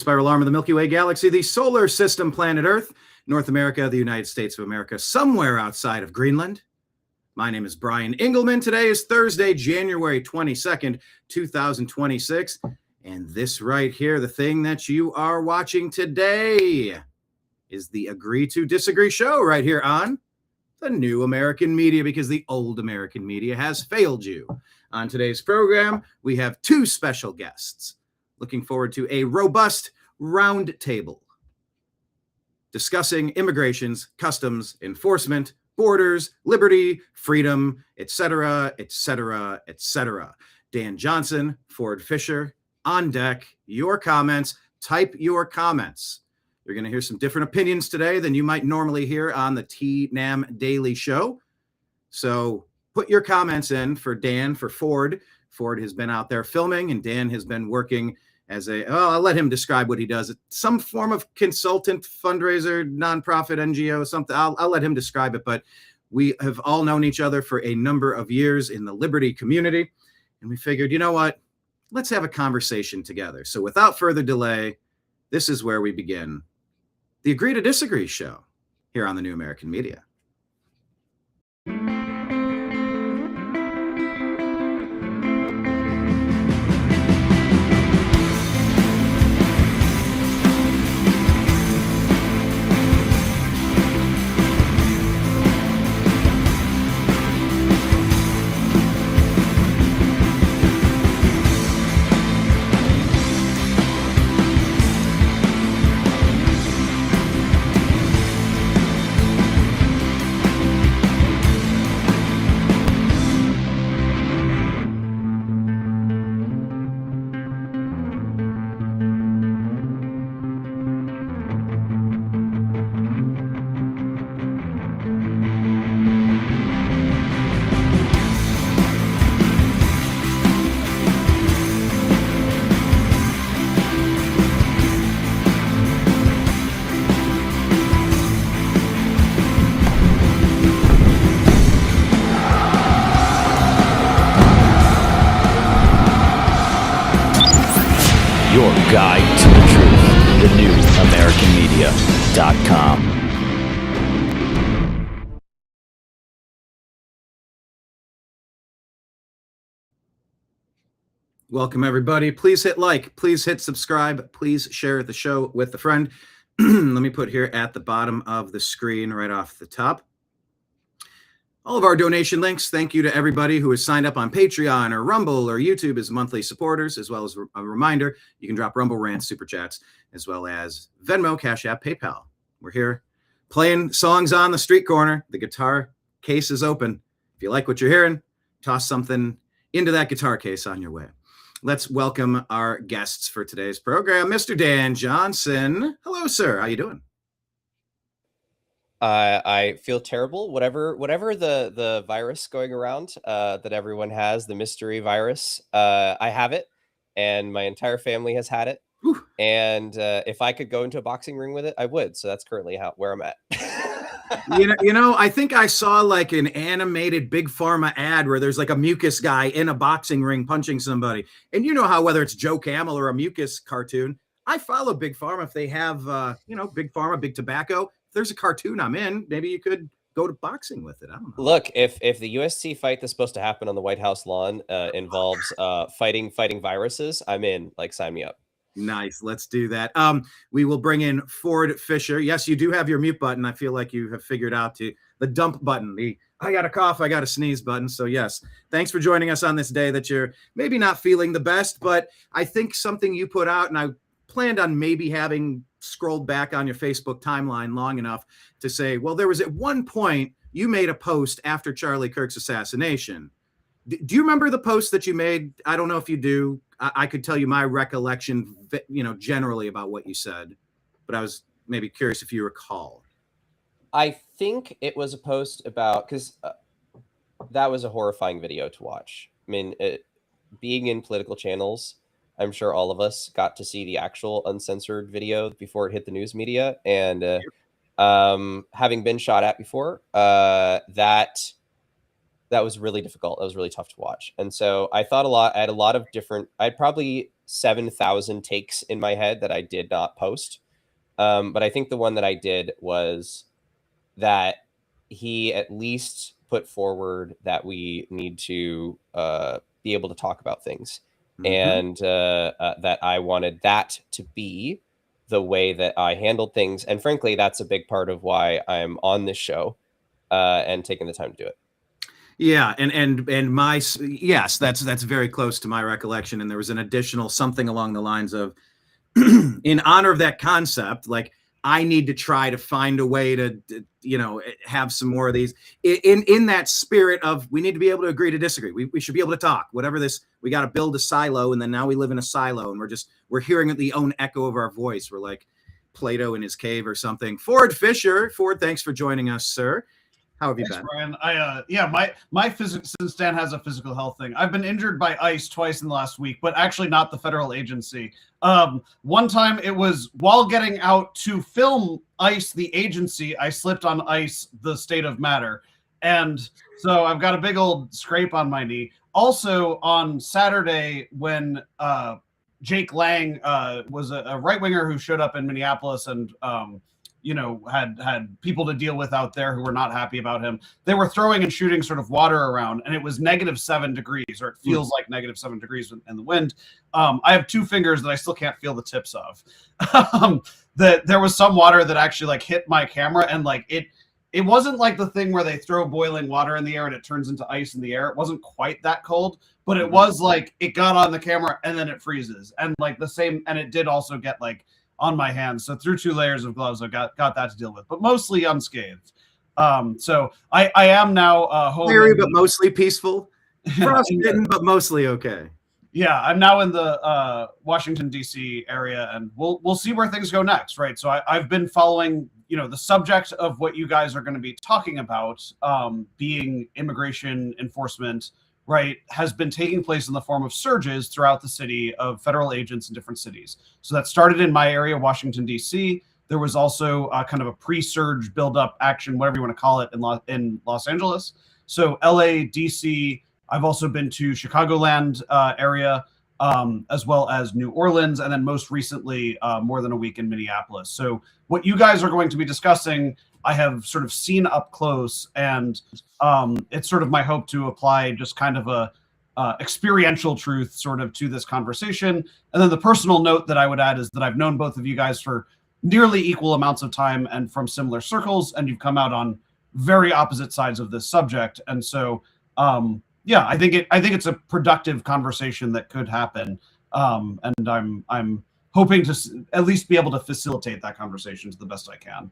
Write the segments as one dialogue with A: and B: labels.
A: Spiral arm of the Milky Way galaxy, the solar system, planet Earth, North America, the United States of America, somewhere outside of Greenland. My name is Brian Engelman. Today is Thursday, January 22nd, 2026. And this right here, the thing that you are watching today, is the Agree to Disagree show right here on the new American media, because the old American media has failed you. On today's program, we have two special guests. Looking forward to a robust roundtable discussing immigrations, customs, enforcement, borders, liberty, freedom, etc., etc., etc. Dan Johnson, Ford Fischer, on deck. Your comments. Type your comments. You're going to hear some different opinions today than you might normally hear on the TNAM Daily Show. So put your comments in for Dan, for Ford. Ford has been out there filming, and Dan has been working as I'll let him describe what he does. Some form of consultant, fundraiser, nonprofit, NGO, something. I'll let him describe it. But we have all known each other for a number of years in the liberty community. And we figured, you know what? Let's have a conversation together. So without further delay, this is where we begin the Agree to Disagree show here on the New American Media.
B: Guide to the Truth, thenewamericanmedia.com.
A: Welcome, everybody. Please hit like, please hit subscribe, please share the show with a friend. Let me put here at the bottom of the screen right off the top all of our donation links. Thank you to everybody who has signed up on Patreon or Rumble or YouTube as monthly supporters, as well as a reminder, you can drop Rumble rants, super chats, as well as Venmo, Cash App, PayPal. We're here playing songs on the street corner. The guitar case is open. If you like what you're hearing, toss something into that guitar case on your way. Let's welcome our guests for today's program. Mr. Dan Johnson. Hello, sir. How you doing?
C: I feel terrible. Whatever the virus going around that everyone has, the mystery virus, I have it, and my entire family has had it. Whew. And if I could go into a boxing ring with it, I would. So that's currently where I'm at.
A: you know, I think I saw like an animated Big Pharma ad where there's like a mucus guy in a boxing ring punching somebody. And you know how whether it's Joe Camel or a mucus cartoon, I follow Big Pharma if they have, Big Pharma, Big Tobacco. If there's a cartoon I'm in, maybe you could go to boxing with it. I don't know.
C: Look, if the USC fight that's supposed to happen on the White House lawn involves fighting viruses, I'm in. Like, sign me up.
A: Nice. Let's do that. We will bring in Ford Fischer. Yes, you do have your mute button. I feel like you have figured out the dump button, the I got a cough, I got a sneeze button. So yes, thanks for joining us on this day that you're maybe not feeling the best, but I think something you put out, and I planned on maybe having scrolled back on your Facebook timeline long enough to say, well, there was at one point you made a post after Charlie Kirk's assassination. Do you remember the post that you made? I don't know if you do. I could tell you my recollection, generally about what you said, but I was maybe curious if you recall.
C: I think it was a post about, because that was a horrifying video to watch. I mean, being in political channels, I'm sure all of us got to see the actual uncensored video before it hit the news media. And having been shot at before, that was really difficult. That was really tough to watch. And so I thought a lot. I had a lot of different, I'd probably 7,000 takes in my head that I did not post. But I think the one that I did was that he at least put forward that we need to be able to talk about things, and that I wanted that to be the way that I handled things. And frankly, that's a big part of why I'm on this show and taking the time to do it.
A: Yeah, and my yes, that's very close to my recollection. And there was an additional something along the lines of, in honor of that concept, like I need to try to find a way to, have some more of these in that spirit of we need to be able to agree to disagree. We should be able to talk. Whatever this, we got to build a silo, and then now we live in a silo, and we're hearing the own echo of our voice. We're like Plato in his cave or something. Fischer, thanks for joining us, sir. How have you been?
D: Brian. My physics, since Dan has a physical health thing, I've been injured by ICE twice in the last week, but actually not the federal agency. One time it was while getting out to film ICE, the agency, I slipped on ICE, the state of matter. And so I've got a big old scrape on my knee. Also on Saturday when Jake Lang was a right-winger who showed up in Minneapolis and had people to deal with out there who were not happy about him. They were throwing and shooting sort of water around, and it was -7 degrees, or it feels like -7 degrees in the wind. I have 2 fingers that I still can't feel the tips of. That there was some water that actually like hit my camera, and like it wasn't like the thing where they throw boiling water in the air and it turns into ice in the air. It wasn't quite that cold, but it was like it got on the camera and then it freezes, and like the same, and it did also get like on my hands. So through 2 layers of gloves, I got that to deal with, but mostly unscathed. So I am now home.
A: Scary, but mostly peaceful. Frostbitten, but mostly okay.
D: Yeah, I'm now in the Washington, D.C. area, and we'll see where things go next, right? So I've been following, the subject of what you guys are going to be talking about, being immigration enforcement, right, has been taking place in the form of surges throughout the city of federal agents in different cities. So that started in my area, Washington, D.C. There was also kind of a pre-surge build-up action, whatever you want to call it, in Los Angeles. So L.A., D.C., I've also been to Chicagoland area, as well as New Orleans, and then most recently, more than a week in Minneapolis. So what you guys are going to be discussing, I have sort of seen up close, and it's sort of my hope to apply just kind of a experiential truth sort of to this conversation. And then the personal note that I would add is that I've known both of you guys for nearly equal amounts of time and from similar circles, and you've come out on very opposite sides of this subject. And so, I think it's a productive conversation that could happen, and I'm hoping to at least be able to facilitate that conversation to the best I can.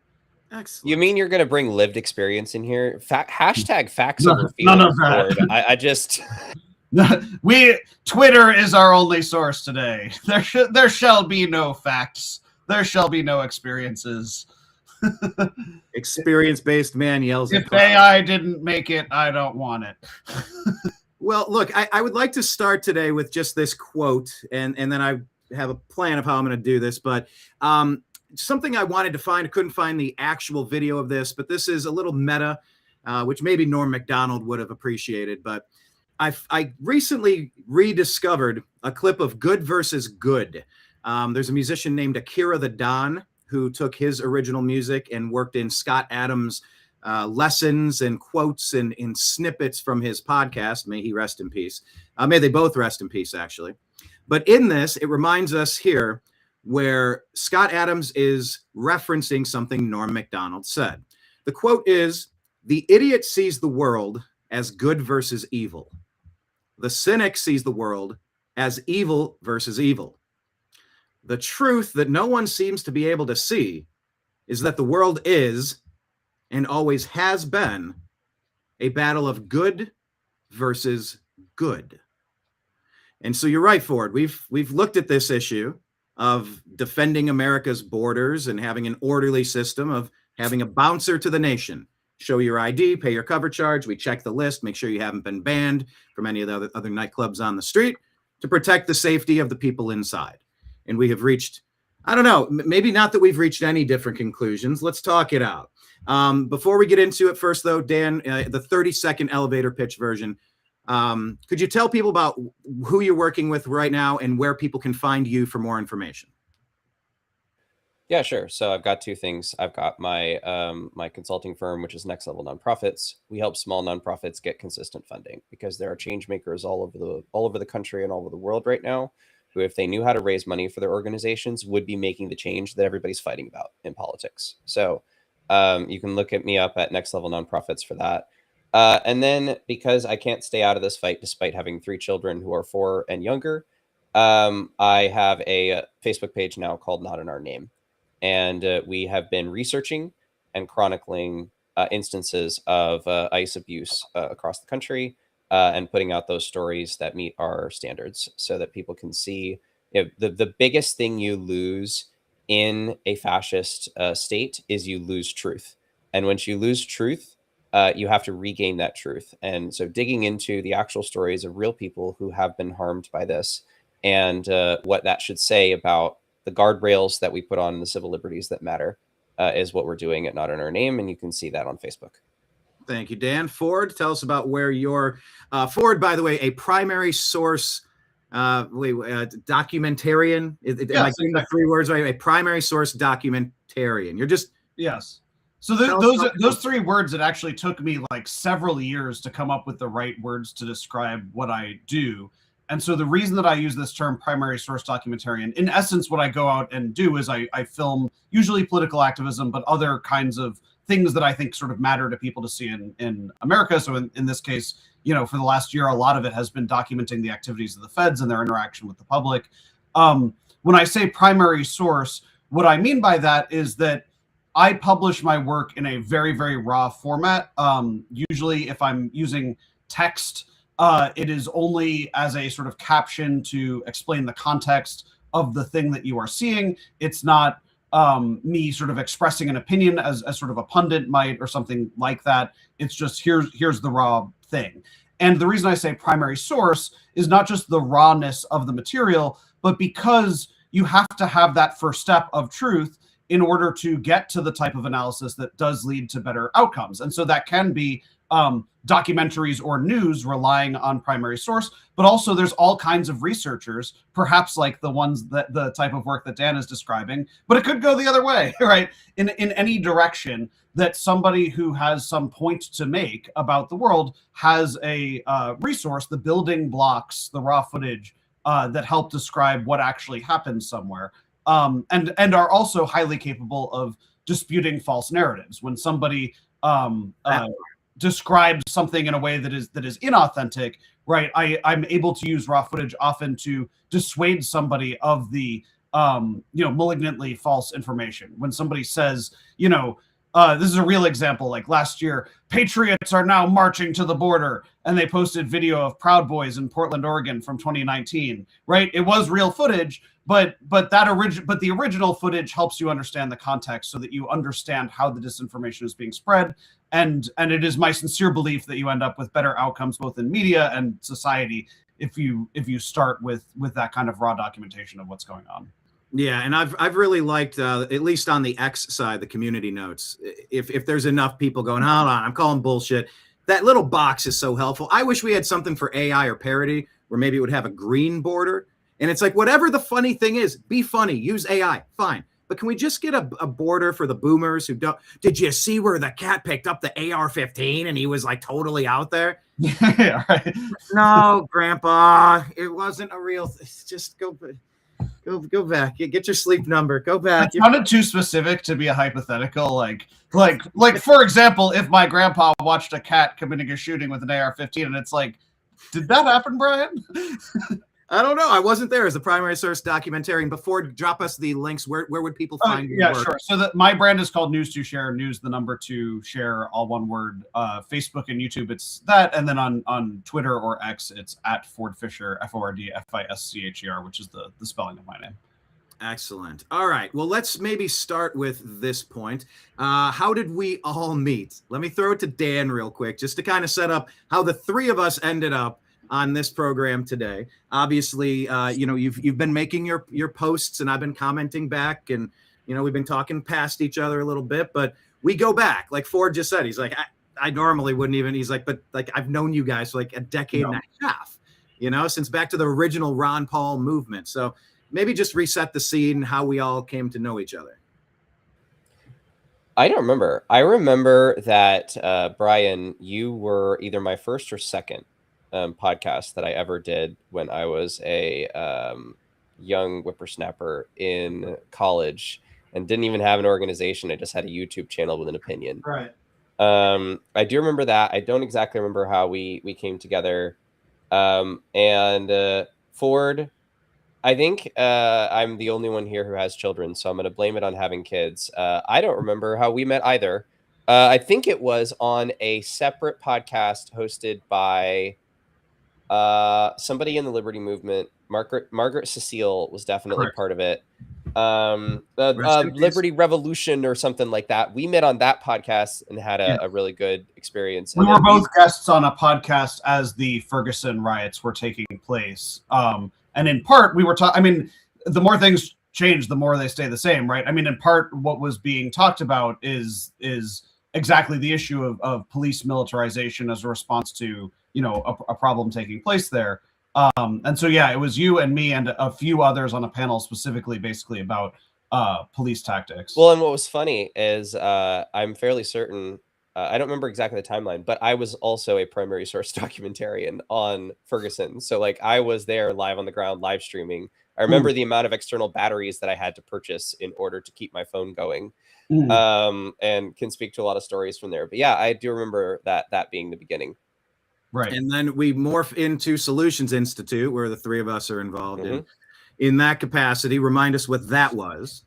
C: Excellent. You mean you're going to bring lived experience in here? Hashtag facts over feelings.
D: None of that.
C: I just
D: Twitter is our only source today. There shall be no facts. There shall be no experiences.
A: Experience-based man yells
D: if AI didn't make it, I don't want it.
A: Well, look, I would like to start today with just this quote, and then I have a plan of how I'm going to do this, but something I wanted to find, I couldn't find the actual video of this, but this is a little meta, which maybe Norm Macdonald would have appreciated, but I recently rediscovered a clip of Good versus Good. There's a musician named Akira the Don who took his original music and worked in Scott Adams' lessons and quotes and in snippets from his podcast. May he rest in peace. May they both rest in peace, actually. But in this, it reminds us here where Scott Adams is referencing something Norm Macdonald said. The quote is, "The idiot sees the world as good versus evil. The cynic sees the world as evil versus evil. The truth that no one seems to be able to see is that the world is, and always has been, a battle of good versus good." And so you're right, Ford. We've looked at this issue of defending America's borders and having an orderly system of having a bouncer to the nation. Show your ID, pay your cover charge. We check the list, make sure you haven't been banned from any of the other nightclubs on the street to protect the safety of the people inside. And we have reached, I don't know, maybe not that we've reached any different conclusions. Let's talk it out. Before we get into it, first though, Dan, the 30-second elevator pitch version. Could you tell people about who you're working with right now and where people can find you for more information?
C: Yeah, sure. So I've got two things. I've got my my consulting firm, which is Next Level Nonprofits. We help small nonprofits get consistent funding because there are change makers all over the country and all over the world right now who, if they knew how to raise money for their organizations, would be making the change that everybody's fighting about in politics. So you can look at me up at Next Level Nonprofits for that. And then because I can't stay out of this fight despite having 3 children who are 4 and younger, I have a Facebook page now called Not in Our Name. And we have been researching and chronicling instances of ICE abuse across the country and putting out those stories that meet our standards so that people can see, the biggest thing you lose in a fascist state is you lose truth. And once you lose truth, you have to regain that truth. And so digging into the actual stories of real people who have been harmed by this and what that should say about the guardrails that we put on the civil liberties that matter is what we're doing at Not in Our Name. And you can see that on Facebook.
A: Thank you, Dan. Ford, tell us about where you're. Ford, by the way, a primary source documentarian. Am I getting the 3 words right? A primary source documentarian. You're just.
D: Yes. So those 3 words, it actually took me like several years to come up with the right words to describe what I do. And so the reason that I use this term primary source documentarian, in essence, what I go out and do is I film usually political activism, but other kinds of things that I think sort of matter to people to see in America. So in this case, for the last year, a lot of it has been documenting the activities of the feds and their interaction with the public. When I say primary source, what I mean by that is that I publish my work in a very, very raw format. Usually if I'm using text, it is only as a sort of caption to explain the context of the thing that you are seeing. It's not me sort of expressing an opinion as sort of a pundit might or something like that. It's just here's the raw thing. And the reason I say primary source is not just the rawness of the material, but because you have to have that first step of truth in order to get to the type of analysis that does lead to better outcomes. And so that can be documentaries or news relying on primary source, but also there's all kinds of researchers, perhaps like the ones that the type of work that Dan is describing, but it could go the other way, right? In any direction that somebody who has some point to make about the world has a resource, the building blocks, the raw footage that help describe what actually happens somewhere, and are also highly capable of disputing false narratives. When somebody describes something in a way that is inauthentic, right? I'm able to use raw footage often to dissuade somebody of the malignantly false information. When somebody says, this is a real example, like last year, patriots are now marching to the border, and they posted video of Proud Boys in Portland, Oregon from 2019, right? It was real footage, but the original footage helps you understand the context so that you understand how the disinformation is being spread. And it is my sincere belief that you end up with better outcomes both in media and society if you start with that kind of raw documentation of what's going on.
A: Yeah, and I've really liked at least on the X side, the community notes. If there's enough people going, hold on, I'm calling bullshit. That little box is so helpful. I wish we had something for AI or parody where maybe it would have a green border. And it's like, whatever the funny thing is, be funny, use AI, fine. But can we just get a border for the boomers who don't? Did you see where the cat picked up the AR-15 and he was like totally out there?
D: Yeah, right.
A: No, Grandpa, it wasn't a real. Just go back. Get your sleep number. Go back.
D: It sounded too specific to be a hypothetical. Like for example, if my grandpa watched a cat committing a shooting with an AR-15, and it's like, did that happen, Brian?
A: I don't know. I wasn't there as a primary source documentarian. Before, drop us the links. Where would people find your work?
D: Sure. So my brand is called News to Share. News, the number 2, share, all one word. Facebook and YouTube, it's that. And then on Twitter or X, it's at Ford Fischer, FORD, which is the spelling of my name.
A: Excellent. All right. Well, let's maybe start with this point. How did we all meet? Let me throw it to Dan real quick, just to kind of set up how the 3 of us ended up on this program today. Obviously, you've been making your posts, and I've been commenting back, and we've been talking past each other a little bit, but we go back. Like Ford just said, he's like, I normally wouldn't even. He's like, but like I've known you guys for like a decade and a half, since back to the original Ron Paul movement. So maybe just reset the scene, how we all came to know each other.
C: I don't remember. I remember that, Brian, you were either my first or second podcast that I ever did when I was a young whippersnapper in college and didn't even have an organization. I just had a YouTube channel with an opinion.
D: Right.
C: I do remember that. I don't exactly remember how we came together. And Ford, I think I'm the only one here who has children, so I'm going to blame it on having kids. I don't remember how we met either. I think it was on a separate podcast hosted by somebody in the Liberty Movement. Margaret Cecile was definitely part of it. Liberty Revolution or something like that. We met on that podcast and had a really good experience.
D: We were both guests on a podcast as the Ferguson riots were taking place. And in part, we were talking, I mean, the more things change, the more they stay the same, right? I mean, in part, what was being talked about is exactly the issue of police militarization as a response to, a problem taking place there. And so, yeah, it was you and me and a few others on a panel specifically, basically about police tactics.
C: Well, and what was funny is I'm fairly certain, I don't remember exactly the timeline, but I was also a primary source documentarian on Ferguson. So like I was there live on the ground, live streaming. I remember the amount of external batteries that I had to purchase in order to keep my phone going, and can speak to a lot of stories from there. But yeah, I do remember that being the beginning.
A: Right. And then we morph into Solutions Institute, where the three of us are involved in that capacity. Remind us what that was.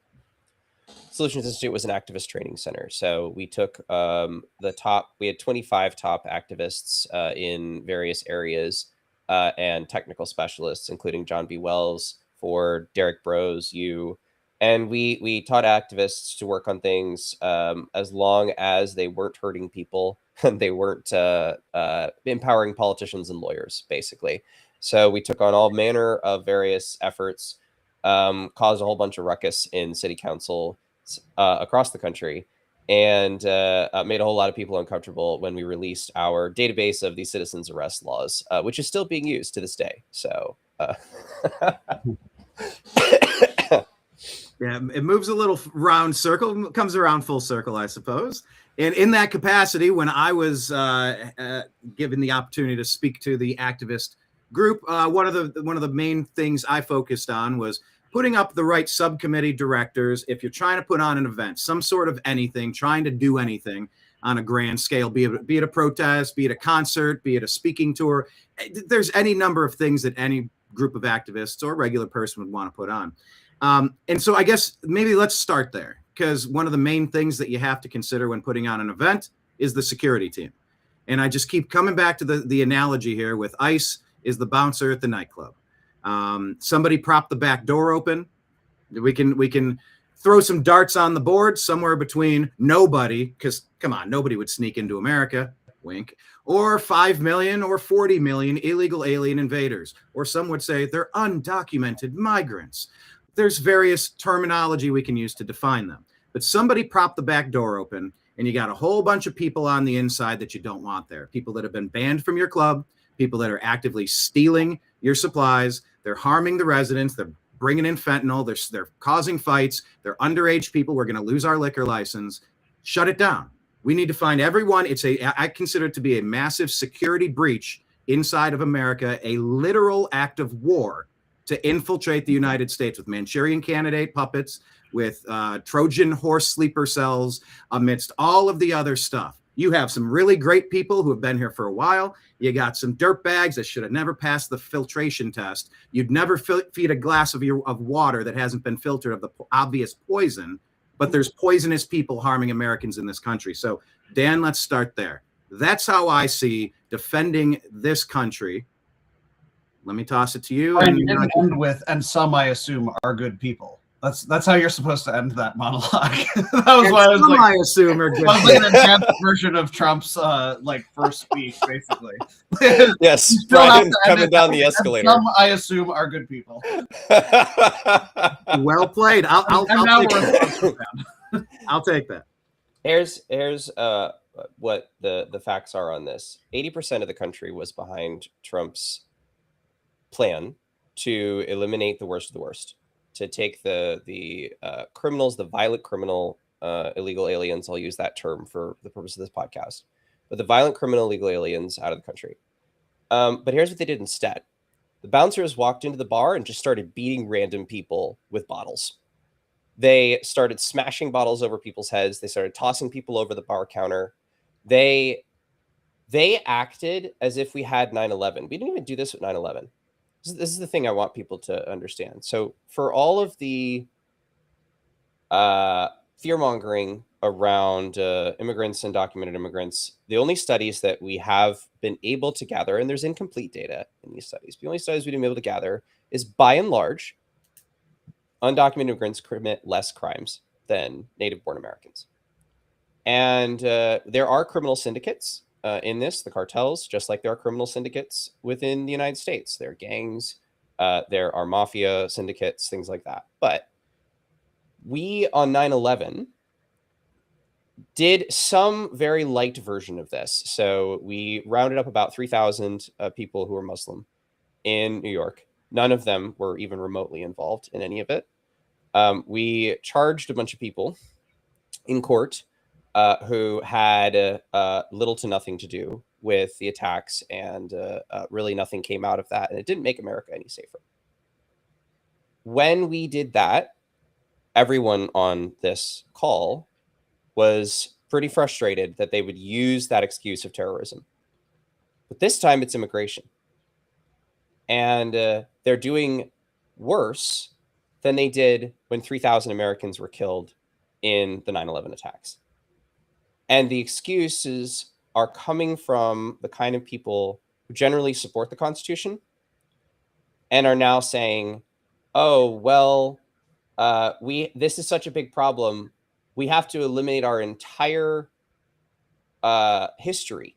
C: Solutions Institute was an activist training center. So we took we had 25 top activists in various areas and technical specialists, including John B. Wells, Ford, Derek Brose, you. And we taught activists to work on things as long as they weren't hurting people and they weren't empowering politicians and lawyers, basically. So we took on all manner of various efforts, caused a whole bunch of ruckus in city council across the country, and made a whole lot of people uncomfortable when we released our database of the citizens arrest laws, which is still being used to this day. So
A: yeah, it moves a little round circle, comes around full circle, I suppose. And in that capacity, when I was given the opportunity to speak to the activist group, one of the main things I focused on was putting up the right subcommittee directors. If you're trying to put on an event, some sort of anything, trying to do anything on a grand scale, be it a protest, be it a concert, be it a speaking tour, there's any number of things that any group of activists or regular person would want to put on. And so I guess maybe let's start there, because one of the main things that you have to consider when putting on an event is the security team. And I just keep coming back to the analogy here with ICE is the bouncer at the nightclub. Somebody prop the back door open. We can throw some darts on the board somewhere between nobody, because come on, nobody would sneak into America, wink, or 5 million or 40 million illegal alien invaders, or some would say they're undocumented migrants. There's various terminology we can use to define them. But somebody propped the back door open, and you got a whole bunch of people on the inside that you don't want there. People that have been banned from your club, people that are actively stealing your supplies. They're harming the residents. They're bringing in fentanyl. They're causing fights. They're underage people. We're going to lose our liquor license. Shut it down. We need to find everyone. I consider it to be a massive security breach inside of America, a literal act of war to infiltrate the United States with Manchurian candidate puppets, with Trojan horse sleeper cells, amidst all of the other stuff. You have some really great people who have been here for a while. You got some dirt bags that should have never passed the filtration test. You'd never feed a glass of water that hasn't been filtered of the obvious poison, but there's poisonous people harming Americans in this country. So, Dan, let's start there. That's how I see defending this country. Let me toss it to you.
D: And some, I assume, are good people. That's how you're supposed to end that monologue. That was why I was like,
A: I assume are good.
D: I was like an enhanced version of Trump's first speech, basically.
C: Yes, Brian coming down the escalator.
D: Some, I assume, are good people.
A: Well played. I'll take that.
C: Here's what the facts are on this. 80% of the country was behind Trump's plan to eliminate the worst of the worst, to take the criminals, the violent criminal illegal aliens. I'll use that term for the purpose of this podcast, but the violent criminal illegal aliens out of the country. But here's what they did instead. The bouncers walked into the bar and just started beating random people with bottles. They started smashing bottles over people's heads. They started tossing people over the bar counter. They acted as if we had 9/11. We didn't even do this with 9/11. This is the thing I want people to understand. So for all of the fear-mongering around immigrants and documented immigrants, the only studies that we have been able to gather, and there's incomplete data in these studies, the only studies we've been able to gather is, by and large, undocumented immigrants commit less crimes than native-born Americans. And there are criminal syndicates in this, the cartels, just like there are criminal syndicates within the United States. There are gangs, there are mafia syndicates, things like that. But we, on 9/11, did some very light version of this. So we rounded up about 3,000 people who were Muslim in New York. None of them were even remotely involved in any of it. We charged a bunch of people in court who had little to nothing to do with the attacks, and really nothing came out of that, and it didn't make America any safer. When we did that, everyone on this call was pretty frustrated that they would use that excuse of terrorism. But this time it's immigration. And they're doing worse than they did when 3,000 Americans were killed in the 9/11 attacks. And the excuses are coming from the kind of people who generally support the Constitution and are now saying, oh, well, this is such a big problem. We have to eliminate our entire history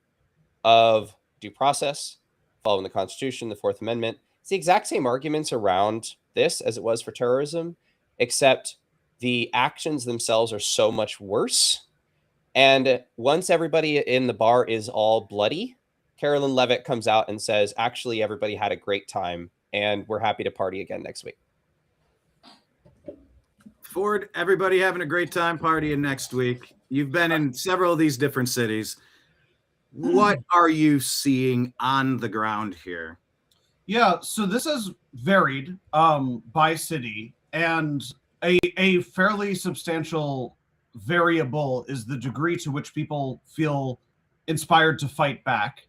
C: of due process, following the Constitution, the Fourth Amendment. It's the exact same arguments around this as it was for terrorism, except the actions themselves are so much worse. And once everybody in the bar is all bloody, Carolyn Levitt comes out and says, actually, everybody had a great time and we're happy to party again next week.
A: Ford, everybody having a great time partying next week. You've been in several of these different cities. What are you seeing on the ground here?
D: Yeah, so this is varied by city, and a fairly substantial variable is the degree to which people feel inspired to fight back,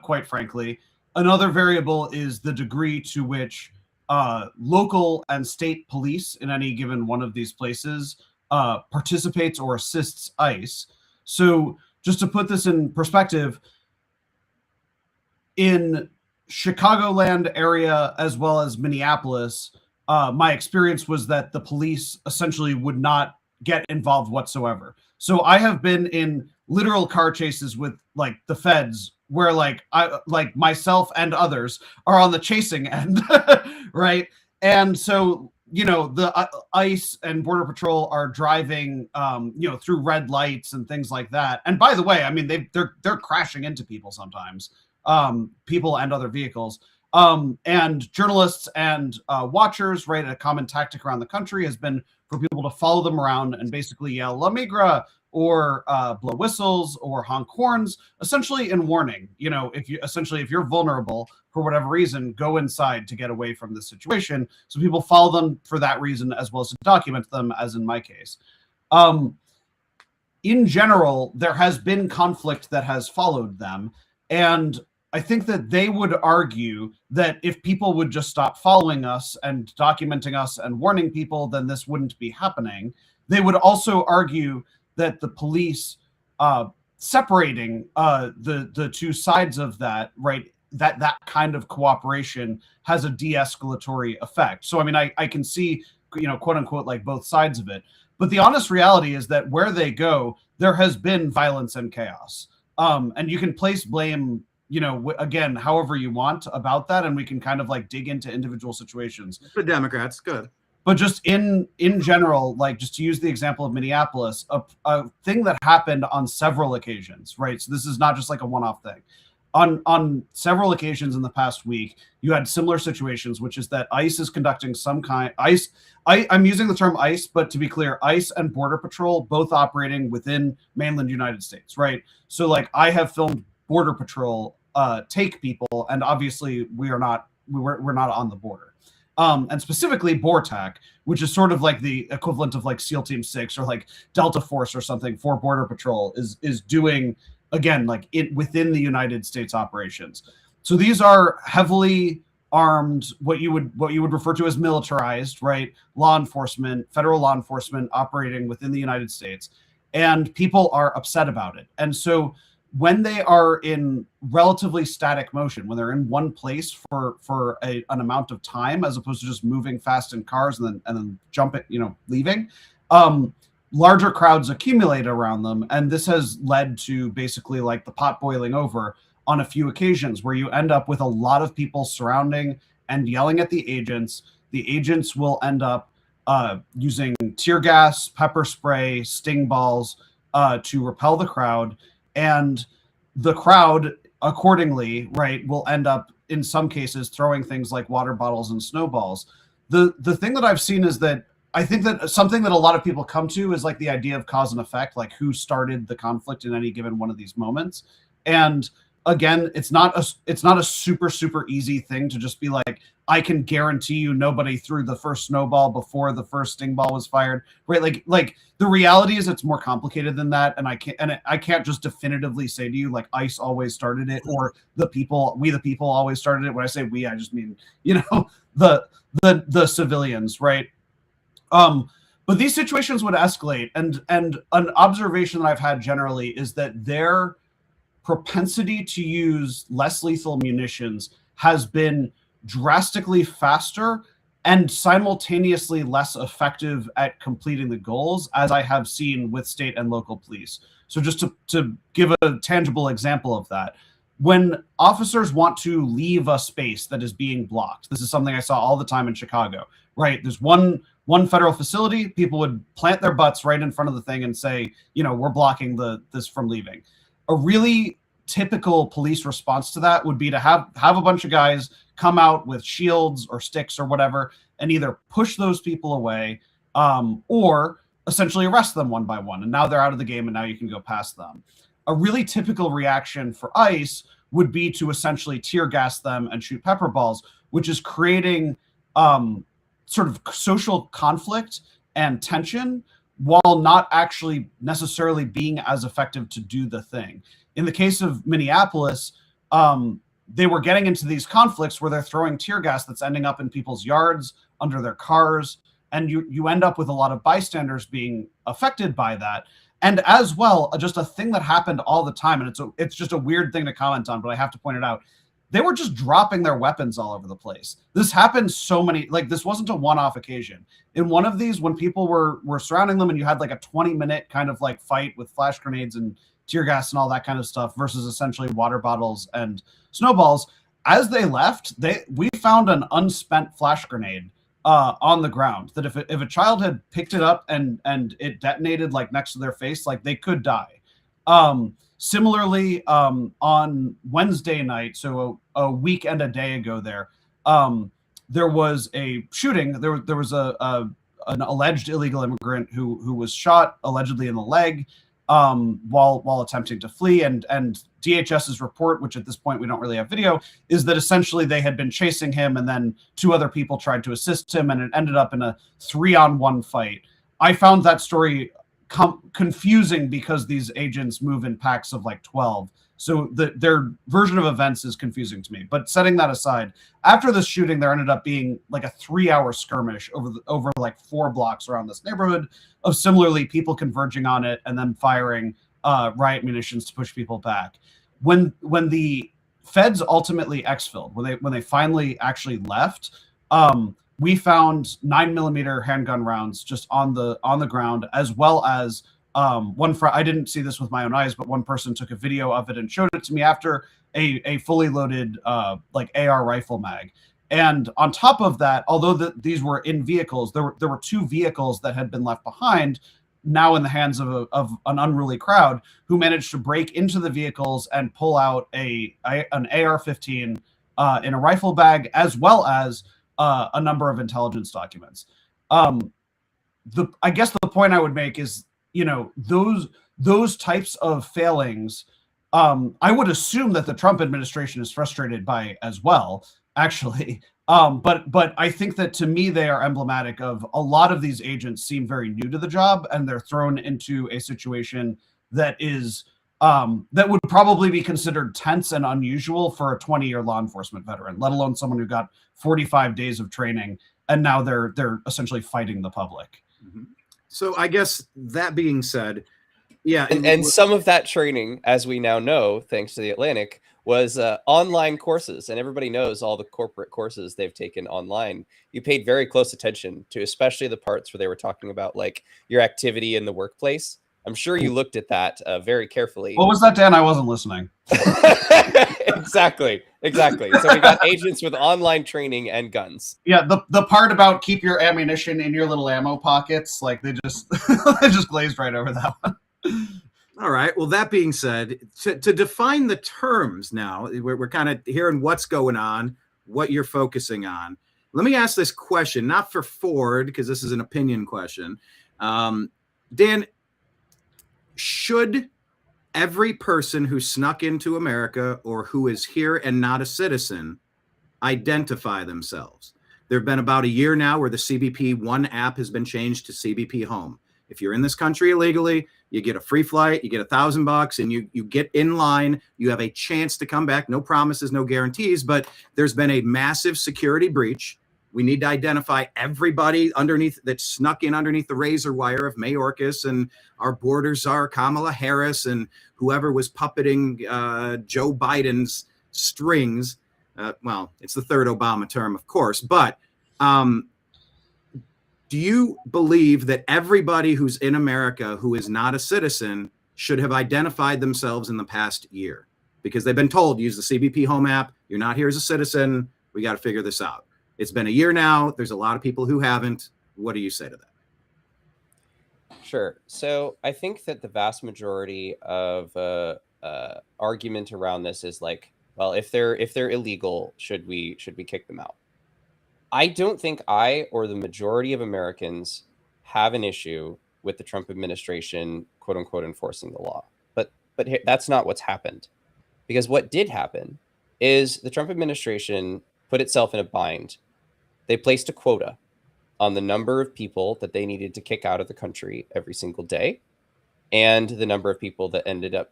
D: quite frankly. Another variable is the degree to which local and state police in any given one of these places participates or assists ICE. So just to put this in perspective, in Chicagoland area as well as Minneapolis, my experience was that the police essentially would not get involved whatsoever. So I have been in literal car chases with like the feds where I myself and others are on the chasing end, right? And so, the ICE and Border Patrol are driving, through red lights and things like that. And by the way, I mean, they're crashing into people sometimes, people and other vehicles. And journalists and watchers, right? A common tactic around the country has been for people to follow them around and basically yell "La Migra" or blow whistles or honk horns, essentially in warning. If you're vulnerable for whatever reason, go inside to get away from this situation. So people follow them for that reason, as well as to document them, as in my case. In general, there has been conflict that has followed them. And I think that they would argue that if people would just stop following us and documenting us and warning people, then this wouldn't be happening. They would also argue that the police separating the two sides of that, right, that kind of cooperation has a de-escalatory effect. So, I mean, I can see, quote unquote, like both sides of it. But the honest reality is that where they go, there has been violence and chaos. And you can place blame, again, however you want about that. And we can kind of like dig into individual situations.
A: The Democrats, good.
D: but just in general, like just to use the example of Minneapolis, a thing that happened on several occasions, right? So this is not just like a one-off thing. On several occasions in the past week, you had similar situations, which is that ICE is conducting some kind I'm using the term ICE, but to be clear, ICE and Border Patrol both operating within mainland United States, right? So like I have filmed Border Patrol take people, and obviously we're not on the border. And specifically BORTAC, which is sort of like the equivalent of like SEAL Team 6 or like Delta Force or something for Border Patrol, is doing, again, like within the United States operations. So these are heavily armed, what you would refer to as militarized, right? Law enforcement, federal law enforcement operating within the United States, and people are upset about it. And so when they are in relatively static motion, when they're in one place for an amount of time, as opposed to just moving fast in cars and then jumping, leaving, larger crowds accumulate around them. And this has led to basically like the pot boiling over on a few occasions, where you end up with a lot of people surrounding and yelling at the agents. The agents will end up using tear gas, pepper spray, sting balls to repel the crowd. And the crowd accordingly, right, will end up in some cases throwing things like water bottles and snowballs. The thing that I've seen is that I think that something that a lot of people come to is like the idea of cause and effect, like who started the conflict in any given one of these moments. And again, it's not a super easy thing to just be like, I can guarantee you nobody threw the first snowball before the first sting ball was fired, right? Like the reality is it's more complicated than that, and I can't just definitively say to you like ICE always started it, or we the people always started it. When I say we, I just mean the civilians, right? But these situations would escalate, and an observation that I've had generally is that their propensity to use less lethal munitions has been drastically faster and simultaneously less effective at completing the goals, as I have seen with state and local police. So just to give a tangible example of that, when officers want to leave a space that is being blocked, this is something I saw all the time in Chicago, right? There's one federal facility, people would plant their butts right in front of the thing and say, we're blocking this from leaving. A really typical police response to that would be to have a bunch of guys come out with shields or sticks or whatever and either push those people away or essentially arrest them one by one. And now they're out of the game and now you can go past them. A really typical reaction for ICE would be to essentially tear gas them and shoot pepper balls, which is creating sort of social conflict and tension while not actually necessarily being as effective to do the thing. In the case of Minneapolis, they were getting into these conflicts where they're throwing tear gas that's ending up in people's yards, under their cars, and you end up with a lot of bystanders being affected by that. And as well, just a thing that happened all the time, and it's just a weird thing to comment on, but I have to point it out. They were just dropping their weapons all over the place. This happened so many, like this wasn't a one-off occasion. In one of these, when people were surrounding them and you had like a 20-minute kind of like fight with flash grenades and tear gas and all that kind of stuff versus essentially water bottles and snowballs, as they left, we found an unspent flash grenade on the ground that if a child had picked it up and it detonated like next to their face, like they could die. Similarly, on Wednesday night, so a week and a day ago there was a shooting. There was an alleged illegal immigrant who was shot allegedly in the leg while attempting to flee. And DHS's report, which at this point we don't really have video, is that essentially they had been chasing him and then two other people tried to assist him and it ended up in a 3-on-1 fight. I found that story confusing because these agents move in packs of like 12. So their version of events is confusing to me. But setting that aside, after this shooting, there ended up being like a 3-hour skirmish over like 4 blocks around this neighborhood of similarly people converging on it and then firing riot munitions to push people back. When the feds ultimately exfilled, when they finally actually left, we found 9mm handgun rounds just on the ground, as well as I didn't see this with my own eyes, but one person took a video of it and showed it to me after a fully loaded like AR rifle mag. And on top of that, although these were in vehicles, there were two vehicles that had been left behind, now in the hands of an unruly crowd, who managed to break into the vehicles and pull out an AR-15 in a rifle bag, as well as a number of intelligence documents. I guess the point I would make is, those types of failings, I would assume that the Trump administration is frustrated by as well, actually. But I think that, to me, they are emblematic of a lot of these agents seem very new to the job, and they're thrown into a situation that is that would probably be considered tense and unusual for a 20-year law enforcement veteran, let alone someone who got 45 days of training, and now they're essentially fighting the public.
A: Mm-hmm. So I guess that being said, yeah,
C: and some of that training, as we now know, thanks to The Atlantic, was online courses, and everybody knows all the corporate courses they've taken online. You paid very close attention to, especially the parts where they were talking about like your activity in the workplace. I'm sure you looked at that very carefully.
D: What was that, Dan? I wasn't listening.
C: Exactly. So we got agents with online training and guns.
D: Yeah, the part about keep your ammunition in your little ammo pockets, like they just they just glazed right over that one.
A: All right. Well, that being said, to define the terms now, we're kind of hearing what's going on, what you're focusing on. Let me ask this question, not for Ford, because this is an opinion question. Dan, should every person who snuck into America or who is here and not a citizen identify themselves? There have been about a year now where the CBP One app has been changed to CBP Home. If you're in this country illegally, you get a free flight, you get $1,000, and you get in line. You have a chance to come back. No promises, no guarantees, but there's been a massive security breach. We need to identify everybody underneath that snuck in underneath the razor wire of Mayorkas and our border czar Kamala Harris and whoever was puppeting Joe Biden's strings. Well, it's the third Obama term, of course, but do you believe that everybody who's in America who is not a citizen should have identified themselves in the past year? Because they've been told, use the CBP Home app. You're not here as a citizen. We got to figure this out. It's been a year now. There's a lot of people who haven't. What do you say to that?
C: Sure. So I think that the vast majority of argument around this is like, well, if they're illegal, should we kick them out? I don't think I or the majority of Americans have an issue with the Trump administration, quote unquote, enforcing the law. But that's not what's happened. Because what did happen is the Trump administration put itself in a bind. They placed a quota on the number of people that they needed to kick out of the country every single day, and the number of people that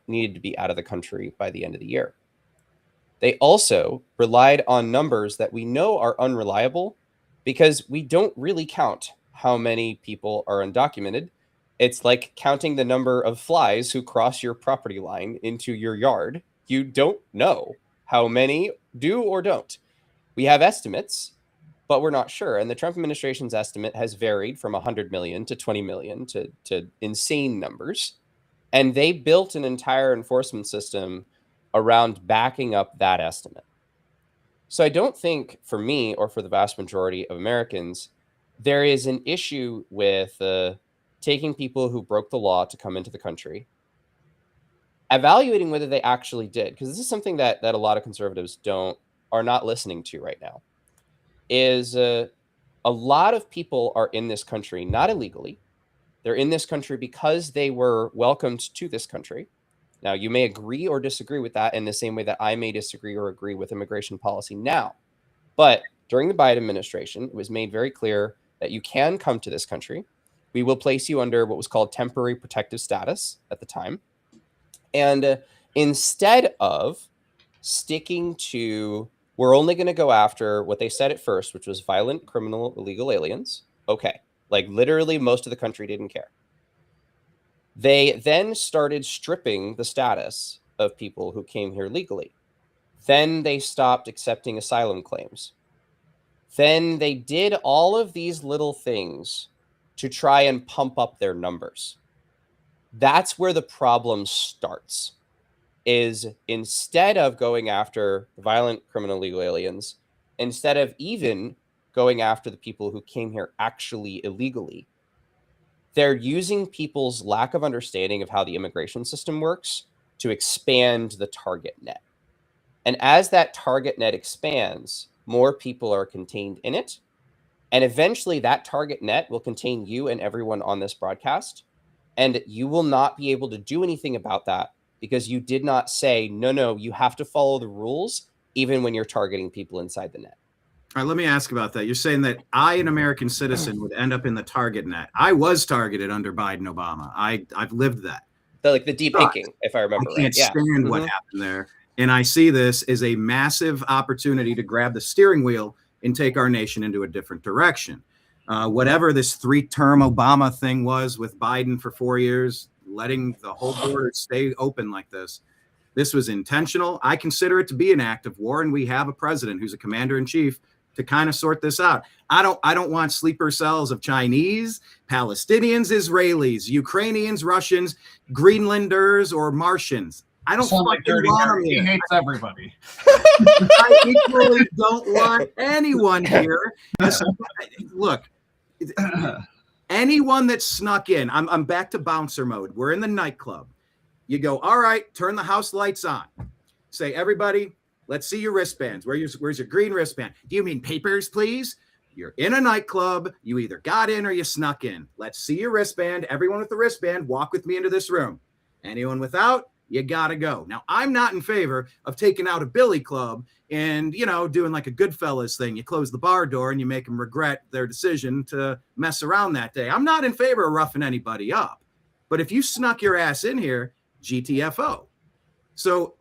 C: needed to be out of the country by the end of the year. They also relied on numbers that we know are unreliable because we don't really count how many people are undocumented. It's like counting the number of flies who cross your property line into your yard. You don't know how many do or don't. We have estimates, but we're not sure. And the Trump administration's estimate has varied from 100 million to 20 million to insane numbers. And they built an entire enforcement system around backing up that estimate. So I don't think, for me or for the vast majority of Americans, there is an issue with taking people who broke the law to come into the country, evaluating whether they actually did, because this is something that a lot of conservatives are not listening to right now, is a lot of people are in this country not illegally. They're in this country because they were welcomed to this country. Now, you may agree or disagree with that in the same way that I may disagree or agree with immigration policy now. But during the Biden administration, it was made very clear that you can come to this country. We will place you under what was called temporary protective status at the time. And instead of sticking to, we're only going to go after what they said at first, which was violent, criminal, illegal aliens. Okay. Like literally most of the country didn't care. They then started stripping the status of people who came here legally. Then they stopped accepting asylum claims. Then they did all of these little things to try and pump up their numbers. That's where the problem starts, is instead of going after violent criminal illegal aliens, instead of even going after the people who came here actually illegally. They're using people's lack of understanding of how the immigration system works to expand the target net. And as that target net expands, more people are contained in it. And eventually that target net will contain you and everyone on this broadcast. And you will not be able to do anything about that because you did not say, no, you have to follow the rules, even when you're targeting people inside the net.
A: All right, let me ask about that. You're saying that I, an American citizen, would end up in the target net. I was targeted under Biden, Obama. I've lived that.
C: The deep thinking, if I remember right.
A: I can't stand what happened there. And I see this as a massive opportunity to grab the steering wheel and take our nation into a different direction. Whatever this 3-term Obama thing was with Biden for 4 years, letting the whole border stay open like this was intentional. I consider it to be an act of war, and we have a president who's a commander-in-chief to kind of sort this out. I don't want sleeper cells of Chinese, Palestinians, Israelis, Ukrainians, Russians, Greenlanders, or Martians. I don't fucking want them here.
D: He hates everybody.
A: I equally don't want anyone here. Look, anyone that snuck in, I'm back to bouncer mode. We're in the nightclub. You go, all right, turn the house lights on. Say, everybody, let's see your wristbands. Where's your green wristband? Do you mean papers, please? You're in a nightclub. You either got in or you snuck in. Let's see your wristband. Everyone with the wristband, walk with me into this room. Anyone without, you gotta go. Now, I'm not in favor of taking out a billy club and, doing like a Goodfellas thing. You close the bar door and you make them regret their decision to mess around that day. I'm not in favor of roughing anybody up. But if you snuck your ass in here, GTFO. So,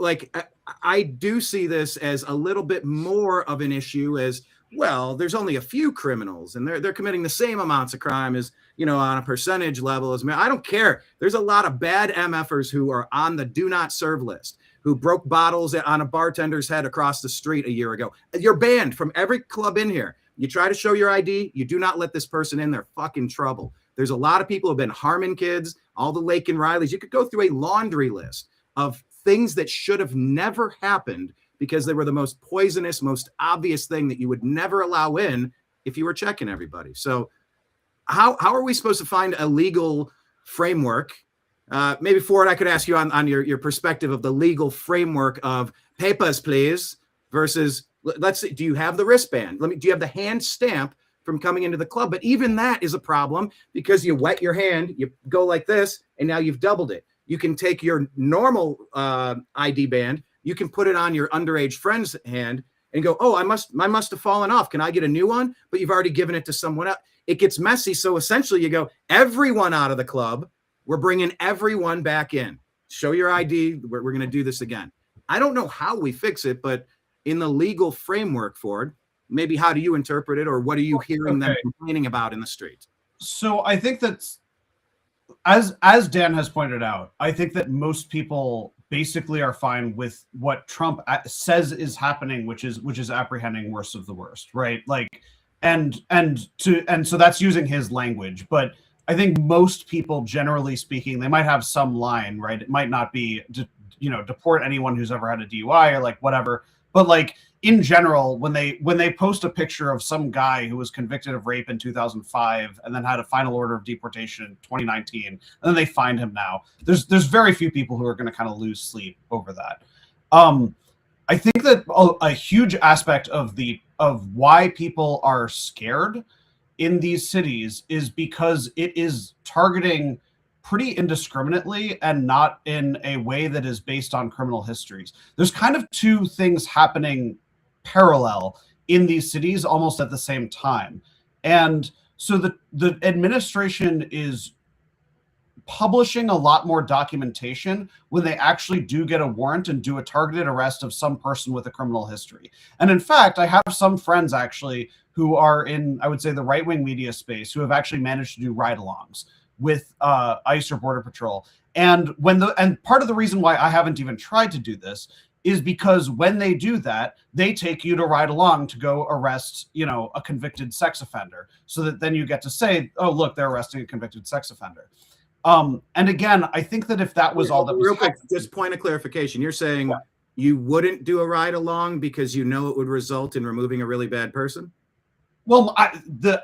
A: I do see this as a little bit more of an issue as, well, there's only a few criminals and they're committing the same amounts of crime as, on a percentage level as me. I don't care. There's a lot of bad MFers who are on the do not serve list, who broke bottles on a bartender's head across the street a year ago. You're banned from every club in here. You try to show your ID, you do not let this person in, they're fucking trouble. There's a lot of people who have been harming kids, all the Lake and Rileys. You could go through a laundry list of things that should have never happened because they were the most poisonous, most obvious thing that you would never allow in if you were checking everybody. So how are we supposed to find a legal framework? Maybe Ford, I could ask you on your perspective of the legal framework of papers, please, versus let's see, do you have the wristband? Do you have the hand stamp from coming into the club? But even that is a problem because you wet your hand, you go like this, and now you've doubled it. You can take your normal ID band, you can put it on your underage friend's hand and go, oh, I must have fallen off. Can I get a new one? But you've already given it to someone else. It gets messy. So essentially you go, everyone out of the club, we're bringing everyone back in. Show your ID. We're going to do this again. I don't know how we fix it, but in the legal framework, Ford, maybe how do you interpret it, or what are you hearing them complaining about in the streets?
D: So I think that's, as Dan has pointed out, I think that most people basically are fine with what Trump says is happening, which is apprehending worst of the worst, right? And so that's using his language. But I think most people, generally speaking, they might have some line, right? It might not be, deport anyone who's ever had a DUI or whatever. But in general, when they post a picture of some guy who was convicted of rape in 2005 and then had a final order of deportation in 2019, and then they find him now, there's very few people who are going to kind of lose sleep over that. I think that a huge aspect of why people are scared in these cities is because it is targeting pretty indiscriminately and not in a way that is based on criminal histories. There's kind of two things happening parallel in these cities almost at the same time. And so the administration is publishing a lot more documentation when they actually do get a warrant and do a targeted arrest of some person with a criminal history. And in fact, I have some friends actually who are in, I would say, the right-wing media space who have actually managed to do ride-alongs with ICE or Border Patrol. And part of the reason why I haven't even tried to do this is because when they do that, they take you to ride along to go arrest, a convicted sex offender, so that then you get to say, oh, look, they're arresting a convicted sex offender. And again, I think that if that was all that was
A: real quick, just point of clarification. You're saying you wouldn't do a ride along because you know it would result in removing a really bad person?
D: Well,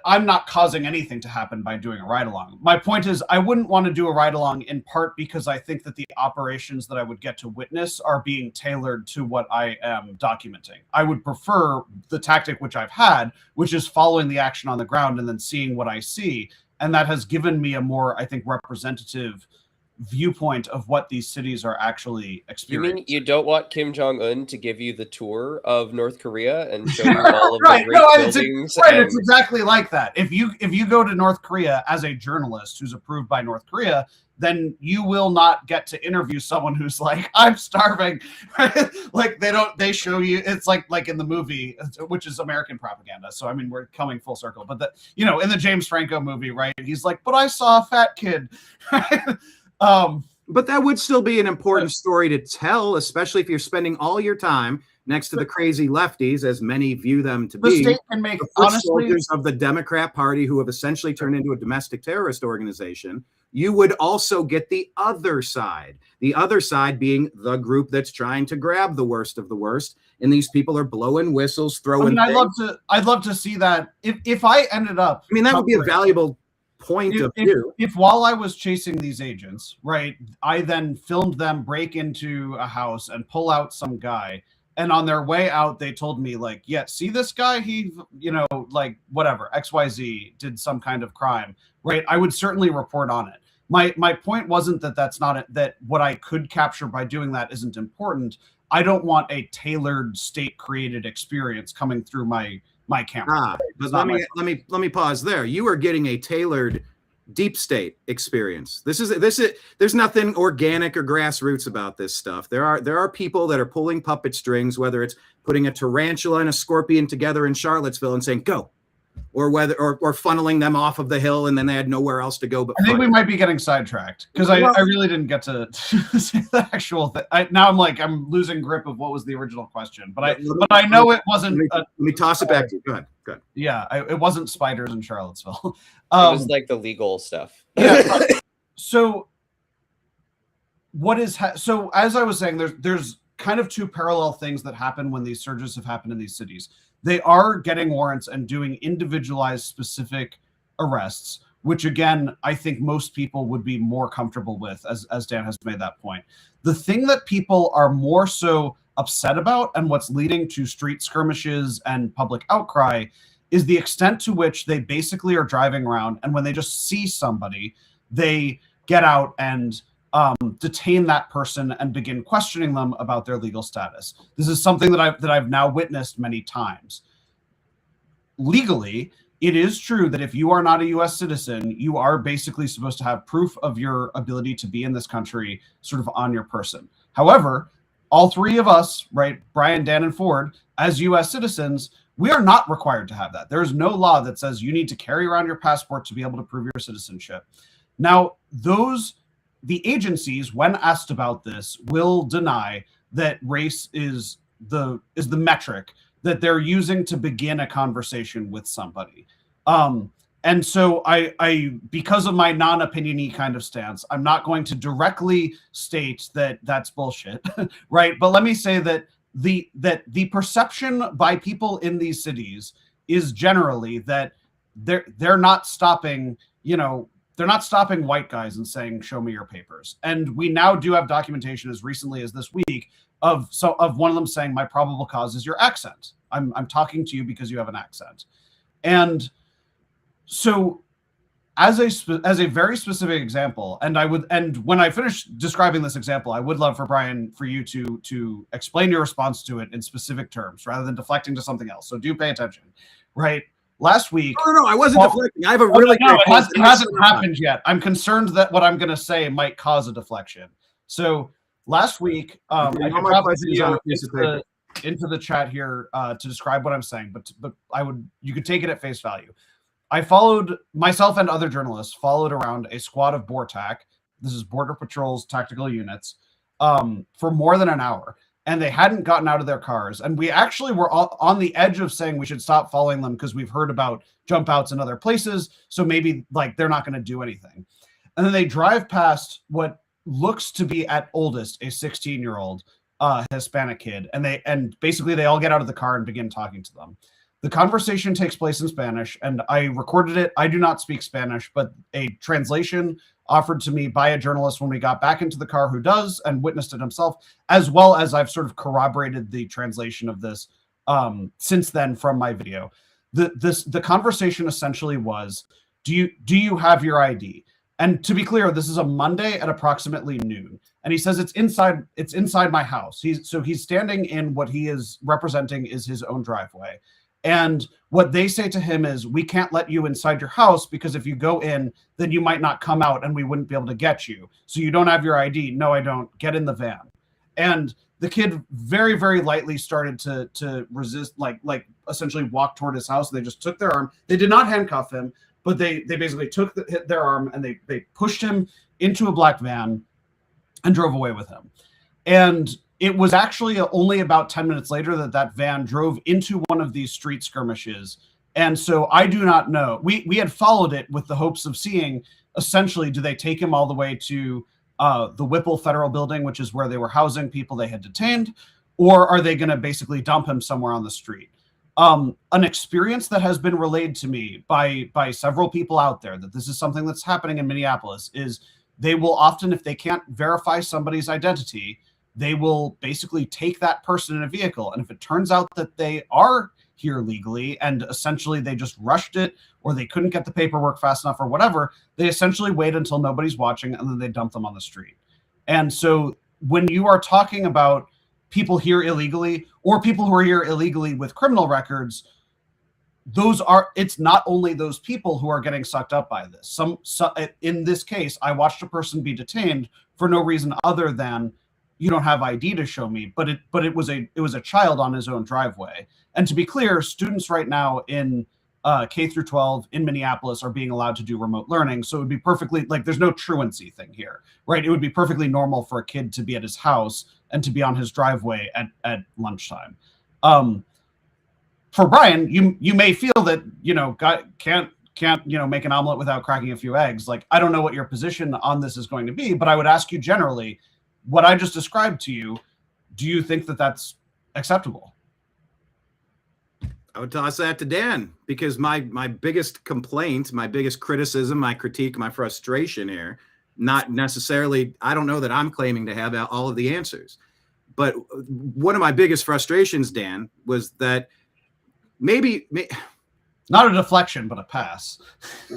D: I'm not causing anything to happen by doing a ride along. My point is, I wouldn't want to do a ride along in part because I think that the operations that I would get to witness are being tailored to what I am documenting. I would prefer the tactic which I've had, which is following the action on the ground and then seeing what I see. And that has given me a more, I think, representative viewpoint of what these cities are actually experiencing.
C: You mean you don't want Kim Jong-un to give you the tour of North Korea and show you all of
D: right,
C: the great buildings?
D: It's exactly like that. If you go to North Korea as a journalist who's approved by North Korea, then you will not get to interview someone who's like, I'm starving. Like they show you, it's like in the movie, which is American propaganda. So I mean, we're coming full circle, but in the James Franco movie, right? He's like, but I saw a fat kid.
A: But that would still be an important story to tell, especially if you're spending all your time next to the crazy lefties, as many view them to be,
D: state can make,
A: the foot
D: honestly,
A: soldiers of the Democrat Party who have essentially turned into a domestic terrorist organization. You would also get the other side being the group that's trying to grab the worst of the worst. And these people are blowing whistles, throwing.
D: I'd love to see that. If I ended up,
A: I mean, that would be a valuable point of view.
D: If while I was chasing these agents, right, I then filmed them break into a house and pull out some guy, and on their way out they told me, like, yeah, see this guy, he, like, whatever, XYZ did some kind of crime, right, I would certainly report on it. My point wasn't that what I could capture by doing that isn't important. I don't want a tailored state created experience coming through my camera.
A: But let me pause there. You are getting a tailored deep state experience. This is there's nothing organic or grassroots about this stuff. There are people that are pulling puppet strings, whether it's putting a tarantula and a scorpion together in Charlottesville and saying go, or funneling them off of the hill and then they had nowhere else to go. But
D: I think we might be getting sidetracked because I really didn't get to say the actual thing. Now I'm losing grip of what was the original question, but I know it wasn't.
A: Let me toss it back to you. Go ahead.
D: Yeah, it wasn't spiders in Charlottesville.
C: It was like the legal stuff.
D: Yeah. So so as I was saying, there's kind of two parallel things that happen when these surges have happened in these cities. They are getting warrants and doing individualized specific arrests, which again, I think most people would be more comfortable with, as Dan has made that point. The thing that people are more so upset about and what's leading to street skirmishes and public outcry is the extent to which they basically are driving around, and when they just see somebody, they get out and detain that person and begin questioning them about their legal status. This is something that I've now witnessed many times. Legally, it is true that if you are not a U.S. citizen, you are basically supposed to have proof of your ability to be in this country sort of on your person. However, all three of us, right, Brian, Dan, and Ford, as U.S. citizens, we are not required to have that. There is no law that says you need to carry around your passport to be able to prove your citizenship. Now, the agencies, when asked about this, will deny that race is the metric that they're using to begin a conversation with somebody. And so I because of my non-opinion-y kind of stance, I'm not going to directly state that that's bullshit, right? But let me say that the perception by people in these cities is generally that they're not stopping, they're not stopping white guys and saying, show me your papers. And we now do have documentation as recently as this week of one of them saying, my probable cause is your accent. I'm talking to you because you have an accent. And so as a very specific example, and when I finish describing this example, I would love for Brian, for you to explain your response to it in specific terms rather than deflecting to something else. So do pay attention, right? Last week.
A: No, I wasn't deflecting. I have a really
D: great it hasn't happened yet. I'm concerned that what I'm going to say might cause a deflection. So last week, I can drop into the chat here to describe what I'm saying, but you could take it at face value. I followed, myself and other journalists followed around a squad of BORTAC. This is Border Patrol's tactical units, for more than an hour. And they hadn't gotten out of their cars. And we actually were on the edge of saying we should stop following them because we've heard about jump outs in other places. So maybe they're not going to do anything. And then they drive past what looks to be at oldest a 16-year-old Hispanic kid, and basically they all get out of the car and begin talking to them. The conversation takes place in Spanish, and I recorded it. I do not speak Spanish, but a translation offered to me by a journalist when we got back into the car who does and witnessed it himself, as well as I've sort of corroborated the translation of this since then from my video. The conversation essentially was, do you have your ID? And to be clear, this is a Monday at approximately noon. And he says it's inside my house. He's standing in what he is representing is his own driveway. And what they say to him is, we can't let you inside your house because if you go in, then you might not come out and we wouldn't be able to get you. So you don't have your ID. No, I don't. Get in the van. And the kid very, very lightly started to resist, like essentially walk toward his house. They just took their arm. They did not handcuff him, but they basically took their arm and they pushed him into a black van and drove away with him. And it was actually only about 10 minutes later that van drove into one of these street skirmishes. And so I do not know. We had followed it with the hopes of seeing, essentially, do they take him all the way to the Whipple Federal Building, which is where they were housing people they had detained, or are they going to basically dump him somewhere on the street? An experience that has been relayed to me by several people out there, that this is something that's happening in Minneapolis, is they will often, if they can't verify somebody's identity, they will basically take that person in a vehicle. And if it turns out that they are here legally and essentially they just rushed it or they couldn't get the paperwork fast enough or whatever, they essentially wait until nobody's watching and then they dump them on the street. And so when you are talking about people here illegally or people who are here illegally with criminal records, it's not only those people who are getting sucked up by this. In this case, I watched a person be detained for no reason other than, you don't have ID to show me, but it was a child on his own driveway. And to be clear, students right now in K through 12 in Minneapolis are being allowed to do remote learning. So it would be perfectly, like, there's no truancy thing here, right? It would be perfectly normal for a kid to be at his house and to be on his driveway at lunchtime. For Brian, you may feel that, can't make an omelet without cracking a few eggs. Like, I don't know what your position on this is going to be, but I would ask you generally, what I just described to you, do you think that that's acceptable?
A: I would toss that to Dan, because my biggest complaint, my biggest criticism, my critique, my frustration here, not necessarily, I don't know that I'm claiming to have all of the answers, but one of my biggest frustrations, Dan, was that maybe
D: not a deflection, but a pass.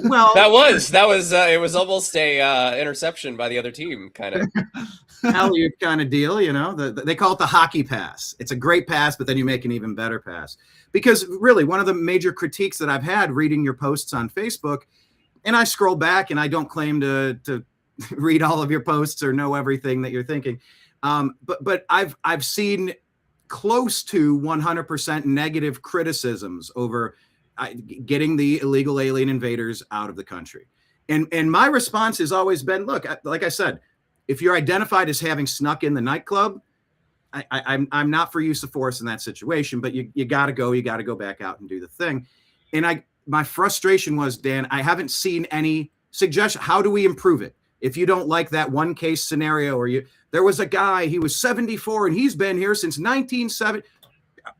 C: Well, that was it was almost a interception by the other team, kind of.
A: Alley kind of deal, they call it the hockey pass. It's a great pass, but then you make an even better pass. Because really, one of the major critiques that I've had reading your posts on Facebook, and I scroll back and I don't claim to read all of your posts or know everything that you're thinking. But I've seen close to 100% negative criticisms over getting the illegal alien invaders out of the country. And my response has always been, look, like I said, if you're identified as having snuck in the nightclub, I'm not for use of force in that situation, but you got to go back out and do the thing. And my frustration was, Dan, I haven't seen any suggestion. How do we improve it? If you don't like that one case scenario, or there was a guy, he was 74 and he's been here since 1970.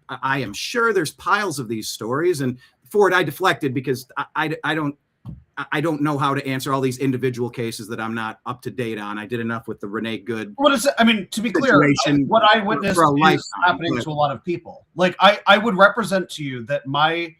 A: I am sure there's piles of these stories. And Ford, I deflected because I don't know how to answer all these individual cases that I'm not up to date on. I did enough with the Renee Good.
D: What is it? I mean, to be clear, what I witnessed is happening to a lot of people. Like, I would represent to you that my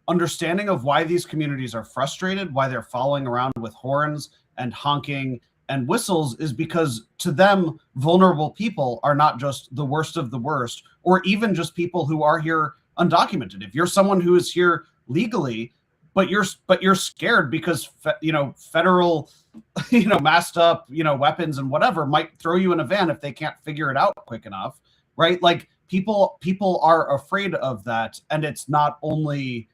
D: understanding of why these communities are frustrated, why they're following around with horns and honking and whistles, is because to them, vulnerable people are not just the worst of the worst, or even just people who are here undocumented. If you're someone who is here legally, but you're scared because federal masked up weapons and whatever might throw you in a van if they can't figure it out quick enough, right? Like, people are afraid of that, and it is not only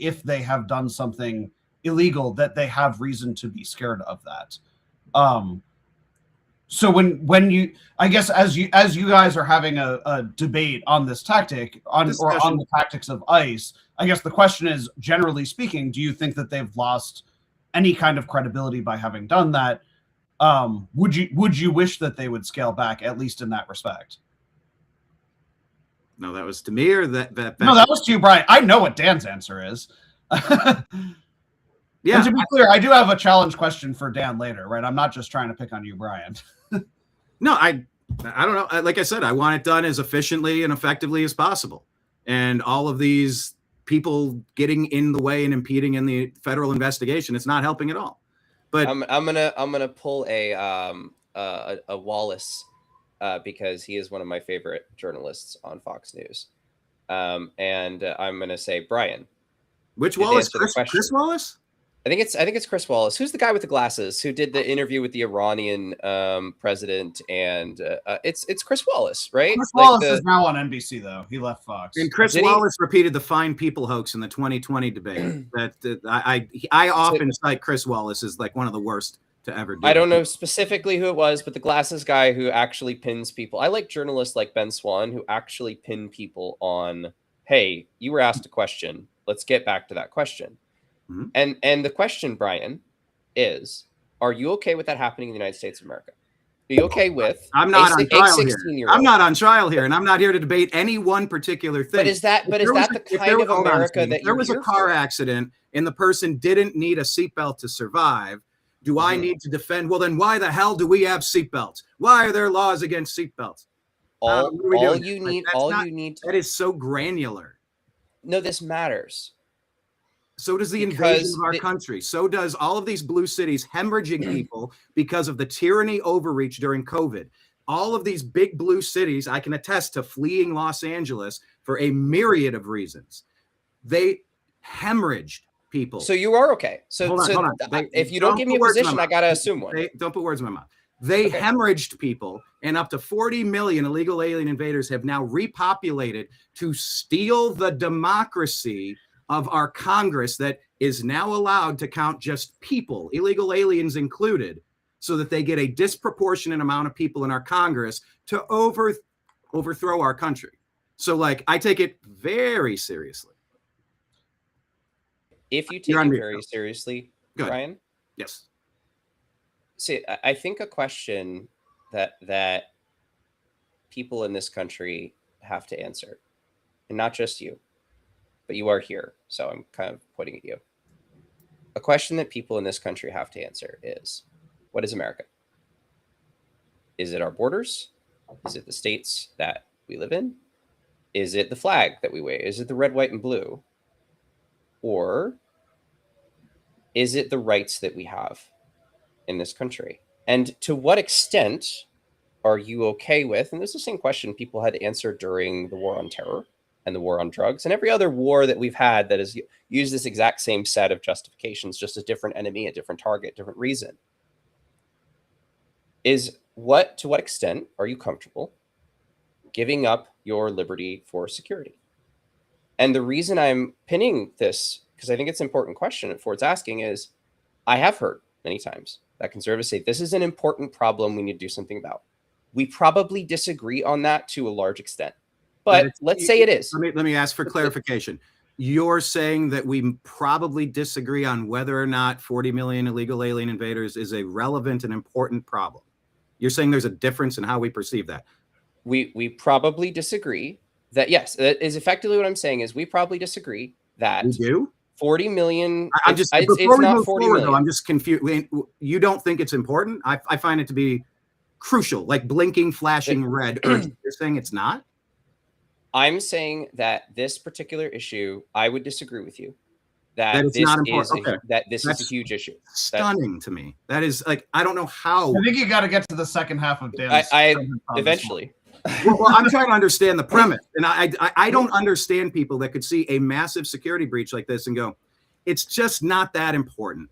D: if they have done something illegal that they have reason to be scared of that. So when you, I guess, as you guys are having a debate on this tactic on the tactics of ICE, I guess the question is, generally speaking, do you think that they've lost any kind of credibility by having done that? Would you wish that they would scale back, at least in that respect?
A: No, that was to me, or that
D: No, that was to you, Brian. I know what Dan's answer is.
A: Yeah.
D: And to be clear, I do have a challenge question for Dan later, right? I'm not just trying to pick on you, Brian.
A: No, I don't know. Like I said, I want it done as efficiently and effectively as possible. And all of these people getting in the way and impeding in the federal investigation, it's not helping at all. But
C: I'm gonna pull a Wallace because he is one of my favorite journalists on Fox News, and I'm gonna say Brian.
A: which
C: Just
A: Wallace?
C: answer the question.
A: Chris Wallace?
C: I think it's Chris Wallace. Who's the guy with the glasses who did the interview with the Iranian president? And it's Chris Wallace, right?
D: Chris Wallace is now on NBC, though. He left Fox.
A: And Chris Wallace repeated the fine people hoax in the 2020 debate. I often cite Chris Wallace as like one of the worst to ever do.
C: I don't know specifically who it was, but the glasses guy who actually pins people. I like journalists like Ben Swan who actually pin people on, hey, you were asked a question. Let's get back to that question. Mm-hmm. And the question, Brian, is, are you okay with that happening in the United States of America? Are you okay with
A: I'm not on trial here. I'm not on trial here, and I'm not here to debate any one particular thing.
C: But is that the kind of America that
A: there was a car accident and the person didn't need a seatbelt to survive? Do I need to defend? Well, then why the hell do we have seatbelts? Why are there laws against seatbelts?
C: All you need.
A: That is so granular.
C: No, this matters.
A: So does the invasion of our country. So does all of these blue cities hemorrhaging people because of the tyranny overreach during COVID. All of these big blue cities, I can attest to fleeing Los Angeles for a myriad of reasons. They hemorrhaged people.
C: So you are okay. So,
A: hold on.
C: If you don't give me a position, I got to assume one.
A: Don't put words in my mouth. They hemorrhaged people, and up to 40 million illegal alien invaders have now repopulated to steal the democracy of our Congress that is now allowed to count just people, illegal aliens included, so that they get a disproportionate amount of people in our Congress to overthrow our country. So, like, I take it very seriously.
C: If you take it very seriously, Brian?
A: Yes.
C: See, I think a question that people in this country have to answer, and not just you, but you are here, so I'm kind of pointing at you. A question that people in this country have to answer is, what is America? Is it our borders? Is it the states that we live in? Is it the flag that we wave? Is it the red, white, and blue? Or is it the rights that we have in this country? And to what extent are you okay with, and this is the same question people had to answer during the war on terror and the war on drugs and every other war that we've had that has used this exact same set of justifications, just a different enemy, a different target, different reason, is to what extent are you comfortable giving up your liberty for security? And the reason I'm pinning this, because I think it's an important question Ford's asking, is I have heard many times that conservatives say this is an important problem we need to do something about. We probably disagree on that to a large extent, but let's say it is.
A: Let me ask for clarification. You're saying that we probably disagree on whether or not 40 million illegal alien invaders is a relevant and important problem. You're saying there's a difference in how we perceive that.
C: We probably disagree that, yes, that is effectively what I'm saying, is we probably disagree that
A: we do
C: 40 million.
A: It's not 40 million. Though, I'm just confused. You don't think it's important? I find it to be crucial, like blinking, flashing red. You're saying it's not?
C: I'm saying that this particular issue, I would disagree with you. That
A: it's not important.
C: This is a huge issue.
A: Stunning to me. That is, like, I don't know how.
D: I think you got to get to the second half of Dan's.
C: Eventually.
A: Well, I'm trying to understand the premise, and I don't understand people that could see a massive security breach like this and go, it's just not that important.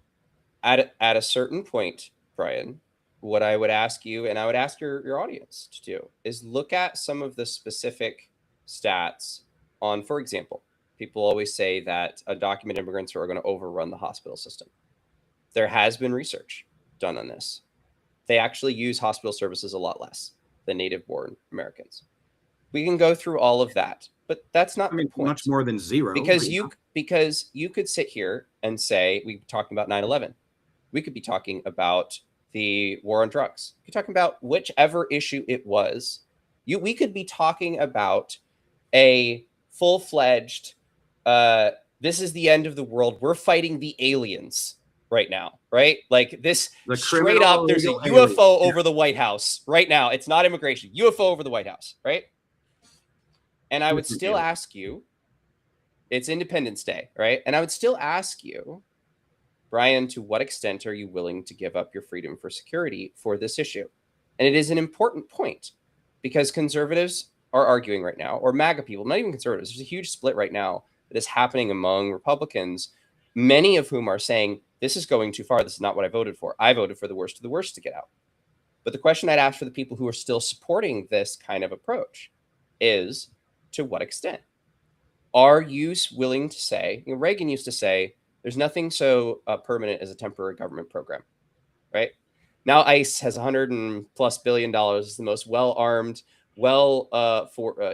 C: At a certain point, Brian, what I would ask you, and I would ask your audience to do, is look at some of the specific stats on, for example, people always say that undocumented immigrants are going to overrun the hospital system. There has been research done on this. They actually use hospital services a lot less than native-born Americans. We can go through all of that, but that's not the point.
A: Much more than zero.
C: Because you could sit here and say, we're talking about 9/11. We could be talking about the war on drugs. You're talking about whichever issue it was. We could be talking about a full-fledged, this is the end of the world. We're fighting the aliens right now, right? Like this
A: The
C: straight up, there's a
A: criminal
C: UFO
A: alien.
C: over the White House right now. It's not immigration, UFO over the White House, right? And I would still ask you, it's Independence Day, right? And I would still ask you, Brian, to what extent are you willing to give up your freedom for security for this issue? And it is an important point because conservatives are arguing right now, or MAGA people, not even conservatives. There's a huge split right now that is happening among Republicans, many of whom are saying, this is going too far. This is not what I voted for. I voted for the worst of the worst to get out. But the question I'd ask for the people who are still supporting this kind of approach is, to what extent? Are you willing to say, Reagan used to say, there's nothing so permanent as a temporary government program, right? Now ICE has $100+ billion, is the most well-armed,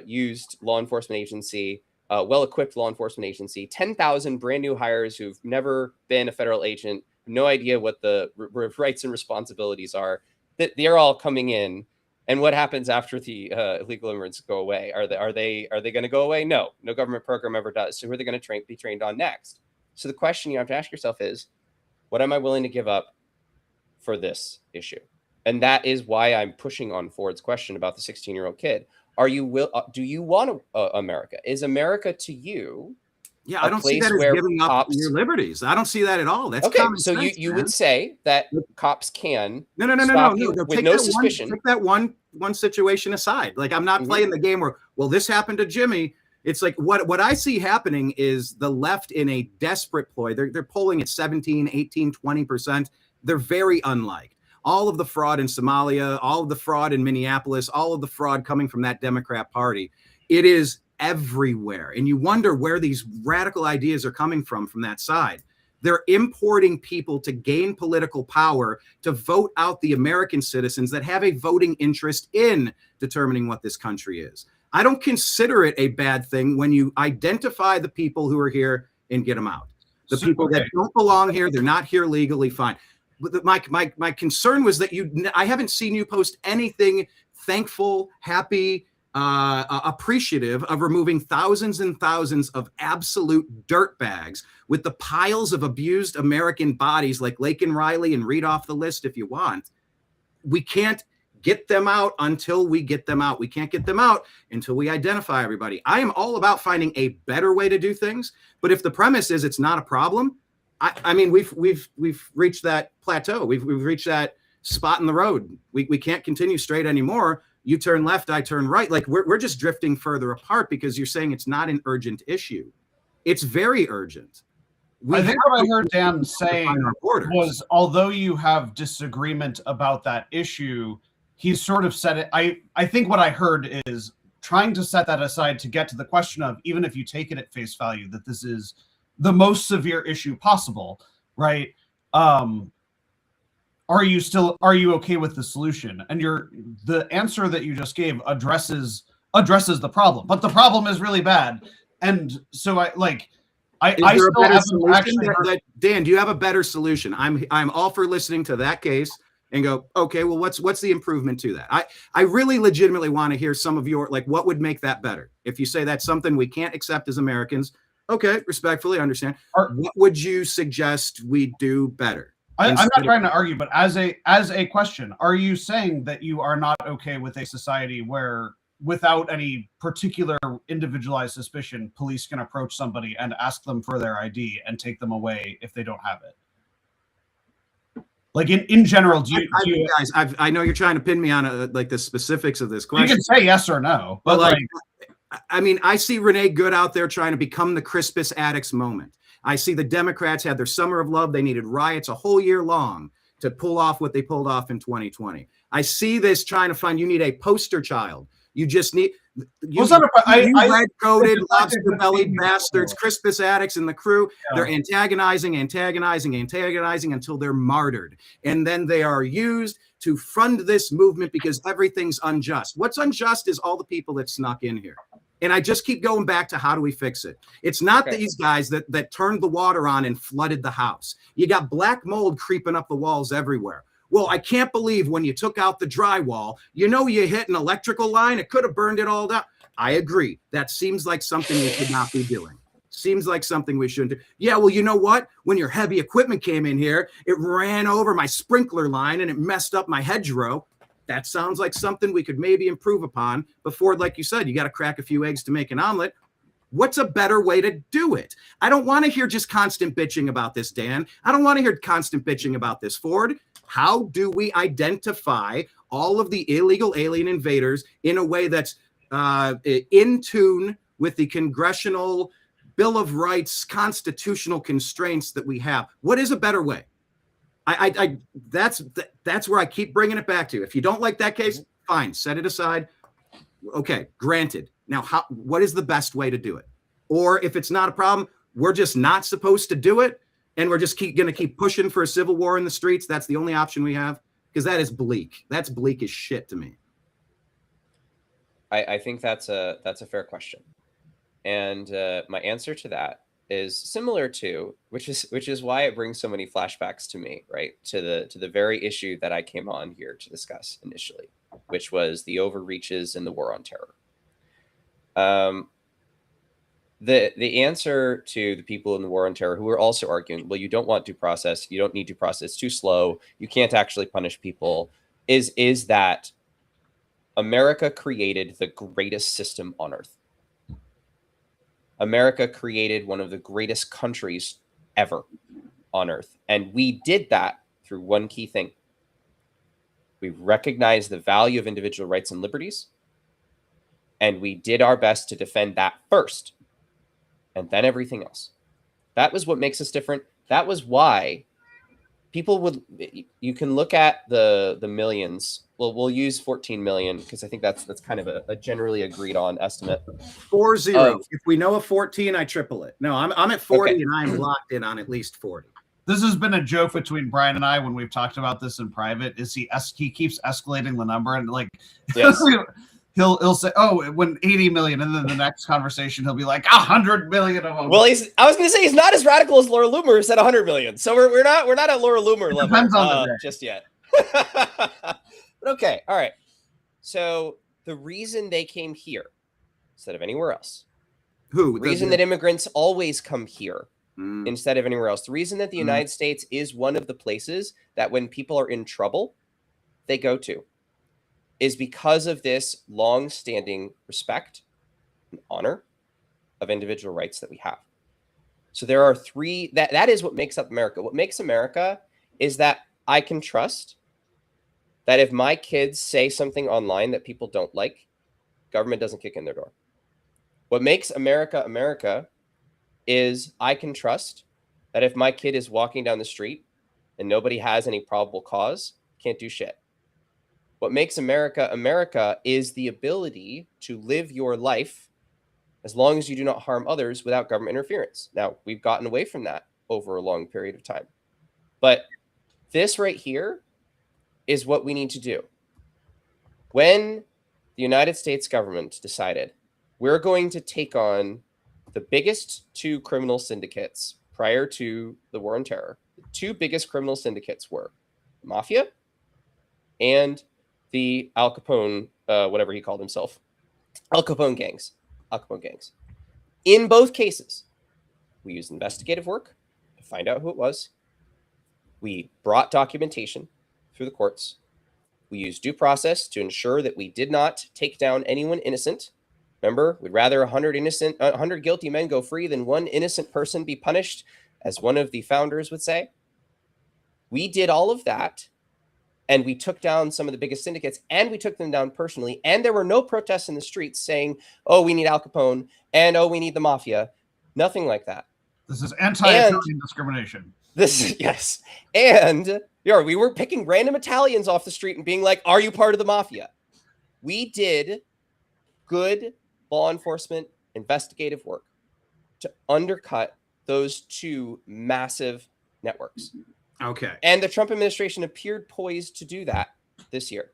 C: used law enforcement agency, well-equipped law enforcement agency, 10,000 brand new hires who've never been a federal agent, no idea what the rights and responsibilities are. They're all coming in. And what happens after the illegal immigrants go away? Are they going to go away? No government program ever does. So who are they going to be trained on next? So the question you have to ask yourself is, what am I willing to give up for this issue? And that is why I'm pushing on Ford's question about the 16-year-old kid. Do you want America? Is America to you?
A: Yeah, I don't see that as giving up your liberties. I don't see that at all. That's
C: okay.
A: Common
C: So
A: sense,
C: you would say that cops can
A: no.
C: with no suspicion.
A: Take that one situation aside. Like I'm not playing the game where, well, this happened to Jimmy. It's like what I see happening is the left in a desperate ploy. They're polling at 17, 18, 20%. They're very unliked. All of the fraud in Somalia, all of the fraud in Minneapolis, all of the fraud coming from that Democrat Party. It is everywhere. And you wonder where these radical ideas are coming from that side. They're importing people to gain political power, to vote out the American citizens that have a voting interest in determining what this country is. I don't consider it a bad thing when you identify the people who are here and get them out. The people that don't belong here, they're not here legally, fine. But my concern was that I haven't seen you post anything thankful, happy, appreciative of removing thousands and thousands of absolute dirtbags with the piles of abused American bodies like Laken Riley, and read off the list if you want. We can't get them out until we get them out. We can't get them out until we identify everybody. I am all about finding a better way to do things, but if the premise is it's not a problem, I mean, we've reached that plateau. We've reached that spot in the road. We can't continue straight anymore. You turn left, I turn right. Like we're just drifting further apart because you're saying it's not an urgent issue. It's very urgent.
D: I think what I heard Dan saying was, although you have disagreement about that issue, he sort of said it. I think what I heard is trying to set that aside to get to the question of, even if you take it at face value, that this is the most severe issue possible, right? Are you okay with the solution? And the answer that you just gave addresses the problem, but the problem is really bad. And so I still haven't actually heard...
A: Dan, do you have a better solution? I'm all for listening to that case and go, okay, well, what's the improvement to that? I really legitimately want to hear some of your, like, what would make that better? If you say that's something we can't accept as Americans, okay, respectfully understand. What would you suggest we do better?
D: I'm not trying to argue, but as a question, are you saying that you are not okay with a society where, without any particular individualized suspicion, police can approach somebody and ask them for their ID and take them away if they don't have it? Like in general, do you
A: guys? I know you're trying to pin me on like the specifics of this question.
D: You can say yes or no, but like
A: I mean, I see Renee Good out there trying to become the Crispus Attucks moment. I see the Democrats had their summer of love. They needed riots a whole year long to pull off what they pulled off in 2020. I see this trying to find, you need a poster child. You just need red-coated, lobster-bellied bastards, Crispus Attucks and the crew. Yeah. They're antagonizing until they're martyred. And then they are used to fund this movement because everything's unjust. What's unjust is all the people that snuck in here. And I just keep going back to how do we fix it? It's not these guys that turned the water on and flooded the house. You got black mold creeping up the walls everywhere. Well, I can't believe when you took out the drywall, you hit an electrical line. It could have burned it all down. I agree. That seems like something we should not be doing. Seems like something we shouldn't do. Yeah, well, you know what? When your heavy equipment came in here, it ran over my sprinkler line and it messed up my hedgerow. That sounds like something we could maybe improve upon before, like you said, you got to crack a few eggs to make an omelet. What's a better way to do it? I don't want to hear just constant bitching about this, Dan. I don't want to hear constant bitching about this, Ford. How do we identify all of the illegal alien invaders in a way that's in tune with the congressional Bill of Rights constitutional constraints that we have? What is a better way? That's where I keep bringing it back to. If you don't like that case, fine, set it aside. Okay, granted. Now, what is the best way to do it? Or if it's not a problem, we're just not supposed to do it, and we're just going to keep pushing for a civil war in the streets. That's the only option we have, because that is bleak. That's bleak as shit to me.
C: I think that's a fair question, and my answer to that is similar to which is why it brings so many flashbacks to me, right? To the very issue that I came on here to discuss initially, which was the overreaches and the war on terror. The answer to the people in the war on terror who are also arguing, well, you don't want due process, you don't need due process, it's too slow, you can't actually punish people, is that America created the greatest system on earth. America created one of the greatest countries ever on earth. And we did that through one key thing. We recognized the value of individual rights and liberties, and we did our best to defend that first, and then everything else. That was what makes us different. That was why you can look at the millions. Well, we'll use 14 million because I think that's kind of a generally agreed on estimate.
A: 40. If we know a 14, I triple it. No, I'm at 40, okay. And I'm locked in on at least 40.
D: This has been a joke between Brian and I when we've talked about this in private. Is he keeps escalating the number, and like, yes. He'll say, oh, when 80 million, and then the next conversation he'll be like 100 million of them.
C: Well, I was going to say he's not as radical as Laura Loomer, who said 100 million. So we're not at Laura Loomer level
D: depends on the day.
C: Just yet. But okay, all right. So the reason they came here instead of anywhere else, the reason that immigrants always come here instead of anywhere else, the reason that the United States is one of the places that when people are in trouble, they go to, is because of this long-standing respect and honor of individual rights that we have. So there are three, that is what makes up America. What makes America is that I can trust that if my kids say something online that people don't like, government doesn't kick in their door. What makes America America is I can trust that if my kid is walking down the street and nobody has any probable cause, can't do shit. What makes America America is the ability to live your life as long as you do not harm others without government interference. Now, we've gotten away from that over a long period of time. But this right here is what we need to do. When the United States government decided we're going to take on the biggest two criminal syndicates prior to the war on terror, the two biggest criminal syndicates were the Mafia and the Al Capone, whatever he called himself, Al Capone gangs. In both cases, we used investigative work to find out who it was. We brought documentation through the courts. We used due process to ensure that we did not take down anyone innocent. Remember, we'd rather 100 guilty men go free than one innocent person be punished, as one of the founders would say. We did all of that. And we took down some of the biggest syndicates, and we took them down personally. And there were no protests in the streets saying, oh, we need Al Capone, and oh, we need the Mafia. Nothing like that.
D: This is anti-Italian discrimination.
C: Yes. And we were picking random Italians off the street and being like, are you part of the Mafia? We did good law enforcement investigative work to undercut those two massive networks.
A: Okay.
C: And the Trump administration appeared poised to do that this year.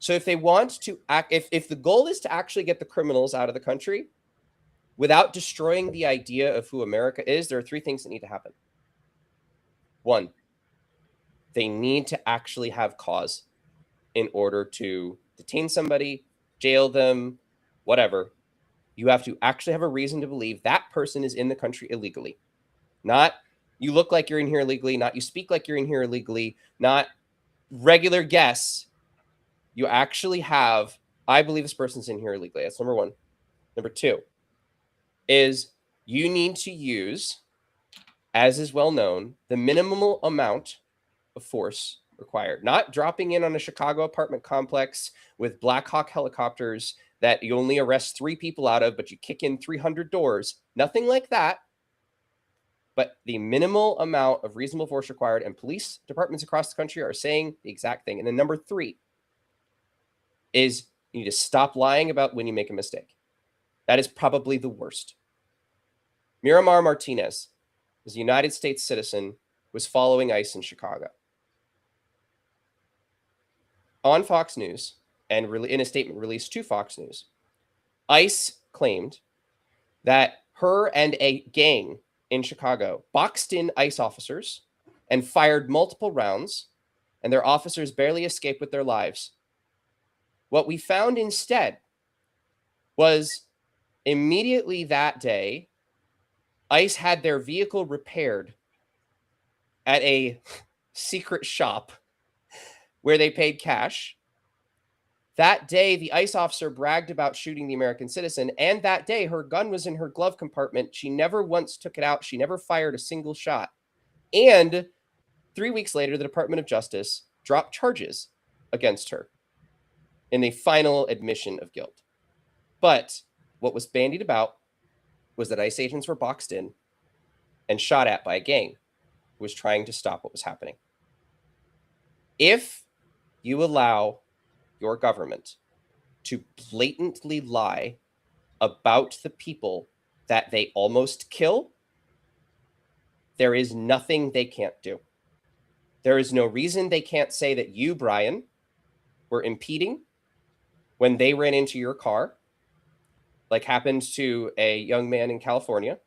C: So if they want to act, if the goal is to actually get the criminals out of the country without destroying the idea of who America is, there are three things that need to happen. One, They need to actually have cause in order to detain somebody, jail them, whatever. You have to actually have a reason to believe that person is in the country illegally. Not you look like you're in here illegally, not you speak like you're in here illegally, not regular guess. You actually have, I believe this person's in here illegally. That's number one. Number two is you need to use, as is well known, the minimal amount of force required. Not dropping in on a Chicago apartment complex with Black Hawk helicopters that you only arrest 3 people out of, but you kick in 300 doors. Nothing like that. But the minimal amount of reasonable force required, and police departments across the country are saying the exact thing. And then number 3 is you need to stop lying about when you make a mistake. That is probably the worst. Miramar Martinez is a United States citizen, was following ICE in Chicago. On Fox News, and in a statement released to Fox News, ICE claimed that her and a gang in Chicago boxed in ICE officers and fired multiple rounds, and their officers barely escaped with their lives. What we found instead was immediately that day, ICE had their vehicle repaired at a secret shop where they paid cash. That day, the ICE officer bragged about shooting the American citizen, and that day, her gun was in her glove compartment. She never once took it out. She never fired a single shot. And 3 weeks later, the Department of Justice dropped charges against her in the final admission of guilt. But what was bandied about was that ICE agents were boxed in and shot at by a gang who was trying to stop what was happening. If you allow your government to blatantly lie about the people that they almost kill, there is nothing they can't do. There is no reason they can't say that you, Brian, were impeding when they ran into your car, like happened to a young man in California,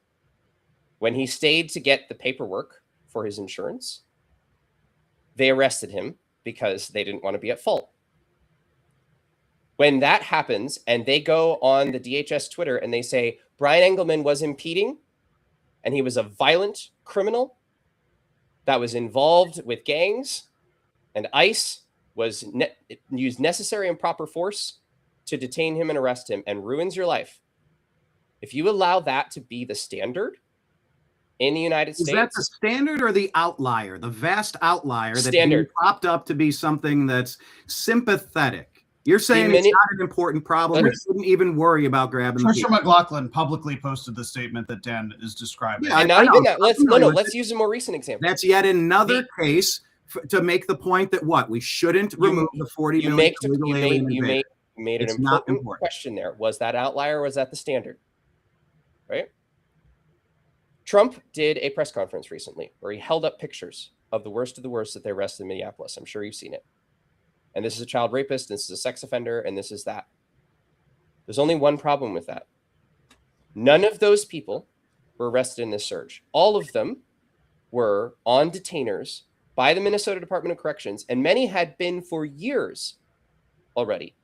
C: when he stayed to get the paperwork for his insurance. They arrested him because they didn't want to be at fault. When that happens and they go on the DHS Twitter and they say Brian Engelman was impeding and he was a violent criminal that was involved with gangs, and ICE was used necessary and proper force to detain him and arrest him, and ruins your life. If you allow that to be the standard in the United States.
A: Is that the standard or the outlier, the vast outlier that's
C: Standard.
A: being popped up to be something that's sympathetic? You're saying it's not an important problem. We shouldn't even worry about grabbing the
D: Trisha McLaughlin publicly posted the statement that Dan is describing.
C: Yeah, and not even that. Let's use a more recent example.
A: That's yet another case to make the point that we shouldn't remove the 40 million illegal alien invaders.
C: You made an important question there. Was that outlier or was that the standard? Right? Trump did a press conference recently where he held up pictures of the worst that they arrested in Minneapolis. I'm sure you've seen it. And this is a child rapist, this is a sex offender, and this is that. There's only one problem with that. None of those people were arrested in this surge. All of them were on detainers by the Minnesota Department of Corrections, and many had been for years already.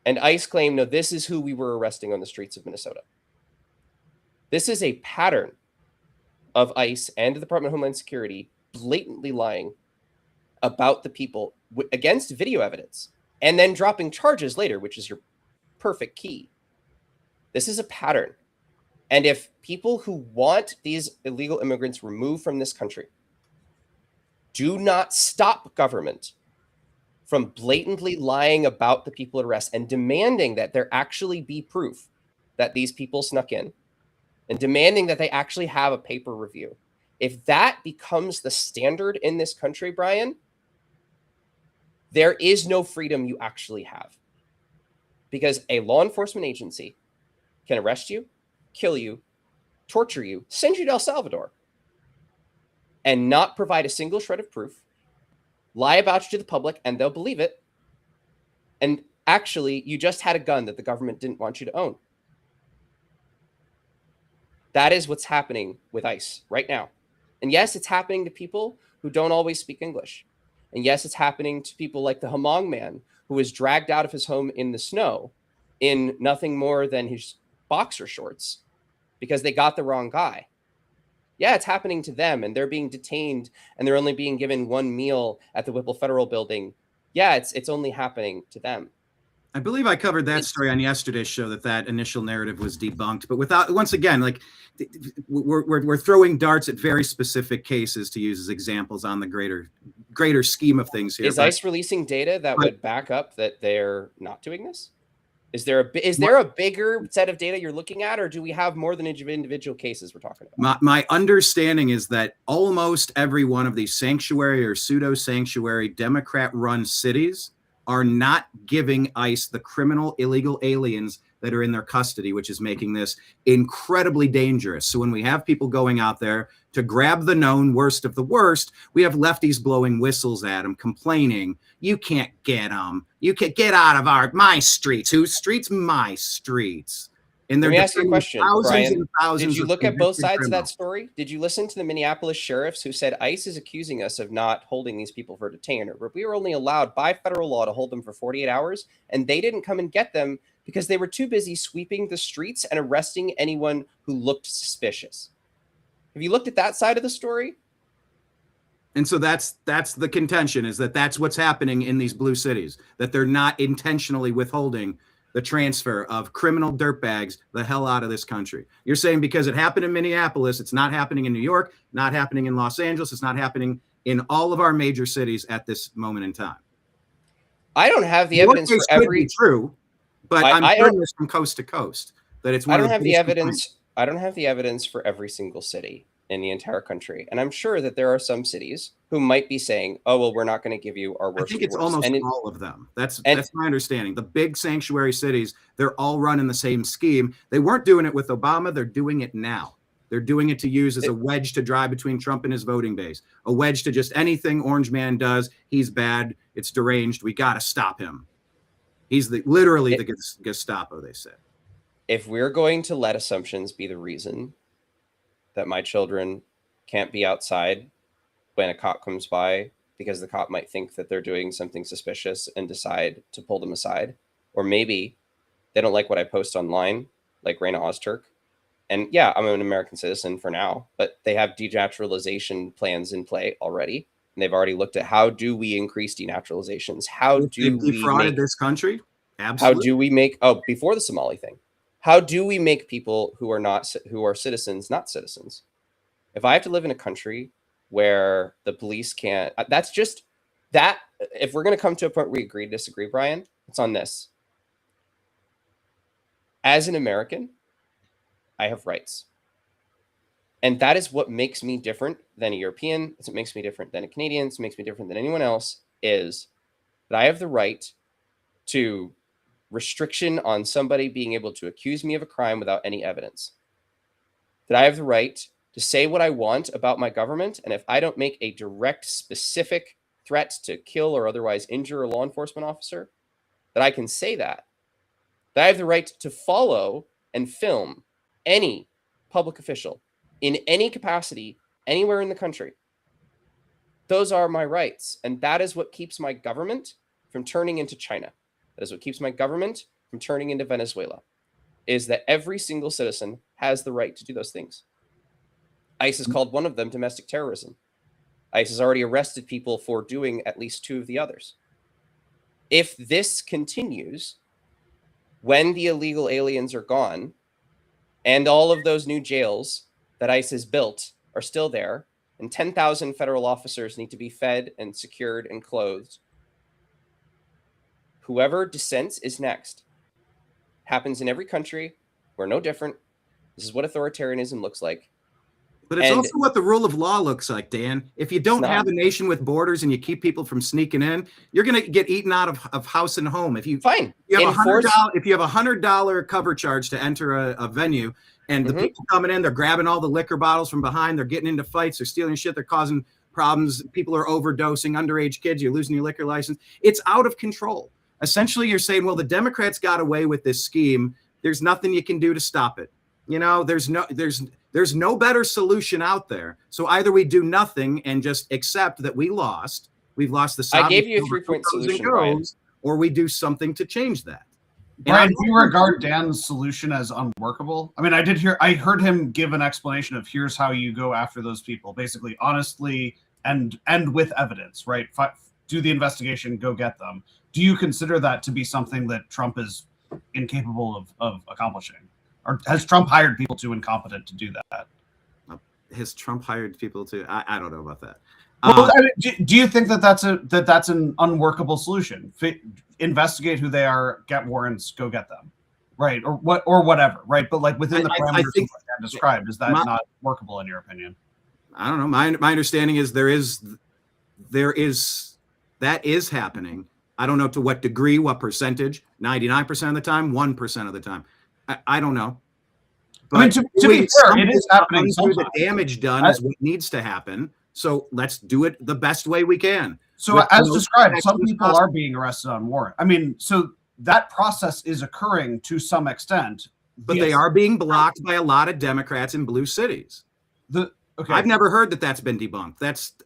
C: And ICE claimed, no, this is who we were arresting on the streets of Minnesota. This is a pattern of ICE and the Department of Homeland Security blatantly lying about the people against video evidence and then dropping charges later, which is your perfect key. This is a pattern. And if people who want these illegal immigrants removed from this country do not stop government from blatantly lying about the people at arrest and demanding that there actually be proof that these people snuck in, and demanding that they actually have a paper review, if that becomes the standard in this country, Brian, there is no freedom you actually have. Because a law enforcement agency can arrest you, kill you, torture you, send you to El Salvador, and not provide a single shred of proof, lie about you to the public, and they'll believe it. And actually, you just had a gun that the government didn't want you to own. That is what's happening with ICE right now. And yes, it's happening to people who don't always speak English. And yes, it's happening to people like the Hmong man who was dragged out of his home in the snow in nothing more than his boxer shorts because they got the wrong guy. Yeah, it's happening to them, and they're being detained, and they're only being given one meal at the Whipple Federal Building. Yeah, it's only happening to them.
A: I believe I covered that story on yesterday's show, that initial narrative was debunked. But without, once again, like we're throwing darts at very specific cases to use as examples on the greater scheme of things here.
C: Is ICE releasing data that would back up that they're not doing this? Is there a bigger set of data you're looking at, or do we have more than individual cases we're talking about?
A: My understanding is that almost every one of these sanctuary or pseudo-sanctuary Democrat-run cities are not giving ICE the criminal illegal aliens that are in their custody, which is making this incredibly dangerous. So when we have people going out there to grab the known worst of the worst, we have lefties blowing whistles at them, complaining, you can't get them. You can't get out of my streets. Whose streets? My streets. And
C: let me ask you a question, Brian.
A: Did
C: you look at both sides of that story? Did you listen to the Minneapolis sheriffs who said ICE is accusing us of not holding these people for detainer? But we were only allowed by federal law to hold them for 48 hours, and they didn't come and get them because they were too busy sweeping the streets and arresting anyone who looked suspicious. Have you looked at that side of the story?
A: And so that's the contention, is that that's what's happening in these blue cities, that they're not intentionally withholding the transfer of criminal dirtbags the hell out of this country. You're saying because it happened in Minneapolis, it's not happening in New York, not happening in Los Angeles, it's not happening in all of our major cities at this moment in time.
C: I don't have the evidence for every
A: true, but I'm hearing this from coast to coast that it's one
C: I don't
A: of the
C: have the evidence. I don't have the evidence for every single city in the entire country, and I'm sure that there are some cities who might be saying, "Oh, well, we're not going to give you our worst."
A: I think it's almost all of them. That's my understanding. The big sanctuary cities, they're all running the same scheme. They weren't doing it with Obama. They're doing it now. They're doing it to use as a wedge to drive between Trump and his voting base, a wedge to just anything Orange Man does. He's bad. It's deranged. We got to stop him. He's literally the Gestapo, they said.
C: If we're going to let assumptions be the reason that my children can't be outside when a cop comes by because the cop might think that they're doing something suspicious and decide to pull them aside, or maybe they don't like what I post online, like Raina Ozturk. And yeah, I'm an American citizen for now, but they have denaturalization plans in play already. And they've already looked at how do we increase denaturalizations? How do we
A: defrauded this country? Absolutely.
C: How do we make before the Somali thing? How do we make people who are citizens not citizens? If I have to live in a country where the police can't, that's just that. If we're going to come to a point where we agree to disagree, Brian, it's on this. As an American, I have rights. And that is what makes me different than a European. It's what makes me different than a Canadian. It makes me different than anyone else, is that I have the right to restriction on somebody being able to accuse me of a crime without any evidence. That I have the right to say what I want about my government, and if I don't make a direct, specific threat to kill or otherwise injure a law enforcement officer, that I can say that. That I have the right to follow and film any public official in any capacity, anywhere in the country. Those are my rights, and that is what keeps my government from turning into China. That is what keeps my government from turning into Venezuela, is that every single citizen has the right to do those things. ICE has called one of them domestic terrorism. ICE has already arrested people for doing at least two of the others. If this continues, when the illegal aliens are gone, and all of those new jails that ICE has built are still there, and 10,000 federal officers need to be fed and secured and clothed, whoever dissents is next. Happens in every country. We're no different. This is what authoritarianism looks like.
A: But it's also what the rule of law looks like, Dan. If you don't have a nation with borders and you keep people from sneaking in, you're going to get eaten out of house and home. If you have $100 cover charge to enter a venue, and the people coming in, they're grabbing all the liquor bottles from behind, they're getting into fights, they're stealing shit, they're causing problems, people are overdosing, underage kids, you're losing your liquor license. It's out of control. Essentially, you're saying, well, the Democrats got away with this scheme. There's nothing you can do to stop it. there's no better solution out there. So either we do nothing and just accept that we've lost the
C: I gave you a 3-point solution, Brian.
A: or we do something to change that.
D: Brian, do you regard Dan's solution as unworkable? I mean, I heard him give an explanation of here's how you go after those people, basically honestly and with evidence, right? Do the investigation, go get them. Do you consider that to be something that Trump is incapable of accomplishing? Or has Trump hired people too incompetent to do that?
A: Has Trump hired people to? I don't know about that.
D: Well, do you think that's an unworkable solution? Investigate who they are, get warrants, go get them, right? Or whatever, right? But like within the parameters of what Dan described, is that not workable in your opinion?
A: I don't know. My understanding is that is happening. I don't know to what degree, what percentage. 99% of the time, 1% of the time. I don't know. But
D: I mean, to be fair, it is happening.
A: The damage done is what needs to happen. So let's do it the best way we can.
D: So as described, some people are being arrested on warrant. I mean, so that process is occurring to some extent.
A: But they are being blocked by a lot of Democrats in blue cities. I've never heard that that's been debunked.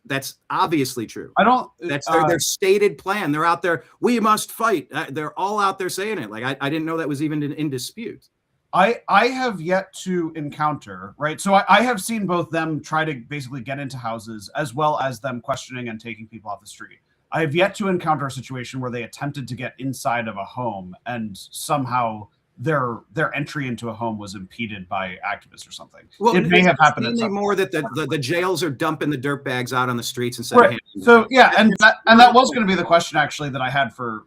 A: That's obviously true. That's their stated plan. They're out there. We must fight. They're all out there saying it. Like I didn't know that was even in dispute.
D: I have yet to encounter, right? So I have seen both them try to basically get into houses as well as them questioning and taking people off the street. I have yet to encounter a situation where they attempted to get inside of a home and somehow their entry into a home was impeded by activists or something. Well, it may have happened at some
A: more that the jails are dumping the dirt bags out on the streets instead
D: of so yeah, and that was going to be the question actually that I had for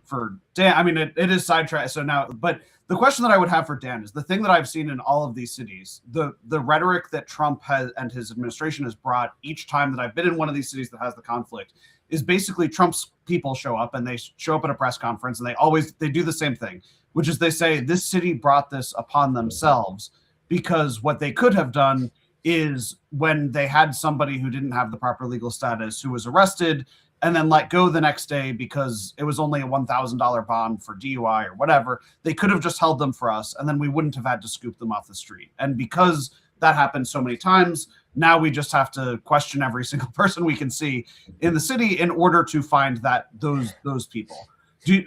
D: Dan. I mean, it is sidetracked. So now, but the question that I would have for Dan is the thing that I've seen in all of these cities, the rhetoric that Trump has and his administration has brought each time that I've been in one of these cities that has the conflict is basically Trump's people show up and they show up at a press conference and they do the same thing, which is they say this city brought this upon themselves because what they could have done is when they had somebody who didn't have the proper legal status who was arrested and then let go the next day because it was only a $1,000 bond for DUI or whatever, they could have just held them for us and then we wouldn't have had to scoop them off the street. And because that happened so many times, now we just have to question every single person we can see in the city in order to find those people.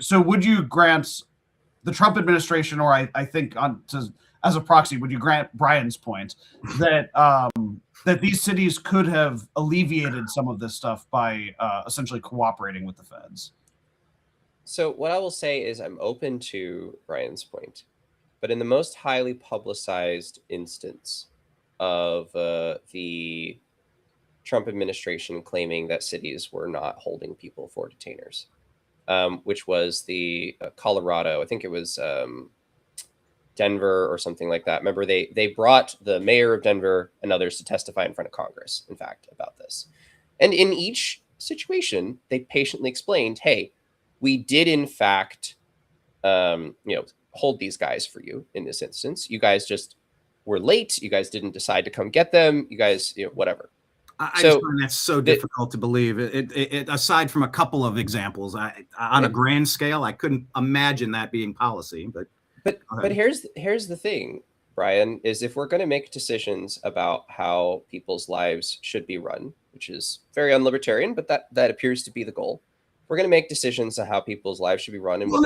D: So would you grant the Trump administration, or I think as a proxy, would you grant Brian's point that that these cities could have alleviated some of this stuff by essentially cooperating with the feds?
C: So what I will say is I'm open to Brian's point, but in the most highly publicized instance of the Trump administration claiming that cities were not holding people for detainers, which was the Colorado, I think it was Denver or something like that. Remember, they brought the mayor of Denver and others to testify in front of Congress, in fact, about this. And in each situation, they patiently explained, hey, we did, in fact, hold these guys for you in this instance. You guys just were late. You guys didn't decide to come get them. You guys, whatever.
A: I just find that's so difficult to believe. It aside from a couple of examples, on a grand scale, I couldn't imagine that being policy. But
C: here's the thing, Brian, is if we're going to make decisions about how people's lives should be run, which is very unlibertarian, but that appears to be the goal. We're going to make decisions on how people's lives should be run. And
A: no.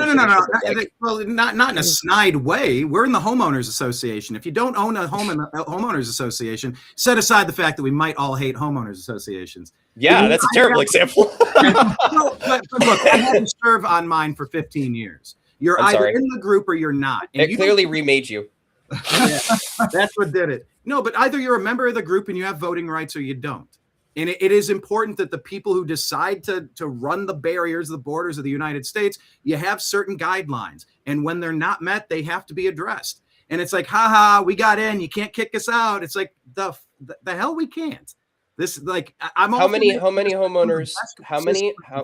A: Well, not in a snide way. We're in the homeowners association. If you don't own a home in the homeowners association, set aside the fact that we might all hate homeowners associations.
C: Yeah, that's a terrible example.
A: But look, I had to serve on mine for 15 years. You're either in the group or you're not. And
C: it clearly remade you.
A: Yeah, that's what did it. No, but either you're a member of the group and you have voting rights or you don't. And it is important that the people who decide to run the barriers, the borders of the United States, you have certain guidelines. And when they're not met, they have to be addressed. And it's like, we got in. You can't kick us out. It's like the hell we can't. This I'm
C: how many homeowners?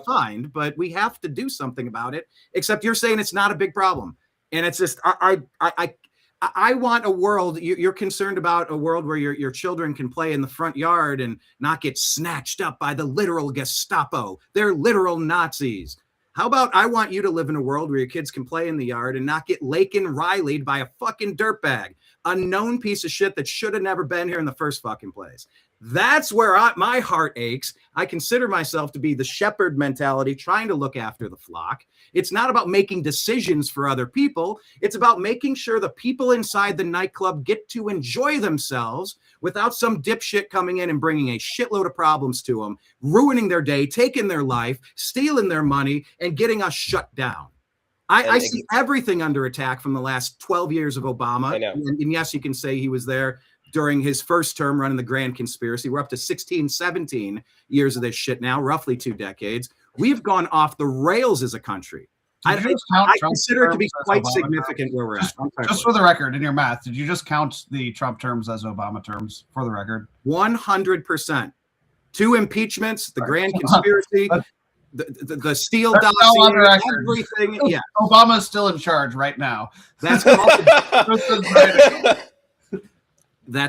A: Find, but we have to do something about it. Except you're saying it's not a big problem, and it's just I want a world. You're concerned about a world where your children can play in the front yard and not get snatched up by the literal Gestapo. They're literal Nazis. How about I want you to live in a world where your kids can play in the yard and not get Laken Riley'd by a fucking dirtbag, a known piece of shit that should have never been here in the first fucking place. That's where my heart aches. I consider myself to be the shepherd mentality, trying to look after the flock. It's not about making decisions for other people. It's about making sure the people inside the nightclub get to enjoy themselves without some dipshit coming in and bringing a shitload of problems to them, ruining their day, taking their life, stealing their money, and getting us shut down. I see everything under attack from the last 12 years of Obama. And yes, you can say he was there during his first term running the grand conspiracy. We're up to 16, 17 years of this shit now, roughly 2 decades. We've gone off the rails as a country. I consider it to be quite significant where we're at.
D: Just for the record, in your math, did you just count the Trump terms as Obama terms, for the record?
A: 100%. 2 impeachments, the grand conspiracy, the Steele dossier, everything. Yeah,
D: Obama's still in charge right now.
A: That's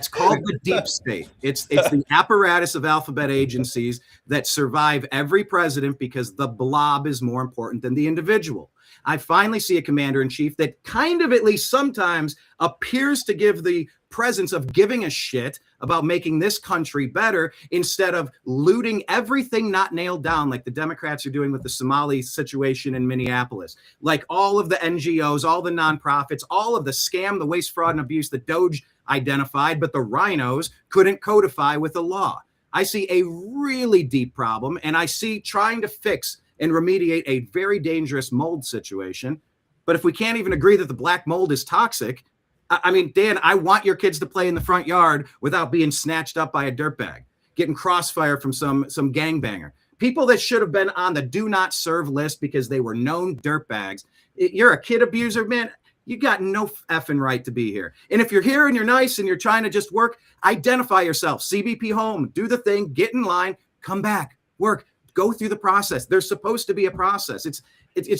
A: called the deep state. It's the apparatus of alphabet agencies that survive every president because the blob is more important than the individual. I finally see a commander-in-chief that kind of, at least sometimes, appears to give the presence of giving a shit about making this country better instead of looting everything not nailed down like the Democrats are doing with the Somali situation in Minneapolis. Like all of the NGOs, all the nonprofits, all of the scam, the waste, fraud, and abuse that Doge identified, but the rhinos couldn't codify with the law. I see a really deep problem, and I see trying to fix and remediate a very dangerous mold situation. But if we can't even agree that the black mold is toxic, I mean, Dan, I want your kids to play in the front yard without being snatched up by a dirtbag, getting crossfire from some gangbanger. People that should have been on the do not serve list because they were known dirtbags. You're a kid abuser, man. You got no effing right to be here. And if you're here and you're nice and you're trying to just work, identify yourself, CBP home, do the thing, get in line, come back, work, go through the process. There's supposed to be a process. It's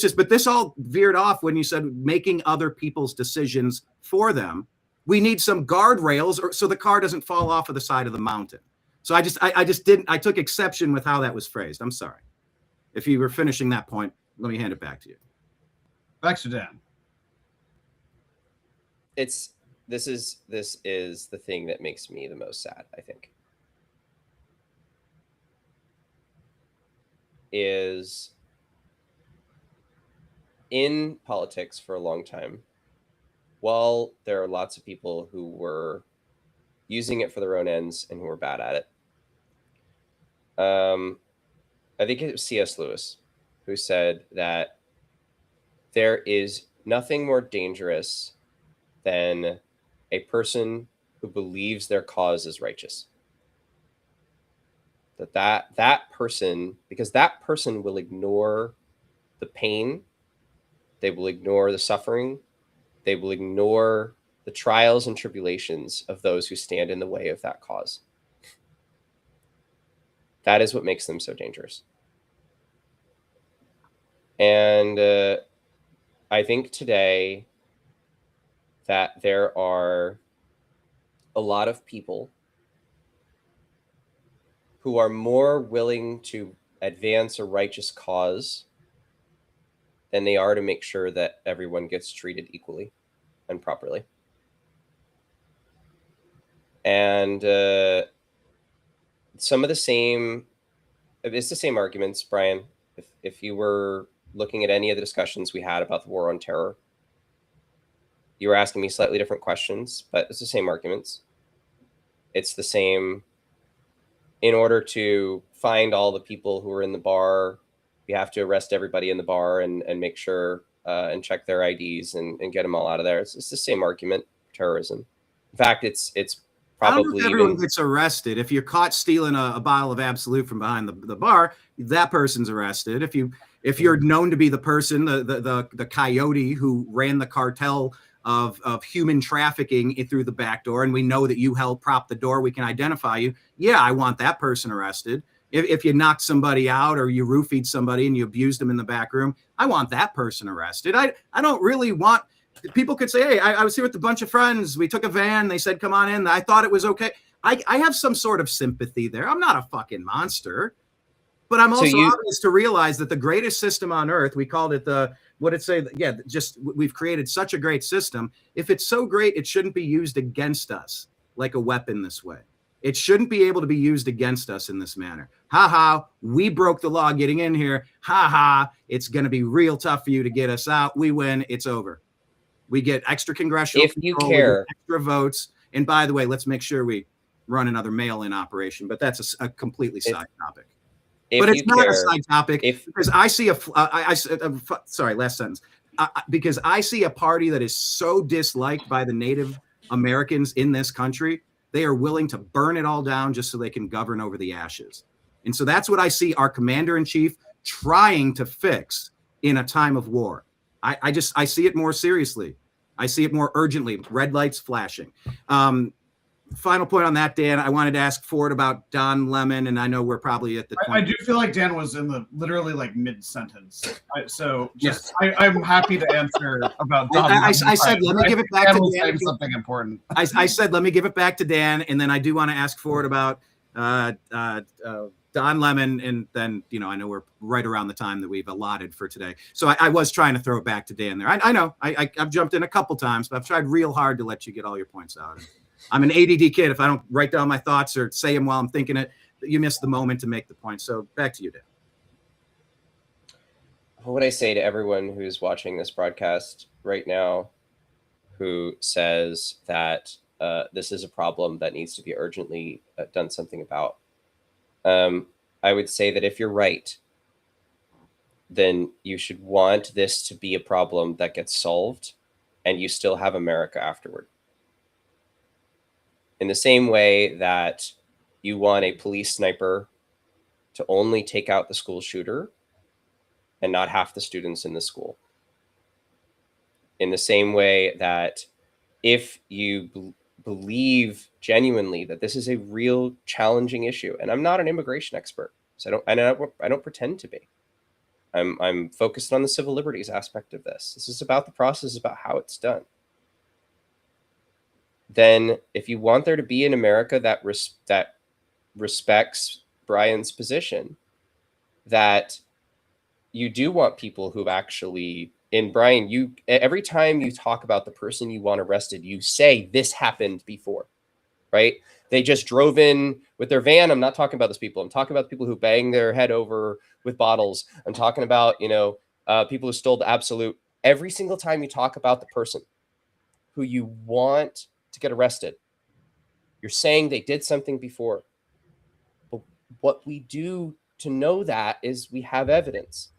A: just, but this all veered off when you said making other people's decisions for them. We need some guardrails so the car doesn't fall off of the side of the mountain. So I took exception with how that was phrased. I'm sorry. If you were finishing that point, let me hand it back to you.
D: Back to Dan.
C: This is the thing that makes me the most sad, I think. Is in politics for a long time, while there are lots of people who were using it for their own ends and who were bad at it. I think it was C.S. Lewis who said that there is nothing more dangerous than a person who believes their cause is righteous. That person, because that person will ignore the pain, they will ignore the suffering, they will ignore the trials and tribulations of those who stand in the way of that cause. That is what makes them so dangerous. And I think today that there are a lot of people who are more willing to advance a righteous cause than they are to make sure that everyone gets treated equally and properly. And it's the same arguments, Brian. If you were looking at any of the discussions we had about the war on terror, you were asking me slightly different questions, but it's the same arguments. It's the same. In order to find all the people who are in the bar, you have to arrest everybody in the bar and make sure and check their IDs and get them all out of there. It's the same argument, terrorism. In fact, it's probably
A: I don't know if everyone gets arrested. If you're caught stealing a bottle of Absolute from behind the bar, that person's arrested. If you're known to be the person, the coyote who ran the cartel of human trafficking through the back door, and we know that you helped prop the door, we can identify you. Yeah, I want that person arrested. If you knocked somebody out or you roofied somebody and you abused them in the back room, I want that person arrested. I don't really want, people could say, hey, I was here with a bunch of friends. We took a van. They said, come on in. I thought it was okay. I have some sort of sympathy there. I'm not a fucking monster. But I'm
C: So
A: also
C: you-
A: obvious to realize that the greatest system on earth, we called it what it say? Yeah, just we've created such a great system. If it's so great, it shouldn't be used against us like a weapon this way. It shouldn't be able to be used against us in this manner. Ha ha, we broke the law getting in here. Ha ha, it's going to be real tough for you to get us out. We win, it's over. We get extra congressional
C: If you
A: control, we get
C: care,
A: extra votes. And by the way, let's make sure we run another mail-in operation, but that's a completely side topic. But it's not a side topic because I see sorry, last sentence. Because I see a party that is so disliked by the Native Americans in this country, they are willing to burn it all down just so they can govern over the ashes. And so that's what I see our commander-in-chief trying to fix in a time of war. I see it more seriously. I see it more urgently. Red lights flashing. Final point on that, Dan. I wanted to ask Ford about Don Lemon, and I know we're probably at the point.
D: I do feel like Dan was in the literally like mid-sentence. I'm happy to answer about Don Lemon.
A: I said, let me give it back to Dan.
D: Something important.
A: I said, let me give it back to Dan, and then I do want to ask Ford about Don Lemon, and then, I know we're right around the time that we've allotted for today. So I was trying to throw it back to Dan there. I know I've jumped in a couple times, but I've tried real hard to let you get all your points out. I'm an ADD kid. If I don't write down my thoughts or say them while I'm thinking it, you miss the moment to make the point. So back to you, Dan.
C: What would I say to everyone who's watching this broadcast right now who says that this is a problem that needs to be urgently done something about? I would say that if you're right, then you should want this to be a problem that gets solved and you still have America afterward. In the same way that you want a police sniper to only take out the school shooter and not half the students in the school. In the same way that if you believe genuinely that this is a real challenging issue, and I'm not an immigration expert, so I don't pretend to be. I'm focused on the civil liberties aspect of this. This is about the process, about how it's done. Then if you want there to be an America that respects Brian's position, that you do want people who've actually, in Brian, every time you talk about the person you want arrested, you say this happened before, right? They just drove in with their van. I'm not talking about those people. I'm talking about the people who banged their head over with bottles. I'm talking about, people who stole the absolute. Every single time you talk about the person who you want to get arrested, you're saying they did something before. But what we do to know that is we have evidence.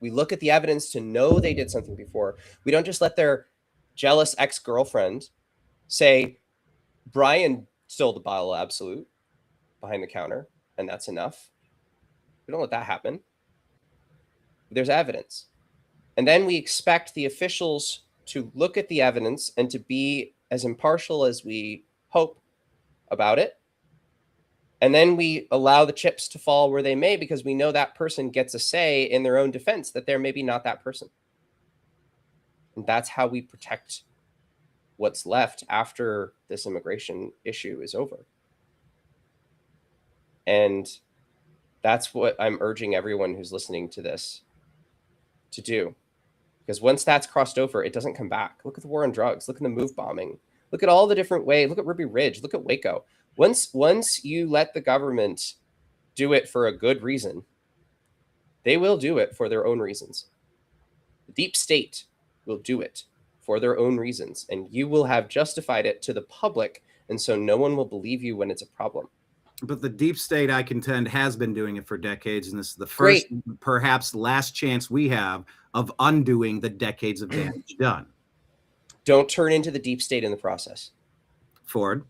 C: We look at the evidence to know they did something before. We don't just let their jealous ex-girlfriend say, Brian stole the bottle of Absolute behind the counter, and that's enough. We don't let that happen. There's evidence. And then we expect the officials to look at the evidence and to be as impartial as we hope about it. And then we allow the chips to fall where they may, because we know that person gets a say in their own defense, that they're maybe not that person. And that's how we protect what's left after this immigration issue is over. And that's what I'm urging everyone who's listening to this to do. Because once that's crossed over, it doesn't come back. Look at the war on drugs. Look at the MOVE bombing. Look at all the different ways. Look at Ruby Ridge. Look at Waco. Once you let the government do it for a good reason, they will do it for their own reasons. The deep state will do it for their own reasons, and you will have justified it to the public, and so no one will believe you when it's a problem.
A: But the deep state, I contend, has been doing it for decades, and this is the first, perhaps last chance we have of undoing the decades of damage done.
C: Don't turn into the deep state in the process.
A: Ford?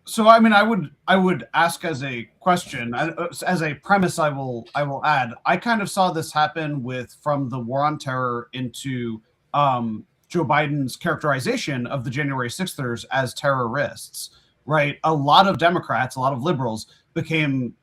D: So, I mean, I would ask as a question, as a premise, I will add, I kind of saw this happen from the war on terror into Joe Biden's characterization of the January 6thers as terrorists, right? A lot of Democrats, a lot of liberals became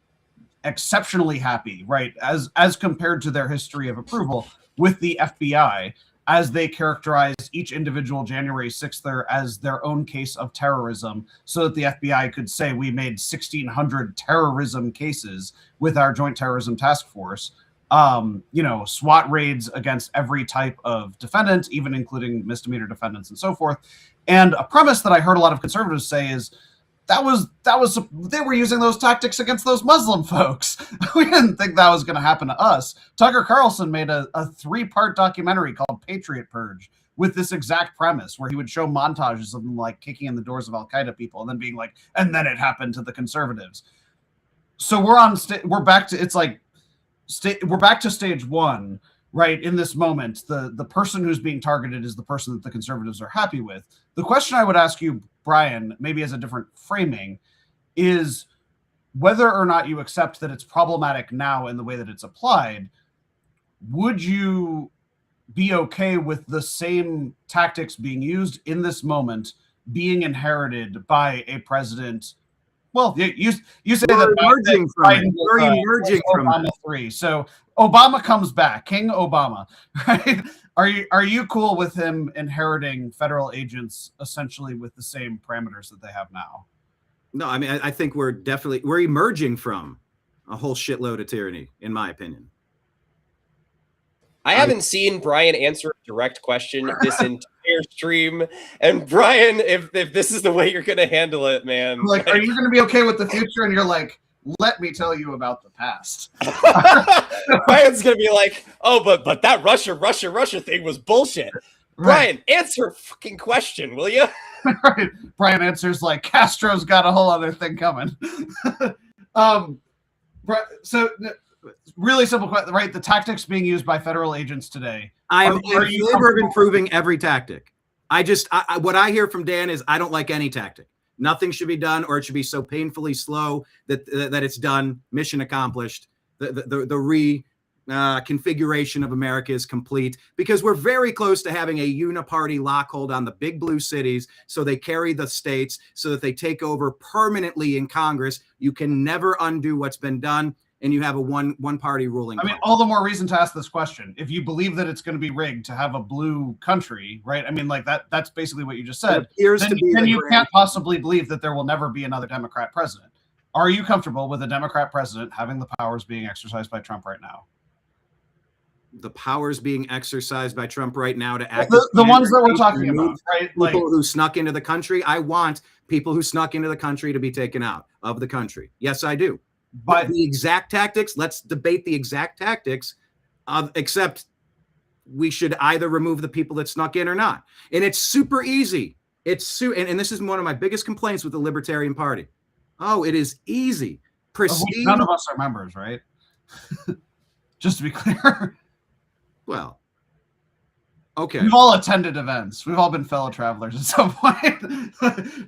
D: exceptionally happy, right? As compared to their history of approval with the FBI. as they characterized each individual January 6th as their own case of terrorism, so that the FBI could say we made 1,600 terrorism cases with our Joint Terrorism Task Force. SWAT raids against every type of defendant, even including misdemeanor defendants and so forth. And a premise that I heard a lot of conservatives say is they were using those tactics against those Muslim folks. We didn't think that was going to happen to us. Tucker Carlson made a 3-part documentary called Patriot Purge with this exact premise, where he would show montages of them like kicking in the doors of Al-Qaeda people and then being like, and then it happened to the conservatives. So we're back to stage one, right? In this moment, the person who's being targeted is the person that the conservatives are happy with. The question I would ask you, Brian, maybe as a different framing, is whether or not you accept that it's problematic now in the way that it's applied. Would you be okay with the same tactics being used in this moment being inherited by a president? Well, you say that we're emerging from Obama 3. So Obama comes back, King Obama, right? Are you cool with him inheriting federal agents essentially with the same parameters that they have now?
A: No, I mean, I think we're emerging from a whole shitload of tyranny, in my opinion.
C: I haven't seen Brian answer a direct question this entire stream. And Brian, if this is the way you're going to handle it, man.
D: Like, are you going to be okay with the future? And you're like, let me tell you about the past.
C: Brian's going to be like, oh, but that Russia thing was bullshit. Right. Brian, answer a fucking question, will you?
D: Right. Brian answers like, Castro's got a whole other thing coming. So really simple question, right? The tactics being used by federal agents today.
A: I'm in favor of improving every tactic. What I hear from Dan is I don't like any tactic. Nothing should be done, or it should be so painfully slow that it's done. Mission accomplished. The configuration of America is complete, because we're very close to having a uniparty lockhold on the big blue cities, so they carry the states, so that they take over permanently in Congress. You can never undo what's been done, and you have a one party ruling.
D: I mean, all the more reason to ask this question. If you believe that it's going to be rigged to have a blue country, right? I mean, like that's basically what you just said. Then you can't possibly believe that there will never be another Democrat president. Are you comfortable with a Democrat president having the powers being exercised by Trump right now?
A: The powers being exercised by Trump right now to act
D: the ones that we're talking about, right?
A: People who snuck into the country. I want people who snuck into the country to be taken out of the country. Yes, I do. But the exact tactics, let's debate the exact tactics, except we should either remove the people that snuck in or not. And it's super easy. And this is one of my biggest complaints with the Libertarian Party. Oh, it is easy. Pristine.
D: None of us are members, right? Just to be clear.
A: Well, okay.
D: We've all attended events. We've all been fellow travelers at some point.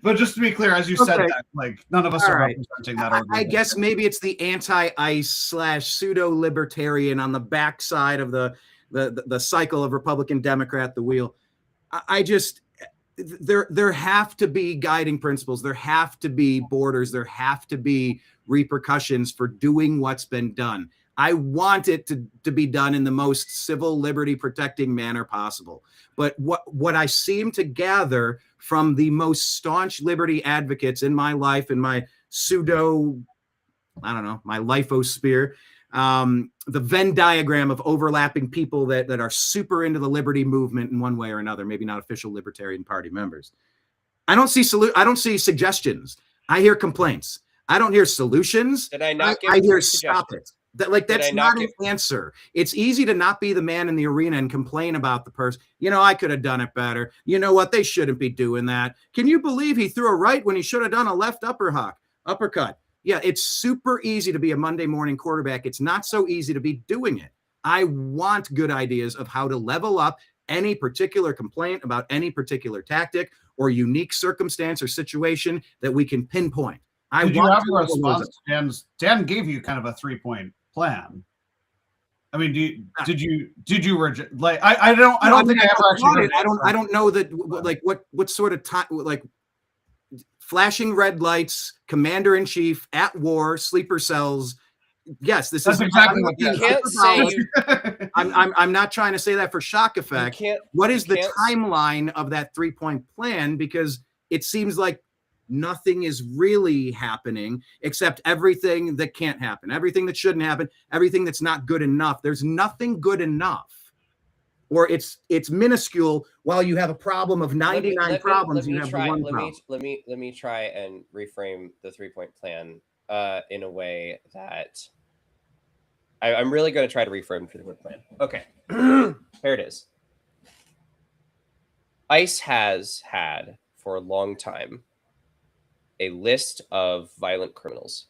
D: But just to be clear, as you said that, like, none of us are representing that organization.
A: I guess maybe it's the anti-ICE / pseudo-libertarian on the backside of the cycle of Republican Democrat, the wheel. There have to be guiding principles. There have to be borders. There have to be repercussions for doing what's been done. I want it to be done in the most civil liberty protecting manner possible. But what I seem to gather from the most staunch liberty advocates in my life, in my my lithosphere, the Venn diagram of overlapping people that are super into the liberty movement in one way or another, maybe not official Libertarian Party members. I don't see suggestions. I hear complaints. I don't hear solutions.
C: Did I not
A: I hear stop it. That's not an answer. It's easy to not be the man in the arena and complain about the person. I could have done it better. You know what? They shouldn't be doing that. Can you believe he threw a right when he should have done a left uppercut? Yeah, it's super easy to be a Monday morning quarterback. It's not so easy to be doing it. I want good ideas of how to level up any particular complaint about any particular tactic or unique circumstance or situation that we can pinpoint.
D: Did you have a response to Dan's? Dan gave you kind of a 3-point plan. I mean, did you reject? Like, I don't think I ever actually.
A: I don't know that. Like, what sort of time? Like, flashing red lights, commander in chief at war, sleeper cells. yes, this
D: That's
A: is
D: exactly what
C: You
D: that
C: can't
D: is.
C: say you
A: I'm not trying to say that for shock effect.
C: can't.
A: What is
C: you
A: the
C: can't-
A: timeline of that 3-point plan? Because it seems like nothing is really happening except everything that can't happen, everything that shouldn't happen, everything that's not good enough. There's nothing good enough, or it's minuscule. While you have a problem of 99 problems, you have one problem.
C: Let me try and reframe the 3-point plan in a way that I'm really going to try to reframe the 3-point plan. Okay, here it is. ICE has had for a long time a list of violent criminals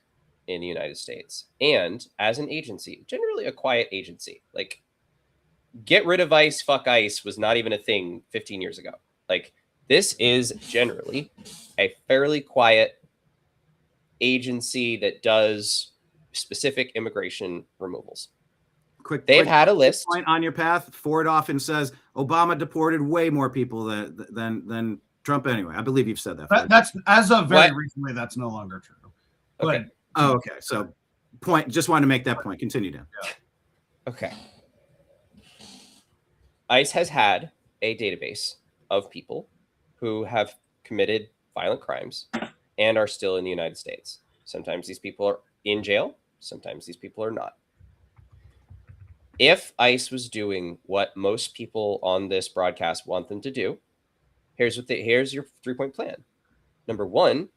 C: in the United States. And as an agency, generally a quiet agency, like get rid of ICE, fuck ICE was not even a thing 15 years ago. Like this is generally a fairly quiet agency that does specific immigration removals. They've had a list.
A: Point on your path. Ford often says Obama deported way more people than Trump anyway. I believe you've said that.
D: That's as of very recently. That's no longer true.
C: Okay.
A: Oh, okay. So, just wanted to make that point. Continue, Dan.
D: Yeah.
C: Okay. ICE has had a database of people who have committed violent crimes and are still in the United States. Sometimes these people are in jail. Sometimes these people are not. If ICE was doing what most people on this broadcast want them to do, here's your 3-point plan. Number 1,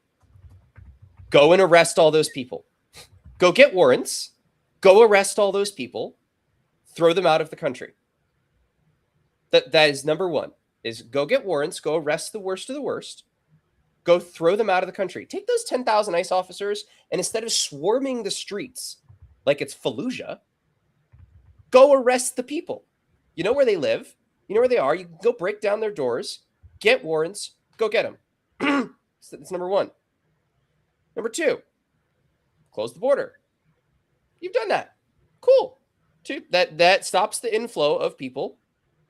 C: go and arrest all those people. Go get warrants. Go arrest all those people. Throw them out of the country. That is number 1. Is go get warrants. Go arrest the worst of the worst. Go throw them out of the country. Take those 10,000 ICE officers and instead of swarming the streets like it's Fallujah, go arrest the people. You know where they live. You know where they are. You can go break down their doors. Get warrants. Go get them. So that's number 1. Number 2, close the border. You've done that. Cool. 2, that stops the inflow of people.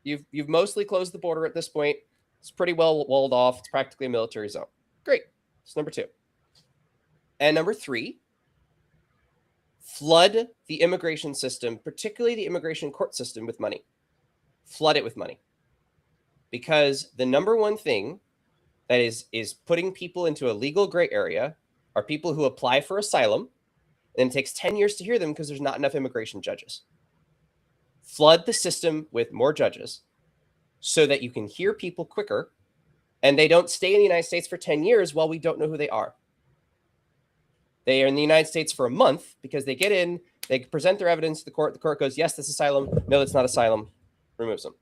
C: You've mostly closed the border at this point. It's pretty well walled off. It's practically a military zone. Great. That's number 2. And number 3, flood the immigration system, particularly the immigration court system, with money. Flood it with money. Because the number 1 thing that is putting people into a legal gray area are people who apply for asylum, and it takes 10 years to hear them because there's not enough immigration judges. Flood the system with more judges so that you can hear people quicker and they don't stay in the United States for 10 years while we don't know who they are. They are in the United States for a month because they get in, they present their evidence to the court. The court goes, yes, that's asylum. No, that's not asylum. Removes them.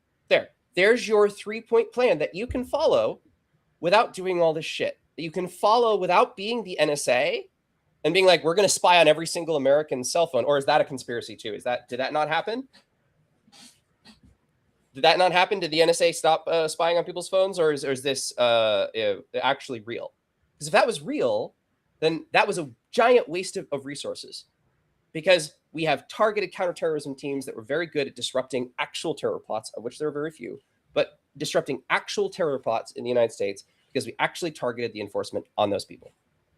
C: There's your 3-point plan that you can follow without doing all this shit. That you can follow without being the NSA and being like, we're going to spy on every single American cell phone. Or is that a conspiracy too? Did that not happen? Did that not happen? Did the NSA stop spying on people's phones, or is this actually real? Because if that was real, then that was a giant waste of resources. Because we have targeted counterterrorism teams that were very good at disrupting actual terror plots, of which there are very few, but disrupting actual terror plots in the United States because we actually targeted the enforcement on those people.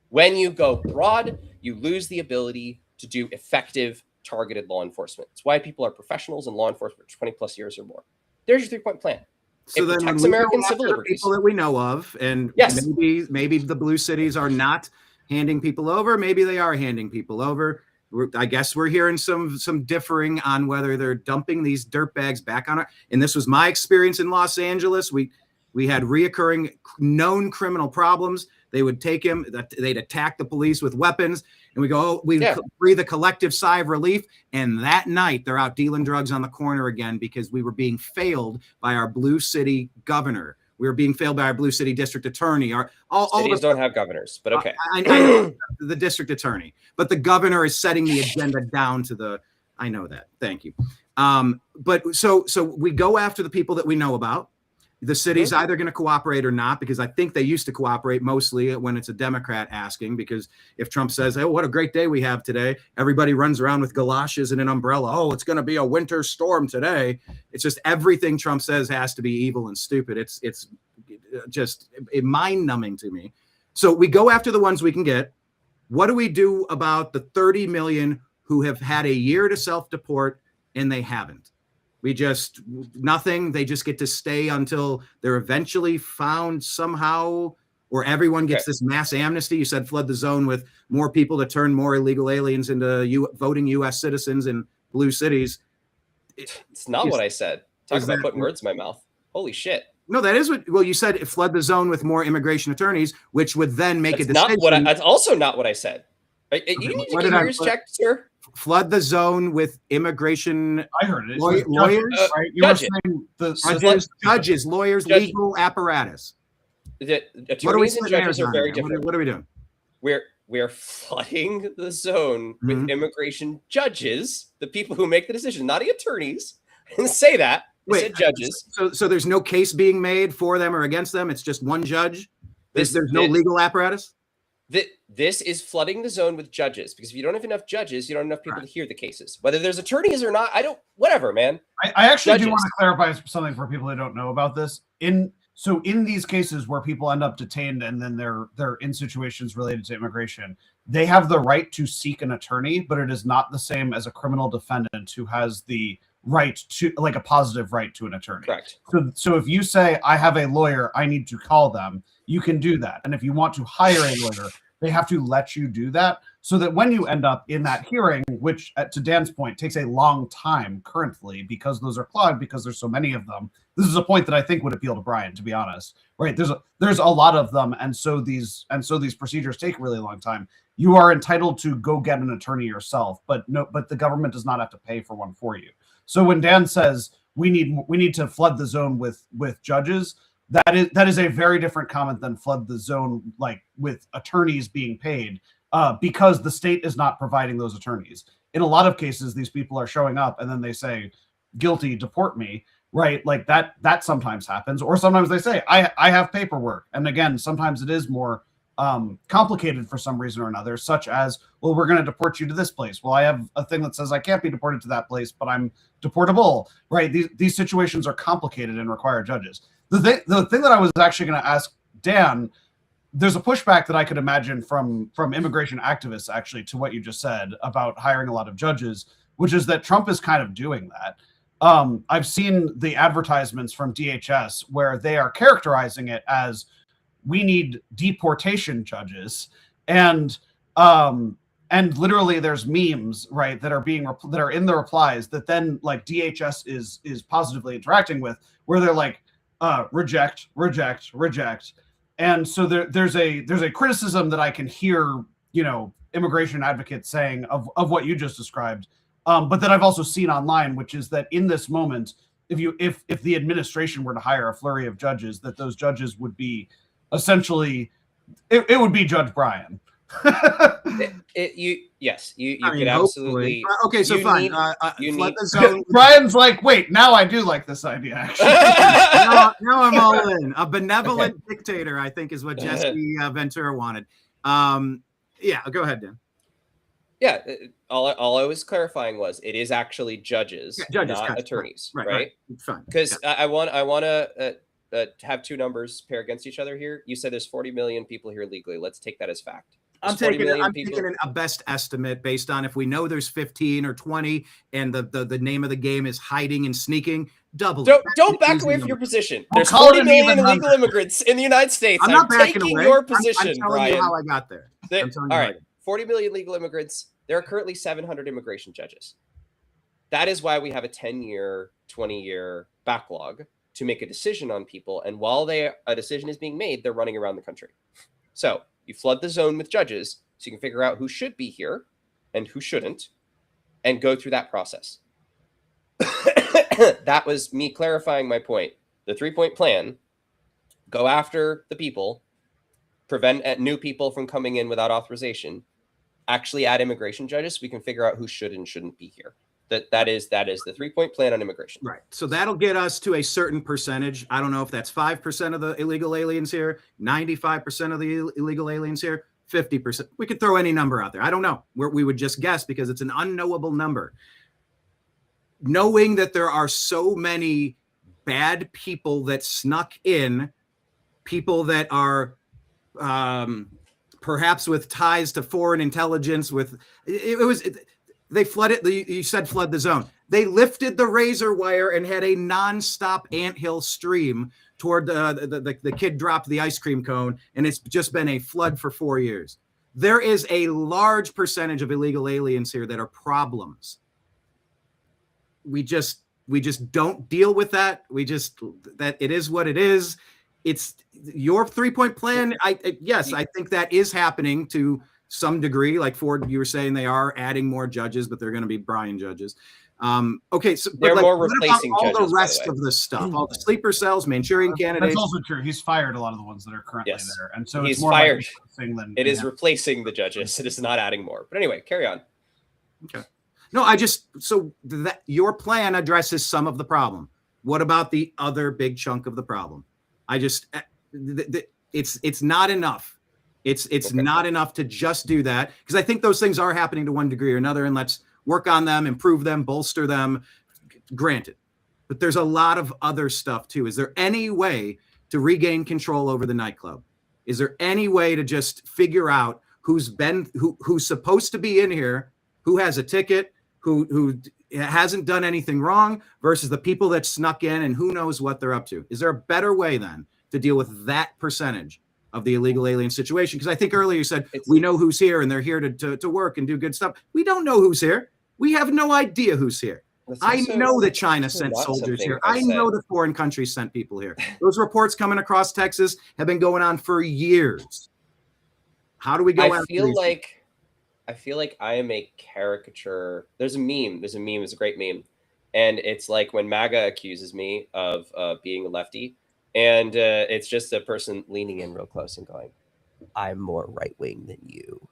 C: When you go broad, you lose the ability to do effective targeted law enforcement. It's why people are professionals in law enforcement for 20 plus years or more. There's your 3-point plan.
A: So then when we American civil liberties, people that we know of, and yes, maybe the blue cities are not handing people over. Maybe they are handing people over. I guess we're hearing some differing on whether they're dumping these dirt bags back on it. And this was my experience in Los Angeles. We had reoccurring known criminal problems. They would take him, they'd attack the police with weapons, and we breathe a collective sigh of relief. And that night they're out dealing drugs on the corner again because we were being failed by our blue city governor. We were being failed by our blue city district attorney.
C: Cities don't have governors, but okay.
A: I know the district attorney, but the governor is setting the agenda down to the. I know that. Thank you. But so we go after the people that we know about. The city's either going to cooperate or not, because I think they used to cooperate mostly when it's a Democrat asking, because if Trump says, oh, what a great day we have today, everybody runs around with galoshes and an umbrella. Oh, it's going to be a winter storm today. It's just everything Trump says has to be evil and stupid. It's just mind numbing to me. So we go after the ones we can get. What do we do about the 30 million who have had a year to self-deport and they haven't. Nothing. They just get to stay until they're eventually found somehow, or everyone gets this mass amnesty. You said flood the zone with more people to turn more illegal aliens into voting U.S. citizens in blue cities.
C: It's not what I said. Talk about putting words in my mouth. Holy shit.
A: No, that is what. Well, you said flood the zone with more immigration attorneys, which would then make a decision.
C: That's also not what I said. You need to get yours checked, sir.
A: Flood the zone with immigration.
D: I heard it.
A: Lawyers,
D: right? You were saying
A: judges, lawyers, legal apparatus.
C: The attorneys and judges are very different.
A: What are we doing?
C: We're flooding the zone with immigration judges, the people who make the decision, not the attorneys. I didn't say that. I said judges.
A: So there's no case being made for them or against them. It's just one judge. There's no legal apparatus.
C: This is flooding the zone with judges, because if you don't have enough judges, you don't have enough people to hear the cases. Whether there's attorneys or not, whatever, man.
D: I actually do want to clarify something for people who don't know about this. In these cases where people end up detained and then they're in situations related to immigration, they have the right to seek an attorney, but it is not the same as a criminal defendant who has the right to, like, a positive right to an attorney.
C: Correct.
D: So if you say, I have a lawyer, I need to call them, you can do that. And if you want to hire a lawyer, they have to let you do that, so that when you end up in that hearing, which to Dan's point takes a long time currently because those are clogged, because there's so many of them. This is a point that I think would appeal to Brian, to be honest. Right? There's a lot of them, and so these procedures take a really long time. You are entitled to go get an attorney yourself, but the government does not have to pay for one for you. So when Dan says we need to flood the zone with judges, that is a very different comment than flood the zone like with attorneys being paid, because the state is not providing those attorneys. In a lot of cases, these people are showing up and then they say, guilty, deport me, right? Like that sometimes happens. Or sometimes they say, I have paperwork. And again, sometimes it is more complicated for some reason or another, such as, well, we're going to deport you to this place. Well, I have a thing that says I can't be deported to that place, but I'm deportable, right? These situations are complicated and require judges. The thing that I was actually going to ask Dan, there's a pushback that I could imagine from immigration activists actually to what you just said about hiring a lot of judges, which is that Trump is kind of doing that. I've seen the advertisements from DHS where they are characterizing it as, we need deportation judges, and literally there's memes, right, that are in the replies that then like DHS is positively interacting with, where they're like, reject, reject, reject. And so there's a criticism that I can hear, immigration advocates saying of what you just described, but that I've also seen online, which is that in this moment, if the administration were to hire a flurry of judges, that those judges would be essentially, it would be Judge Brian.
C: You could absolutely.
A: Okay, so fine. Flood the zone.
D: Brian's like, wait, now I do like this idea. Actually,
A: now I'm all in. A benevolent dictator, I think, is what Jesse Ventura wanted. Yeah, go ahead, Dan.
C: Yeah, all I was clarifying was it is actually judges, not attorneys, right?
A: Fine.
C: Because I want to have two numbers pair against each other here. You said there's 40 million people here legally. Let's take that as fact.
A: I'm taking a best estimate based on if we know there's 15 or 20 and the name of the game is hiding and sneaking.
C: Don't back away from your position. There's 40 million illegal immigrants in the United States.
A: I'm not
C: taking
A: away.
C: Your position,
A: I'm telling
C: Brian.
A: you how I got there.
C: All right, 40 million legal immigrants. There are currently 700 immigration judges. That is why we have a 10-year, 20-year backlog to make a decision on people. And while a decision is being made, they're running around the country. So you flood the zone with judges so you can figure out who should be here and who shouldn't, and go through that process. That was me clarifying my point. The 3-point plan: go after the people, prevent new people from coming in without authorization, actually add immigration judges so we can figure out who should and shouldn't be here. That is the 3-point plan on immigration.
A: Right. So that'll get us to a certain percentage. I don't know if that's 5% of the illegal aliens here, 95% of the illegal aliens here, 50%. We could throw any number out there. I don't know. We would just guess because it's an unknowable number. Knowing that there are so many bad people that snuck in, people that are perhaps with ties to foreign intelligence, They flooded you said flood the zone. They lifted the razor wire and had a nonstop anthill stream toward the kid dropped the ice cream cone, and it's just been a flood for 4 years. There is a large percentage of illegal aliens here that are problems. We just don't deal with that. That it is what it is. It's your 3-point plan. Yes, I think that is happening to some degree. Like Ford, you were saying they are adding more judges, but they're going to be Brian judges. Okay, so
C: they're more replacing
A: all
C: judges,
A: the rest of the stuff, all the sleeper cells, Manchurian candidates.
D: That's also true. He's fired a lot of the ones that are currently there, and so
C: he's
D: it's more
C: fired.
D: Like than
C: it is replacing the judges. It is not adding more. But anyway, carry on.
A: Okay. No, so that your plan addresses some of the problem. What about the other big chunk of the problem? It's not enough. It's not enough to just do that, because I think those things are happening to one degree or another, and let's work on them, improve them, bolster them. Granted, but there's a lot of other stuff too. Is there any way to regain control over the nightclub? Is there any way to just figure out who's supposed to be in here, who has a ticket, who hasn't done anything wrong, versus the people that snuck in and who knows what they're up to? Is there a better way then to deal with that percentage of the illegal alien situation? Because I think earlier you said we know who's here and they're here to work and do good stuff. We don't know who's here. We have no idea who's here. I know that China sent soldiers here. I know that foreign countries sent people here. Those reports coming across Texas have been going on for years. How do we go?
C: I feel like I am a caricature. There's a meme. It's a great meme, and it's like when MAGA accuses me of being a lefty, and it's just a person leaning in real close and going, "I'm more right wing than you."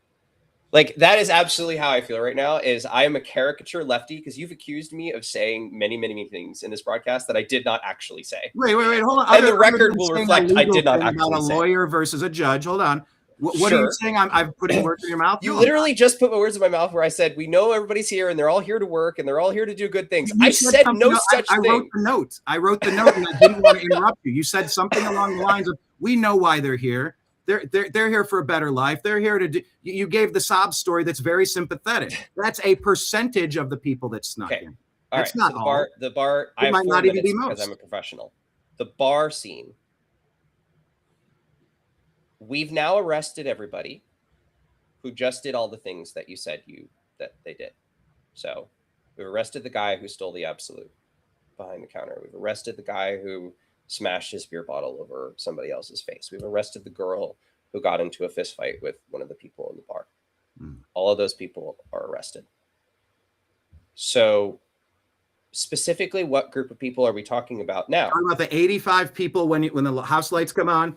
C: Like, that is absolutely how I feel right now. Is I am a caricature lefty because you've accused me of saying many, many, many things in this broadcast that I did not actually say.
A: Wait, hold on.
C: And the record will reflect I did not actually
A: about a lawyer versus a judge. Hold on. What are you saying? I'm putting words in your mouth?
C: You literally just put my words in my mouth where I said, we know everybody's here and they're all here to work and they're all here to do good things. I said no such thing.
A: I wrote the note and I didn't want to interrupt you. You said something along the lines of, we know why they're here. They're here for a better life. They're here to do. You gave the sob story that's very sympathetic. That's a percentage of the people that snuck in. That's not all.
C: The bar.
A: It might not even be most.
C: Because I'm a professional. The bar scene. We've now arrested everybody who just did all the things that you said that they did. So we've arrested the guy who stole the Absolute behind the counter. We've arrested the guy who smashed his beer bottle over somebody else's face. We've arrested the girl who got into a fist fight with one of the people in the bar. All of those people are arrested. So specifically, what group of people are we talking about now?
A: Talking about the 85 people when the house lights come on.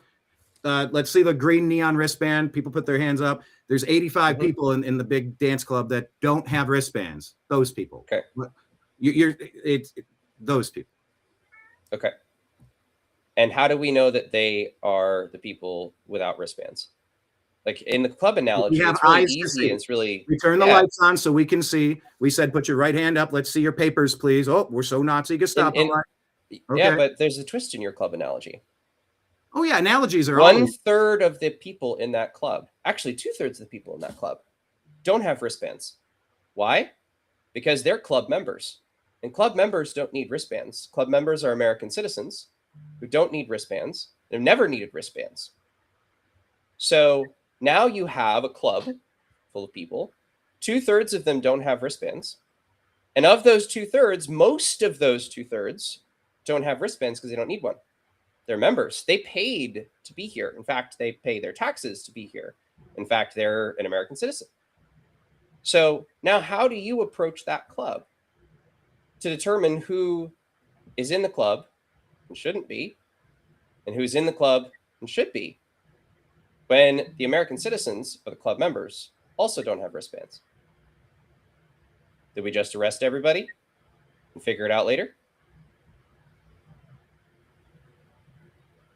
A: Let's see the green neon wristband. People put their hands up. There's 85 people in the big dance club that don't have wristbands. Those people.
C: Okay.
A: It's those people.
C: Okay. And how do we know that they are the people without wristbands? Like in the club analogy, it's really easy. And it's really
A: we turn the lights on so we can see. We said, put your right hand up. Let's see your papers, please. Oh, we're so Nazi. Gestapo. Okay.
C: Yeah, but there's a twist in your club analogy.
A: Oh yeah, analogies are
C: 1/3 of the people in that club, actually 2/3 of the people in that club, don't have wristbands. Why? Because they're club members, and club members don't need wristbands. Club members are American citizens who don't need wristbands. They've never needed wristbands. So now you have a club full of people. 2/3 of them don't have wristbands, and of those 2/3, most of those 2/3 don't have wristbands because they don't need one. They're members. They paid to be here. In fact, they pay their taxes to be here. In fact, they're an American citizen. So now how do you approach that club to determine who is in the club and shouldn't be, and who's in the club and should be, when the American citizens or the club members also don't have wristbands? Did we just arrest everybody and figure it out later?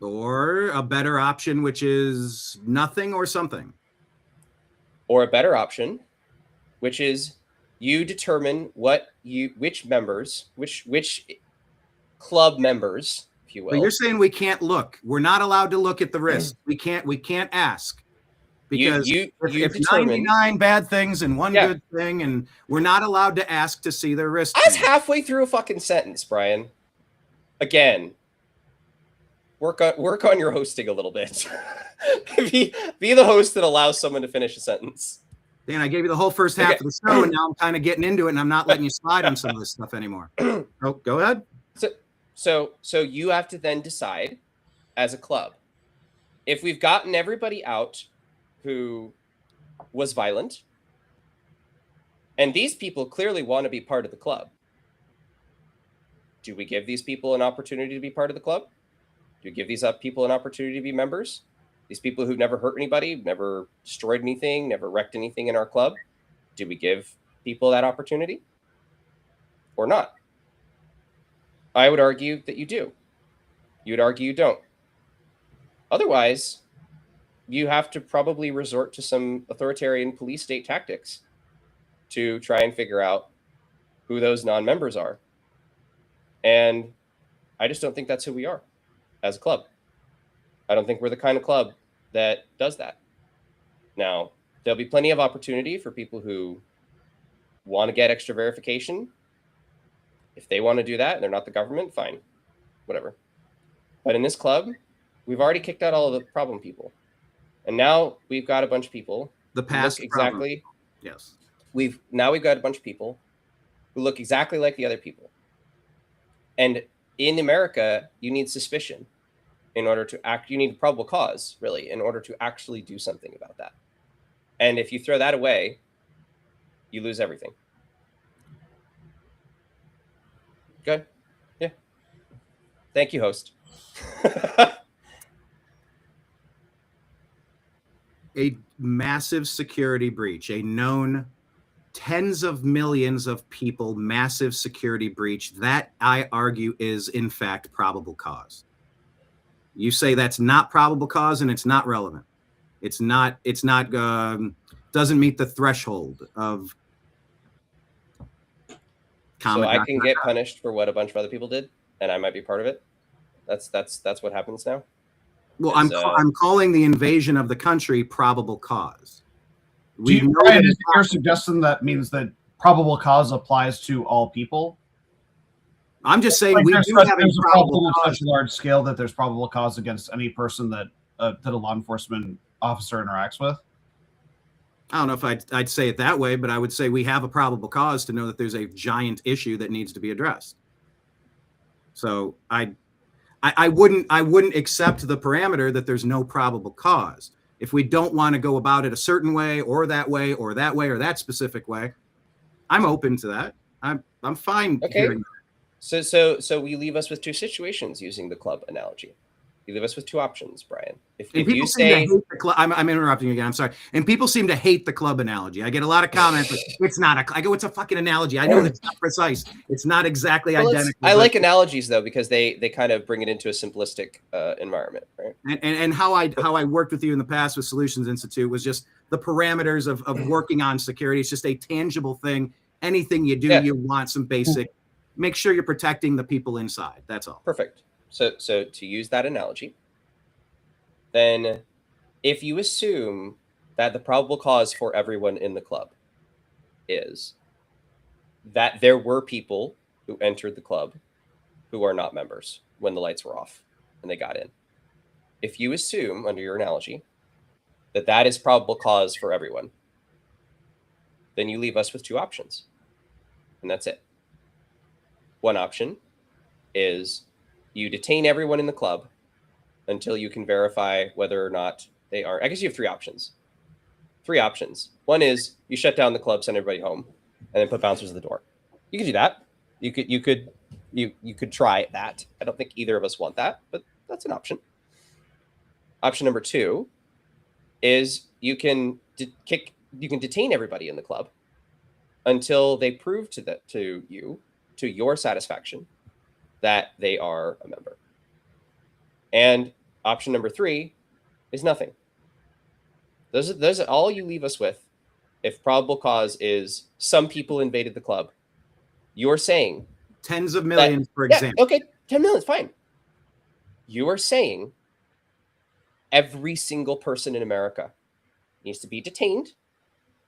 A: Or a better option, which is nothing or something.
C: Or a better option, which is you determine which club members, if you will.
A: But you're saying we can't look. We're not allowed to look at the wrist. We can't ask. Because
C: you
A: if
C: determine
A: 99 bad things and one
C: Yeah.
A: good thing, and we're not allowed to ask to see their wrist.
C: I was halfway through a fucking sentence, Brian. Again, work on your hosting a little bit. be the host that allows someone to finish a sentence.
A: Dan, I gave you the whole first half of the show, and now I'm kind of getting into it, and I'm not letting you slide on some of this stuff anymore. Oh, go ahead.
C: So you have to then decide as a club, if we've gotten everybody out who was violent, and these people clearly want to be part of the club, do we give these people an opportunity to be part of the club? Do we give these people an opportunity to be members? These people who've never hurt anybody, never destroyed anything, never wrecked anything in our club, do we give people that opportunity or not? I would argue that you do. You would argue you don't. Otherwise, you have to probably resort to some authoritarian police state tactics to try and figure out who those non-members are. And I just don't think that's who we are as a club. I don't think we're the kind of club that does that. Now, there'll be plenty of opportunity for people who want to get extra verification. If they want to do that and they're not the government, fine, whatever. But in this club, we've already kicked out all of the problem people. And now we've got a bunch of people.
A: The past
C: exactly.
A: Yes.
C: We've got a bunch of people who look exactly like the other people. And in America, you need suspicion in order to act. You need probable cause, really, in order to actually do something about that. And if you throw that away, you lose everything. Good. Yeah. Thank you, host.
A: A massive security breach, a known tens of millions of people, massive security breach, that I argue is in fact probable cause. You say that's not probable cause and it's not relevant. It's not doesn't meet the threshold of
C: So I can get punished for what a bunch of other people did, and I might be part of it. That's what happens now.
A: Well, I'm calling the invasion of the country probable cause.
D: Brian, is your suggestion that means that probable cause applies to all people?
A: I'm just saying we do have a
D: problem on such a large scale that there's probable cause against any person that a law enforcement officer interacts with.
A: I don't know if I'd say it that way, but I would say we have a probable cause to know that there's a giant issue that needs to be addressed. So I wouldn't accept the parameter that there's no probable cause. If we don't want to go about it a certain way or that way or that way or that specific way, I'm open to that. I'm fine.
C: Okay. So we leave us with two situations using the club analogy. You leave us with two options, Brian. If you say
A: I'm interrupting you again. I'm sorry. And people seem to hate the club analogy. I get a lot of comments. It's not. I go, it's a fucking analogy. I know it's not precise. It's not exactly identical.
C: I like analogies though because they kind of bring it into a simplistic environment, right?
A: And how I worked with you in the past with Solutions Institute was just the parameters of working on security. It's just a tangible thing. Anything you do, you want some basic. Make sure you're protecting the people inside. That's all.
C: Perfect. So to use that analogy, then if you assume that the probable cause for everyone in the club is that there were people who entered the club who are not members when the lights were off and they got in. If you assume, under your analogy, that that is probable cause for everyone, then you leave us with two options. And that's it. One option is you detain everyone in the club until you can verify whether or not they are. I guess you have three options. One is you shut down the club, send everybody home, and then put bouncers at the door. You could do that. You could try that. I don't think either of us want that, but that's an option. Option number two is you can detain everybody in the club until they prove to your satisfaction that they are a member. And option number three is nothing. Those are all you leave us with. If probable cause is some people invaded the club, you're saying
A: tens of millions, for example.
C: Okay, 10 million is fine. You are saying every single person in America needs to be detained.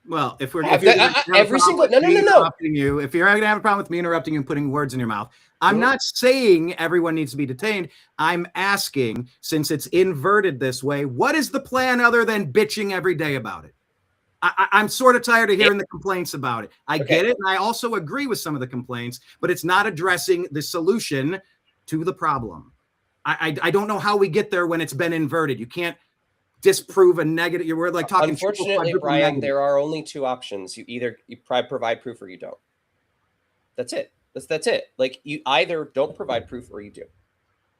A: Well, if you're
C: Have
A: gonna
C: that-
A: have a
C: every
A: problem
C: single-
A: with
C: no,
A: me
C: no, no, no.
A: interrupting you, if you're gonna have a problem with me interrupting you and putting words in your mouth, I'm
C: Mhm.
A: not saying everyone needs to be detained. I'm asking, since it's inverted this way, what is the plan other than bitching every day about it? I'm sort of tired of hearing the complaints about it. I get it, and I also agree with some of the complaints, but it's not addressing the solution to the problem. I don't know how we get there when it's been inverted. You can't disprove a negative. We're like talking.
C: Unfortunately, Brian, there are only two options. You provide proof or you don't. That's it. That's it. Like, you either don't provide proof or you do.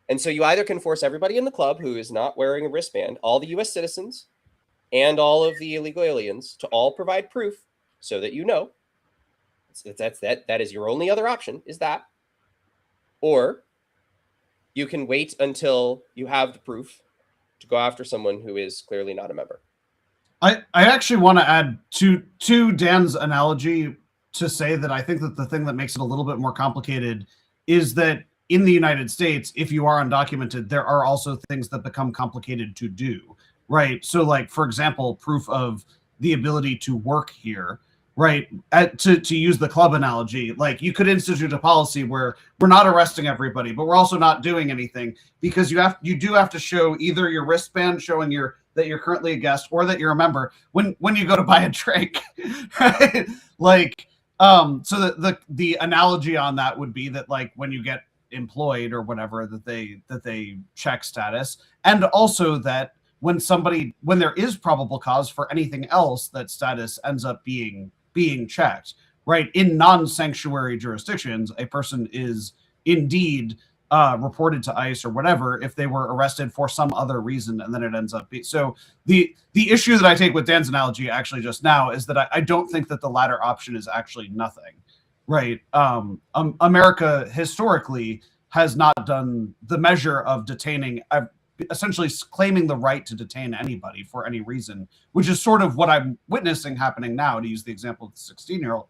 C: And so you either can force everybody in the club who is not wearing a wristband, all the US citizens and all of the illegal aliens, to all provide proof so that you know. That is your only other option, is that. Or you can wait until you have the proof to go after someone who is clearly not a member.
D: I actually want to add to Dan's analogy to say that I think that the thing that makes it a little bit more complicated is that in the United States, if you are undocumented, there are also things that become complicated to do, right? So, like, for example, proof of the ability to work here, right? To use the club analogy, like, you could institute a policy where we're not arresting everybody, but we're also not doing anything, because you do have to show either your wristband showing that you're currently a guest or that you're a member when you go to buy a drink, right? Like, so the analogy on that would be that, like, when you get employed or whatever, that they check status, and also that when there is probable cause for anything else, that status ends up being checked, right? In non-sanctuary jurisdictions, a person is indeed reported to ICE or whatever if they were arrested for some other reason, and then it ends up being so. The issue that I take with Dan's analogy actually just now is that I don't think that the latter option is actually nothing, right? America historically has not done the measure of detaining, essentially claiming the right to detain anybody for any reason, which is sort of what I'm witnessing happening now, to use the example of the 16-year-old.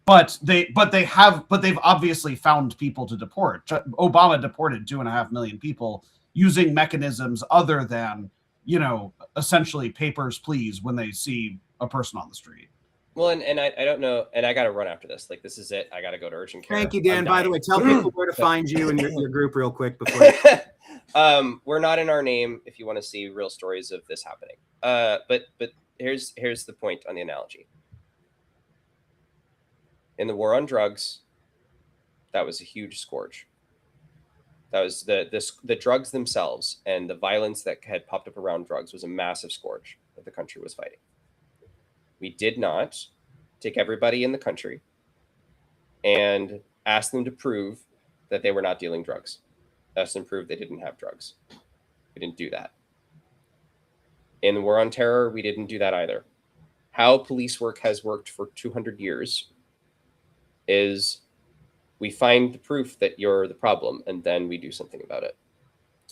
D: But they've obviously found people to deport. Obama deported 2.5 million people using mechanisms other than, essentially papers, please, when they see a person on the street.
C: Well, and I don't know, and I got to run after this. Like, this is it. I got to go to urgent care.
A: Thank you, Dan. By the way, tell people where to find you and your group real quick before.
C: We're not in our name if you want to see real stories of this happening. But here's the point on the analogy. In the war on drugs, that was a huge scourge. That was the drugs themselves, and the violence that had popped up around drugs was a massive scourge that the country was fighting. We did not take everybody in the country and ask them to prove that they were not dealing drugs. Ask them to prove they didn't have drugs. We didn't do that. In the war on terror, we didn't do that either. How police work has worked for 200 years is we find the proof that you're the problem, and then we do something about it.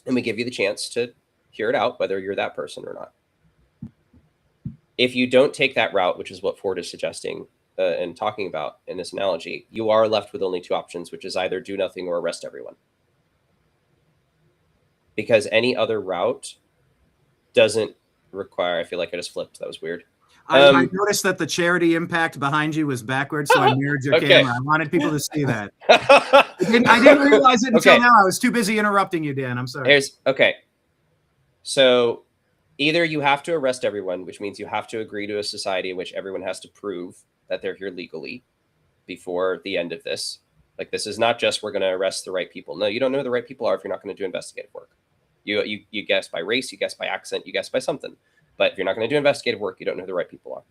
C: And we give you the chance to hear it out, whether you're that person or not. If you don't take that route, which is what Ford is suggesting and talking about in this analogy, you are left with only two options, which is either do nothing or arrest everyone. Because any other route doesn't require, I feel like I just flipped. That was weird.
A: I noticed that the charity impact behind you was backwards, so I mirrored your camera. I wanted people to see that. I didn't realize it until now. I was too busy interrupting you, Dan. I'm sorry.
C: So either you have to arrest everyone, which means you have to agree to a society in which everyone has to prove that they're here legally before the end of this. Like, this is not just we're going to arrest the right people. No, you don't know who the right people are if you're not going to do investigative work. You guess by race, you guess by accent, you guess by something. But if you're not going to do investigative work, you don't know who the right people are.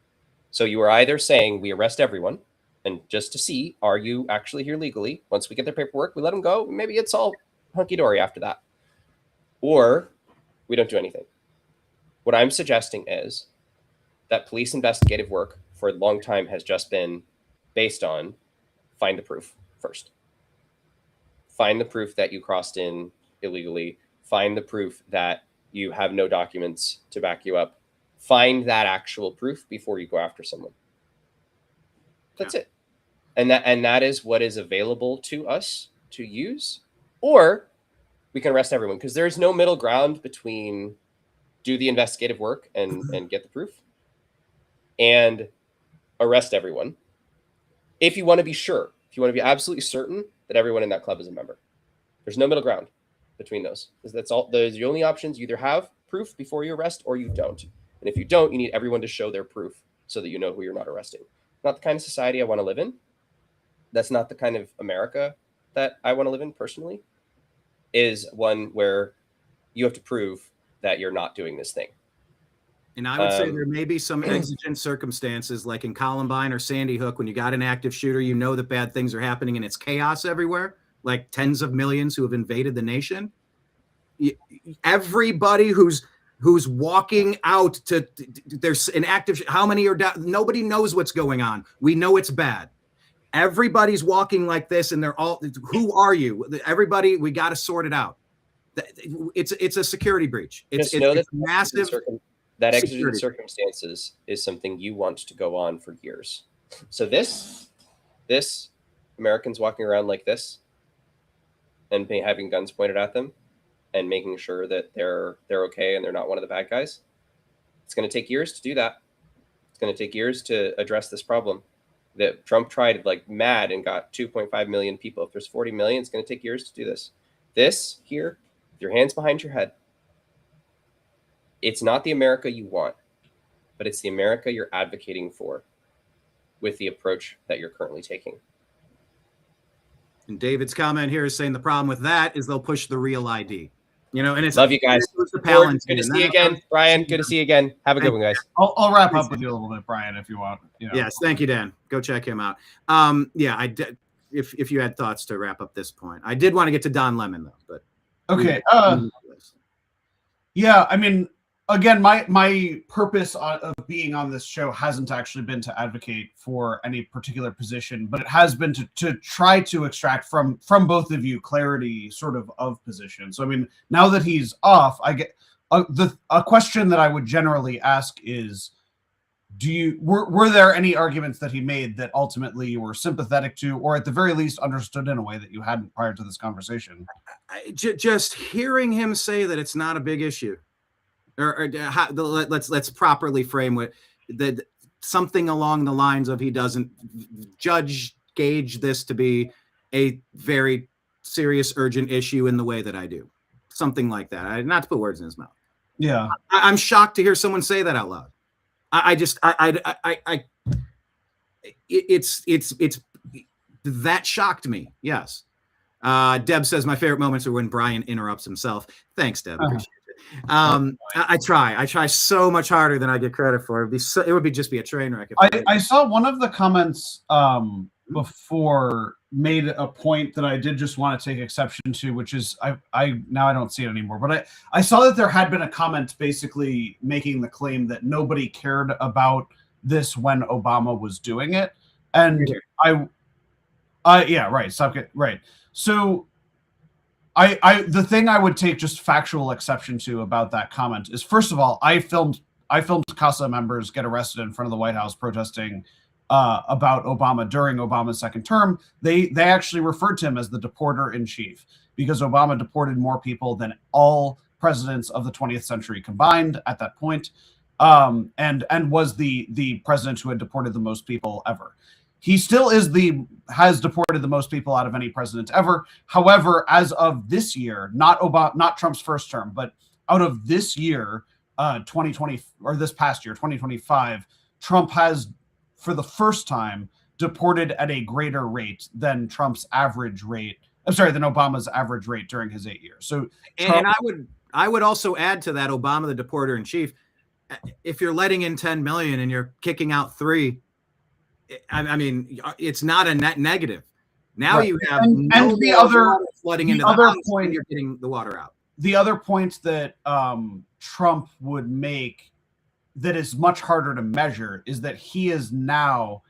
C: So you are either saying we arrest everyone, and just to see, are you actually here legally? Once we get their paperwork, we let them go. Maybe it's all hunky-dory after that. Or we don't do anything. What I'm suggesting is that police investigative work for a long time has just been based on find the proof first. Find the proof that you crossed in illegally. Find the proof that you have no documents to back you up. Find that actual proof before you go after someone. That's it. And that is what is available to us to use. Or we can arrest everyone, because there's no middle ground between do the investigative work and get the proof, and arrest everyone. If you want to be sure, if you want to be absolutely certain that everyone in that club is a member, there's no middle ground between those. That's all. Those are the only options. You either have proof before you arrest, or you don't. And if you don't, you need everyone to show their proof so that you know who you're not arresting. Not the kind of society I want to live in. That's not the kind of America that I want to live in personally. Is one where you have to prove that you're not doing this thing.
A: And I would say there may be some exigent circumstances, like in Columbine or Sandy Hook, when you got an active shooter, you know that bad things are happening and it's chaos everywhere, like tens of millions who have invaded the nation. Everybody who's walking out to there's an active, how many are down? Nobody knows what's going on. We know it's bad. Everybody's walking like this, and they're all, who are you? Everybody, we got to sort it out. It's a security breach. It's massive.
C: That exigent circumstances is something you want to go on for years. So this Americans walking around like this and having guns pointed at them and making sure that they're okay and they're not one of the bad guys. It's going to take years to do that. It's going to take years to address this problem that Trump tried like mad and got 2.5 million people. If there's 40 million, it's going to take years to do this. This here, with your hands behind your head, it's not the America you want, but it's the America you're advocating for with the approach that you're currently taking.
A: And David's comment here is saying the problem with that is they'll push the real ID. You know, and it's
C: love you guys.
A: Good to
C: see you again, Brian. Good to see you again. Have a good one, guys.
D: I'll wrap up with you a little bit, Brian, if you want. You know.
A: Yes, thank you, Dan. Go check him out. Yeah, I did. If you had thoughts to wrap up this point, I did want to get to Don Lemon though, but
D: okay. Yeah, I mean, again, my purpose of being on this show hasn't actually been to advocate for any particular position, but it has been to try to extract from both of you clarity sort of position. So, I mean, now that he's off, I get a question that I would generally ask is, were there any arguments that he made that ultimately you were sympathetic to, or at the very least understood in a way that you hadn't prior to this conversation?
A: Just hearing him say that it's not a big issue. Let's properly frame it, that something along the lines of he doesn't gauge this to be a very serious, urgent issue in the way that I do. Something like that. Not to put words in his mouth.
D: Yeah,
A: I'm shocked to hear someone say that out loud. It's that shocked me. Yes. Deb says my favorite moments are when Brian interrupts himself. Thanks, Deb. Appreciate it. I try so much harder than I get credit for. It would just be a train wreck.
D: I saw one of the comments before made a point that I did just want to take exception to, which is I now I don't see it anymore, but I saw that there had been a comment basically making the claim that nobody cared about this when Obama was doing it, and yeah, right, stop it, right. So the thing I would take just factual exception to about that comment is, first of all, I filmed CASA members get arrested in front of the White House protesting about Obama during Obama's second term. They actually referred to him as the deporter in chief because Obama deported more people than all presidents of the 20th century combined at that point, and was the president who had deported the most people ever. He still has deported the most people out of any president ever. However, as of this year, not Trump's first term, but out of this year, 2020 or this past year, 2025, Trump has, for the first time, deported at a greater rate than Trump's average rate. I'm sorry, than Obama's average rate during his 8 years. So,
A: and I would also add to that, Obama, the deporter in chief, if you're letting in 10 million and you're kicking out 3, I mean, it's not a net negative. Now you have
D: and the other
A: flooding into the other point, you're getting the water out.
D: The other point that Trump would make that is much harder to measure is that he is now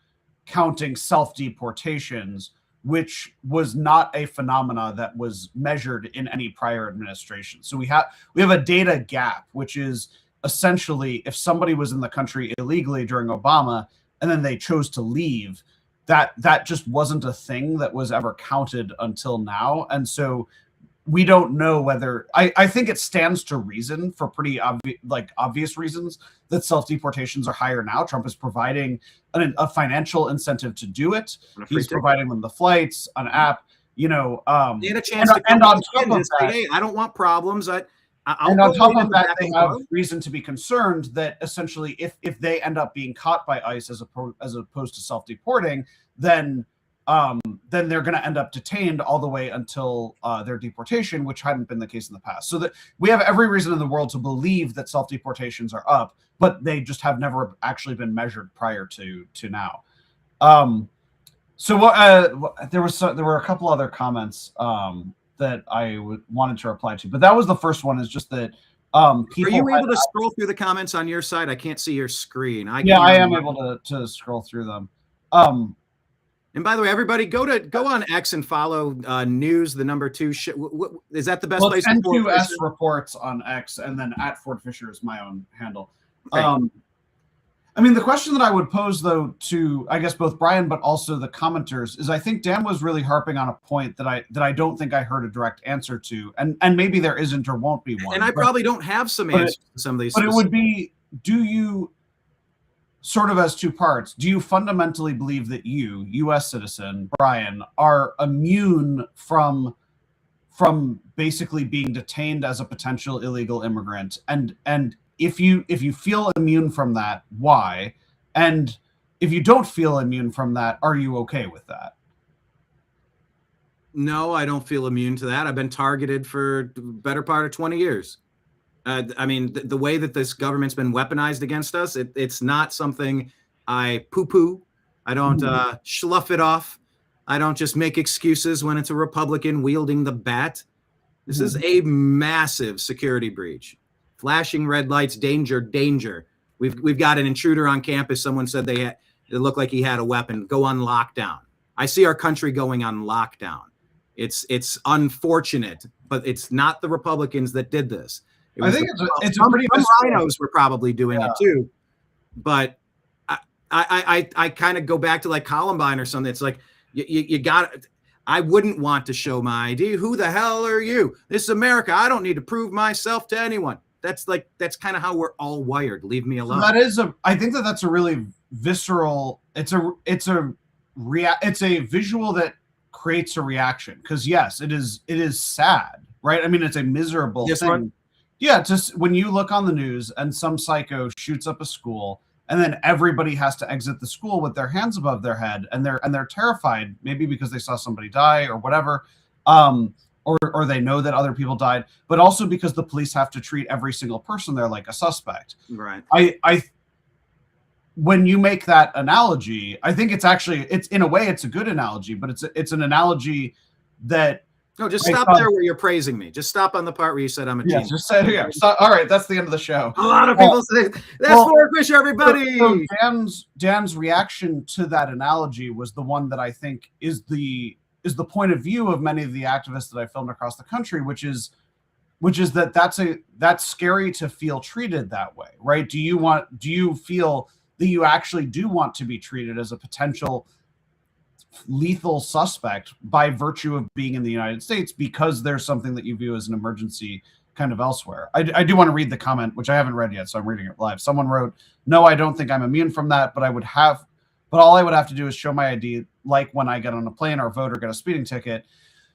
D: counting self-deportations, which was not a phenomena that was measured in any prior administration. So we have a data gap, which is essentially if somebody was in the country illegally during Obama and then they chose to leave, that just wasn't a thing that was ever counted until now. And so we don't know whether I think it stands to reason for pretty obvious reasons that self-deportations are higher now. Trump is providing a financial incentive to do it. He's providing them the flights, an app,
A: and a chance to
D: and on top of that,
A: say, hey, I don't want problems.
D: And on top of that, they have reason to be concerned that essentially if they end up being caught by ICE as opposed to self-deporting, then they're going to end up detained all the way until their deportation, which hadn't been the case in the past. So that we have every reason in the world to believe that self-deportations are up, but they just have never actually been measured prior to now. So there were a couple other comments that I wanted to reply to, but that was the first one. Is just that people. Are
A: you able to scroll through the comments on your side? I can't see your screen. I
D: am able to scroll through them.
A: And by the way, everybody, go on X and follow news. The number 2 is that the best place?
D: N2S reports on X, and then @Ford Fischer is my own handle. Okay. I mean, the question that I would pose, though, to I guess both Brian but also the commenters is, I think Dan was really harping on a point that I don't think I heard a direct answer to, and maybe there isn't or won't be one.
A: And I probably don't have some answers to some of these.
D: But it would be, do you, sort of as 2 parts, do you fundamentally believe that you, U.S. citizen, Brian, are immune from basically being detained as a potential illegal immigrant? And if you feel immune from that, why? And if you don't feel immune from that, are you okay with that?
A: No, I don't feel immune to that. I've been targeted for the better part of 20 years. I mean, the way that this government's been weaponized against us, it's not something I poo-poo. I don't slough it off. I don't just make excuses when it's a Republican wielding the bat. This is a massive security breach. Flashing red lights, danger, danger. We've got an intruder on campus. Someone said it looked like he had a weapon. Go on lockdown. I see our country going on lockdown. It's unfortunate, but it's not the Republicans that did this.
D: I think it's a pretty
A: rhinos were probably doing it too, but I kind of go back to like Columbine or something. It's like you got. I wouldn't want to show my ID. Who the hell are you? This is America. I don't need to prove myself to anyone. That's kind of how we're all wired. Leave me alone.
D: So I think that's a really visceral. It's a visual that creates a reaction, because yes, it is sad, right? I mean, it's a miserable thing. One? Yeah, just when you look on the news and some psycho shoots up a school, and then everybody has to exit the school with their hands above their head, and they're terrified, maybe because they saw somebody die or whatever, or they know that other people died, but also because the police have to treat every single person there like a suspect.
A: Right.
D: When you make that analogy, I think it's in a way it's a good analogy, but it's an analogy that.
A: No, just stop there where you're praising me. Just stop on the part where you said I'm a genius.
D: Just say here. All right, that's the end of the show.
A: A lot of people say that's Ford Fischer, everybody.
D: So Dan's reaction to that analogy was the one that I think is the point of view of many of the activists that I filmed across the country, which is that's scary to feel treated that way, right? Do you feel that you actually do want to be treated as a potential lethal suspect by virtue of being in the United States because there's something that you view as an emergency kind of elsewhere? I do want to read the comment, which I haven't read yet, so I'm reading it live. Someone wrote, "No, I don't think I'm immune from that, but all I would have to do is show my ID, like when I get on a plane or vote or get a speeding ticket."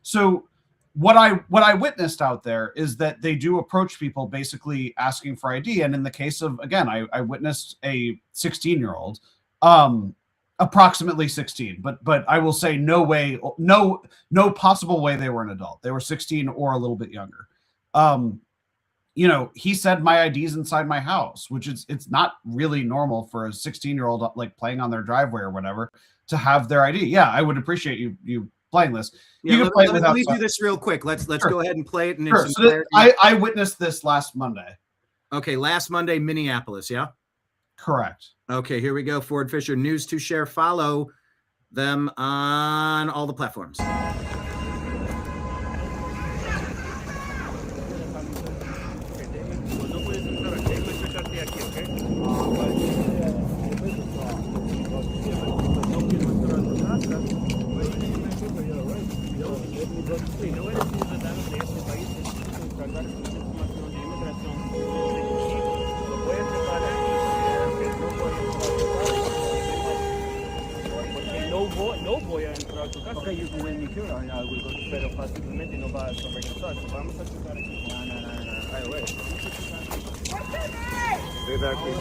D: So what I witnessed out there is that they do approach people basically asking for ID. And in the case of, again, I witnessed a 16-year-old, approximately 16, but I will say no possible way they were an adult. They were 16 or a little bit younger. He said my ID's inside my house, which it's not really normal for a 16-year-old like playing on their driveway or whatever to have their ID. Yeah, I would appreciate you playing this.
A: Yeah, let me do this real quick. Let's go ahead and play it.
D: Sure. So I witnessed this last Monday.
A: Okay, last Monday, Minneapolis, yeah?
D: Correct.
A: Okay, here we go. Ford Fischer, news to share. Follow them on all the platforms.
E: dar esa información de inmigración. Voy a empezar aquí, que no voy a entrar a tu casa, porque no voy a entrar a tu casa. Okay, you can wait me here, I will go. Pero fácilmente no vas a regresar, vamos a checar aquí. No. Ay, güey. Stay back here.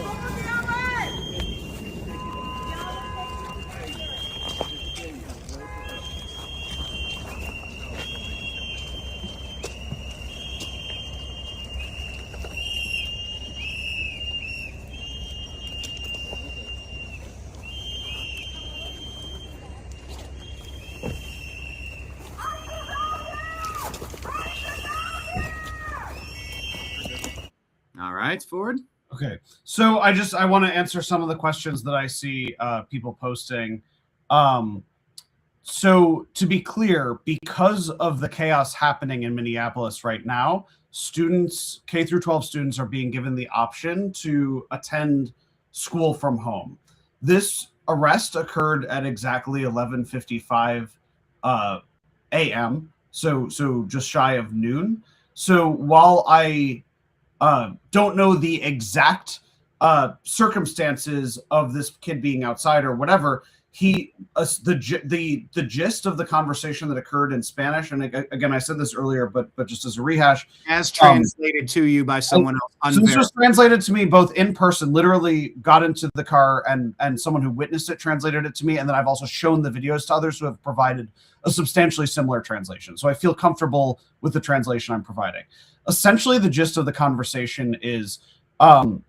A: All right, Ford.
D: Okay, so I want to answer some of the questions that I see people posting. So to be clear, because of the chaos happening in Minneapolis right now, students, K through 12 students, are being given the option to attend school from home. This arrest occurred at exactly 11:55 a.m. So just shy of noon. So while I don't know the exact circumstances of this kid being outside or whatever, the gist of the conversation that occurred in Spanish, and again, I said this earlier, but just as a rehash,
A: as translated to you by someone else.
D: So this was translated to me both in person, literally got into the car, and someone who witnessed it translated it to me, and then I've also shown the videos to others who have provided a substantially similar translation. So I feel comfortable with the translation I'm providing. Essentially, the gist of the conversation is, do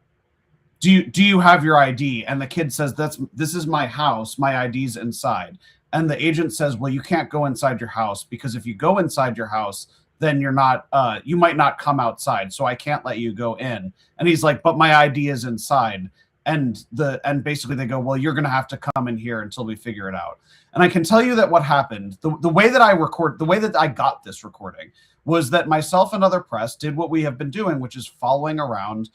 D: you have your ID? And the kid says, this is my house, my ID's inside. And the agent says, well, you can't go inside your house, because if you go inside your house, then you're not, you might not come outside, so I can't let you go in. And he's like, but my ID is inside. And basically they go, well, you're gonna have to come in here until we figure it out. And I can tell you that what happened, the way that I got this recording was that myself and other press did what we have been doing, which is following around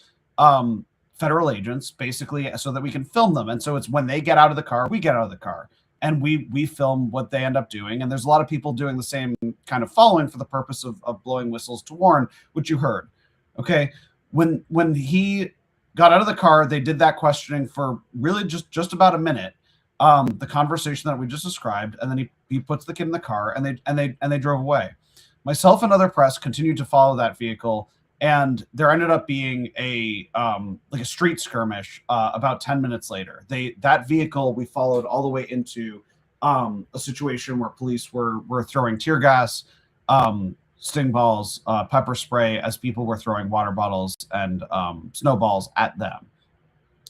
D: federal agents, basically, so that we can film them. And so it's when they get out of the car, we get out of the car, and we film what they end up doing. And there's a lot of people doing the same kind of following for the purpose of blowing whistles to warn, which you heard. Okay, when he got out of the car, they did that questioning for really just about a minute. The conversation that we just described, and then he puts the kid in the car, and they drove away. Myself and other press continued to follow that vehicle, and there ended up being a street skirmish about 10 minutes later. That vehicle we followed all the way into a situation where police were throwing tear gas, sting balls, pepper spray, as people were throwing water bottles and snowballs at them.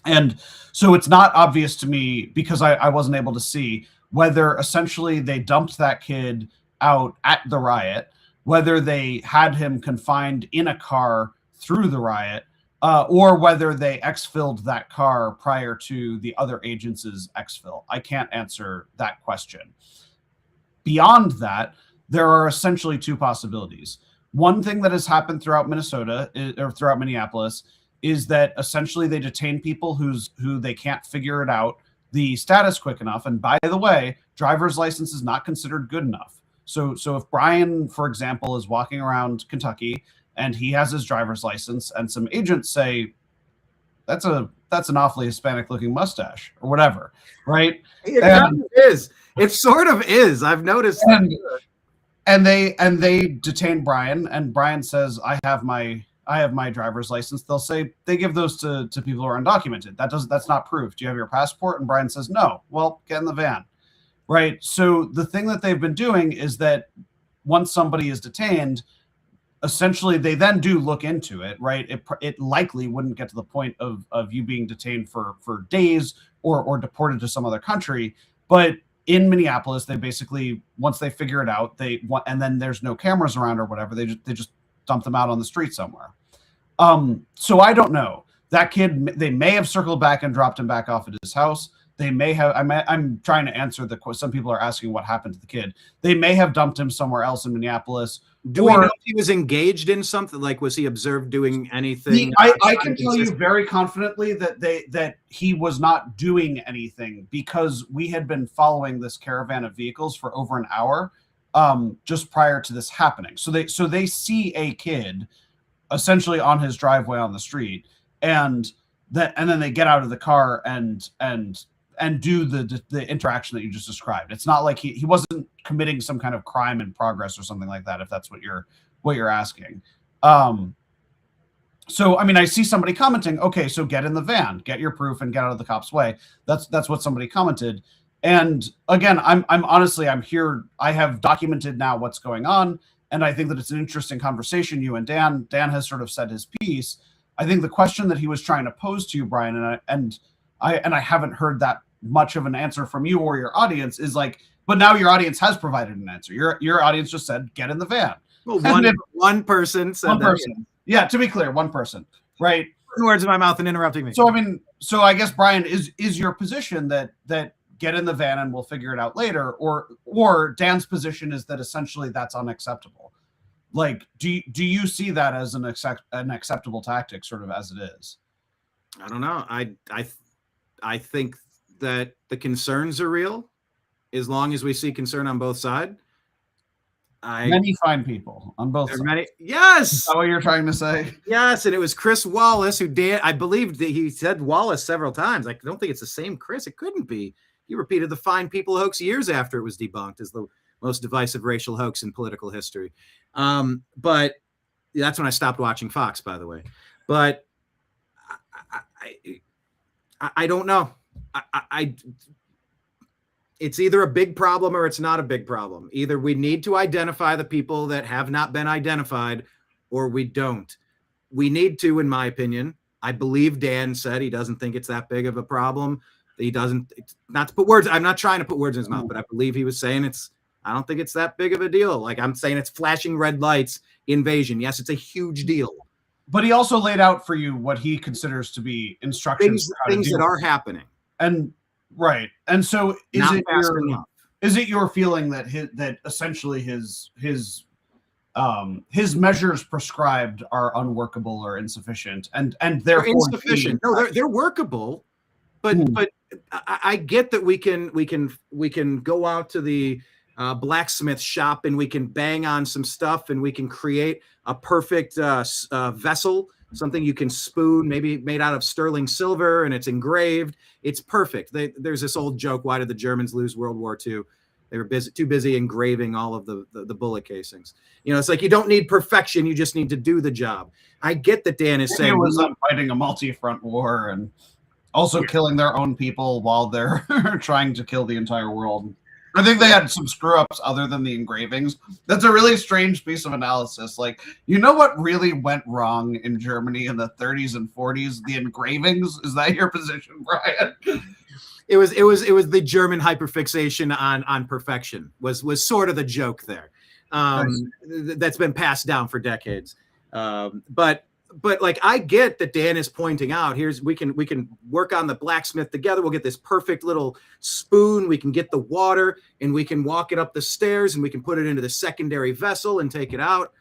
D: And so it's not obvious to me, because I wasn't able to see, whether essentially they dumped that kid out at the riot, whether they had him confined in a car through the riot, or whether they exfilled that car prior to the other agents' exfil. I can't answer that question. Beyond that, there are essentially two possibilities. One thing that has happened throughout Minnesota, or throughout Minneapolis, is that essentially they detain people who they can't figure it out the status quick enough. And by the way, driver's license is not considered good enough. So if Brian, for example, is walking around Kentucky and he has his driver's license, and some agents say, that's an awfully Hispanic looking mustache or whatever, right?
A: It kind of is. It sort of is. I've noticed.
D: And they detain Brian, and Brian says, I have my driver's license. They'll say they give those to people who are undocumented. That's not proof. Do you have your passport? And Brian says, no. Well, get in the van. Right. So the thing that they've been doing is that once somebody is detained, essentially they then do look into it. Right. It likely wouldn't get to the point of you being detained for days or deported to some other country. But in Minneapolis, they basically, once they figure it out, and then there's no cameras around or whatever, they just dump them out on the street somewhere. So I don't know. That kid, they may have circled back and dropped him back off at his house. They may have, I'm trying to answer some people are asking what happened to the kid. They may have dumped him somewhere else in Minneapolis.
A: Do we know if he was engaged in something? Like, was he observed doing anything?
D: I can tell you very confidently that he was not doing anything, because we had been following this caravan of vehicles for over an hour just prior to this happening. So they see a kid essentially on his driveway on the street, and then they get out of the car and do the interaction that you just described. It's not like he wasn't committing some kind of crime in progress or something like that, if that's what you're asking. So I mean, I see somebody commenting, okay, so get in the van, get your proof, and get out of the cop's way. That's what somebody commented. And again, I'm honestly, I'm here. I have documented now what's going on, and I think that it's an interesting conversation. You and Dan has sort of said his piece. I think the question that he was trying to pose to you, Brian, and I haven't heard that much of an answer from you or your audience, is like, but now your audience has provided an answer. Your audience just said, get in the van.
A: Well, one person said that.
D: Yeah, to be clear, one person, right?
A: Words in my mouth and interrupting me.
D: So I mean, I guess, Brian, is your position that get in the van and we'll figure it out later, or Dan's position is that essentially that's unacceptable? Like, do you see that as an acceptable tactic, sort of as it is?
A: I don't know. I think that the concerns are real, as long as we see concern on both sides.
D: Many fine people on both sides.
A: Yes.
D: Is that what you're trying to say?
A: Yes, and it was Chris Wallace who did. I believe that he said Wallace several times. I don't think it's the same Chris. It couldn't be. He repeated the fine people hoax years after it was debunked as the most divisive racial hoax in political history. But that's when I stopped watching Fox, by the way. But I don't know. It's either a big problem or it's not a big problem. Either we need to identify the people that have not been identified, or we don't. We need to, in my opinion. I believe Dan said he doesn't think it's that big of a problem. He doesn't, not to put words, I'm not trying to put words in his mouth, but I believe he was saying I don't think it's that big of a deal. Like, I'm saying it's flashing red lights invasion. Yes, it's a huge deal.
D: But he also laid out for you what he considers to be instructions.
A: Things that are happening.
D: And right. And so is it your feeling that essentially his measures prescribed are unworkable or insufficient and therefore
A: insufficient? No, they're workable, but I get that we can go out to the blacksmith shop and we can bang on some stuff and we can create a perfect vessel, something you can spoon, maybe made out of sterling silver, and it's engraved. It's perfect. There's this old joke: why did the Germans lose World War II? They were too busy engraving all of the bullet casings. It's like, you don't need perfection, you just need to do the job. I get that Dan is saying
D: it was fighting a multi-front war and also killing their own people while they're trying to kill the entire world. I think they had some screw-ups other than the engravings. That's a really strange piece of analysis. Like, what really went wrong in Germany in the 30s and 40s? The engravings? Is that your position, Brian?
A: It was the German hyperfixation on perfection was sort of the joke there. That's been passed down for decades. But like, I get that Dan is pointing out, we can work on the blacksmith together. We'll get this perfect little spoon. We can get the water and we can walk it up the stairs and we can put it into the secondary vessel and take it out.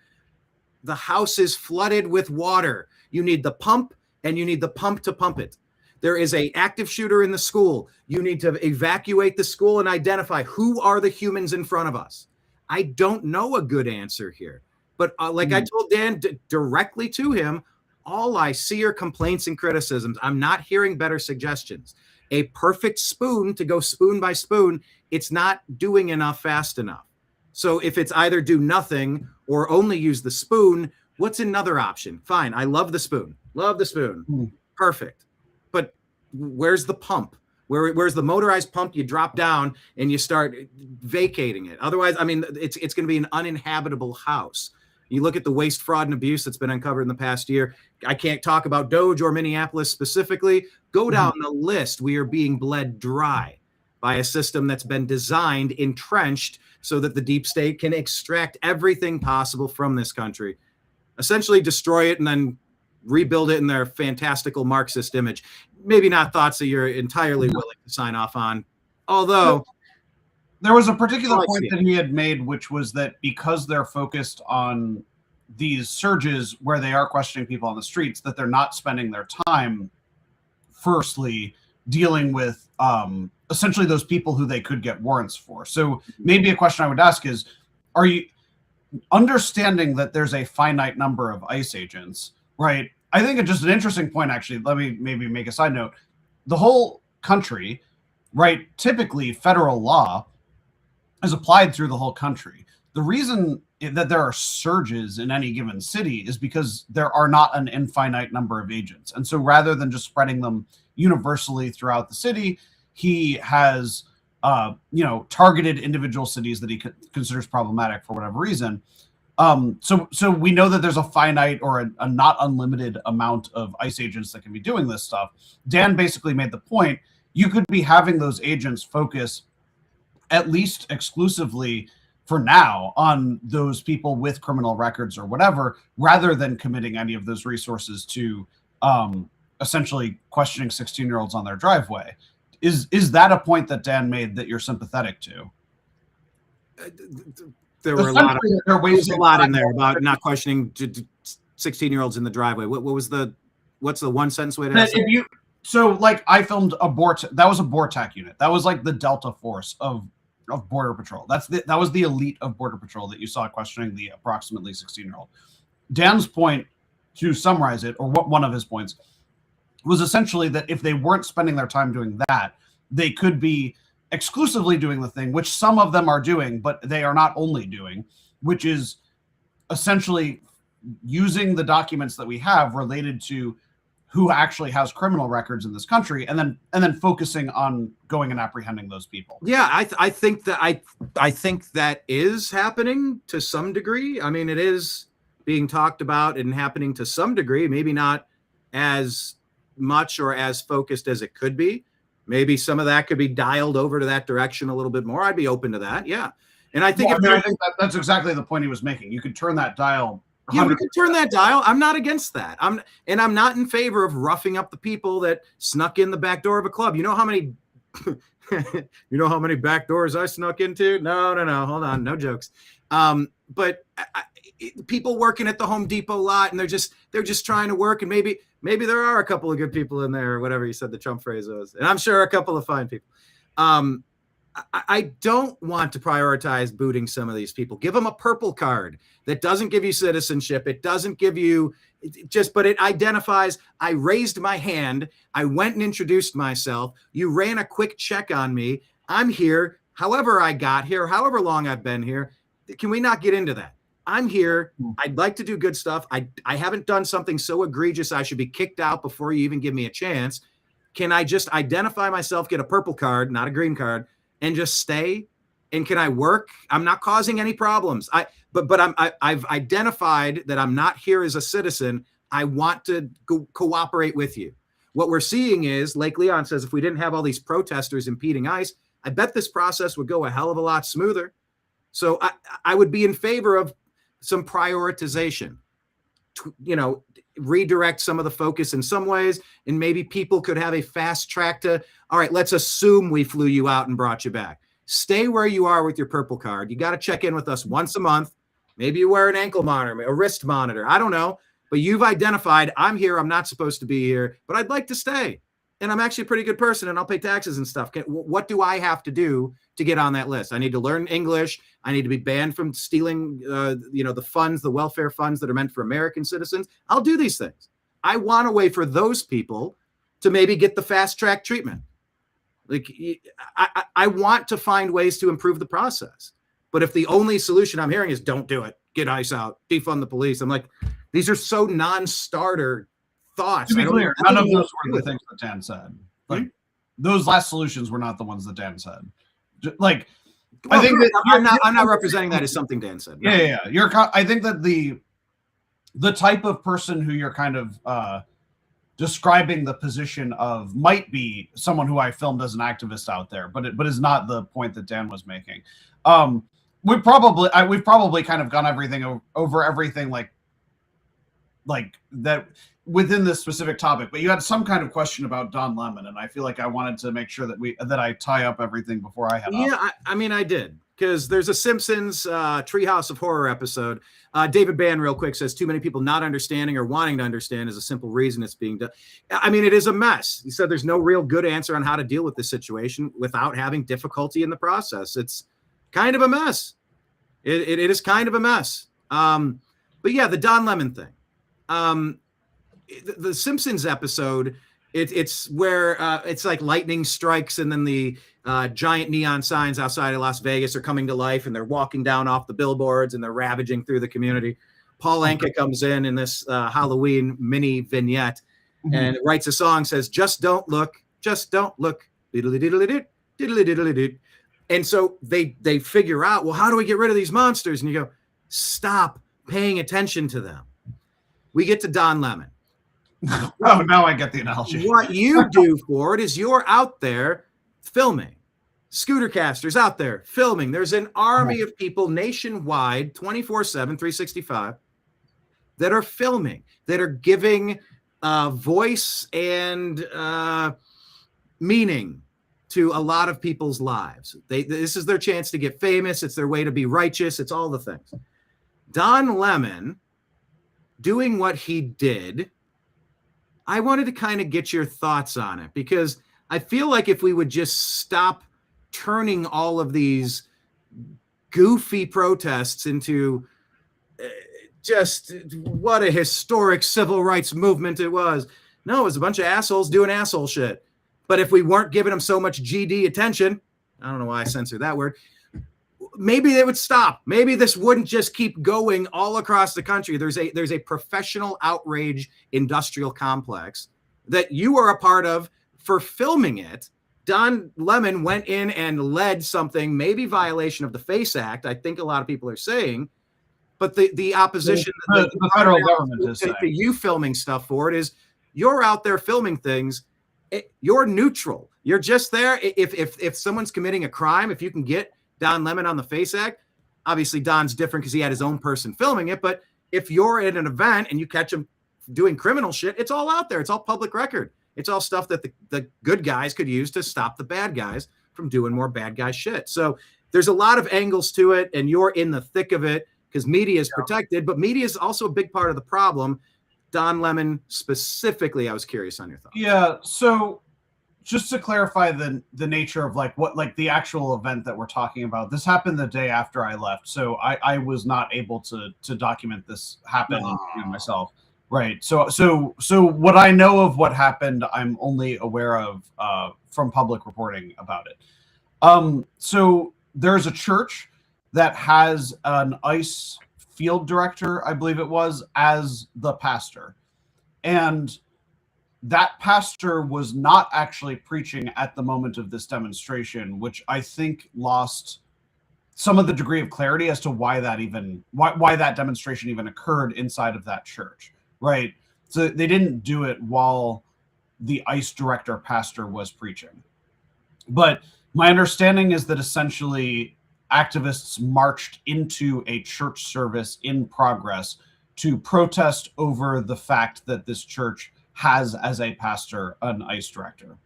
A: The house is flooded with water. You need the pump, and you need the pump to pump it. There is an active shooter in the school. You need to evacuate the school and identify who are the humans in front of us. I don't know a good answer here. But like I told Dan directly to him, all I see are complaints and criticisms. I'm not hearing better suggestions. A perfect spoon to go spoon by spoon, it's not doing enough fast enough. So if it's either do nothing or only use the spoon, what's another option? Fine, I love the spoon. Love the spoon. Perfect. But where's the pump? Where's the motorized pump? You drop down and you start vacating it. Otherwise, I mean, it's going to be an uninhabitable house. You look at the waste, fraud, and abuse that's been uncovered in the past year. I can't talk about Doge or Minneapolis specifically. Go down the list. We are being bled dry by a system that's been designed, entrenched, so that the deep state can extract everything possible from this country, essentially destroy it, and then rebuild it in their fantastical Marxist image. Maybe not thoughts that you're entirely willing to sign off on, although...
D: There was a particular point that he had made, which was that because they're focused on these surges where they are questioning people on the streets, that they're not spending their time, firstly, dealing with essentially those people who they could get warrants for. So maybe a question I would ask is, understanding that there's a finite number of ICE agents, right? I think it's just an interesting point, actually. Let me maybe make a side note. The whole country, right? Typically, federal law is applied through the whole country. The reason that there are surges in any given city is because there are not an infinite number of agents. And so rather than just spreading them universally throughout the city, he has targeted individual cities that he considers problematic for whatever reason. So we know that there's a finite or a not unlimited amount of ICE agents that can be doing this stuff. Dan basically made the point, you could be having those agents focus at least exclusively for now on those people with criminal records or whatever, rather than committing any of those resources to essentially questioning 16-year-olds on their driveway. Is that a point that Dan made that you're sympathetic to?
A: There were a lot in there about not questioning 16-year-olds in the driveway. What's the one sentence way to answer?
D: So like I filmed that was a BORTAC unit. That was like the Delta Force of Border Patrol. That was the elite of Border Patrol that you saw questioning the approximately 16-year-old. Dan's point, to summarize it, or one of his points, was essentially that if they weren't spending their time doing that, they could be exclusively doing the thing, which some of them are doing, but they are not only doing, which is essentially using the documents that we have related to who actually has criminal records in this country, and then focusing on going and apprehending those people.
A: Yeah, I think that is happening to some degree. I mean, it is being talked about and happening to some degree, maybe not as much or as focused as it could be. Maybe some of that could be dialed over to that direction a little bit more. I'd be open to that. Yeah. And I think,
D: I think that's exactly the point he was making. You could turn that dial.
A: Yeah, we can turn that dial. I'm not against that. I'm not in favor of roughing up the people that snuck in the back door of a club. You know how many back doors I snuck into? No. Hold on. No jokes. But people working at the Home Depot lot, and they're just trying to work, and maybe there are a couple of good people in there, or whatever you said the Trump phrase was. And I'm sure a couple of fine people. I don't want to prioritize booting some of these people. Give them a purple card that doesn't give you citizenship. It doesn't give you but it identifies, I raised my hand. I went and introduced myself. You ran a quick check on me. I'm here. However I got here, however long I've been here. Can we not get into that? I'm here. I'd like to do good stuff. I haven't done something so egregious I should be kicked out before you even give me a chance. Can I just identify myself, get a purple card, not a green card, and just stay? And can I work? I'm not causing any problems. I've identified that I'm not here as a citizen. I want to cooperate with you. What we're seeing is, Lake Leon says, if we didn't have all these protesters impeding ICE, I bet this process would go a hell of a lot smoother. So I would be in favor of some prioritization, redirect some of the focus in some ways, and maybe people could have a fast track to, all right, let's assume we flew you out and brought you back. Stay where you are with your purple card. You got to check in with us once a month. Maybe you wear an ankle monitor, a wrist monitor. I don't know, but you've identified, I'm here. I'm not supposed to be here, but I'd like to stay. And I'm actually a pretty good person, and I'll pay taxes and stuff. What do I have to do to get on that list? I need to learn English. I need to be banned from stealing, the funds, the welfare funds that are meant for American citizens. I'll do these things. I want a way for those people to maybe get the fast track treatment. Like, I want to find ways to improve the process. But if the only solution I'm hearing is don't do it, get ICE out, defund the police, I'm like, these are so non-starter thoughts.
D: To be clear, none of those were the things that Dan said. Like, those last solutions were not the ones that Dan said. Like,
A: well, I think that I'm not representing that as something Dan said. No.
D: Yeah. I think that the type of person who you're kind of describing the position of might be someone who I filmed as an activist out there, but is not the point that Dan was making. We've probably kind of gone over everything like that within this specific topic, but you had some kind of question about Don Lemon, and I feel like I wanted to make sure that I tie up everything before I head off.
A: Yeah, I mean, I did, because there's a Simpsons Treehouse of Horror episode. David Bann, real quick, says too many people not understanding or wanting to understand is a simple reason it's being done. I mean, it is a mess. He said there's no real good answer on how to deal with this situation without having difficulty in the process. It's kind of a mess. It is kind of a mess. But yeah, the Don Lemon thing. The Simpsons episode, it's where it's like lightning strikes and then the giant neon signs outside of Las Vegas are coming to life and they're walking down off the billboards and they're ravaging through the community. Paul Anka comes in this Halloween mini vignette and writes a song, says, just don't look, diddly-diddly-doo, diddly-diddly-doo. And so they figure out, well, how do we get rid of these monsters? And you go, stop paying attention to them. We get to Don Lemon.
D: Oh, now I get the analogy.
A: What you do for it is you're out there filming. Scootercasters out there filming. There's an army of people nationwide, 24/7, 365, that are filming, that are giving voice and meaning to a lot of people's lives. This is their chance to get famous. It's their way to be righteous. It's all the things. Don Lemon doing what he did, I wanted to kind of get your thoughts on it, because I feel like if we would just stop turning all of these goofy protests into just what a historic civil rights movement it was. No, it was a bunch of assholes doing asshole shit. But if we weren't giving them so much GD attention, I don't know why I censored that word, maybe they would stop. Maybe this wouldn't just keep going all across the country. There's a professional outrage industrial complex that you are a part of for filming it. Don Lemon went in and led something, maybe violation of the FACE Act, I think a lot of people are saying, but the opposition,
D: the federal government is
A: to you filming stuff for it is you're out there filming things. You're neutral. You're just there. If someone's committing a crime, if you can get Don Lemon on the FACE Act, obviously Don's different because he had his own person filming it. But if you're at an event and you catch him doing criminal shit, it's all out there. It's all public record. It's all stuff that the good guys could use to stop the bad guys from doing more bad guy shit. So there's a lot of angles to it, and you're in the thick of it because media is protected, but media is also a big part of the problem. Don Lemon specifically, I was curious on your thoughts.
D: Yeah, so just to clarify the nature of what the actual event that we're talking about, this happened the day after I left, so I was not able to document this happen myself. Right. So what I know of what happened, I'm only aware of from public reporting about it. So there's a church that has an ICE field director, I believe it was, as the pastor. And that pastor was not actually preaching at the moment of this demonstration, which I think lost some of the degree of clarity as to why that demonstration even occurred inside of that church. Right. So they didn't do it while the ICE director pastor was preaching. But my understanding is that essentially activists marched into a church service in progress to protest over the fact that this church has as a pastor an ICE director.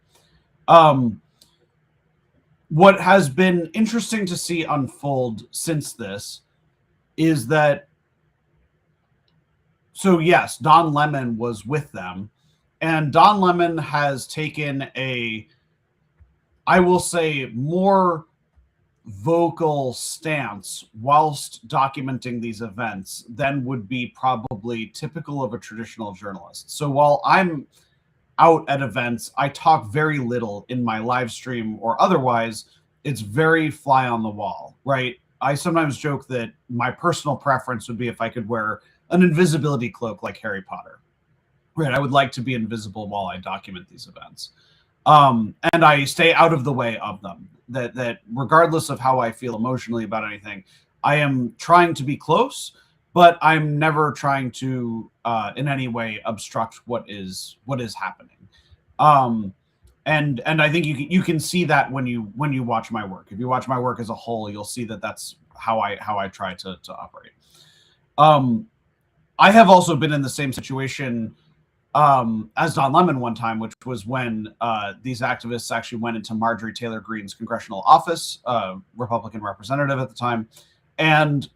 D: What has been interesting to see unfold since this is that, so yes, Don Lemon was with them, and Don Lemon has taken I will say, more vocal stance whilst documenting these events than would be probably typical of a traditional journalist. So while I'm out at events, I talk very little in my live stream or otherwise. It's very fly on the wall, right? I sometimes joke that my personal preference would be if I could wear an invisibility cloak like Harry Potter, right? I would like to be invisible while I document these events. And I stay out of the way of them. That regardless of how I feel emotionally about anything, I am trying to be close, but I'm never trying to in any way obstruct what is happening. And I think you can see that when you watch my work. If you watch my work as a whole, you'll see that that's how I try to operate. I have also been in the same situation as Don Lemon one time, which was when these activists actually went into Marjorie Taylor Greene's congressional office, Republican representative at the time. And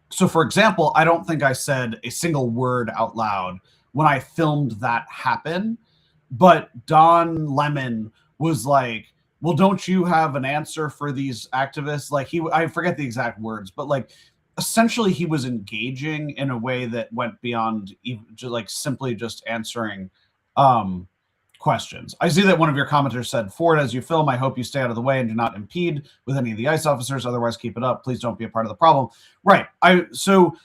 D: so, for example, I don't think I said a single word out loud when I filmed that happen, but Don Lemon was like, well, don't you have an answer for these activists? Like I forget the exact words, but like essentially he was engaging in a way that went beyond even just like simply just answering questions. I see that one of your commenters said, "Ford, as you film, I hope you stay out of the way and do not impede with any of the ICE officers. Otherwise, keep it up. Please don't be a part of the problem." Right. So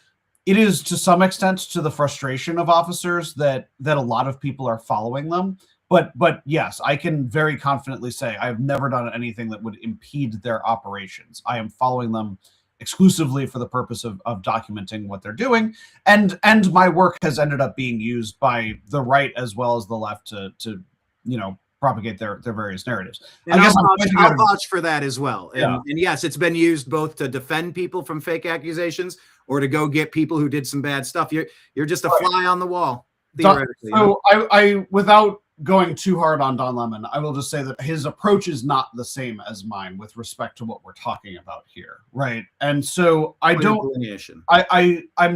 D: it is to some extent to the frustration of officers that a lot of people are following them. But yes, I can very confidently say I've never done anything that would impede their operations. I am following them exclusively for the purpose of documenting what they're doing, and my work has ended up being used by the right as well as the left to propagate their various narratives.
A: And
D: I guess
A: I'll vouch for that as well.
D: Yeah.
A: And yes, it's been used both to defend people from fake accusations or to go get people who did some bad stuff. You're just a fly on the wall, theoretically.
D: So I without going too hard on Don Lemon, I will just say that his approach is not the same as mine with respect to what we're talking about here, right? And so I'm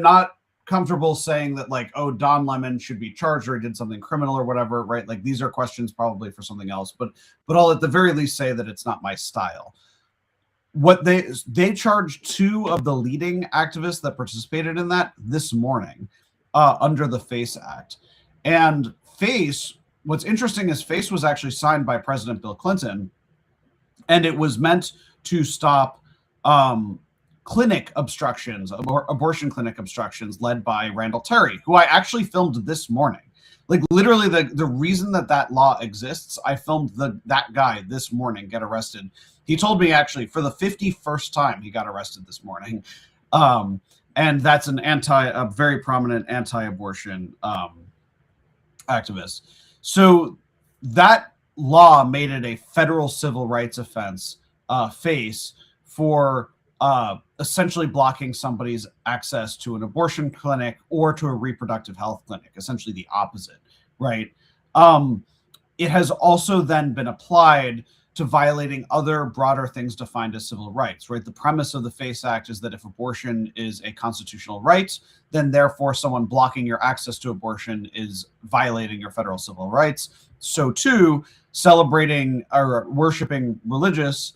D: not comfortable saying that like, oh, Don Lemon should be charged or he did something criminal or whatever, right? Like these are questions probably for something else, but I'll at the very least say that it's not my style. What they charged 2 of the leading activists that participated in that this morning under the FACE Act. And FACE, what's interesting is FACE was actually signed by President Bill Clinton, and it was meant to stop clinic obstructions, abortion clinic obstructions led by Randall Terry, who I actually filmed this morning. Like literally the reason that law exists, I filmed that guy this morning get arrested. He told me actually for the 51st time he got arrested this morning. And that's a very prominent anti-abortion activist. So that law made it a federal civil rights offense, FACE, for essentially blocking somebody's access to an abortion clinic or to a reproductive health clinic, essentially the opposite, right? It has also then been applied to violating other broader things defined as civil rights, right? The premise of the FACE Act is that if abortion is a constitutional right, then therefore someone blocking your access to abortion is violating your federal civil rights. So too, celebrating or worshiping religious,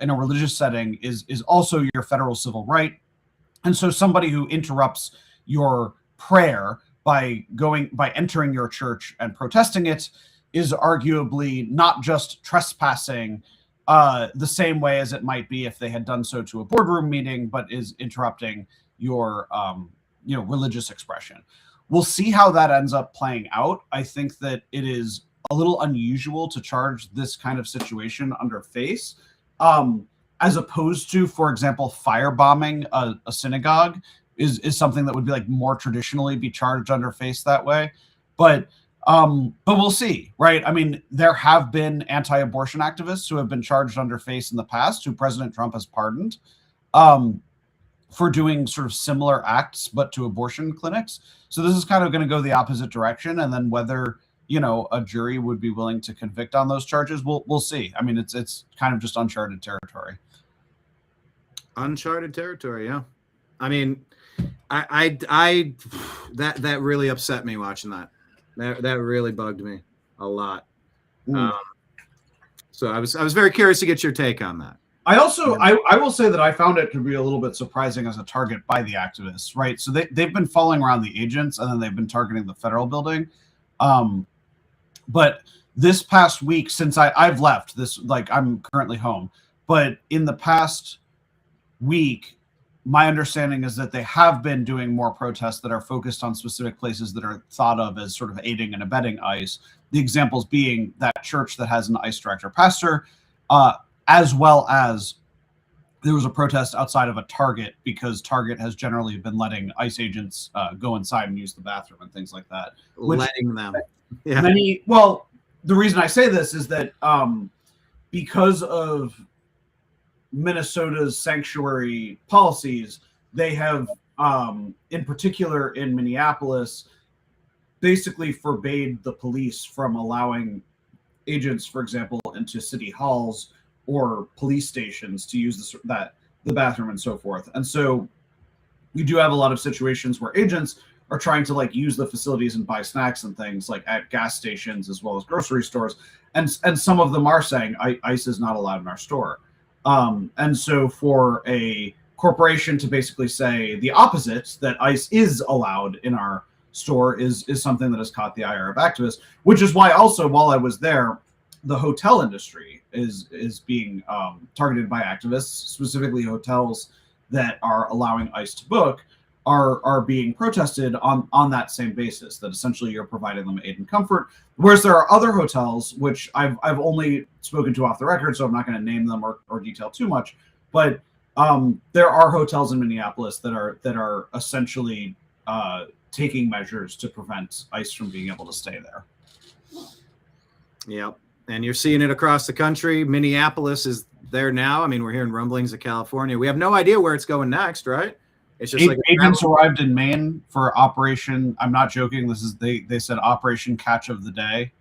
D: in a religious setting is also your federal civil right. And so somebody who interrupts your prayer by entering your church and protesting it is arguably not just trespassing the same way as it might be if they had done so to a boardroom meeting, but is interrupting your religious expression. We'll see how that ends up playing out. I think that it is a little unusual to charge this kind of situation under FACE, as opposed to, for example, firebombing a synagogue is something that would be like more traditionally be charged under FACE that way. But we'll see, right? I mean, there have been anti-abortion activists who have been charged under FACE in the past, who President Trump has pardoned, for doing sort of similar acts, but to abortion clinics. So this is kind of going to go the opposite direction. And then whether, a jury would be willing to convict on those charges, we'll see. I mean, it's kind of just uncharted territory.
A: Uncharted territory, yeah. I mean, I that really upset me watching that. That really bugged me a lot. So I was very curious to get your take on that.
D: I also I will say that I found it to be a little bit surprising as a target by the activists, right? So they've been following around the agents and then they've been targeting the federal building. But this past week, since I've left this, like I'm currently home, but in the past week, my understanding is that they have been doing more protests that are focused on specific places that are thought of as sort of aiding and abetting ICE. The examples being that church that has an ICE director pastor, as well as there was a protest outside of a Target because Target has generally been letting ICE agents go inside and use the bathroom and things like that.
A: Letting them. Yeah.
D: The reason I say this is that because of Minnesota's sanctuary policies, they have, in particular in Minneapolis, basically forbade the police from allowing agents, for example, into city halls or police stations to use the bathroom and so forth. And so you do have a lot of situations where agents are trying to like use the facilities and buy snacks and things like at gas stations as well as grocery stores, and some of them are saying ICE is not allowed in our store. And so for a corporation to basically say the opposite, that ICE is allowed in our store, is something that has caught the ire of activists, which is why also while I was there, the hotel industry is being targeted by activists, specifically hotels that are allowing ICE to book are being protested on that same basis, that essentially you're providing them aid and comfort. Whereas there are other hotels, which I've only spoken to off the record, so I'm not going to name them or detail too much, but there are hotels in Minneapolis that are essentially taking measures to prevent ICE from being able to stay there.
A: Yeah, and you're seeing it across the country. Minneapolis is there now. I mean, we're hearing rumblings of California. We have no idea where it's going next, right? It's just
D: agents arrived in Maine for Operation. I'm not joking. This is they said Operation Catch of the Day.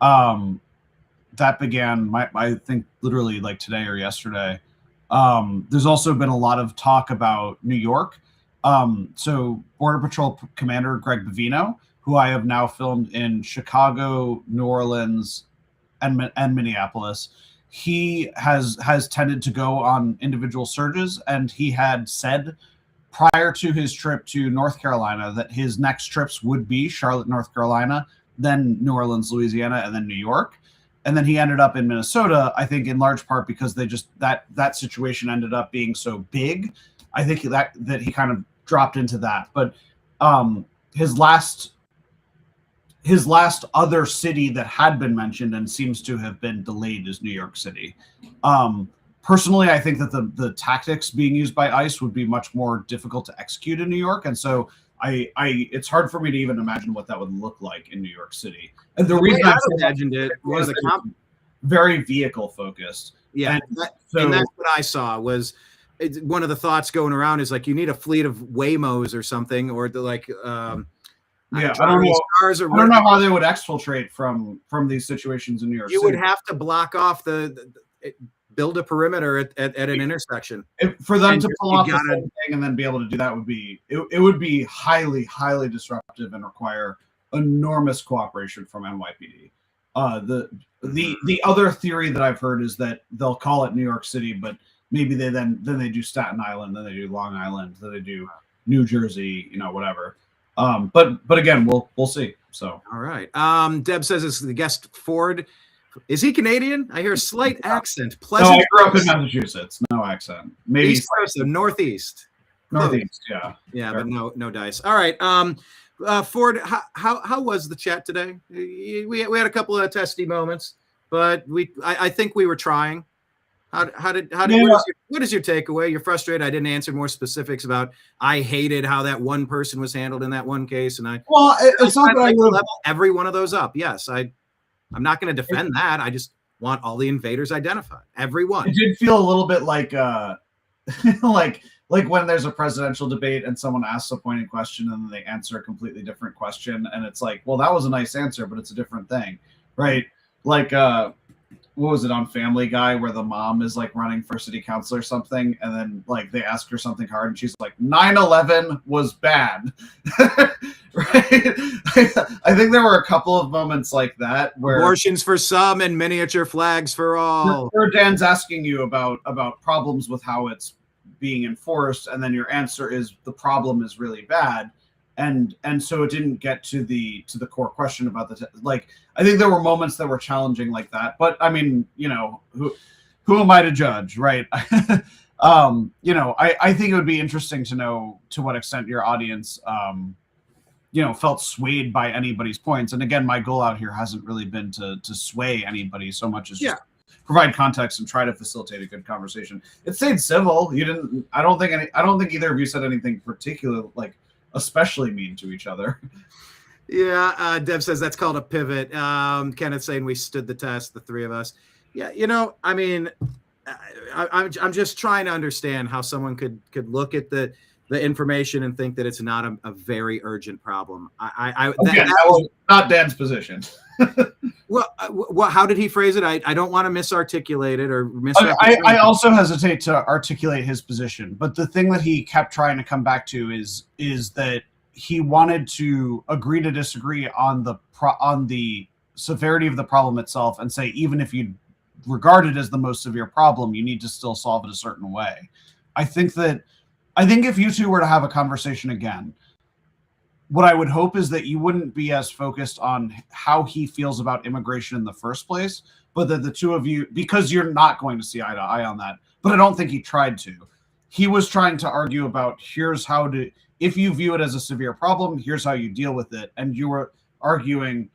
D: That began, I think, literally like today or yesterday. There's also been a lot of talk about New York. So Border Patrol Commander Greg Bavino, who I have now filmed in Chicago, New Orleans, and Minneapolis, he has tended to go on individual surges, and he had said prior to his trip to North Carolina that his next trips would be Charlotte, North Carolina, then New Orleans, Louisiana, and then New York. And then he ended up in Minnesota, I think in large part because they just that situation ended up being so big. I think that he kind of dropped into that. But his last other city that had been mentioned and seems to have been delayed is New York City. Personally, I think that the tactics being used by ICE would be much more difficult to execute in New York, and so it's hard for me to even imagine what that would look like in New York City. And the reason I
A: imagined it was
D: very vehicle focused.
A: Yeah, and that's what I saw was one of the thoughts going around is like you need a fleet of Waymos or something, or the like.
D: I don't know how they would exfiltrate from these situations in New York City.
A: You would have to block off build a perimeter at an intersection.
D: For them to pull off the same thing and then be able to do that would be highly, highly disruptive and require enormous cooperation from NYPD. The other theory that I've heard is that they'll call it New York City, but maybe they then they do Staten Island, then they do Long Island, then they do New Jersey, whatever. But again, we'll see. So
A: all right. Deb says it's the guest Ford. Is he Canadian? I hear a slight accent.
D: Pleasant. No, I grew up in Massachusetts. No accent. Maybe
A: East Coast, Northeast.
D: Northeast, yeah.
A: Yeah, sure. But no dice. All right. Ford, how was the chat today? We had a couple of testy moments, but I think we were trying. What is your takeaway? You're frustrated. I didn't answer more specifics about. I hated how that one person was handled in that one case, and
D: it's not that I
A: level every one of those up. Yes, I'm not going to defend that. I just want all the invaders identified. Everyone.
D: It did feel a little bit like like when there's a presidential debate and someone asks a pointed question and then they answer a completely different question, and it's like, well, that was a nice answer, but it's a different thing, right? Like what was it on Family Guy where the mom is like running for city council or something, and then like they ask her something hard and she's like 9/11 was bad. Right? I think there were a couple of moments like that where
A: abortions for some and miniature flags for all.
D: Where Dan's asking you about problems with how it's being enforced, and then your answer is the problem is really bad, and so it didn't get to the core question about I think there were moments that were challenging like that, but I mean, who am I to judge, right? I think it would be interesting to know to what extent your audience felt swayed by anybody's points. And again, my goal out here hasn't really been to sway anybody so much as just provide context and try to facilitate a good conversation. It stayed civil. I don't think either of you said anything particular, like especially mean to each other.
A: Yeah, Deb says that's called a pivot. Kenneth saying we stood the test, the three of us. Yeah, I mean, I'm just trying to understand how someone could look at the information and think that it's not a very urgent problem. That
D: was not Dan's position.
A: Well, how did he phrase it? I don't want to misarticulate it or
D: I also hesitate to articulate his position, but the thing that he kept trying to come back to is that he wanted to agree to disagree on the severity of the problem itself, and say even if you regard it as the most severe problem, you need to still solve it a certain way. I think if you two were to have a conversation again, what I would hope is that you wouldn't be as focused on how he feels about immigration in the first place, but that the two of you, because you're not going to see eye to eye on that, but I don't think he tried to. He was trying to argue about here's how to, if you view it as a severe problem, here's how you deal with it. And you were arguing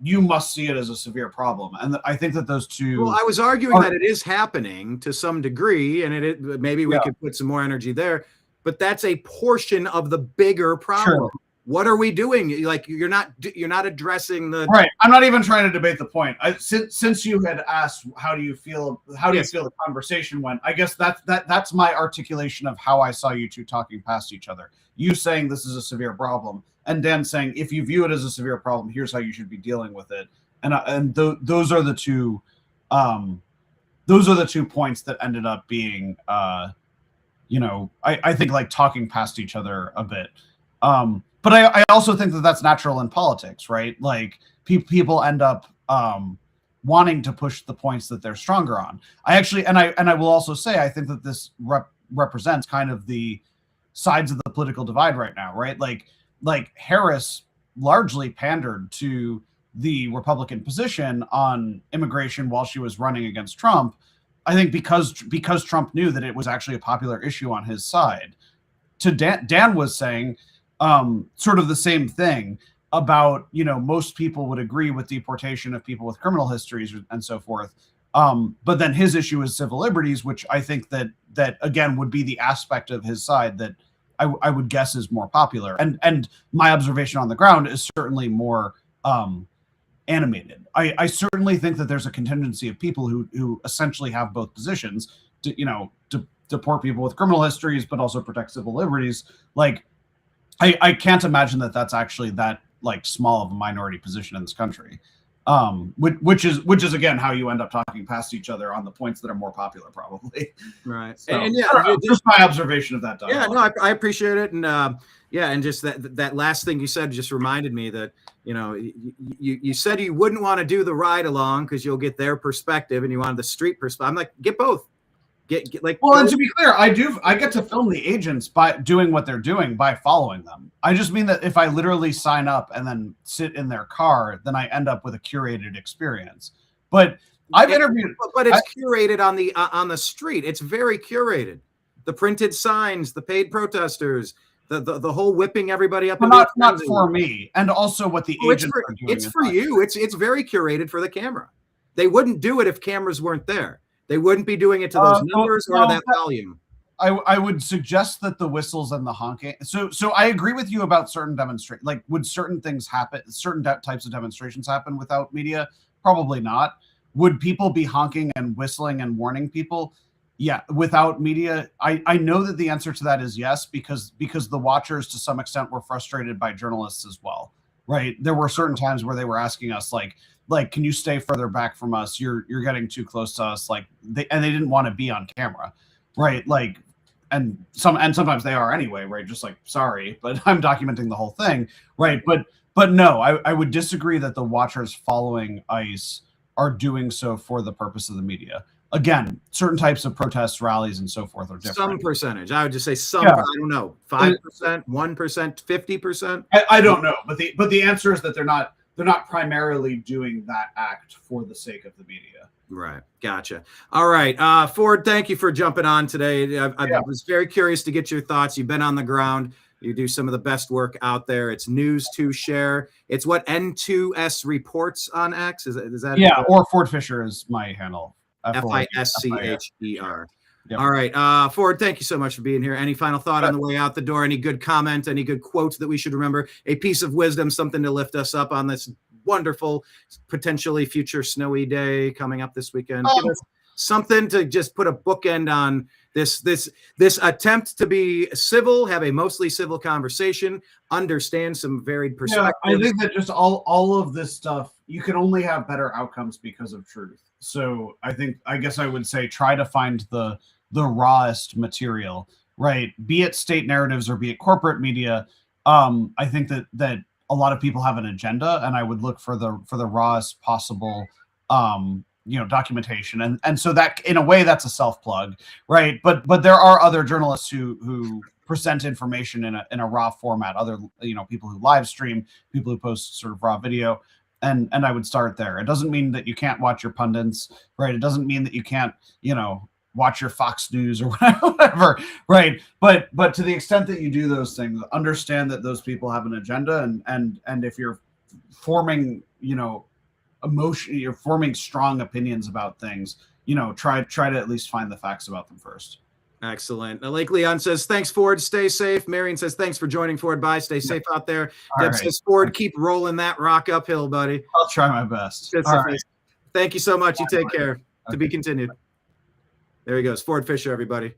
D: you must see it as a severe problem. And I think that those two...
A: Well, I was arguing that it is happening to some degree, and maybe we could put some more energy there, but that's a portion of the bigger problem. Sure. What are we doing? Like, you're not addressing the...
D: Right. I'm not even trying to debate the point. Since you had asked, how do you feel the conversation went? I guess that's my articulation of how I saw you two talking past each other. You saying this is a severe problem, and Dan saying, if you view it as a severe problem, here's how you should be dealing with it. And those are the two points that ended up being, I think, like, talking past each other a bit. But I also think that that's natural in politics, right? Like, people end up wanting to push the points that they're stronger on. I will also say, I think that this represents kind of the sides of the political divide right now, right? Like Harris largely pandered to the Republican position on immigration while she was running against Trump. I think because Trump knew that it was actually a popular issue on his side. To Dan was saying sort of the same thing about, most people would agree with deportation of people with criminal histories and so forth. But then his issue is civil liberties, which I think that again would be the aspect of his side that I would guess is more popular. And my observation on the ground is certainly more animated. I certainly think that there's a contingency of people who essentially have both positions, to deport people with criminal histories, but also protect civil liberties. Like, I can't imagine that that's actually that, like, small of a minority position in this country. Which is again how you end up talking past each other on the points that are more popular, probably.
A: Right.
D: So, and just my observation of that dialogue.
A: Yeah, no, I appreciate it, and and just that last thing you said just reminded me that you said you wouldn't want to do the ride along because you'll get their perspective, and you wanted the street perspective. I'm like, get both. Get like.
D: Well, and to be clear, I get to film the agents by doing what they're doing by following them. I just mean that if I literally sign up and then sit in their car, then I end up with a curated experience. But I've interviewed,
A: but it's curated on the street. It's very curated. The printed signs, the paid protesters, the whole whipping everybody up.
D: Not for me, and also what the agents are doing.
A: It's for you. It's very curated for the camera. They wouldn't do it if cameras weren't there. They wouldn't be doing it to those numbers or that volume.
D: I would suggest that the whistles and the honking. So I agree with you about certain demonstrations. Like, would certain things happen? Certain types of demonstrations happen without media? Probably not. Would people be honking and whistling and warning people? Yeah, without media. I know that the answer to that is yes, because the watchers to some extent were frustrated by journalists as well. Right? There were certain times where they were asking us like, can you stay further back from us? You're getting too close to us. Like, they didn't want to be on camera, right? Like, and sometimes they are anyway, right? Just like, sorry, but I'm documenting the whole thing, right? But no, I would disagree that the watchers following ICE are doing so for the purpose of the media. Again, certain types of protests, rallies, and so forth are different.
A: Some percentage. I would just say some. Yeah. I don't know, 5%, 1%, 50%.
D: I don't know, but the answer is that they're not primarily doing that act for the sake of the media.
A: Right. Gotcha. All right. Ford, thank you for jumping on today. I was very curious to get your thoughts. You've been on the ground. You do some of the best work out there. It's news to share. It's what N2S reports on X. Is that?
D: Yeah. Or Ford Fischer is my handle.
A: Fischer. Yep. All right. Ford, thank you so much for being here. Any final thought on the way out the door? Any good comment? Any good quotes that we should remember? A piece of wisdom, something to lift us up on this wonderful, potentially future snowy day coming up this weekend. Give us something to just put a bookend on this attempt to be civil, have a mostly civil conversation, understand some varied perspectives.
D: Yeah, I think that just all of this stuff, you can only have better outcomes because of truth. So I guess I would say try to find the rawest material, right? Be it state narratives or be it corporate media. I think that a lot of people have an agenda, and I would look for the rawest possible documentation, and so that in a way that's a self plug, right? But there are other journalists who present information in a raw format, other people who live stream, people who post sort of raw video, and I would start there. It doesn't mean that you can't watch your pundits, right? It doesn't mean that you can't watch your Fox News or whatever, right? But to the extent that you do those things, understand that those people have an agenda, and if you're forming emotion, you're forming strong opinions about things, try to at least find the facts about them first.
A: Excellent. Lake Leon says, thanks, Ford. Stay safe. Marion says, thanks for joining, Ford. Bye. Stay safe out there. Deb says, Ford, keep rolling that rock uphill, buddy.
D: I'll try my best.
A: Thank you so much. You take care. Okay. To be continued. There he goes. Ford Fischer, everybody.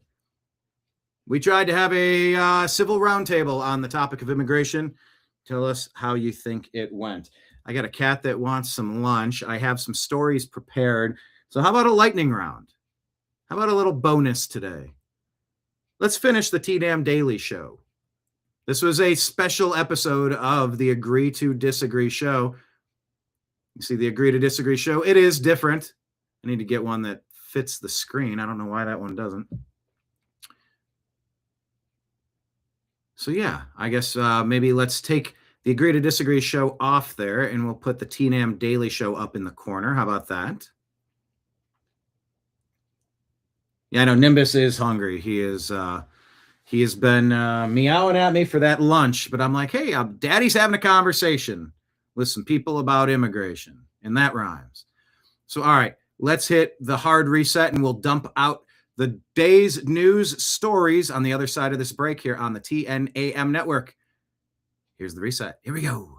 A: We tried to have a civil roundtable on the topic of immigration. Tell us how you think it went. I got a cat that wants some lunch. I have some stories prepared. So how about a lightning round? How about a little bonus today? Let's finish the T-Dam Daily Show. This was a special episode of the Agree to Disagree show. You see the Agree to Disagree show. It is different. I need to get one that fits the screen. I don't know why that one doesn't. So yeah, I guess maybe let's take the Agree to Disagree show off there, and we'll put the T-Dam Daily Show up in the corner. How about that? Yeah, I know Nimbus is hungry. He has been meowing at me for that lunch, but I'm like, hey, Daddy's having a conversation with some people about immigration, and that rhymes. So, all right, let's hit the hard reset, and we'll dump out the day's news stories on the other side of this break here on the TNAM network. Here's the reset. Here we go.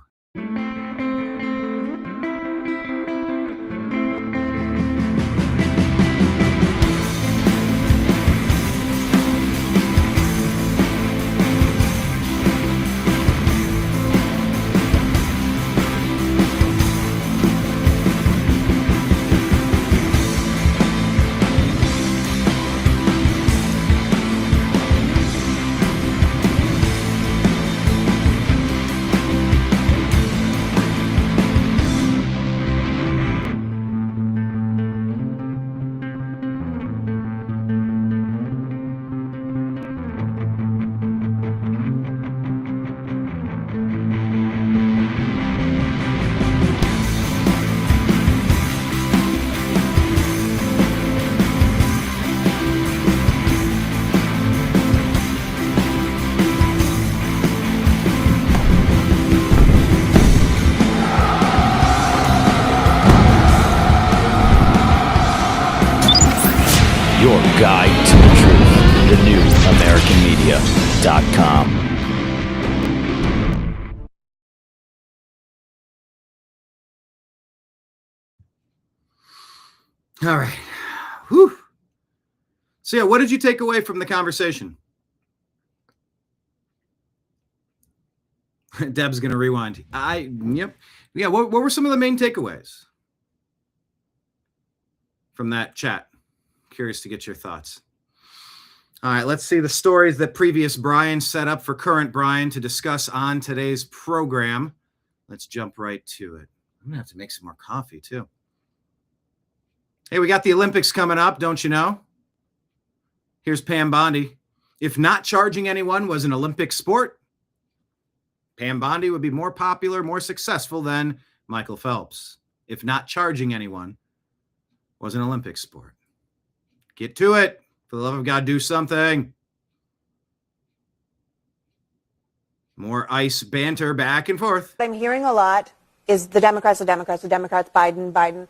B: Your guide to the truth. The new AmericanMedia.com.
A: All right. Whew. So yeah, what did you take away from the conversation? Deb's going to rewind. Yep. Yeah, what were some of the main takeaways from that chat? Curious to get your thoughts. All right, let's see the stories that previous Brian set up for current Brian to discuss on today's program. Let's jump right to it. I'm going to have to make some more coffee, too. Hey, we got the Olympics coming up, don't you know? Here's Pam Bondi. If not charging anyone was an Olympic sport, Pam Bondi would be more popular, more successful than Michael Phelps. If not charging anyone was an Olympic sport. Get to it. For the love of God, do something. More ice banter back and forth.
F: I'm hearing a lot is the Democrats, Biden.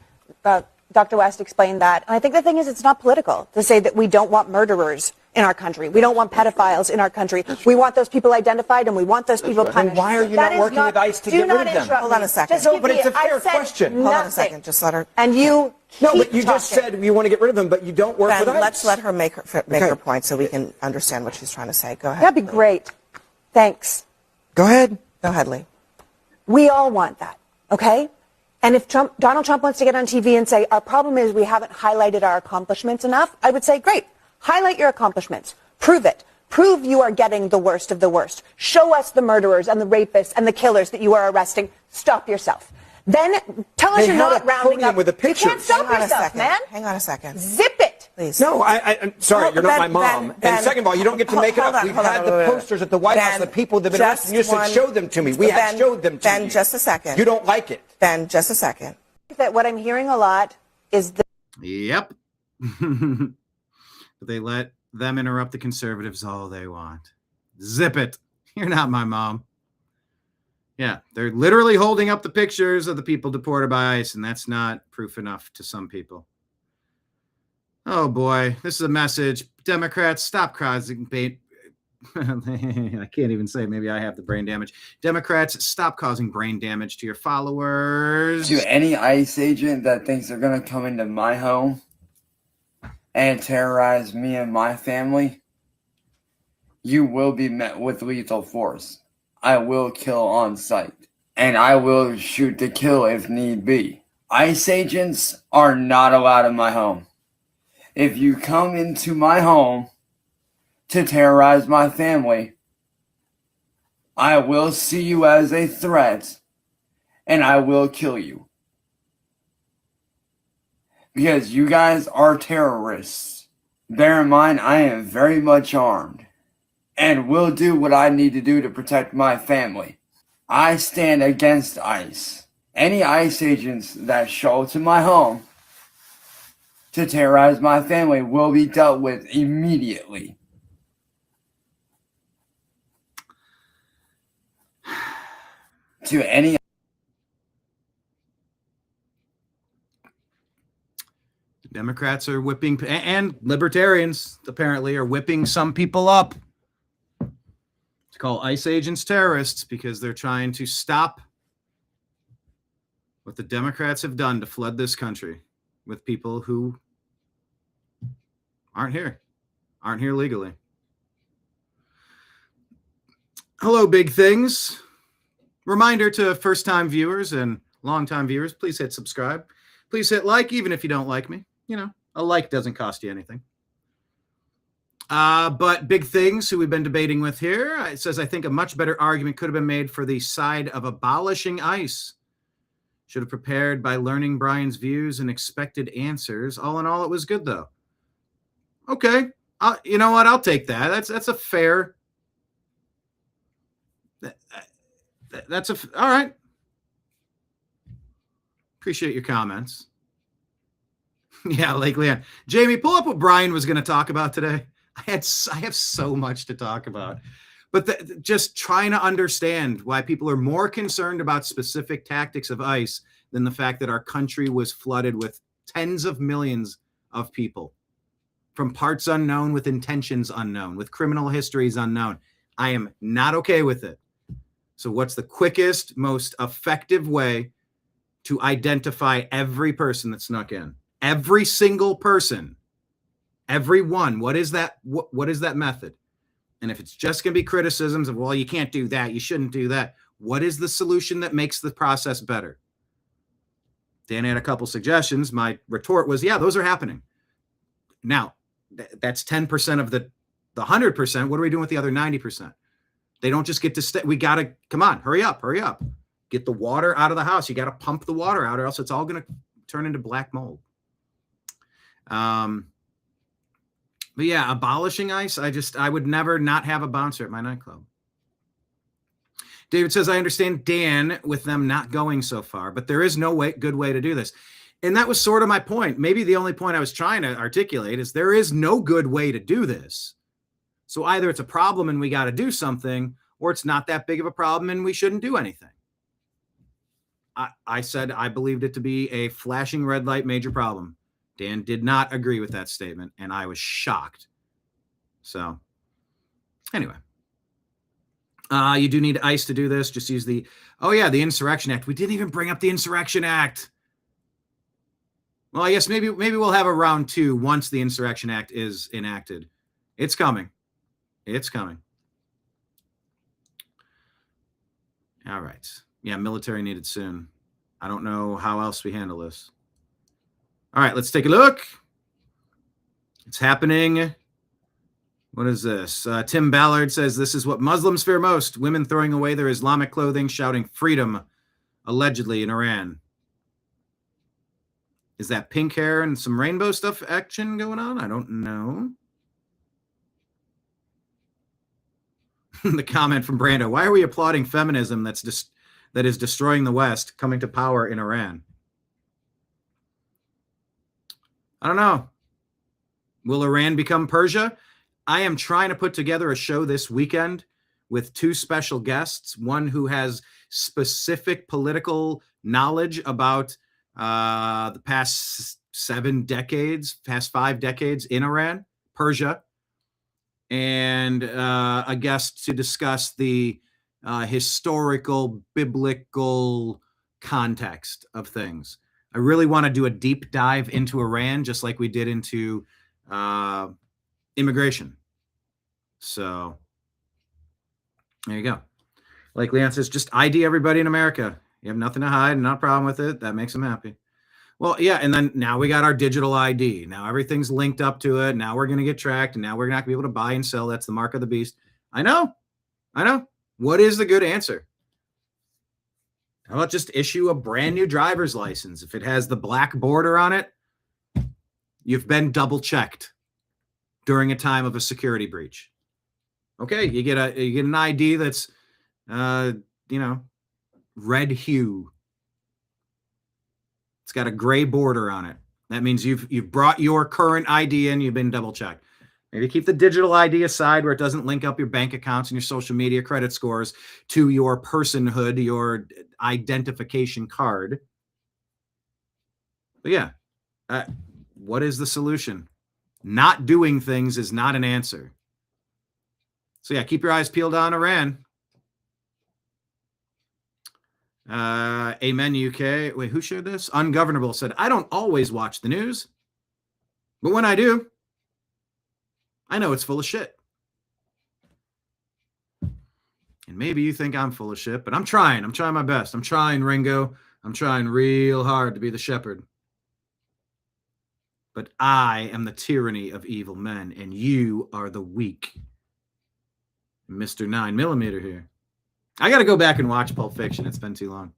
F: Dr. West explained that. And I think the thing is, it's not political to say that we don't want murderers in our country. We don't want pedophiles in our country. We want those people identified, and we want those people punished.
G: Then why are you not working with ICE to get rid of them?
F: Hold on a second.
G: No, but it's a fair question.
F: Hold on a second. Just let her. And you.
G: No, but you just said you want to get rid of them, but you don't work with ICE.
H: Let's let her make her point so we can understand what she's trying to say. Go ahead.
F: That'd be great. Thanks.
H: Go ahead, Lee.
F: We all want that, okay? And if Donald Trump wants to get on TV and say, our problem is we haven't highlighted our accomplishments enough, I would say, great, highlight your accomplishments. Prove it. Prove you are getting the worst of the worst. Show us the murderers and the rapists and the killers that you are arresting. Stop yourself. Then tell us you're not rounding up.
G: With a picture.
F: You can't stop yourself, man.
H: Hang on a second.
F: Zip it.
H: Please.
G: No, I'm sorry, you're not my mom. And second of all, you don't get to make it up. We've had the posters at the White House, the people that have been arrested. You said, show them to me. We have showed them to you.
H: Ben, just a second.
G: You don't like it.
H: Ben, just a second.
F: That what I'm hearing a lot is the
A: Yep. But they let them interrupt the conservatives all they want. Zip it. You're not my mom. Yeah, they're literally holding up the pictures of the people deported by ICE, and that's not proof enough to some people. Oh boy, this is a message. Democrats, stop causing bait. I can't even say. Maybe I have the brain damage. Democrats, stop causing brain damage to your followers.
I: To any ICE agent that thinks they're going to come into my home and terrorize me and my family, you will be met with lethal force. I will kill on sight, and I will shoot to kill if need be. ICE agents are not allowed in my home. If you come into my home to terrorize my family, I will see you as a threat, and I will kill you. Because you guys are terrorists. Bear in mind, I am very much armed, and will do what I need to do to protect my family. I stand against ICE. Any ICE agents that show up to my home to terrorize my family will be dealt with immediately. To any
A: Democrats are whipping, and libertarians apparently are whipping some people up to call ICE agents terrorists because they're trying to stop what the Democrats have done to flood this country with people who aren't here legally. Hello, big things. Reminder to first-time viewers and long-time viewers, please hit subscribe. Please hit like, even if you don't like me. You know, a like doesn't cost you anything. But Big Things, who we've been debating with here, it says, I think a much better argument could have been made for the side of abolishing ICE. Should have prepared by learning Brian's views and expected answers. All in all, it was good, though. Okay. You know what? I'll take that. That's a fair... all right. Appreciate your comments. Yeah, Lake Leon. Jamie, pull up what Brian was going to talk about today. I have so much to talk about, but just trying to understand why people are more concerned about specific tactics of ICE than the fact that our country was flooded with tens of millions of people from parts unknown, with intentions unknown, with criminal histories unknown. I am not okay with it. So what's the quickest, most effective way to identify every person that snuck in? Every single person, every one. What is that? What is that method? And if it's just going to be criticisms of, well, you can't do that, you shouldn't do that. What is the solution that makes the process better? Dan had a couple suggestions. My retort was, yeah, those are happening. Now, that's 10% of the 100%. What are we doing with the other 90%? They don't just get to stay. We got to, come on, hurry up. Get the water out of the house. You got to pump the water out, or else it's all going to turn into black mold. But yeah, abolishing ICE, I would never not have a bouncer at my nightclub. David says, I understand Dan with them not going so far, but there is no good way to do this. And that was sort of my point. Maybe the only point I was trying to articulate is there is no good way to do this. So either it's a problem and we got to do something, or it's not that big of a problem and we shouldn't do anything. I said I believed it to be a flashing red light major problem. Dan did not agree with that statement, and I was shocked. So anyway, you do need ICE to do this. Just use the Insurrection Act. We didn't even bring up the Insurrection Act. Well, I guess maybe we'll have a round 2 once the Insurrection Act is enacted. It's coming. All right. Yeah, military needed soon. I don't know how else we handle this. All right, let's take a look. It's happening What is this? Tim Ballard says this is what Muslims fear most. Women throwing away their Islamic clothing, shouting freedom, allegedly in Iran. Is that pink hair and some rainbow stuff action going on? I don't know. The comment from Brando. Why are we applauding feminism that is destroying the West coming to power in Iran? I don't know. Will Iran become Persia? I am trying to put together a show this weekend with two special guests, one who has specific political knowledge about the past 5 decades in Iran, Persia, and a guest to discuss the historical, biblical context of things. I really want to do a deep dive into Iran, just like we did into immigration. So there you go. Like Leon says, just ID everybody in America. You have nothing to hide and not a problem with it. That makes them happy. Well, yeah, and then now we got our digital ID. Now everything's linked up to it. Now we're going to get tracked, and now we're not going to be able to buy and sell. That's the mark of the beast. I know. What is the good answer? How about just issue a brand new driver's license? If it has the black border on it, you've been double checked during a time of a security breach. Okay, you get an ID that's red hue. It's got a gray border on it. That means you've brought your current ID in, you've been double checked. Maybe keep the digital ID aside where it doesn't link up your bank accounts and your social media credit scores to your personhood, your identification card. But yeah, what is the solution? Not doing things is not an answer. So yeah, keep your eyes peeled on Iran. Amen, UK. Wait, who shared this? Ungovernable said, I don't always watch the news, but when I do, I know it's full of shit. And maybe you think I'm full of shit, but I'm trying my best. I'm trying, Ringo. I'm trying real hard to be the shepherd. But I am the tyranny of evil men, and you are the weak. Mr. 9mm here. I got to go back and watch Pulp Fiction. It's been too long.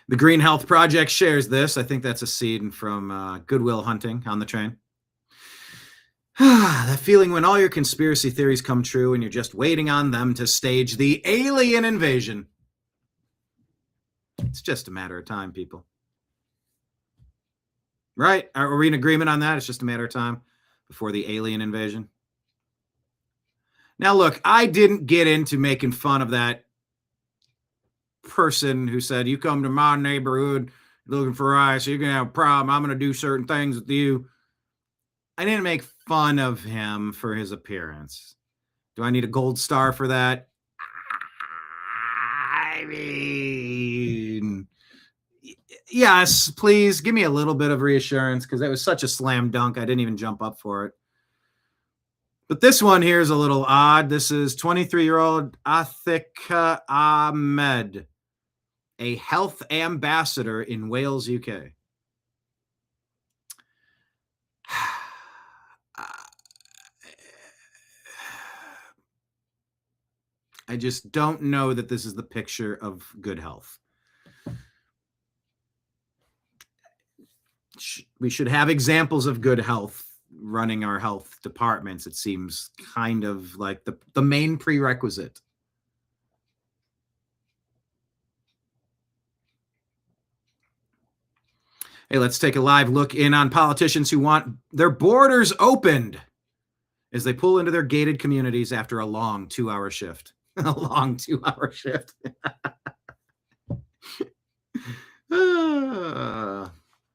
A: The Green Health Project shares this. I think that's a scene from Goodwill Hunting on the train. That feeling when all your conspiracy theories come true and you're just waiting on them to stage the alien invasion. It's just a matter of time, people. Right? Are we in agreement on that? It's just a matter of time before the alien invasion. Now, look, I didn't get into making fun of that person who said, you come to my neighborhood looking for ice, so you're going to have a problem. I'm going to do certain things with you. I didn't make fun of him for his appearance. Do I need a gold star for that? I mean, yes, please give me a little bit of reassurance because that was such a slam dunk. I didn't even jump up for it. But this one here is a little odd. This is 23-year-old Athika Ahmed, a health ambassador in Wales, UK. I just don't know that this is the picture of good health. We should have examples of good health running our health departments. It seems kind of like the main prerequisite. Hey, let's take a live look in on politicians who want their borders opened as they pull into their gated communities after a long 2-hour shift. A long 2-hour shift.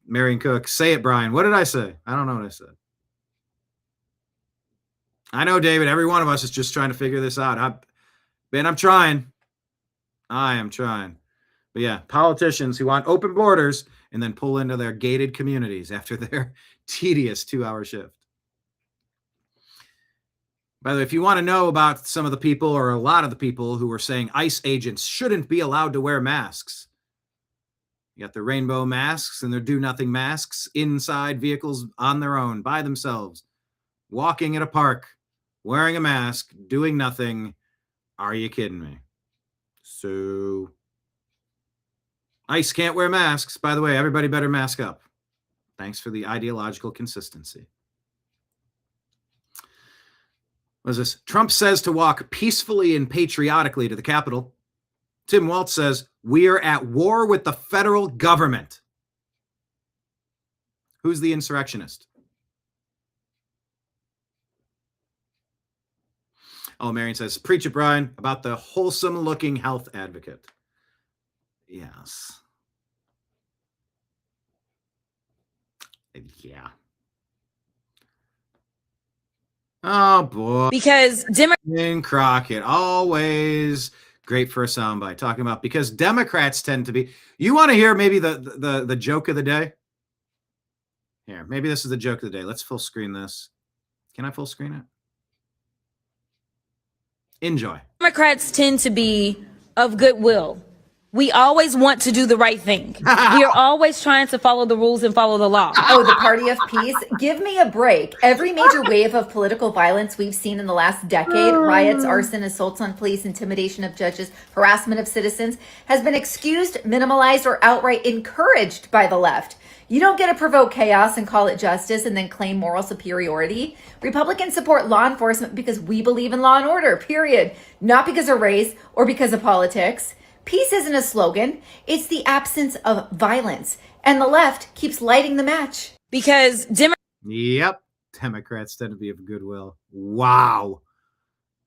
A: Marion Cook, say it, Brian. What did I say? I don't know what I said. I know, David. Every one of us is just trying to figure this out. I'm trying. I am trying. But yeah, politicians who want open borders and then pull into their gated communities after their tedious 2-hour shift. By the way, if you want to know about some of the people or a lot of the people who were saying ICE agents shouldn't be allowed to wear masks, you got the rainbow masks and their do-nothing masks inside vehicles on their own, by themselves, walking at a park, wearing a mask, doing nothing. Are you kidding me? So, ICE can't wear masks. By the way, everybody better mask up. Thanks for the ideological consistency. What is this? Trump says to walk peacefully and patriotically to the Capitol. Tim Walz says, we are at war with the federal government. Who's the insurrectionist? Oh, Marion says, preach it, Brian, about the wholesome-looking health advocate. Yes. Yeah. Oh, boy.
J: Because
A: Democrats... Crockett, always great for a soundbite, talking about because Democrats tend to be... You want to hear maybe the joke of the day? Here, maybe this is the joke of the day. Let's full screen this. Can I full screen it? Enjoy.
J: Democrats tend to be of goodwill. We always want to do the right thing. We are always trying to follow the rules and follow the law.
K: Oh, the party of peace? Give me a break. Every major wave of political violence we've seen in the last decade, riots, arson, assaults on police, intimidation of judges, harassment of citizens, has been excused, minimalized, or outright encouraged by the left. You don't get to provoke chaos and call it justice and then claim moral superiority. Republicans support law enforcement because we believe in law and order, period. Not because of race or because of politics. Peace isn't a slogan. It's the absence of violence. And the left keeps lighting the match.
J: Because
A: Yep. Democrats tend to be of goodwill. Wow.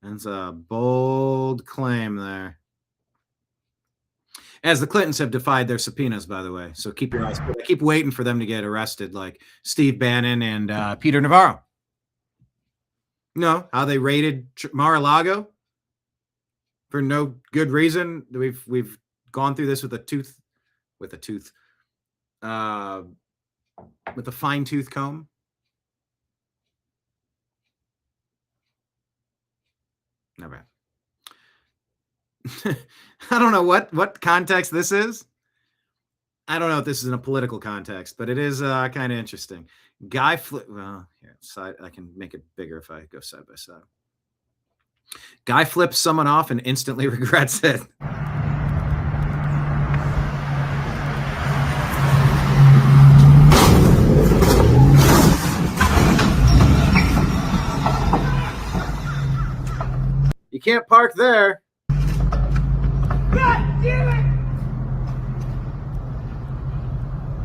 A: That's a bold claim there. As the Clintons have defied their subpoenas, by the way. So keep your eyes peeled. I keep waiting for them to get arrested, like Steve Bannon and Peter Navarro. No, how they raided Mar-a-Lago for no good reason. We've gone through this with a fine tooth comb. Never. I don't know what context this is. I don't know if this is in a political context, but it is kind of interesting. Well, here, side. I can make it bigger if I go side by side. Guy flips someone off and instantly regrets it. You can't park there.
E: God damn it!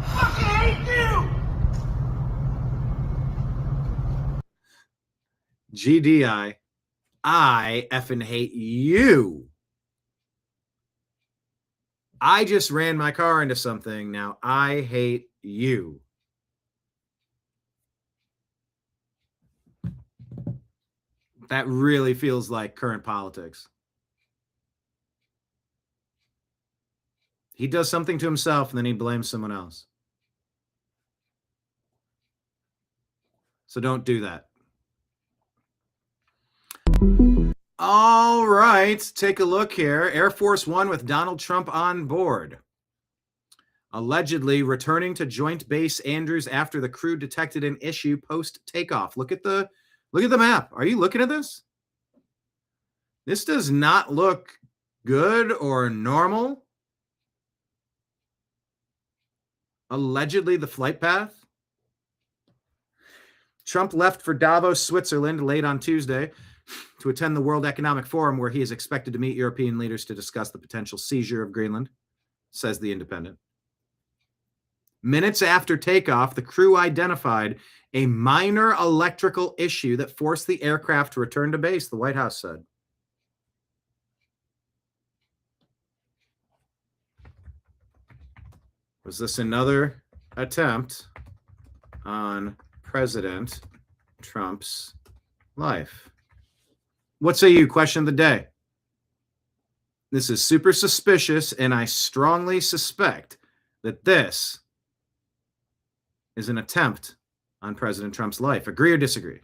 E: Fucking hate you!
A: GDI. I effing hate you. I just ran my car into something. Now I hate you. That really feels like current politics. He does something to himself and then he blames someone else. So don't do that. All right, take a look here. Air Force One with Donald Trump on board. Allegedly returning to Joint Base Andrews after the crew detected an issue post-takeoff. Look at the map. Are you looking at this? This does not look good or normal. Allegedly the flight path. Trump left for Davos, Switzerland late on Tuesday to attend the World Economic Forum, where he is expected to meet European leaders to discuss the potential seizure of Greenland, says The Independent. Minutes after takeoff, the crew identified a minor electrical issue that forced the aircraft to return to base, the White House said. Was this another attempt on President Trump's life? What say you? Question of the day. This is super suspicious, and I strongly suspect that this is an attempt on President Trump's life. Agree or disagree?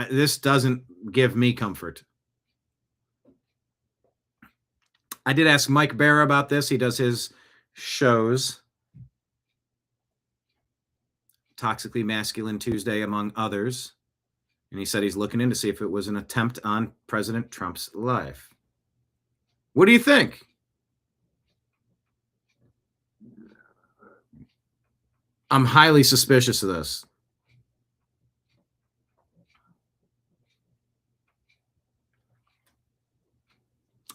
A: This doesn't give me comfort. I did ask Mike Barra about this. He does his shows Toxically Masculine Tuesday, among others. And he said he's looking in to see if it was an attempt on President Trump's life. What do you think? I'm highly suspicious of this.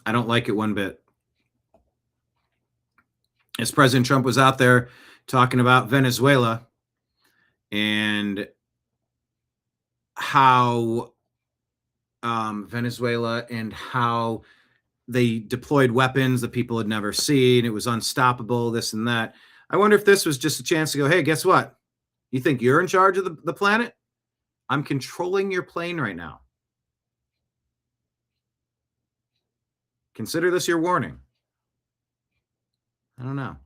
A: I don't like it one bit. As President Trump was out there talking about Venezuela and how Venezuela and how they deployed weapons that people had never seen. It was unstoppable, this and that. I wonder if this was just a chance to go, hey, guess what? You think you're in charge of the planet? I'm controlling your plane right now. Consider this your warning. I don't know.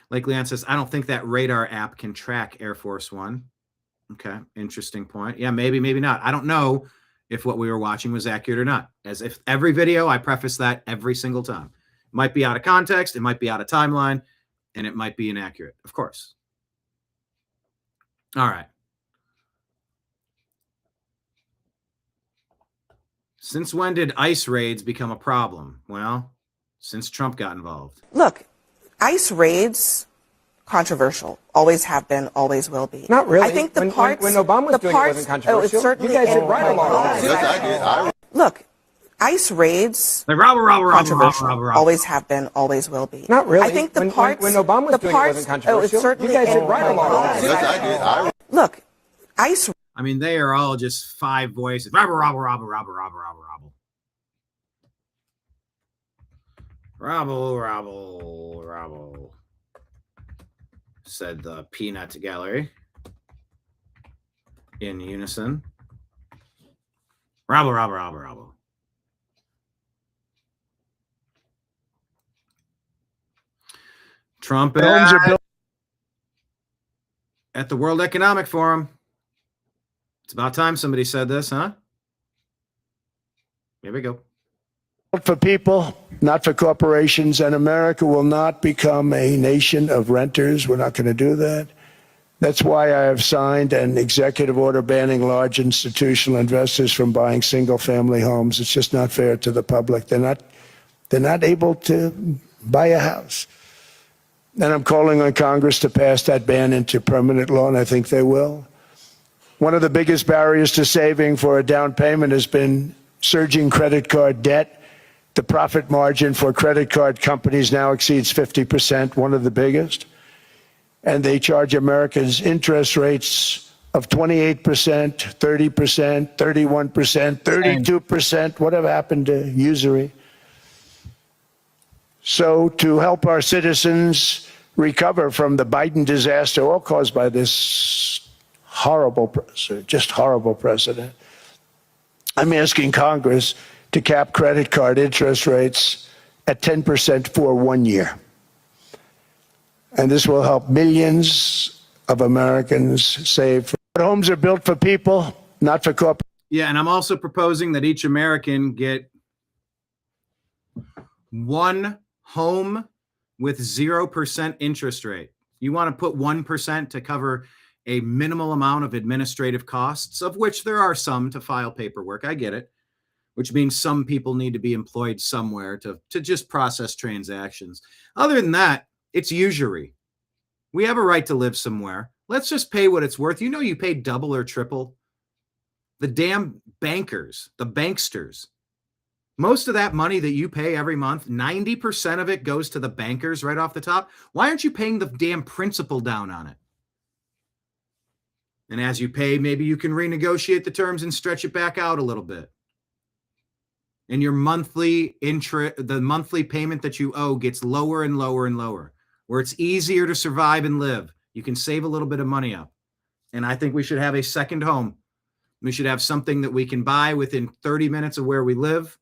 A: Like Leon says, I don't think that radar app can track Air Force One. Okay, interesting point. Yeah, maybe, maybe not. I don't know if what we were watching was accurate or not. As if every video, I preface that every single time. It might be out of context, it might be out of timeline, and it might be inaccurate, of course. All right. Since when did ICE raids become a problem? Well, since Trump got involved.
H: Look, ICE raids, controversial. Always have been, always will be.
G: Not really.
H: I think the parts...
G: When Obama was doing it, it wasn't controversial.
H: Certainly
G: you guys did right along.
I: Yes, I did.
H: Look, ICE raids,
A: Like
H: controversial. Always have been, always will be.
G: Not really.
H: I think the parts...
G: When Obama was doing it, it wasn't controversial.
H: Certainly
G: you guys did right along.
I: Yes, I did.
H: Look, ICE...
A: I mean, they are all just five voices. Rabble, rabble, rabble, rabble, rabble, rabble, rabble. Rabble, rabble, rabble, said the peanut gallery in unison. Rabble, rabble, rabble, rabble. Trump at the World Economic Forum. It's about time somebody said this, huh? Here we go.
L: For people, not for corporations, and America will not become a nation of renters. We're not going to do that. That's why I have signed an executive order banning large institutional investors from buying single-family homes. It's just not fair to the public. They're not able to buy a house. And I'm calling on Congress to pass that ban into permanent law, and I think they will. One of the biggest barriers to saving for a down payment has been surging credit card debt. The profit margin for credit card companies now exceeds 50%, one of the biggest. And they charge Americans interest rates of 28%, 30%, 31%, 32%. Whatever happened to usury? So to help our citizens recover from the Biden disaster, all caused by this horrible precedent, I'm asking Congress to cap credit card interest rates at 10% for 1 year. And this will help millions of Americans save. Homes are built for people, not for corporations.
A: Yeah, and I'm also proposing that each American get one home with 0% interest rate. You want to put 1% to cover a minimal amount of administrative costs, of which there are some to file paperwork. I get it. Which means some people need to be employed somewhere to just process transactions. Other than that, it's usury. We have a right to live somewhere. Let's just pay what it's worth. You know, you pay double or triple. The damn bankers, the banksters. Most of that money that you pay every month, 90% of it goes to the bankers right off the top. Why aren't you paying the damn principal down on it? And as you pay, maybe you can renegotiate the terms and stretch it back out a little bit. And your monthly the monthly payment that you owe gets lower and lower and lower, where it's easier to survive and live. You can save a little bit of money up. And I think we should have a second home. We should have something that we can buy within 30 minutes of where we live,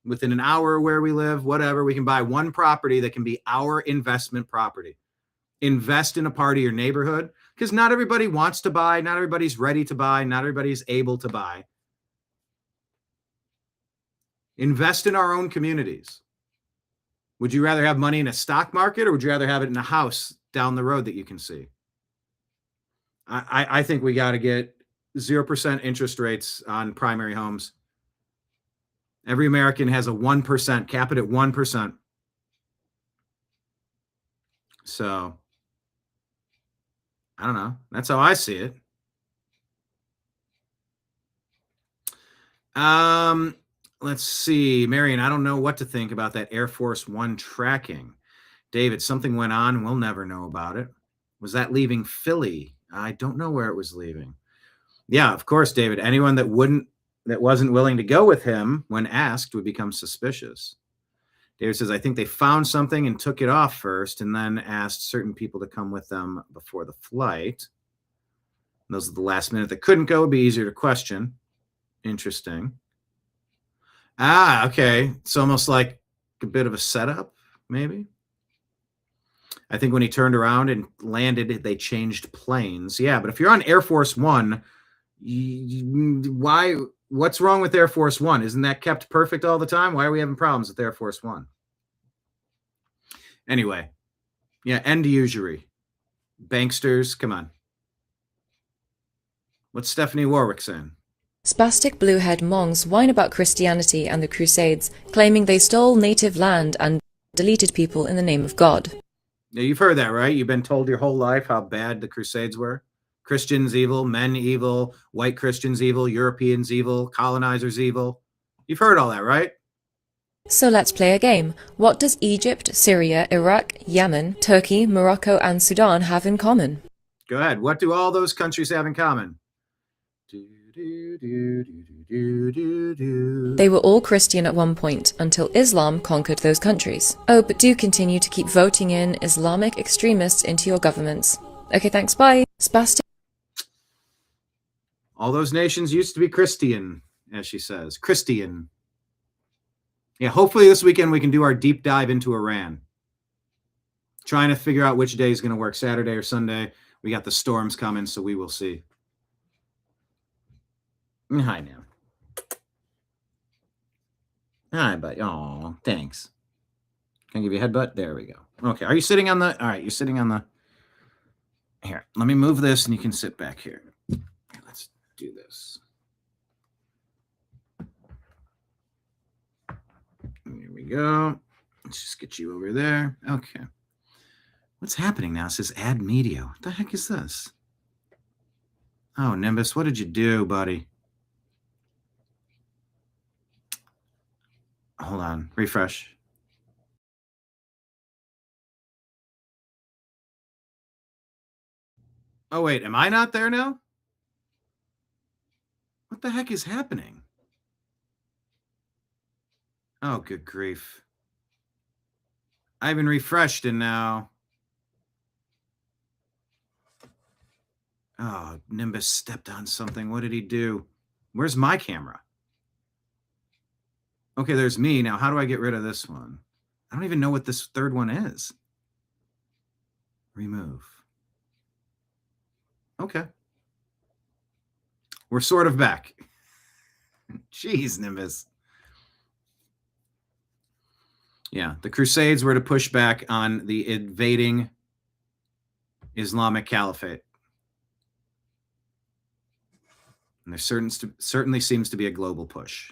A: within an hour of where we live, whatever. We can buy one property that can be our investment property. Invest in a part of your neighborhood, because not everybody wants to buy, not everybody's ready to buy, not everybody's able to buy. Invest in our own communities. Would you rather have money in a stock market, or would you rather have it in a house down the road that you can see? I think we got to get 0% interest rates on primary homes. Every American has a 1%, cap it at 1%. So, I don't know. That's how I see it. Let's see. Marion, I don't know what to think about that Air Force One tracking. David, something went on. We'll never know about it. Was that leaving Philly? I don't know where it was leaving. Yeah, of course, David. Anyone that wasn't willing to go with him when asked would become suspicious. David says, I think they found something and took it off first and then asked certain people to come with them before the flight. Those are the last minute that couldn't go. Would be easier to question. Interesting. Okay. It's almost like a bit of a setup, maybe. I think when he turned around and landed, they changed planes. Yeah, but if you're on Air Force One, why? What's wrong with Air Force One? Isn't that kept perfect all the time? Why are we having problems with Air Force One? Anyway, yeah, end usury. Banksters, come on. What's Stephanie Warwick saying?
M: Spastic blue-haired monks whine about Christianity and the Crusades, claiming they stole native land and deleted people in the name of God.
A: Now, you've heard that, right? You've been told your whole life how bad the Crusades were. Christians evil, men evil, white Christians evil, Europeans evil, colonizers evil. You've heard all that, right?
M: So let's play a game. What does Egypt, Syria, Iraq, Yemen, Turkey, Morocco, and Sudan have in common?
A: Go ahead. What do all those countries have in common?
M: They were all Christian at one point, until Islam conquered those countries. Oh, but do continue to keep voting in Islamic extremists into your governments. Okay, thanks, bye. Spastic.
A: All those nations used to be Christian, as she says. Christian. Yeah, hopefully this weekend we can do our deep dive into Iran. Trying to figure out which day is going to work, Saturday or Sunday. We got the storms coming, so we will see. Hi, now. Hi, buddy. Oh, thanks. Can I give you a headbutt? There we go. Okay, are you sitting on the... All right, you're sitting on the... Here, let me move this and you can sit back here. Let's do this. Here we go. Let's just get you over there. Okay. What's happening now? It says add media. What the heck is this? Oh, Nimbus, what did you do, buddy? Hold on. Refresh. Oh, wait. Am I not there now? What the heck is happening? Oh, good grief. I haven't refreshed and now... Oh, Nimbus stepped on something. What did he do? Where's my camera? Okay, there's me. Now, how do I get rid of this one? I don't even know what this third one is. Remove. Okay. We're sort of back. Jeez, Nimbus. Yeah, the Crusades were to push back on the invading Islamic Caliphate. And there certainly seems to be a global push.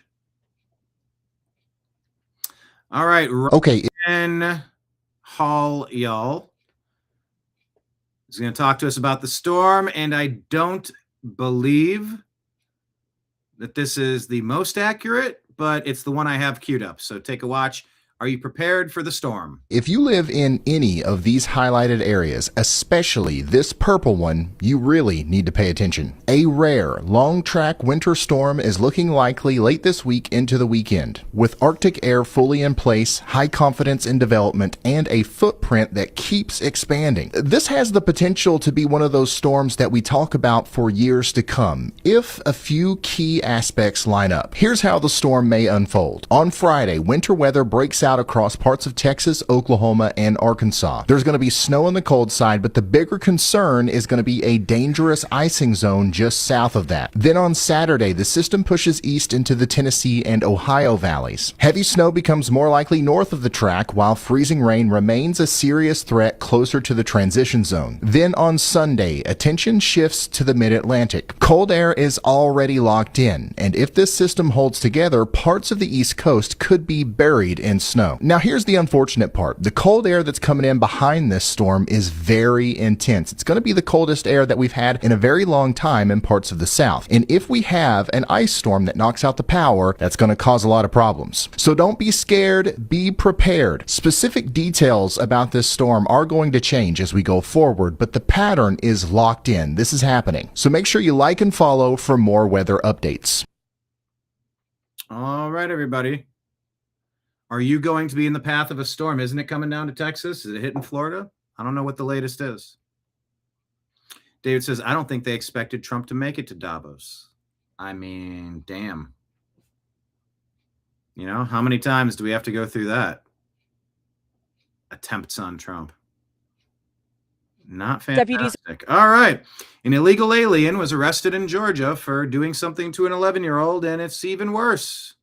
A: All right.
N: Okay.
A: Ryan Hall, y'all, is going to talk to us about the storm, and I don't believe that this is the most accurate, but it's the one I have queued up. So take a watch. Are you prepared for the storm?
N: If you live in any of these highlighted areas, especially this purple one, you really need to pay attention. A rare, long-track winter storm is looking likely late this week into the weekend. With Arctic air fully in place, high confidence in development, and a footprint that keeps expanding. This has the potential to be one of those storms that we talk about for years to come, if a few key aspects line up. Here's how the storm may unfold. On Friday, winter weather breaks out out across parts of Texas, Oklahoma, and Arkansas. There's going to be snow on the cold side, but the bigger concern is going to be a dangerous icing zone just south of that. Then on Saturday, the system pushes east into the Tennessee and Ohio valleys. Heavy snow becomes more likely north of the track, while freezing rain remains a serious threat closer to the transition zone. Then on Sunday, attention shifts to the mid-Atlantic. Cold air is already locked in, and if this system holds together, parts of the East Coast could be buried in snow. Now here's the unfortunate part. The cold air that's coming in behind this storm is very intense. It's going to be the coldest air that we've had in a very long time in parts of the South. And if we have an ice storm that knocks out the power, that's going to cause a lot of problems. So don't be scared, be prepared. Specific details about this storm are going to change as we go forward, but the pattern is locked in. This is happening. So make sure you like and follow for more weather updates.
A: All right, everybody. Are you going to be in the path of a storm? Isn't it coming down to Texas? Is it hitting Florida? I don't know what the latest is. David says, I don't think they expected Trump to make it to Davos. I mean, damn. You know, how many times do we have to go through that? Attempts on Trump. Not fantastic. All right. An illegal alien was arrested in Georgia for doing something to an 11-year-old, and it's even worse.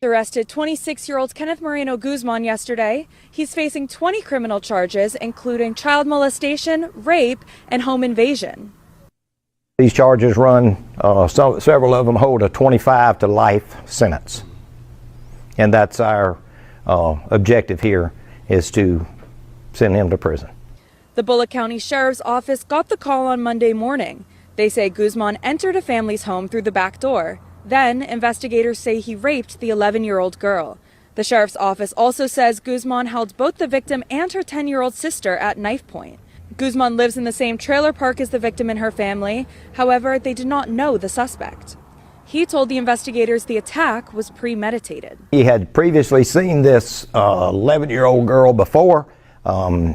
O: Arrested 26-year-old Kenneth Moreno Guzman yesterday. He's facing 20 criminal charges, including child molestation, rape, and home invasion.
P: These charges run, several of them hold a 25 to life sentence. And that's our objective here, is to send him to prison.
O: The Bullock County Sheriff's Office got the call on Monday morning. They say Guzman entered a family's home through the back door. Then, investigators say he raped the 11-year-old girl. The Sheriff's Office also says Guzman held both the victim and her 10-year-old sister at knife point. Guzman lives in the same trailer park as the victim and her family. However, they did not know the suspect. He told the investigators the attack was premeditated.
P: He had previously seen this 11-year-old girl before.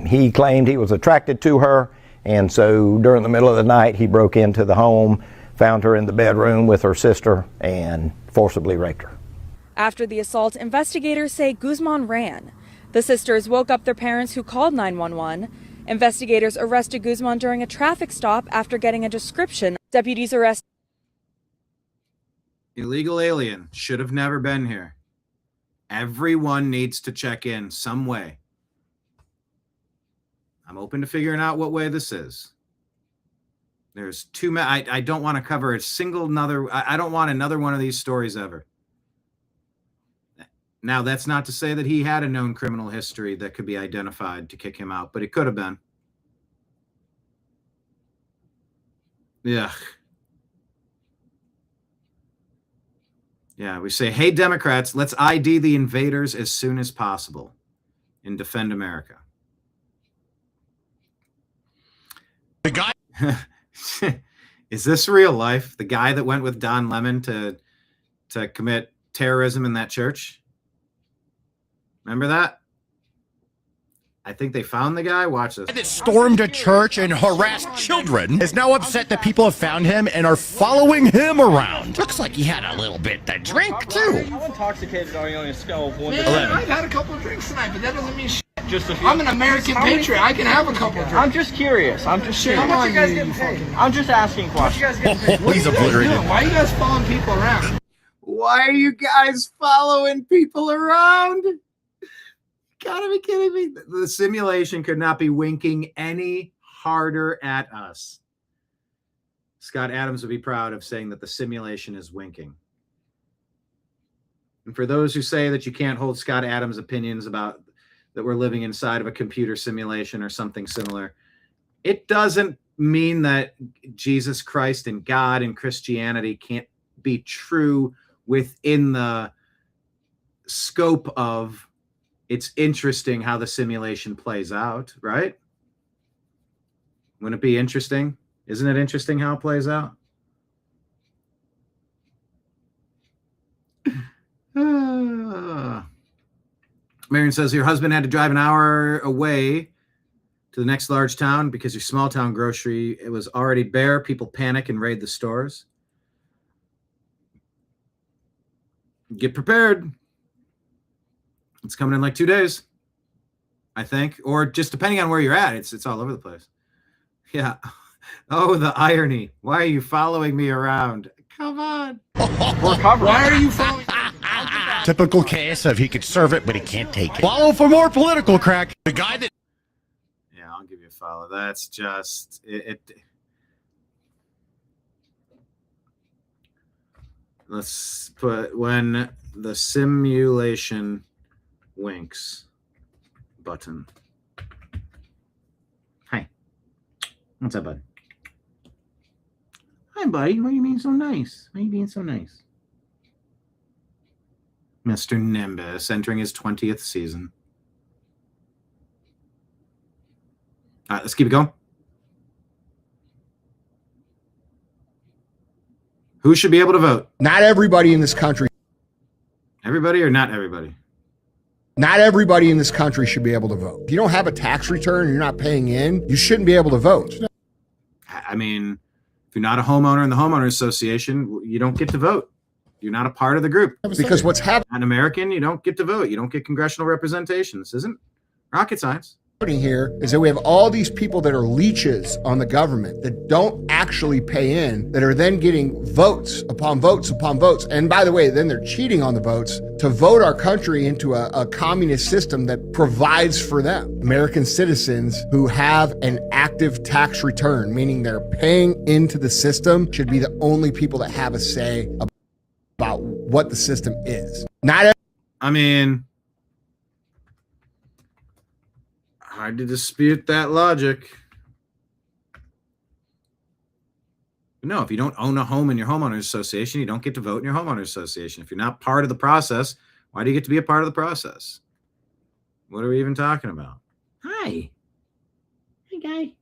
P: He claimed he was attracted to her, and so during the middle of the night he broke into the home, found her in the bedroom with her sister, and forcibly raped her.
O: After the assault, investigators say Guzman ran. The sisters woke up their parents, who called 911. Investigators arrested Guzman during a traffic stop after getting a description. Deputies arrested.
A: Illegal alien should have never been here. Everyone needs to check in some way. I'm open to figuring out what way this is. There's too many. I don't want to cover a single another. I don't want another one of these stories ever. Now, that's not to say that he had a known criminal history that could be identified to kick him out, but it could have been. Yeah. Yeah, we say, hey, Democrats, let's ID the invaders as soon as possible and defend America. The guy... Is this real life? The guy that went with Don Lemon to commit terrorism in that church? Remember that? I think they found the guy. Watch this.
Q: That stormed a church and harassed children is now upset that people have found him and are following him around. Looks like he had a little bit to drink, too.
E: How intoxicated are you on a scale of 1 to
R: 11? I've had a couple of drinks tonight, but that doesn't mean shit.
E: Just a few.
R: I'm an American patriot. I can have a couple of drinks.
E: I'm just curious. How much you guys getting paid? I'm just asking questions.
Q: He's obliterated.
R: Why are you guys following people around?
A: Why are you guys following people around? Gotta be kidding me. The simulation could not be winking any harder at us. Scott Adams would be proud of saying that the simulation is winking. And for those who say that you can't hold Scott Adams' opinions about that we're living inside of a computer simulation or something similar, it doesn't mean that Jesus Christ and God and Christianity can't be true within the scope of it's interesting how the simulation plays out, right? Wouldn't it be interesting? Isn't it interesting how it plays out? Marion says your husband had to drive an hour away to the next large town because your small town grocery, it was already bare. People panic and raid the stores. Get prepared. It's coming in like 2 days, I think, or just depending on where you're at. It's all over the place. Yeah. Oh, the irony. Why are you following me around? Come on.
R: Why are you following?
Q: Typical case of he could serve it, but he can't take it. Follow for more political crack. The guy that...
A: Yeah, I'll give you a follow. That's just... Let's put when the simulation winks button. Hi. What's up, bud? Hi, buddy. Why are you being so nice? Why are you being so nice? Mr. Nimbus entering his 20th season. All right, let's keep it going. Who should be able to vote?
S: Not everybody in this country.
A: Everybody or not everybody?
S: Not everybody in this country should be able to vote. If you don't have a tax return and you're not paying in, you shouldn't be able to vote.
A: I mean, if you're not a homeowner in the homeowner association, you don't get to vote. You're not a part of the group.
S: Because what's happening
A: an American, you don't get to vote. You don't get congressional representation. This isn't rocket science.
S: Here is that we have all these people that are leeches on the government that don't actually pay in, that are then getting votes upon votes upon votes. And by the way, then they're cheating on the votes to vote our country into a communist system that provides for them. American citizens who have an active tax return, meaning they're paying into the system, should be the only people that have a say about what the system is.
A: I mean, hard to dispute that logic. No, if you don't own a home in your homeowners association, you don't get to vote in your homeowners association. If you're not part of the process, why do you get to be a part of the process? What are we even talking about? Hi. Hi, guy.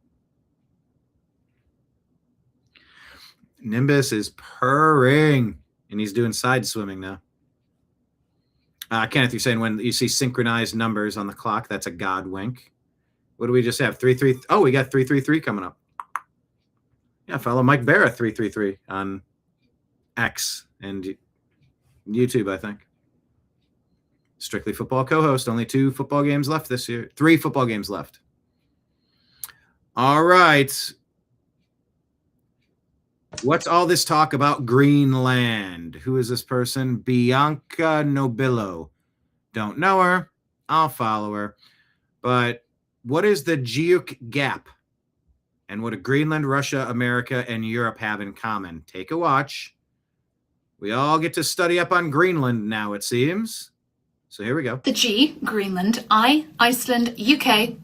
A: Nimbus is purring, and he's doing side swimming now. Kenneth, you're saying when you see synchronized numbers on the clock, that's a God wink. What do we just have? 333. Oh, we got 333 coming up. Yeah, follow Mike Barra 333 on X and YouTube, I think. Strictly Football co-host. Only 2 football games left this year. 3 football games left. All right. What's all this talk about Greenland? Who is this person? Bianca Nobillo. Don't know her. I'll follow her. But what is the Geuk Gap? And what do Greenland, Russia, America, and Europe have in common? Take a watch. We all get to study up on Greenland now, it seems. So here we go.
T: The G, Greenland, I, Iceland, UK,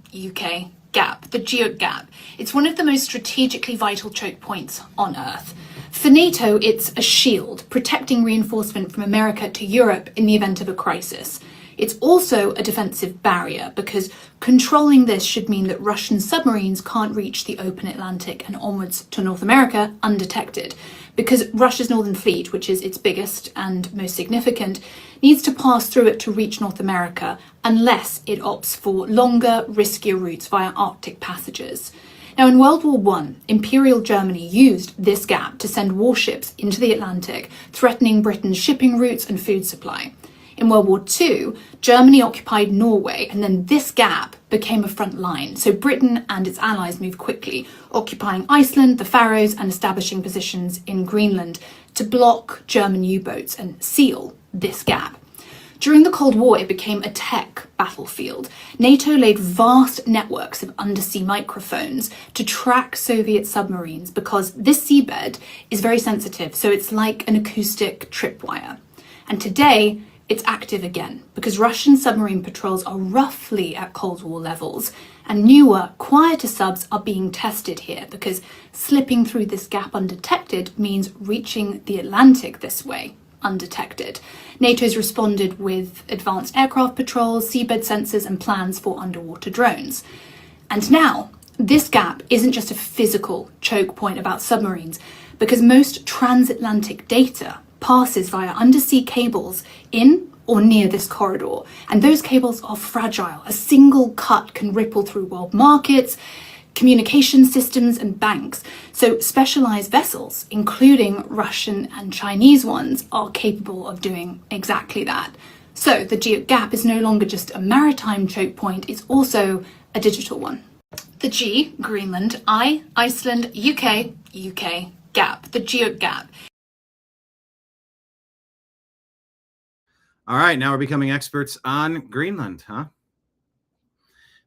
T: Gap, the Geuk Gap. It's one of the most strategically vital choke points on Earth. For NATO, it's a shield, protecting reinforcement from America to Europe in the event of a crisis. It's also a defensive barrier because controlling this should mean that Russian submarines can't reach the open Atlantic and onwards to North America undetected, because Russia's Northern Fleet, which is its biggest and most significant, needs to pass through it to reach North America unless it opts for longer, riskier routes via Arctic passages. Now, in World War I, Imperial Germany used this gap to send warships into the Atlantic, threatening Britain's shipping routes and food supply. In World War II, Germany occupied Norway, and then this gap became a front line. So Britain and its allies moved quickly, occupying Iceland, the Faroes, and establishing positions in Greenland to block German U-boats and seal this gap. During the Cold War, it became a tech battlefield. NATO laid vast networks of undersea microphones to track Soviet submarines because this seabed is very sensitive, so it's like an acoustic tripwire. And today, it's active again because Russian submarine patrols are roughly at Cold War levels, and newer, quieter subs are being tested here because slipping through this gap undetected means reaching the Atlantic this way undetected. NATO's responded with advanced aircraft patrols, seabed sensors, and plans for underwater drones. And now, this gap isn't just a physical choke point about submarines, because most transatlantic data passes via undersea cables in or near this corridor, and those cables are fragile. A single cut can ripple through world markets, communication systems, and banks. So specialized vessels, including Russian and Chinese ones, are capable of doing exactly that. So the geo gap is no longer just a maritime choke point, it's also a digital one. The G, Greenland, I, Iceland, UK gap, the geo gap.
A: All right, now we're becoming experts on Greenland, huh?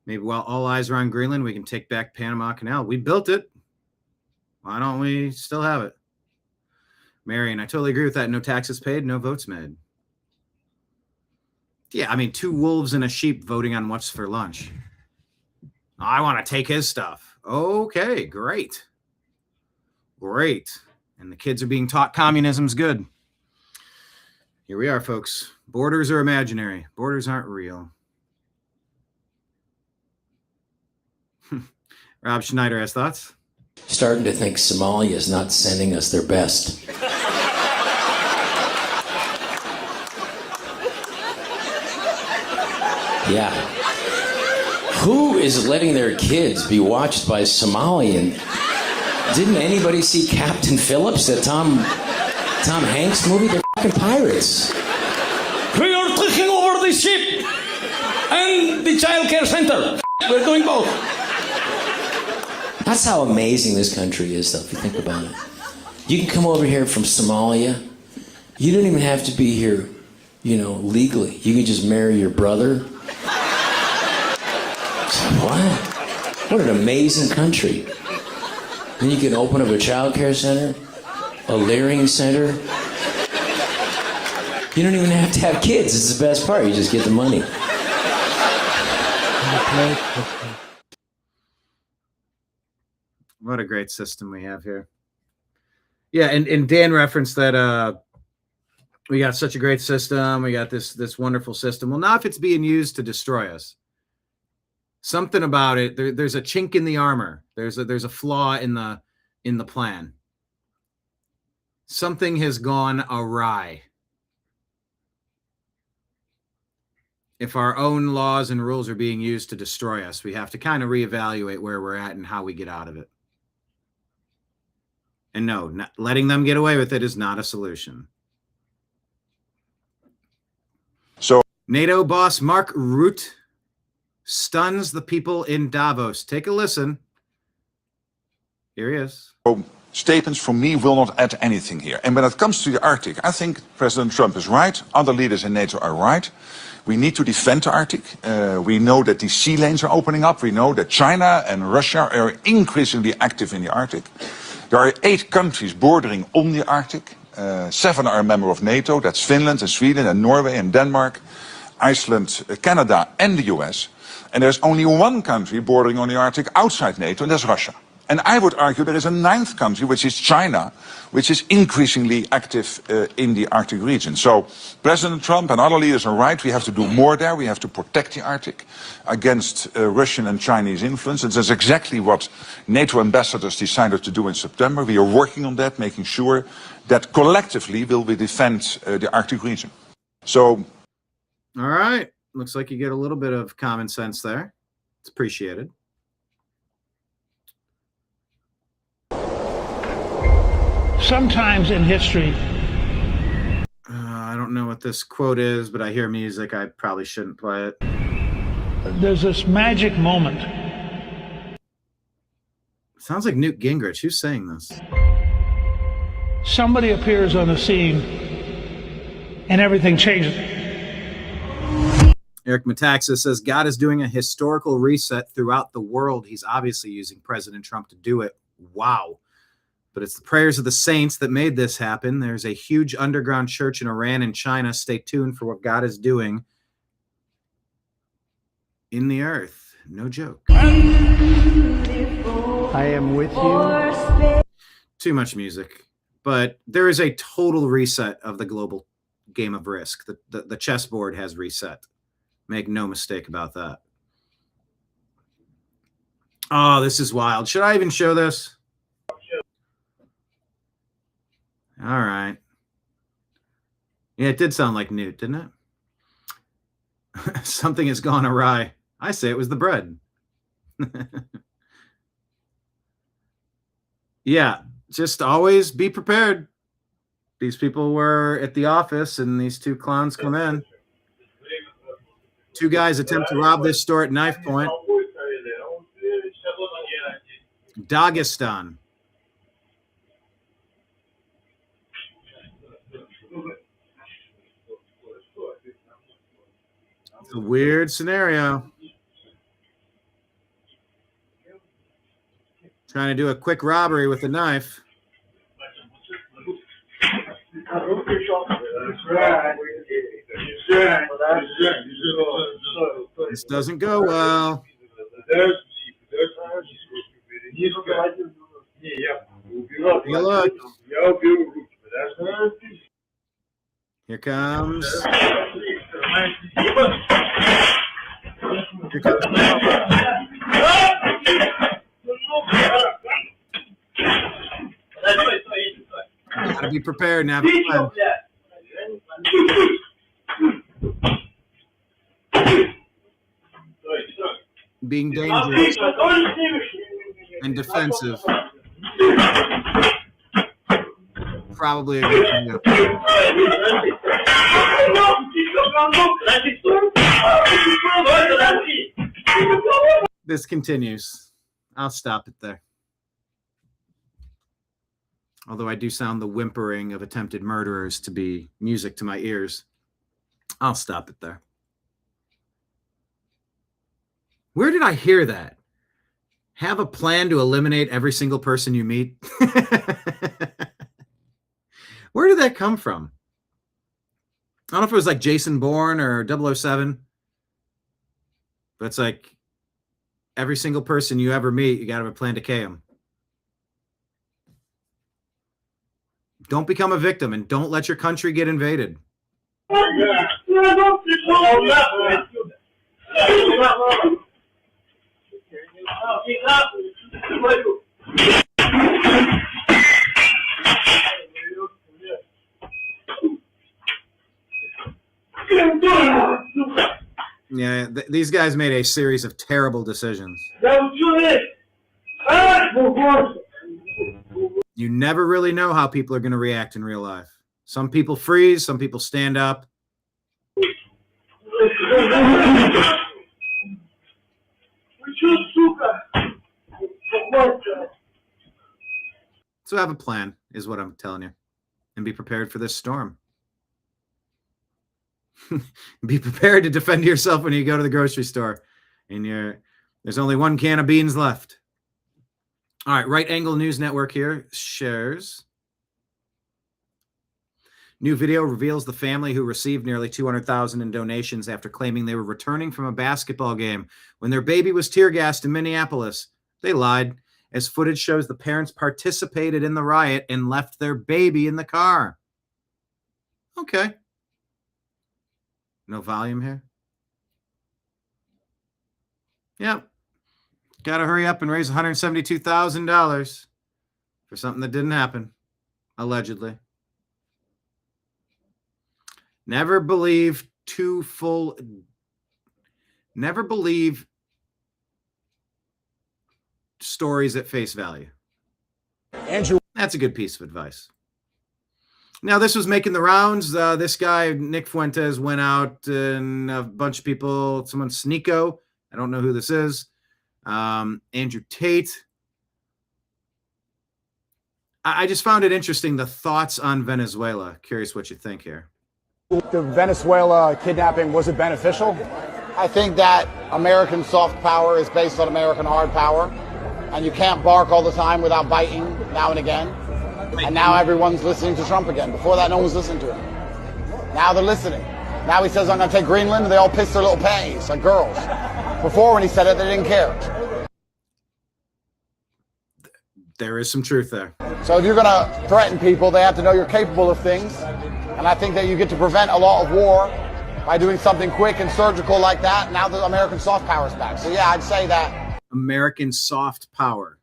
A: Maybe while all eyes are on Greenland, we can take back Panama Canal. We built it. Why don't we still have it? Marion, I totally agree with that. No taxes paid, no votes made. Yeah, I mean, 2 wolves and a sheep voting on what's for lunch. I want to take his stuff. Okay, great. Great. And the kids are being taught communism's good. Here we are, folks. Borders are imaginary. Borders aren't real. Rob Schneider has thoughts?
U: Starting to think Somalia is not sending us their best. Yeah. Who is letting their kids be watched by Somalian? Didn't anybody see Captain Phillips, that Tom Hanks movie? They're fucking pirates.
V: We are taking over the ship and the child care center. We're doing both.
U: That's how amazing this country is, though, if you think about it. You can come over here from Somalia. You don't even have to be here, legally. You can just marry your brother. What? What an amazing country. Then you can open up a child care center, a Leering center. You don't even have to have kids. It's the best part. You just get the money.
A: What a great system we have here. Yeah, and Dan referenced that we got such a great system. We got this wonderful system. Well, not if it's being used to destroy us. Something about it. There's a chink in the armor. There's a flaw in the plan. Something has gone awry. If our own laws and rules are being used to destroy us, we have to kind of reevaluate where we're at and how we get out of it. And no, not letting them get away with it is not a solution.
W: So
A: NATO boss Mark Rutte stuns the people in Davos. Take a listen. Here he is.
W: Statements from me will not add anything here. And when it comes to the Arctic, I think President Trump is right. Other leaders in NATO are right. We need to defend the Arctic. We know that the sea lanes are opening up. We know that China and Russia are increasingly active in the Arctic. There are 8 countries bordering on the Arctic. 7 are a member of NATO. That's Finland and Sweden and Norway and Denmark, Iceland, Canada and the US. And there's only 1 country bordering on the Arctic outside NATO, and that's Russia. And I would argue there is a 9th country, which is China, which is increasingly active in the Arctic region. So President Trump and other leaders are right. We have to do more there. We have to protect the Arctic against Russian and Chinese influence. And that's exactly what NATO ambassadors decided to do in September. We are working on that, making sure that collectively we will defend the Arctic region. So,
A: all right. Looks like you get a little bit of common sense there. It's appreciated.
X: Sometimes in history,
A: I don't know what this quote is, but I hear music. I probably shouldn't play it.
X: there's this magic moment.
A: Sounds like Newt Gingrich. Who's saying this?
X: Somebody appears on the scene and everything changes.
A: Eric Metaxas says God is doing a historical reset throughout the world. He's obviously using President Trump to do it. Wow. But it's the prayers of the saints that made this happen. There's a huge underground church in Iran and China. Stay tuned for what God is doing in the earth. No joke.
L: I am with you.
A: Too much music. But there is a total reset of the global game of Risk. The chessboard has reset. Make no mistake about that. Oh, this is wild. Should I even show this? All right. Yeah, it did sound like Newt, didn't it? Something has gone awry. I say it was the bread. Yeah, just always be prepared. These people were at the office and these 2 clowns come in. Two guys attempt to rob this store at knife point. Dagestan. It's a weird scenario. Trying to do a quick robbery with a knife. This doesn't go well. Take a look. Here comes. Here comes. Gotta be prepared now. Being dangerous and defensive. Probably a good thing. This continues. I'll stop it there. Although I do sound the whimpering of attempted murderers to be music to my ears. I'll stop it there. Where did I hear that? Have a plan to eliminate every single person you meet? Where did that come from? I don't know if it was like Jason Bourne or 007. But it's like every single person you ever meet, you got to have a plan to kill them. Don't become a victim and don't let your country get invaded. Yeah, these guys made a series of terrible decisions. You never really know how people are going to react in real life. Some people freeze, some people stand up. So have a plan, is what I'm telling you. And be prepared for this storm. Be prepared to defend yourself when you go to the grocery store. And there's only one can of beans left. All right, Right Angle News Network here shares. New video reveals the family who received nearly $200,000 in donations after claiming they were returning from a basketball game when their baby was tear gassed in Minneapolis. They lied, as footage shows the parents participated in the riot and left their baby in the car. Okay. No volume here? Yep. Got to hurry up and raise $172,000 for something that didn't happen, allegedly. Never believe stories at face value.
B: Andrew,
A: that's a good piece of advice. Now, this was making the rounds. This guy, Nick Fuentes, went out and a bunch of people, someone Sneeko, I don't know who this is, Andrew Tate. I just found it interesting, the thoughts on Venezuela. Curious what you think here.
B: The Venezuela kidnapping, was it beneficial?
C: I think that American soft power is based on American hard power, and you can't bark all the time without biting now and again. And now everyone's listening to Trump again. Before that, no one was listening to him. Now they're listening. Now he says, I'm going to take Greenland, and they all piss their little panties, like girls. Before, when he said it, they didn't care.
A: There is some truth there.
C: So if you're going to threaten people, they have to know you're capable of things. And I think that you get to prevent a lot of war by doing something quick and surgical like that. Now the American soft power is back. So yeah, I'd say that.
A: American soft power.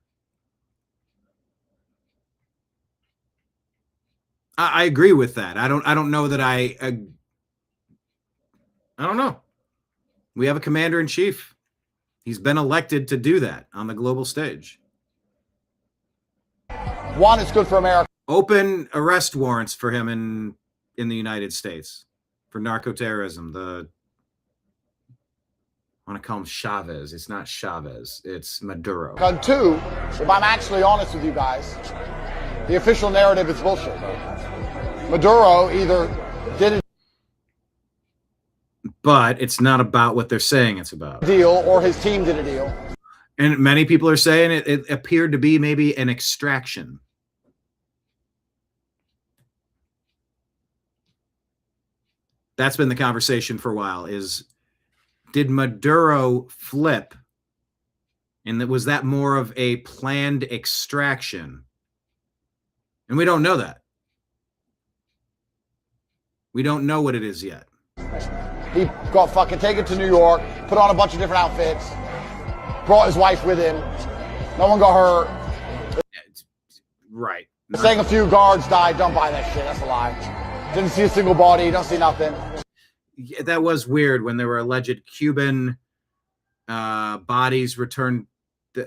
A: I agree with that. I don't know that I don't know. We have a commander in chief. He's been elected to do that on the global stage.
C: One, it's good for America.
A: Open arrest warrants for him in the United States for narco-terrorism. I want to call him Chavez. It's not Chavez. It's Maduro.
C: And two, if I'm actually honest with you guys, the official narrative is bullshit. Maduro either did a
A: But it's not about what they're saying it's about.
C: deal or his team did a deal.
A: And many people are saying it appeared to be maybe an extraction. That's been the conversation for a while, is did Maduro flip? And was that more of a planned extraction? And we don't know that. We don't know what it is yet.
C: He got fucking taken to New York, put on a bunch of different outfits, brought his wife with him. No one got hurt.
A: Right.
C: Saying a few guards died, don't buy that shit. That's a lie. Didn't see a single body, don't see nothing.
A: Yeah, that was weird when there were alleged Cuban bodies returned.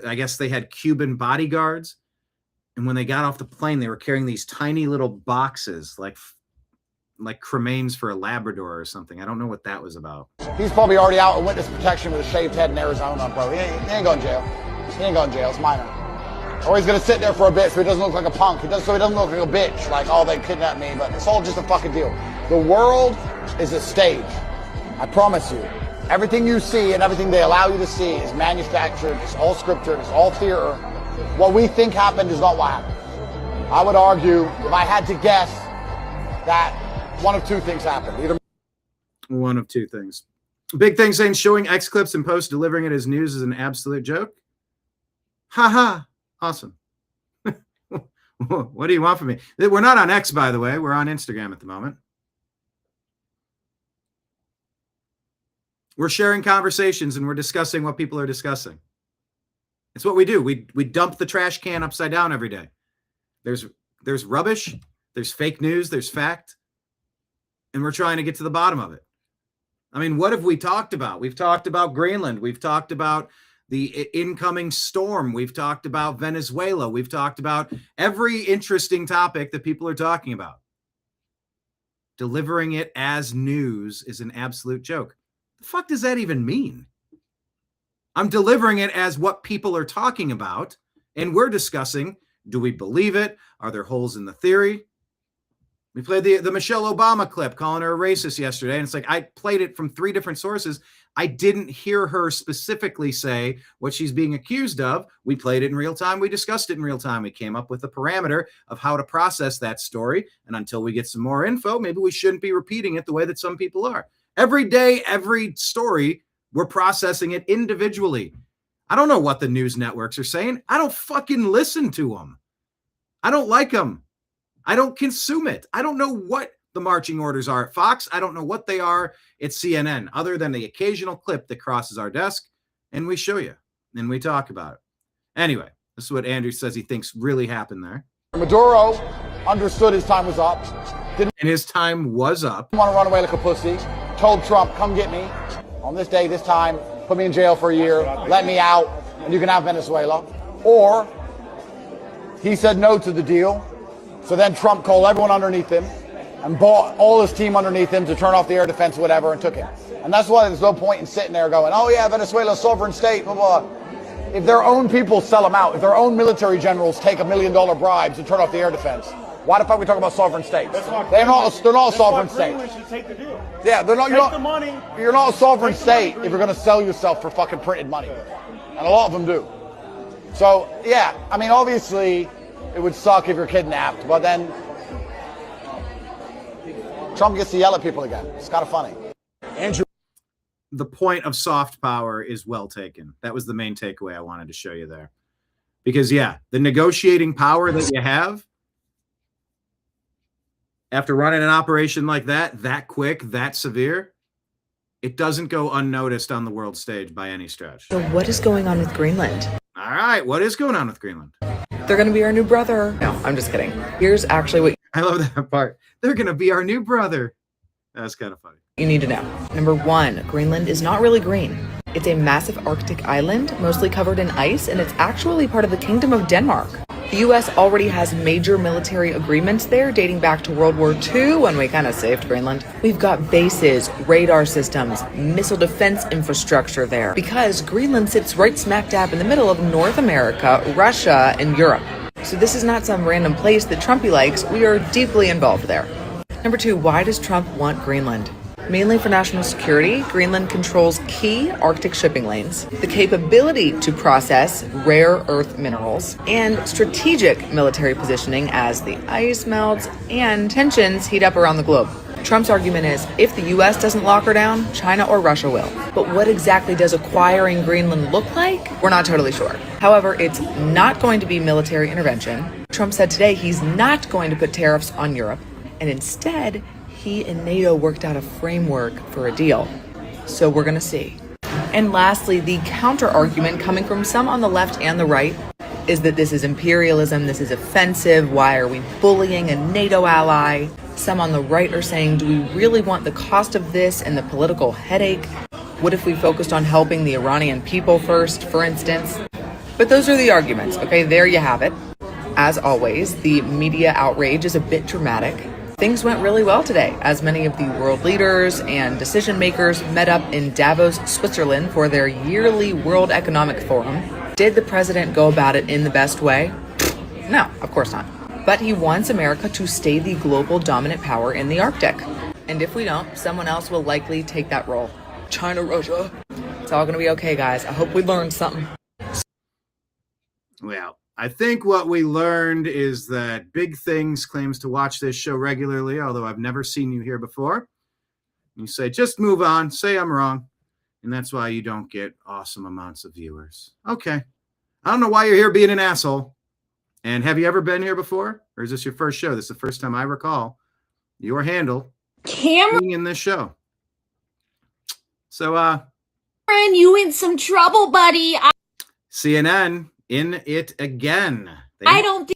A: I guess they had Cuban bodyguards. And when they got off the plane, they were carrying these tiny little boxes, like cremains for a Labrador or something. I don't know what that was about.
C: He's probably already out of witness protection with a shaved head in Arizona, bro. He ain't going to jail. He ain't going to jail. It's minor. Or he's going to sit there for a bit so he doesn't look like a punk. So he doesn't look like a bitch. Like, oh, they kidnapped me. But it's all just a fucking deal. The world is a stage. I promise you. Everything you see and everything they allow you to see is manufactured. It's all scripted. It's all theater. What we think happened is not what happened. I would argue, if I had to guess, that one of two things happened. Either
A: one of two things. Big thing saying showing X clips and post delivering it as news is an absolute joke. Haha. Awesome. What do you want from me? We're not on X, by the way. We're on Instagram at the moment. We're sharing conversations and we're discussing what people are discussing. It's what we do. We dump the trash can upside down every day. There's rubbish. There's fake news. There's fact. And we're trying to get to the bottom of it. I mean, what have we talked about? We've talked about Greenland. We've talked about the incoming storm. We've talked about Venezuela. We've talked about every interesting topic that people are talking about. Delivering it as news is an absolute joke. The fuck does that even mean? I'm delivering it as what people are talking about, and we're discussing, do we believe it? Are there holes in the theory? We played the Michelle Obama clip calling her a racist yesterday, and it's like I played it from 3 different sources. I didn't hear her specifically say what she's being accused of. We played it in real time. We discussed it in real time. We came up with a parameter of how to process that story, and until we get some more info, maybe we shouldn't be repeating it the way that some people are. Every day, every story, we're processing it individually. I don't know what the news networks are saying. I don't fucking listen to them. I don't like them. I don't consume it. I don't know what the marching orders are at Fox. I don't know what they are at CNN, other than the occasional clip that crosses our desk, and we show you, and we talk about it. Anyway, this is what Andrew says he thinks really happened there.
C: Maduro understood his time was up.
A: And his time was up.
C: Didn't want to run away like a pussy. Told Trump, come get me on this day, this time, put me in jail for a year, let me out, and you can have Venezuela. Or he said no to the deal. So then Trump called everyone underneath him and bought all his team underneath him to turn off the air defense, whatever, and took him. And that's why there's no point in sitting there going, oh yeah, Venezuela's sovereign state, blah, blah. If their own people sell them out, if their own military generals take $1 million bribes to turn off the air defense, why the fuck are we talking about sovereign states? They're not a sovereign state. Yeah, they're not. You're not a sovereign state if you're going to sell yourself for fucking printed money, and a lot of them do. So yeah, I mean, obviously, it would suck if you're kidnapped, but then Trump gets to yell at people again. It's kind of funny.
A: Andrew, the point of soft power is well taken. That was the main takeaway I wanted to show you there, because yeah, the negotiating power that you have. After running an operation like that quick, that severe, it doesn't go unnoticed on the world stage by any stretch.
D: So what is going on with Greenland?
A: All right, what is going on with Greenland?
D: They're going to be our new brother. No, I'm just kidding. Here's actually what
A: I love that part. They're going to be our new brother. That's kind of funny.
D: You need to know. Number 1, Greenland is not really green. It's a massive Arctic island, mostly covered in ice, and it's actually part of the Kingdom of Denmark. The U.S. already has major military agreements there dating back to World War II when we kind of saved Greenland. We've got bases, radar systems, missile defense infrastructure there because Greenland sits right smack dab in the middle of North America, Russia, and Europe. So this is not some random place that Trumpy likes. We are deeply involved there. Number 2, why does Trump want Greenland? Mainly for national security, Greenland controls key Arctic shipping lanes, the capability to process rare earth minerals, and strategic military positioning as the ice melts and tensions heat up around the globe. Trump's argument is, if the U.S. doesn't lock her down, China or Russia will. But what exactly does acquiring Greenland look like? We're not totally sure. However, it's not going to be military intervention. Trump said today he's not going to put tariffs on Europe, and instead, he and NATO worked out a framework for a deal. So we're gonna see. And lastly, the counter argument coming from some on the left and the right is that this is imperialism, this is offensive, why are we bullying a NATO ally? Some on the right are saying, do we really want the cost of this and the political headache? What if we focused on helping the Iranian people first, for instance? But those are the arguments, okay? There you have it. As always, the media outrage is a bit dramatic. Things went really well today, as many of the world leaders and decision makers met up in Davos, Switzerland for their yearly World Economic Forum. Did the president go about it in the best way? No, of course not. But he wants America to stay the global dominant power in the Arctic. And if we don't, someone else will likely take that role. China, Russia. It's all gonna be okay, guys. I hope we learned something.
A: Well, I think what we learned is that Big Things claims to watch this show regularly, although I've never seen you here before. You say, just move on, say I'm wrong. And that's why you don't get awesome amounts of viewers. Okay. I don't know why you're here being an asshole. And have you ever been here before? Or is this your first show? This is the first time I recall your handle being in this show. So,
F: Cameron, you in some trouble, buddy.
A: CNN in it again.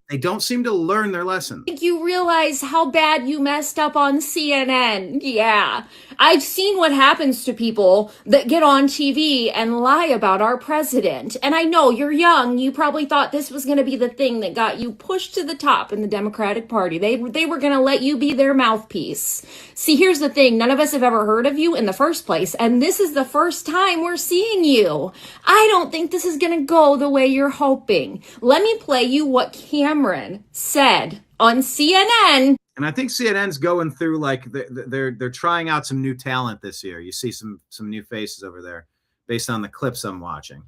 A: They don't seem to learn their lesson.
F: Think you realize how bad you messed up on CNN. Yeah. I've seen what happens to people that get on TV and lie about our president. And I know you're young. You probably thought this was going to be the thing that got you pushed to the top in the Democratic Party. They were going to let you be their mouthpiece. See, here's the thing. None of us have ever heard of you in the first place. And this is the first time we're seeing you. I don't think this is going to go the way you're hoping. Let me play you what Cameron said on CNN.
A: And I think CNN's going through like they're trying out some new talent this year. You see some new faces over there based on the clips I'm watching.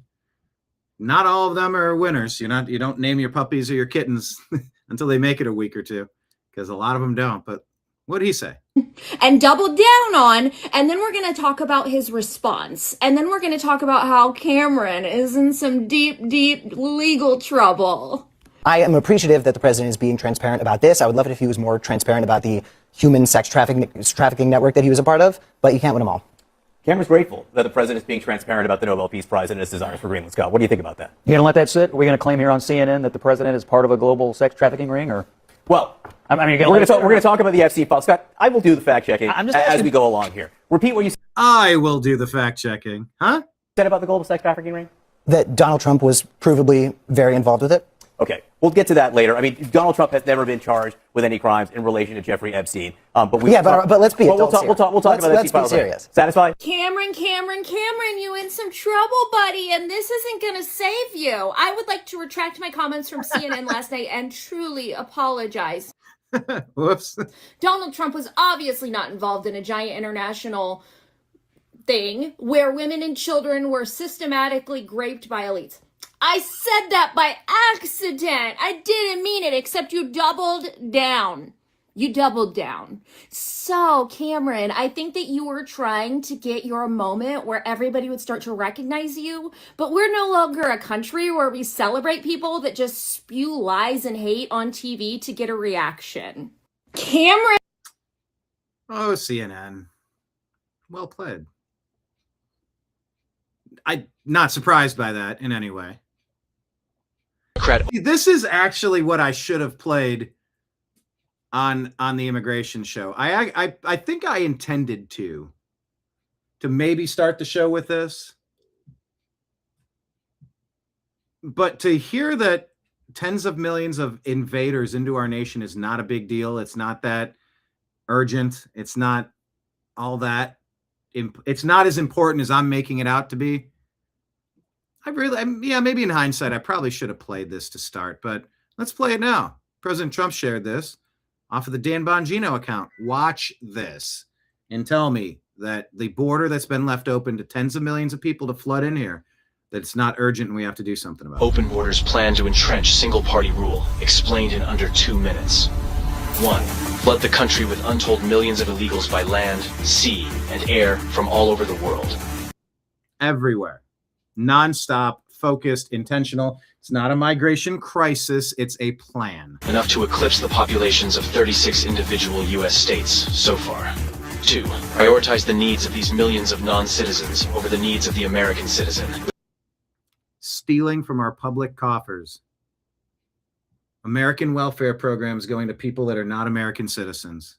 A: Not all of them are winners. You don't name your puppies or your kittens until they make it a week or two, because a lot of them don't. But what did he say?
F: And double down on, and then we're going to talk about his response. And then we're going to talk about how Cameron is in some deep, deep legal trouble.
G: I am appreciative that the president is being transparent about this. I would love it if he was more transparent about the human sex trafficking network that he was a part of, but you can't win them all.
J: Cameron's grateful that the president is being transparent about the Nobel Peace Prize and his desires for Greenland. Scott, what do you think about that?
K: You gonna let that sit? Are we gonna claim here on CNN that the president is part of a global sex trafficking ring, or?
J: Well,
K: I mean,
J: we're going to talk about the FC file. Scott, I will do the fact checking as we go along here. Repeat what you said.
A: I will do the fact checking. Huh?
J: Said about the global sex trafficking ring?
G: That Donald Trump was provably very involved with it.
J: Okay, we'll get to that later. I mean, Donald Trump has never been charged with any crimes in relation to Jeffrey Epstein. But
G: let's be
J: adults here. We'll talk about
G: let's
J: FC
G: be serious.
J: Satisfied?
F: Cameron, you in some trouble, buddy, and this isn't going to save you. I would like to retract my comments from CNN last night and truly apologize.
A: Whoops.
F: Donald Trump was obviously not involved in a giant international thing where women and children were systematically raped by elites. I said that by accident. I didn't mean it, except you doubled down. You doubled down. So, Cameron, I think that you were trying to get your moment where everybody would start to recognize you, but we're no longer a country where we celebrate people that just spew lies and hate on TV to get a reaction. Cameron!
A: Oh, CNN. Well played. I'm not surprised by that in any way. This is actually what I should have played on the immigration show. I think I intended to maybe start the show with this, but to hear that tens of millions of invaders into our nation is not a big deal. It's not that urgent. It's not all that. It's not as important as I'm making it out to be. Maybe in hindsight, I probably should have played this to start, but let's play it now. President Trump shared this off of the Dan Bongino account. Watch this and tell me that the border that's been left open to tens of millions of people to flood in here, that it's not urgent and we have to do something about it.
H: Open borders plan to entrench single-party rule, explained in under 2 minutes. 1. Flood the country with untold millions of illegals by land, sea, and air from all over the world.
A: Everywhere. Non-stop, focused, intentional. It's not a migration crisis. It's a plan.
H: Enough to eclipse the populations of 36 individual U.S. states so far. 2. Prioritize the needs of these millions of non-citizens over the needs of the American citizen.
A: Stealing from our public coffers. American welfare programs going to people that are not American citizens.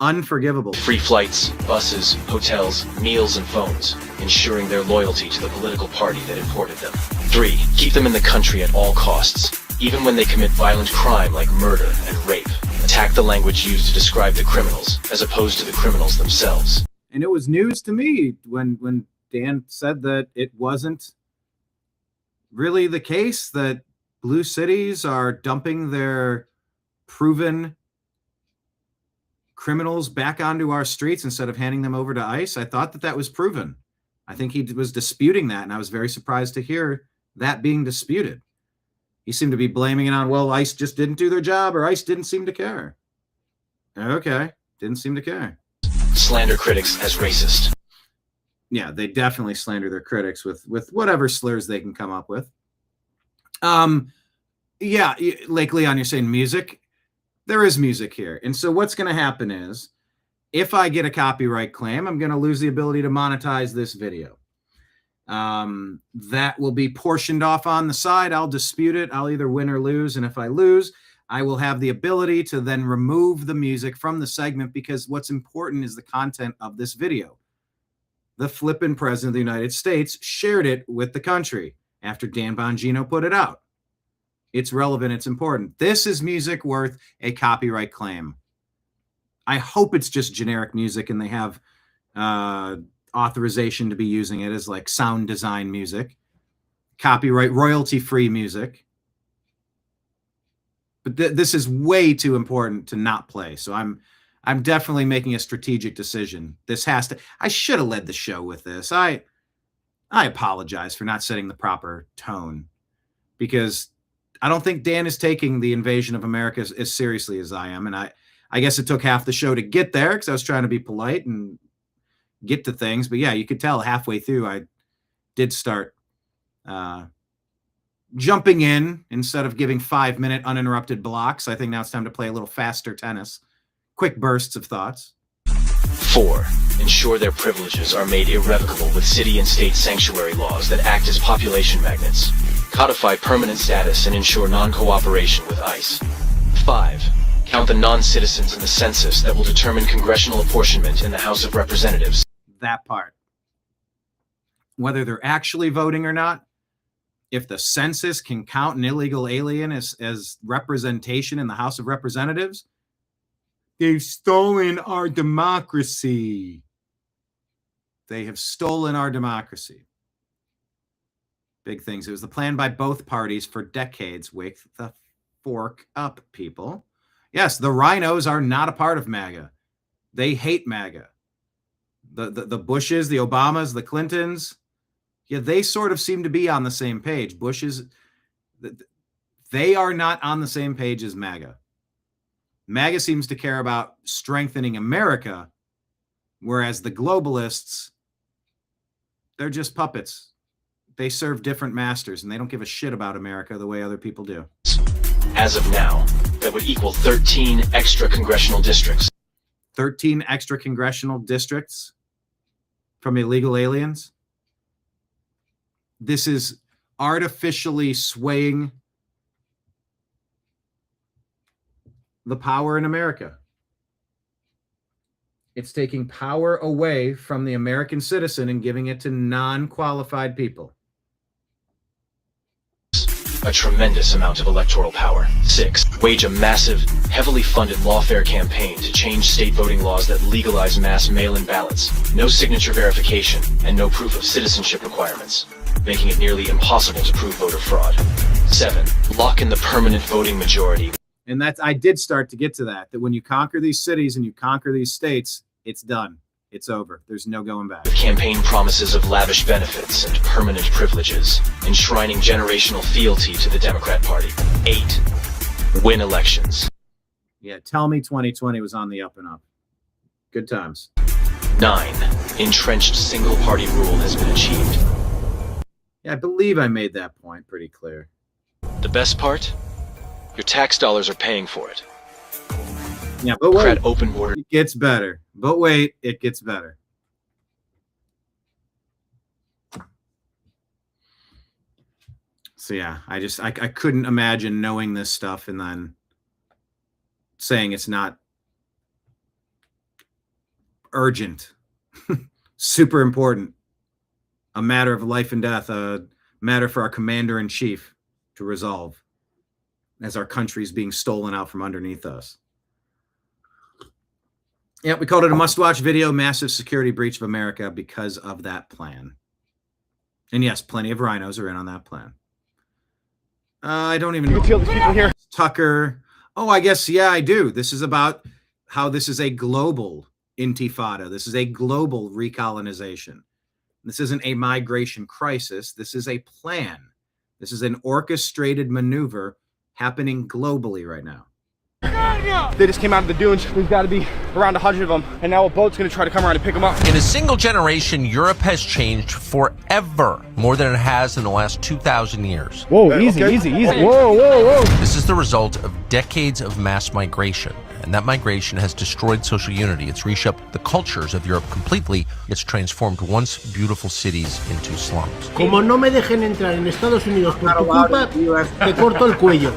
A: Unforgivable.
H: Free flights, buses, hotels, meals, and phones, ensuring their loyalty to the political party that imported them. 3. Keep them in the country at all costs, even when they commit violent crime like murder and rape. Attack the language used to describe the criminals, as opposed to the criminals themselves.
A: And it was news to me when Dan said that it wasn't really the case that blue cities are dumping their proven criminals back onto our streets instead of handing them over to ICE. I thought that was proven. I think he was disputing that, and I was very surprised to hear that being disputed. He seemed to be blaming it on, well, ICE just didn't do their job, or ICE didn't seem to care. Okay, didn't seem to care.
H: Slander critics as racist.
A: Yeah, they definitely slander their critics with whatever slurs they can come up with. Yeah, like Leon, you're saying music. There is music here. And so what's going to happen is, if I get a copyright claim, I'm going to lose the ability to monetize this video. That will be portioned off on the side. I'll dispute it. I'll either win or lose. And if I lose, I will have the ability to then remove the music from the segment, because what's important is the content of this video. The flippin' president of the United States shared it with the country after Dan Bongino put it out. It's relevant. It's important. This is music worth a copyright claim. I hope it's just generic music and they have authorization to be using it as like sound design music, copyright, royalty-free music. But this is way too important to not play. So I'm definitely making a strategic decision. This has to. I should have led the show with this. I apologize for not setting the proper tone, because I don't think Dan is taking the invasion of America as seriously as I am. And I guess it took half the show to get there, because I was trying to be polite and get to things. But yeah, you could tell halfway through I did start jumping in instead of giving 5-minute uninterrupted blocks. I think now it's time to play a little faster tennis. Quick bursts of thoughts.
H: 4. Ensure their privileges are made irrevocable with city and state sanctuary laws that act as population magnets. Codify permanent status and ensure non-cooperation with ICE. 5. Count the non-citizens in the census that will determine congressional apportionment in the House of Representatives.
A: That part. Whether they're actually voting or not, if the census can count an illegal alien as representation in the House of Representatives, they've stolen our democracy. They have stolen our democracy. Big things. It was the plan by both parties for decades. Wake the fork up, people. Yes, the rhinos are not a part of MAGA. They hate MAGA. The Bushes, the Obamas, the Clintons, yeah, they sort of seem to be on the same page. Bushes, they are not on the same page as MAGA. MAGA seems to care about strengthening America, whereas the globalists, they're just puppets. They serve different masters, and they don't give a shit about America the way other people do.
H: As of now, that would equal 13 extra congressional districts.
A: 13 extra congressional districts from illegal aliens? This is artificially swaying the power in America. It's taking power away from the American citizen and giving it to non-qualified people.
H: a tremendous amount of electoral power. 6. Wage a massive, heavily funded lawfare campaign to change state voting laws that legalize mass mail-in ballots, no signature verification, and no proof of citizenship requirements, making it nearly impossible to prove voter fraud. 7. Lock in the permanent voting majority.
A: And that's, I did start to get to that when you conquer these cities and you conquer these states, it's done. It's over. There's no going back.
H: With campaign promises of lavish benefits and permanent privileges, enshrining generational fealty to the Democrat Party. 8. Win elections.
A: Yeah, tell me 2020 was on the up and up. Good times.
H: 9. Entrenched single-party rule has been achieved.
A: Yeah, I believe I made that point pretty clear.
H: The best part? Your tax dollars are paying for it.
A: Yeah, but wait,
H: open border.
A: It gets better. But wait, it gets better. So yeah, I couldn't imagine knowing this stuff and then saying it's not urgent, super important, a matter of life and death, a matter for our commander-in-chief to resolve as our country is being stolen out from underneath us. Yeah, we called it a must-watch video, massive security breach of America because of that plan. And yes, plenty of rhinos are in on that plan. I don't even know.
B: You feel these people here?
A: Tucker. Oh, I guess, yeah, I do. This is about how this is a global intifada. This is a global recolonization. This isn't a migration crisis. This is a plan. This is an orchestrated maneuver happening globally right now.
B: They just came out of the dunes. There's got to be around 100 of them. And now a boat's going to try to come around and pick them up.
I: In a single generation, Europe has changed forever, more than it has in the last 2,000 years.
B: Whoa, easy. Whoa.
I: This is the result of decades of mass migration. And that migration has destroyed social unity. It's reshaped the cultures of Europe completely. It's transformed once beautiful cities into slums.
M: Como no me dejen entrar en Estados Unidos por tu culpa, te corto el cuello.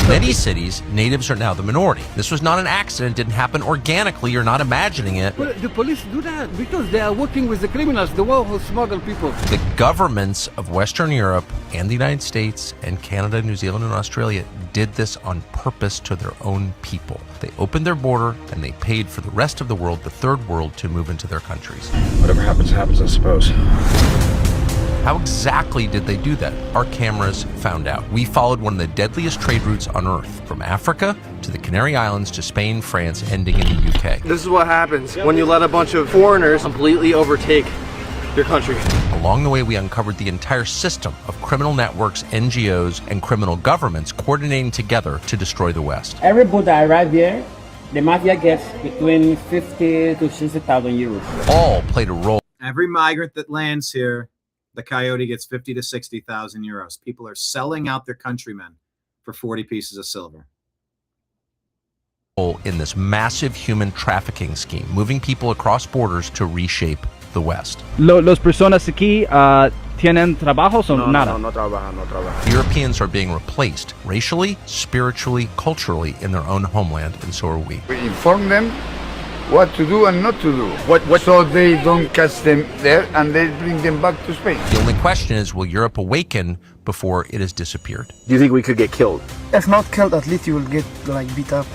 I: Many cities, natives are now the minority. This was not an accident. It didn't happen organically. You're not imagining it.
M: Well, the police do that because they are working with the criminals, the one who smuggle people.
I: The governments of Western Europe and the United States and Canada, New Zealand, and Australia did this on purpose to their own people. They opened their border and they paid for the rest of the world, the third world, to move into their countries.
B: Whatever happens, happens, I suppose.
I: How exactly did they do that? Our cameras found out. We followed one of the deadliest trade routes on Earth, from Africa to the Canary Islands to Spain, France, ending in the UK.
B: This is what happens when you let a bunch of foreigners completely overtake your country.
I: Along the way, we uncovered the entire system of criminal networks, NGOs, and criminal governments coordinating together to destroy the West.
M: Every boat that arrives here, the mafia gets between 50 to 60,000 euros.
I: All played a role.
A: Every migrant that lands here, the Coyote gets 50 to 60,000 euros. People are selling out their countrymen for 40 pieces of silver.
I: In this massive human trafficking scheme, moving people across borders to reshape the West.
E: Los personas aquí tienen trabajos o nada?
B: No trabajan.
I: Europeans are being replaced racially, spiritually, culturally in their own homeland, and so are we.
R: We inform them what to do and not to do. So they don't catch them there and they bring them back to Spain.
I: The only question is, will Europe awaken before it has disappeared?
B: Do you think we could get killed?
M: If not killed, at least you will get beat up.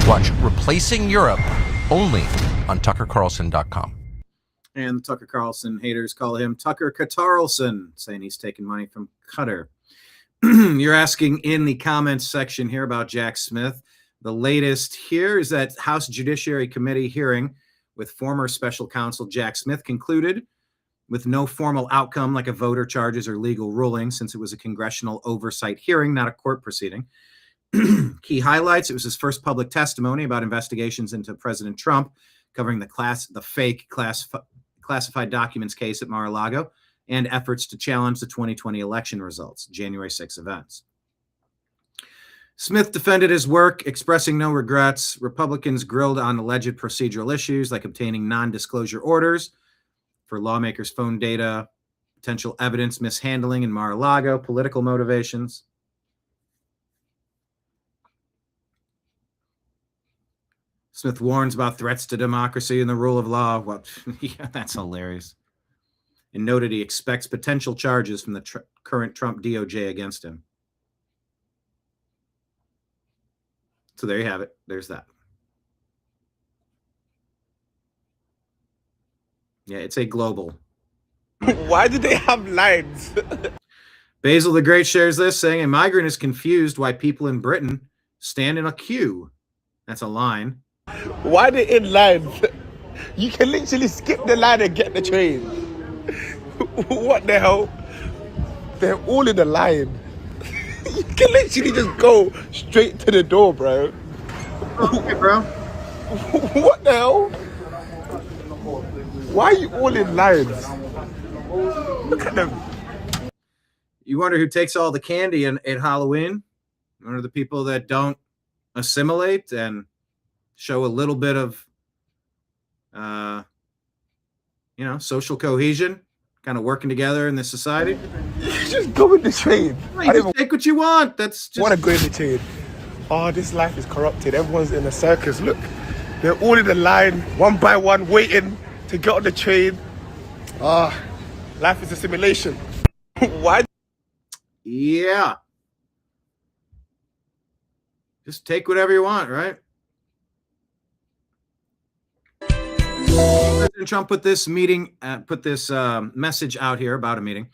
I: Watch Replacing Europe only on TuckerCarlson.com.
A: And the Tucker Carlson haters call him Tucker Catarlson, saying he's taking money from Qatar. You're asking in the comments section here about Jack Smith. The latest here is that House Judiciary Committee hearing with former special counsel Jack Smith concluded with no formal outcome like a vote or charges or legal ruling, since it was a congressional oversight hearing, not a court proceeding. Key highlights: it was his first public testimony about investigations into President Trump, covering the fake classified documents case at Mar-a-Lago and efforts to challenge the 2020 election results, January 6 events. Smith defended his work, expressing no regrets. Republicans grilled on alleged procedural issues like obtaining non-disclosure orders for lawmakers' phone data, potential evidence mishandling in Mar-a-Lago, political motivations. Smith warns about threats to democracy and the rule of law. Well, yeah, that's hilarious. and noted he expects potential charges from the current Trump DOJ against him. So there you have it. There's that. Yeah, it's a global.
B: Why do they have lines?
A: Basil the Great shares this, saying, a migrant is confused why people in Britain stand in a queue. That's a line.
B: Why are they in lines? You can literally skip the line and get the train. What the hell? They're all in the line. You can literally just go straight to the door, bro.
A: Okay, bro.
B: What the hell? Why are you all in lines? Look at them.
A: You wonder who takes all the candy at Halloween? One of the people that don't assimilate and show a little bit of, social cohesion, kind of working together in this society.
B: You just go in the train.
A: You just take what you want. That's just...
B: want to go in the train. Oh, this life is corrupted. Everyone's in a circus. Look, they're all in the line, one by one, waiting to get on the train. Life is a simulation. Why?
A: Yeah. Just take whatever you want, right? President Trump put this message out here about a meeting. It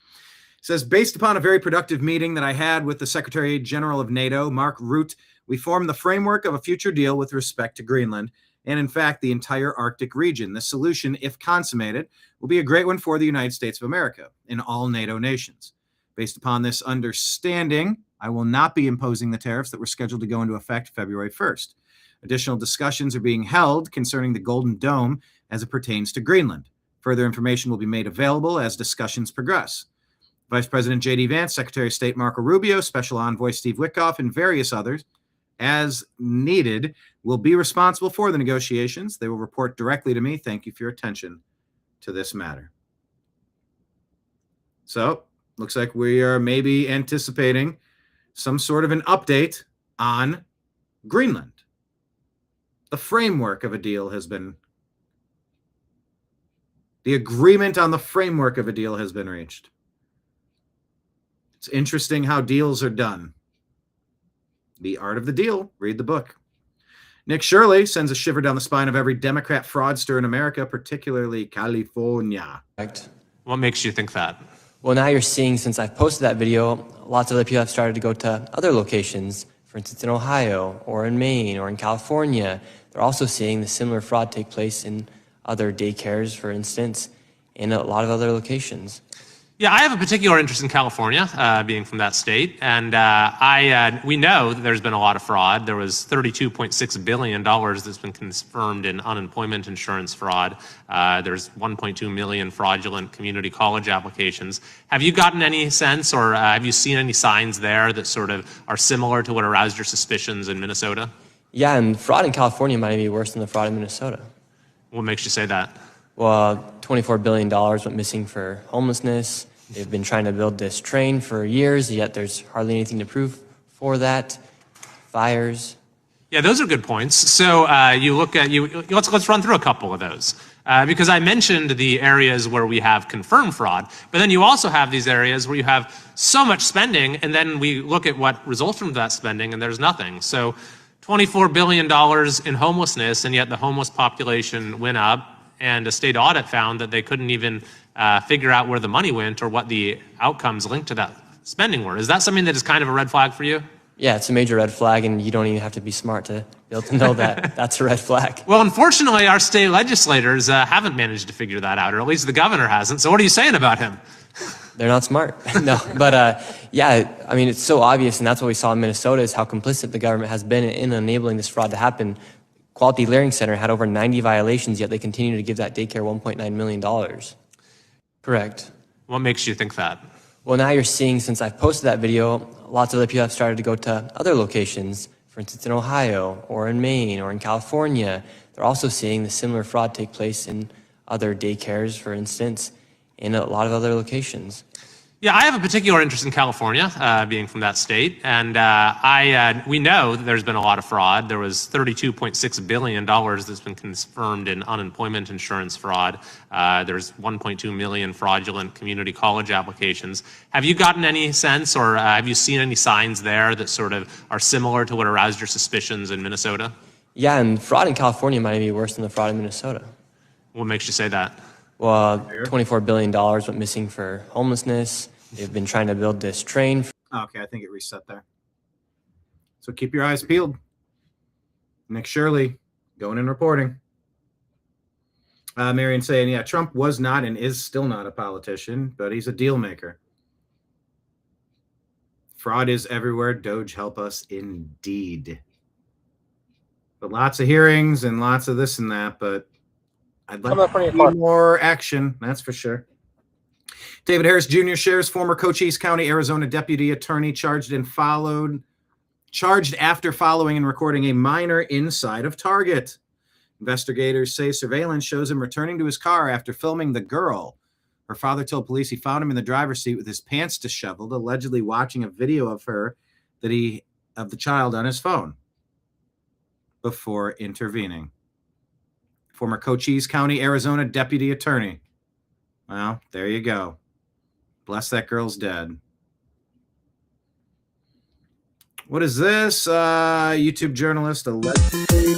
A: says, based upon a very productive meeting that I had with the Secretary General of NATO, Mark Rutte, we formed the framework of a future deal with respect to Greenland and, in fact, the entire Arctic region. The solution, if consummated, will be a great one for the United States of America and all NATO nations. Based upon this understanding, I will not be imposing the tariffs that were scheduled to go into effect February 1st. Additional discussions are being held concerning the Golden Dome as it pertains to Greenland. Further information will be made available as discussions progress. Vice President J.D. Vance, Secretary of State Marco Rubio, Special Envoy Steve Witkoff, and various others, as needed, will be responsible for the negotiations. They will report directly to me. Thank you for your attention to this matter. So, looks like we are maybe anticipating some sort of an update on Greenland. The framework of a deal has been... The agreement on the framework of a deal has been reached. It's interesting how deals are done. The Art of the Deal. Read the book. Nick Shirley sends a shiver down the spine of every Democrat fraudster in America, particularly California.
N: What makes you think that?
O: Well, now you're seeing, since I've posted that video, lots of other people have started to go to other locations, for instance, in Ohio or in Maine or in California. They're also seeing the similar fraud take place in other daycares, for instance, in a lot of other locations.
N: Yeah, I have a particular interest in California, being from that state, and we know that there's been a lot of fraud. There was $32.6 billion that's been confirmed in unemployment insurance fraud. There's 1.2 million fraudulent community college applications. Have you gotten any sense, or have you seen any signs there that sort of are similar to what aroused your suspicions in Minnesota?
O: Yeah, and fraud in California might be worse than the fraud in Minnesota.
N: What makes you say that?
O: Well, $24 billion went missing for homelessness. They've been trying to build this train for years, yet there's hardly anything to prove for that. Fires.
N: Yeah, those are good points. So you look at let's run through a couple of those, because I mentioned the areas where we have confirmed fraud, but then you also have these areas where you have so much spending, and then we look at what results from that spending, and there's nothing. So $24 billion in homelessness, and yet the homeless population went up. And a state audit found that they couldn't even figure out where the money went or what the outcomes linked to that spending were. Is that something that is kind of a red flag for you?
O: Yeah, it's a major red flag, and you don't even have to be smart to be able to know that that's a red flag.
N: Well, unfortunately, our state legislators haven't managed to figure that out, or at least the governor hasn't. So what are you saying about him?
O: They're not smart. No, but yeah, I mean, it's so obvious, and that's what we saw in Minnesota, is how complicit the government has been in enabling this fraud to happen. Quality Learning Center had over 90 violations, yet they continue to give that daycare $1.9 million. Correct.
N: What makes you think that?
O: Well, now you're seeing, since I've posted that video, lots of other people have started to go to other locations, for instance, in Ohio or in Maine or in California. They're also seeing the similar fraud take place in other daycares, for instance, in a lot of other locations.
N: Yeah, I have a particular interest in California, being from that state, and we know that there's been a lot of fraud. There was $32.6 billion that's been confirmed in unemployment insurance fraud. There's 1.2 million fraudulent community college applications. Have you gotten any sense, or have you seen any signs there that sort of are similar to what aroused your suspicions in Minnesota?
O: Yeah, and fraud in California might be worse than the fraud in Minnesota.
N: What makes you say that?
O: Well, $24 billion went missing for homelessness. They've been trying to build this train.
A: Okay, I think it reset there. So keep your eyes peeled. Nick Shirley going and reporting. Marion saying, yeah, Trump was not and is still not a politician, but he's a deal maker. Fraud is everywhere. Doge help us indeed. But lots of hearings and lots of this and that, but I'd like to see more action, that's for sure. David Harris Jr. shares former Cochise County, Arizona deputy attorney charged after following and recording a minor inside of Target. Investigators say surveillance shows him returning to his car after filming the girl. Her father told police he found him in the driver's seat with his pants disheveled, allegedly watching a video of the child on his phone before intervening. Former Cochise County, Arizona deputy attorney. Well, there you go. Bless that girl's dead. What is this? YouTube journalist allegedly.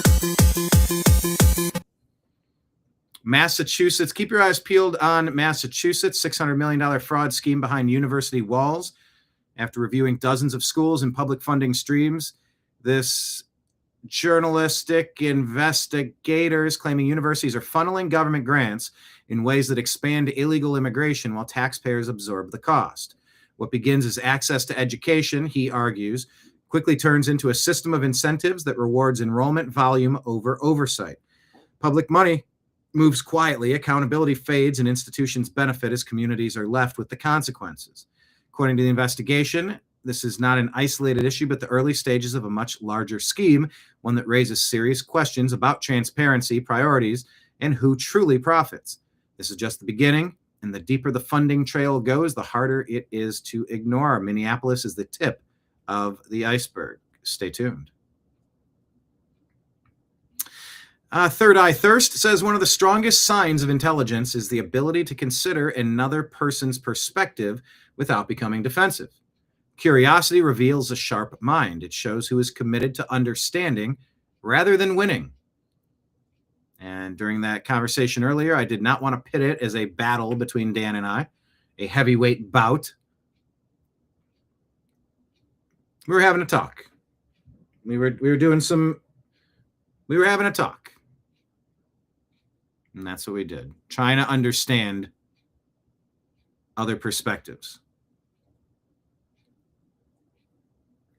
A: Massachusetts. Keep your eyes peeled on Massachusetts. $600 million fraud scheme behind university walls. After reviewing dozens of schools and public funding streams, this journalistic investigators claiming universities are funneling government grants in ways that expand illegal immigration while taxpayers absorb the cost. What begins as access to education, he argues, quickly turns into a system of incentives that rewards enrollment volume over oversight. Public money moves quietly, accountability fades, and institutions benefit as communities are left with the consequences. According to the investigation, this is not an isolated issue, but the early stages of a much larger scheme, one that raises serious questions about transparency, priorities, and who truly profits. This is just the beginning, and the deeper the funding trail goes, the harder it is to ignore. Minneapolis is the tip of the iceberg. Stay tuned. Third Eye Thirst says one of the strongest signs of intelligence is the ability to consider another person's perspective without becoming defensive. Curiosity reveals a sharp mind. It shows who is committed to understanding rather than winning. And during that conversation earlier, I did not want to pit it as a battle between Dan and I, a heavyweight bout. We were having a talk. We were having a talk. And that's what we did. Trying to understand other perspectives.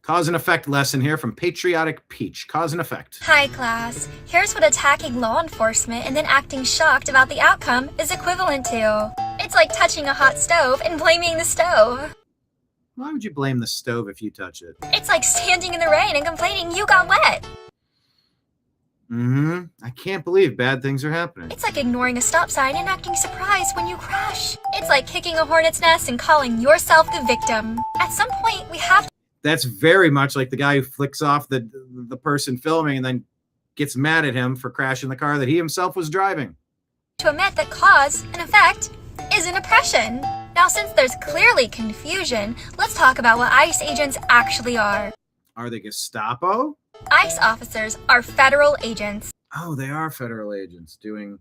A: Cause and effect lesson here from Patriotic Peach. Cause and effect.
P: Hi, class. Here's what attacking law enforcement and then acting shocked about the outcome is equivalent to. It's like touching a hot stove and blaming the stove.
A: Why would you blame the stove if you touch it?
P: It's like standing in the rain and complaining you got wet.
A: I can't believe bad things are happening.
P: It's like ignoring a stop sign and acting surprised when you crash. It's like kicking a hornet's nest and calling yourself the victim. At some point, we have to.
A: That's very much like the guy who flicks off the person filming and then gets mad at him for crashing the car that he himself was driving.
P: To admit that cause and effect is an oppression. Now, since there's clearly confusion, let's talk about what ICE agents actually are.
A: Are they Gestapo?
P: ICE officers are federal agents.
A: Oh, they are federal agents doing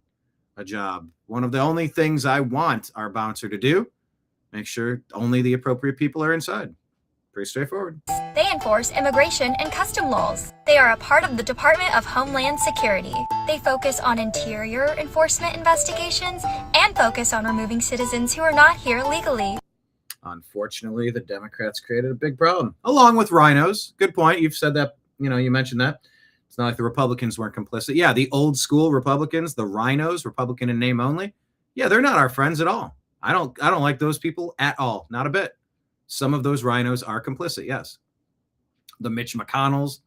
A: a job. One of the only things I want our bouncer to do, make sure only the appropriate people are inside. Pretty straightforward.
P: They enforce immigration and custom laws. They are a part of the Department of Homeland Security. They focus on interior enforcement investigations and focus on removing citizens who are not here legally.
A: Unfortunately, the Democrats created a big problem, along with rhinos. Good point. You've said that, you mentioned that. It's not like the Republicans weren't complicit. Yeah, the old school Republicans, the rhinos, Republican in name only. Yeah, they're not our friends at all. I don't like those people at all. Not a bit. Some of those rhinos are complicit, yes. The Mitch McConnells,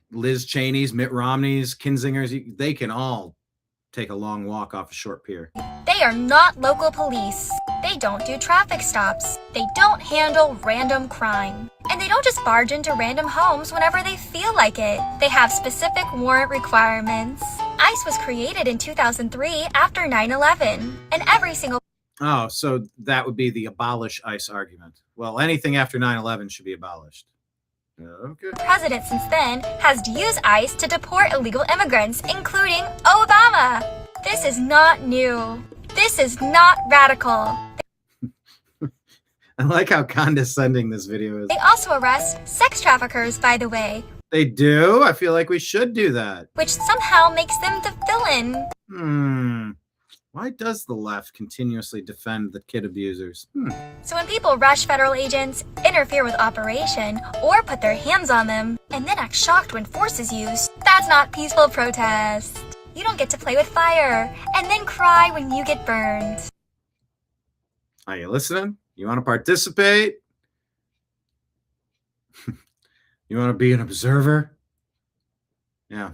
A: Liz Cheney's, Mitt Romney's, Kinzinger's, they can all take a long walk off a short pier.
P: They They are not local police. They don't do traffic stops. They don't handle random crime. And they don't just barge into random homes whenever they feel like it. They have specific warrant requirements. ICE was created in 2003 after 9/11, and every single
A: Oh, so that would be the abolish ICE argument. Well, anything after 9/11 should be abolished. Okay.
P: president since then has used ICE to deport illegal immigrants, including Obama. This is not new. This is not radical.
A: I like how condescending this video is.
P: They also arrest sex traffickers, by the way,
A: They do? I feel like we should do that.
P: which somehow makes them the villain.
A: Why does the left continuously defend the kid abusers?
P: So when people rush federal agents, interfere with operation, or put their hands on them, and then act shocked when force is used, that's not peaceful protest. You don't get to play with fire, and then cry when you get burned.
A: Are you listening? You want to participate? You want to be an observer? Yeah.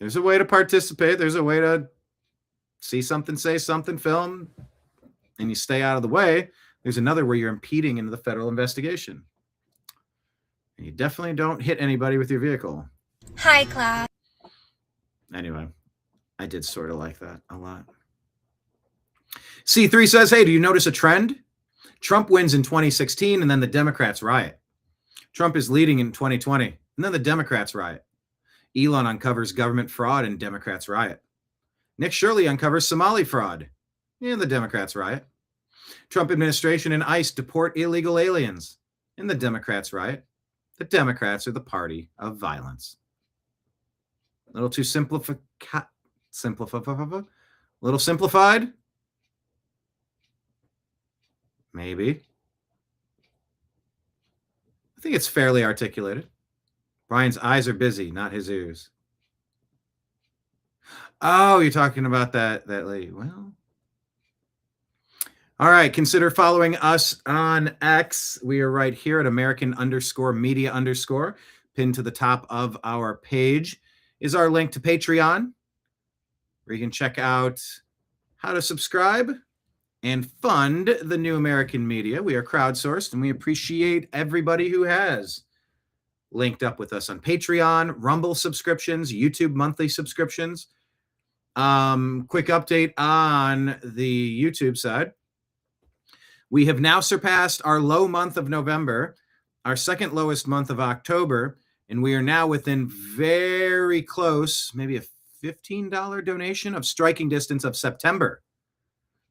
A: There's a way to participate. There's a way to see something, say something, film, and you stay out of the way. There's another where you're impeding into the federal investigation. And you definitely don't hit anybody with your vehicle.
P: High class.
A: Anyway, I did sort of like that a lot. C3 says, hey, do you notice a trend? Trump wins in 2016 and then the Democrats riot. Trump is leading in 2020 and then the Democrats riot. Elon uncovers government fraud and Democrats riot. Nick Shirley uncovers Somali fraud and the Democrats riot. Trump administration and ICE deport illegal aliens and the Democrats riot. The Democrats are the party of violence. A little too simplified? Maybe. I think it's fairly articulated. Brian's eyes are busy, not his ears. Oh, you're talking about that lady. Well. All right. Consider following us on X. We are right here at American_media_. Pinned to the top of our page is our link to Patreon, where you can check out how to subscribe and fund the New American Media. We are crowdsourced, and we appreciate everybody who has linked up with us on Patreon, Rumble subscriptions, YouTube monthly subscriptions. Quick update on the YouTube side. We have now surpassed our low month of November, our second lowest month of October, and we are now within very close, maybe a $15 donation of striking distance of September.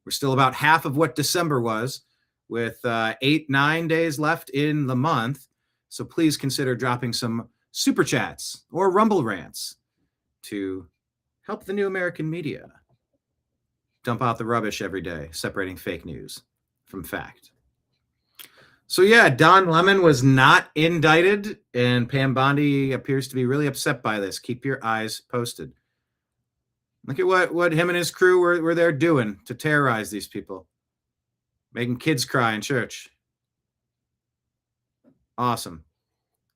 A: We're still about half of what December was, with 8-9 days left in the month. So please consider dropping some super chats or Rumble rants to help the New American Media dump out the rubbish every day, separating fake news from fact. So yeah, Don Lemon was not indicted, and Pam Bondi appears to be really upset by this. Keep your eyes posted. Look at what him and his crew were there doing to terrorize these people. Making kids cry in church. Awesome.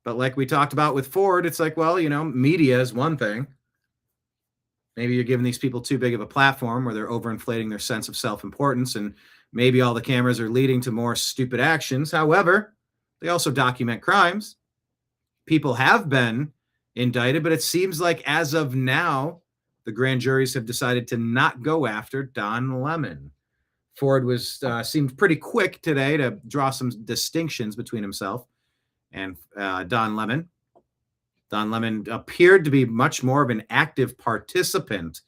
A: But like we talked about with Ford, it's like, well, media is one thing. Maybe you're giving these people too big of a platform where they're overinflating their sense of self-importance, and maybe all the cameras are leading to more stupid actions. However, they also document crimes. People have been indicted, but it seems like as of now, the grand juries have decided to not go after Don Lemon. Ford seemed pretty quick today to draw some distinctions between himself and Don Lemon. Don Lemon appeared to be much more of an active participant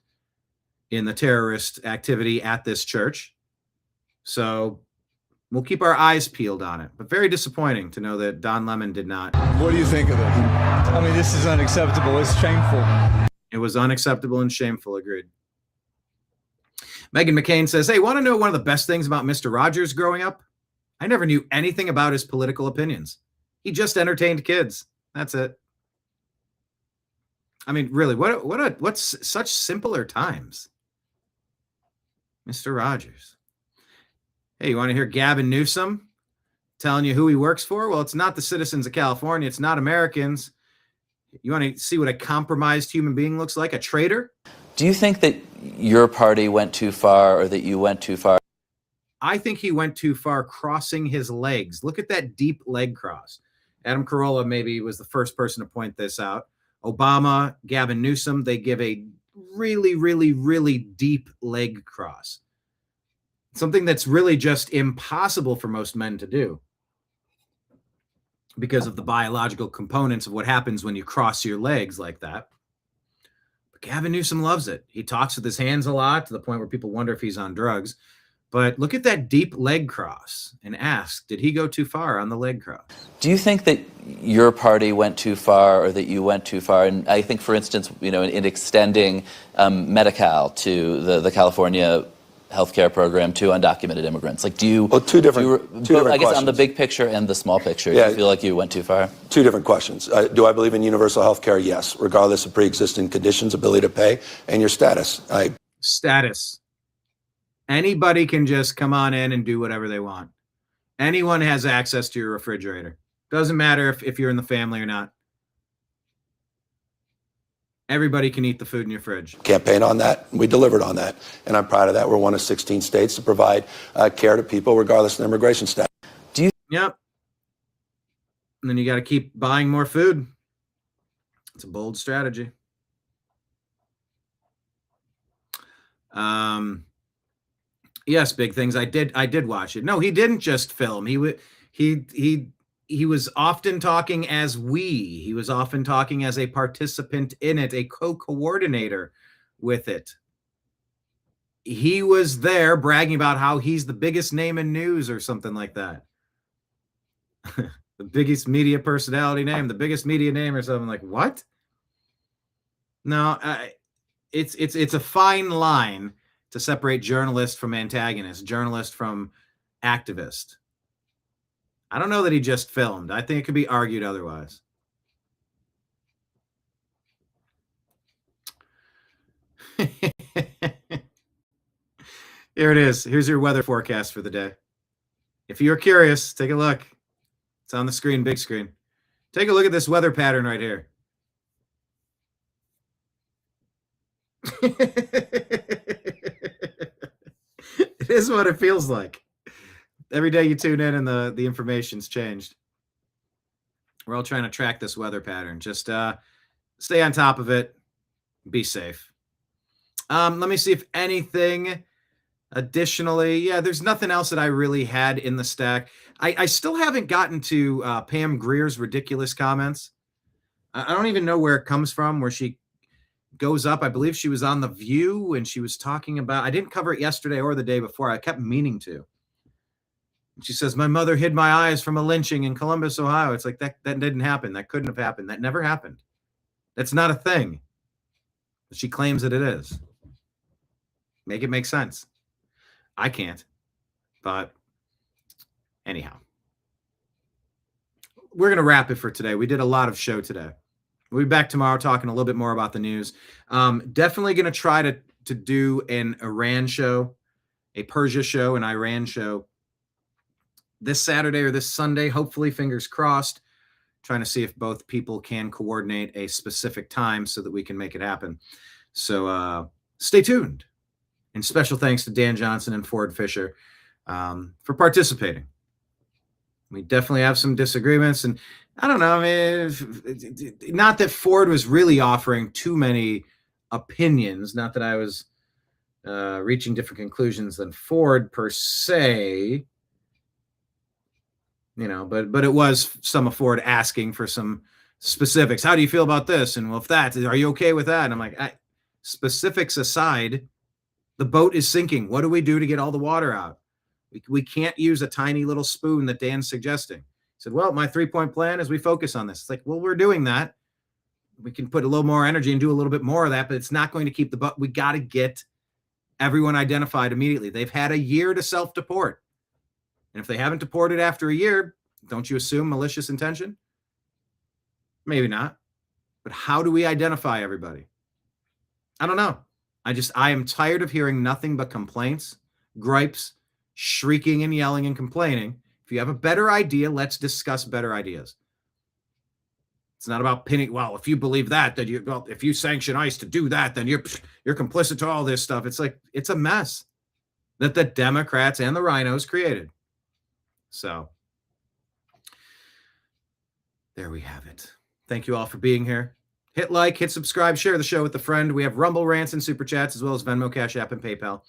A: in the terrorist activity at this church. So we'll keep our eyes peeled on it. But very disappointing to know that Don Lemon did not.
Q: What do you think of this? I mean, this is unacceptable. It's shameful.
A: It was unacceptable and shameful. Agreed. Megan McCain says, hey, want to know one of the best things about Mr. Rogers growing up? I never knew anything about his political opinions. He just entertained kids. That's it. I mean, really, what's such simpler times? Mr. Rogers. Hey, you want to hear Gavin Newsom telling you who he works for? Well, it's not the citizens of California. It's not Americans. You want to see what a compromised human being looks like? A traitor?
S: Do you think that your party went too far or that you went too far?
A: I think he went too far crossing his legs. Look at that deep leg cross. Adam Carolla maybe was the first person to point this out. Obama, Gavin Newsom, they give a really, really, really deep leg cross. Something that's really just impossible for most men to do because of the biological components of what happens when you cross your legs like that. But Gavin Newsom loves it. He talks with his hands a lot to the point where people wonder if he's on drugs. But look at that deep leg cross and ask, did he go too far on the leg cross?
S: Do you think that your party went too far or that you went too far? And I think, for instance, in extending Medi-Cal to the California healthcare program to undocumented immigrants. Like, do you...
T: Well, two different
S: I guess
T: questions.
S: on the big picture and the small picture,
T: Yeah.
S: do you feel like you went too far?
T: Two different questions. Do I believe in universal health care? Yes, regardless of pre-existing conditions, ability to pay, and your status.
A: Status. Anybody can just come on in and do whatever they want. Anyone has access to your refrigerator. Doesn't matter if you're in the family or not. Everybody can eat the food in your fridge.
T: Campaign on that. We delivered on that, and I'm proud of that. We're one of 16 states to provide care to people regardless of their immigration status.
A: Yep. And then you got to keep buying more food. It's a bold strategy. Yes, big things. I did watch it. No, he didn't just film. He was often talking as we. He was often talking as a participant in it, a co-coordinator with it. He was there bragging about how he's the biggest name in news or something like that. The biggest media personality name, the biggest media name or something like what? No, it's a fine line to separate journalist from antagonist, journalist from activist. I don't know that he just filmed. I think it could be argued otherwise. Here it is. Here's your weather forecast for the day. If you're curious, take a look. It's on the screen, big screen. Take a look at this weather pattern right here. It is what it feels like. Every day you tune in and the information's changed. We're all trying to track this weather pattern. Just stay on top of it. Be safe. Let me see if anything additionally. Yeah, there's nothing else that I really had in the stack. I still haven't gotten to Pam Greer's ridiculous comments. I don't even know where it comes from, where she goes up. I believe she was on The View and she was talking about, I didn't cover it yesterday or the day before. I kept meaning to. She says, my mother hid my eyes from a lynching in Columbus, Ohio. It's like that didn't happen. That couldn't have happened. That never happened. That's not a thing. But she claims that it is. Make it make sense. I can't. But anyhow, we're going to wrap it for today. We did a lot of show today. We'll be back tomorrow talking a little bit more about the news. Definitely going to try to do an Iran show, a Persia show, an Iran show this Saturday or this Sunday. Hopefully, fingers crossed. Trying to see if both people can coordinate a specific time so that we can make it happen. So stay tuned. And special thanks to Dan Johnson and Ford Fischer for participating. We definitely have some disagreements, and I don't know. I mean, not that Ford was really offering too many opinions. Not that I was reaching different conclusions than Ford per se. You know, but it was some of Ford asking for some specifics. How do you feel about this? And well, if that, are you okay with that? And I'm like, specifics aside, the boat is sinking. What do we do to get all the water out? We can't use a tiny little spoon that Dan's suggesting. He said, well, my 3-point plan is we focus on this. It's like, well, we're doing that. We can put a little more energy and do a little bit more of that, but it's not going to keep the boat. We got to get everyone identified immediately. They've had a year to self-deport. And if they haven't deported after a year, don't you assume malicious intention? Maybe not. But how do we identify everybody? I don't know. I am tired of hearing nothing but complaints, gripes, shrieking and yelling and complaining. If you have a better idea, let's discuss better ideas. It's not about pinning. Well, if you believe that, then if you sanction ICE to do that, then you're complicit to all this stuff. It's like, it's a mess that the Democrats and the rhinos created. So there we have it. Thank you all for being here. Hit like, hit subscribe, share the show with a friend. We have Rumble rants and super chats, as well as Venmo, Cash App, and PayPal.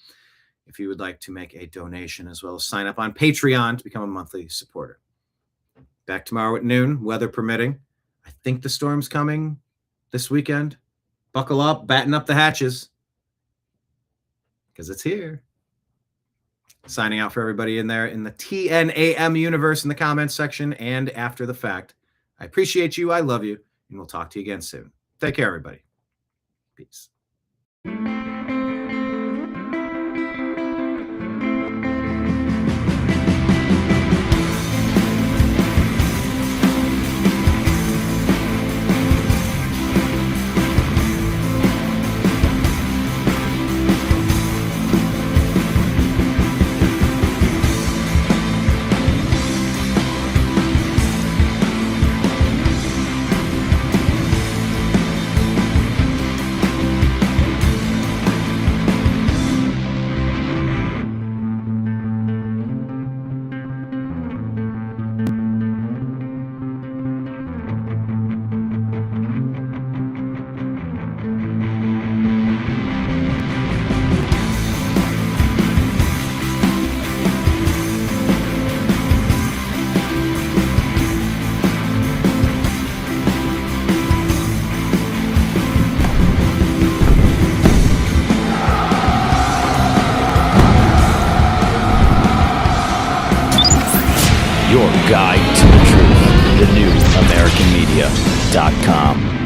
A: If you would like to make a donation, as well as sign up on Patreon to become a monthly supporter. Back tomorrow at noon, weather permitting. I think the storm's coming this weekend. Buckle up, batten up the hatches, because it's here. Signing out for everybody in there in the TNAM universe in the comments section and after the fact. I appreciate you. I love you. And we'll talk to you again soon. Take care, everybody. Peace.
U: Your guide to the truth. TheNewAmericanMedia.com.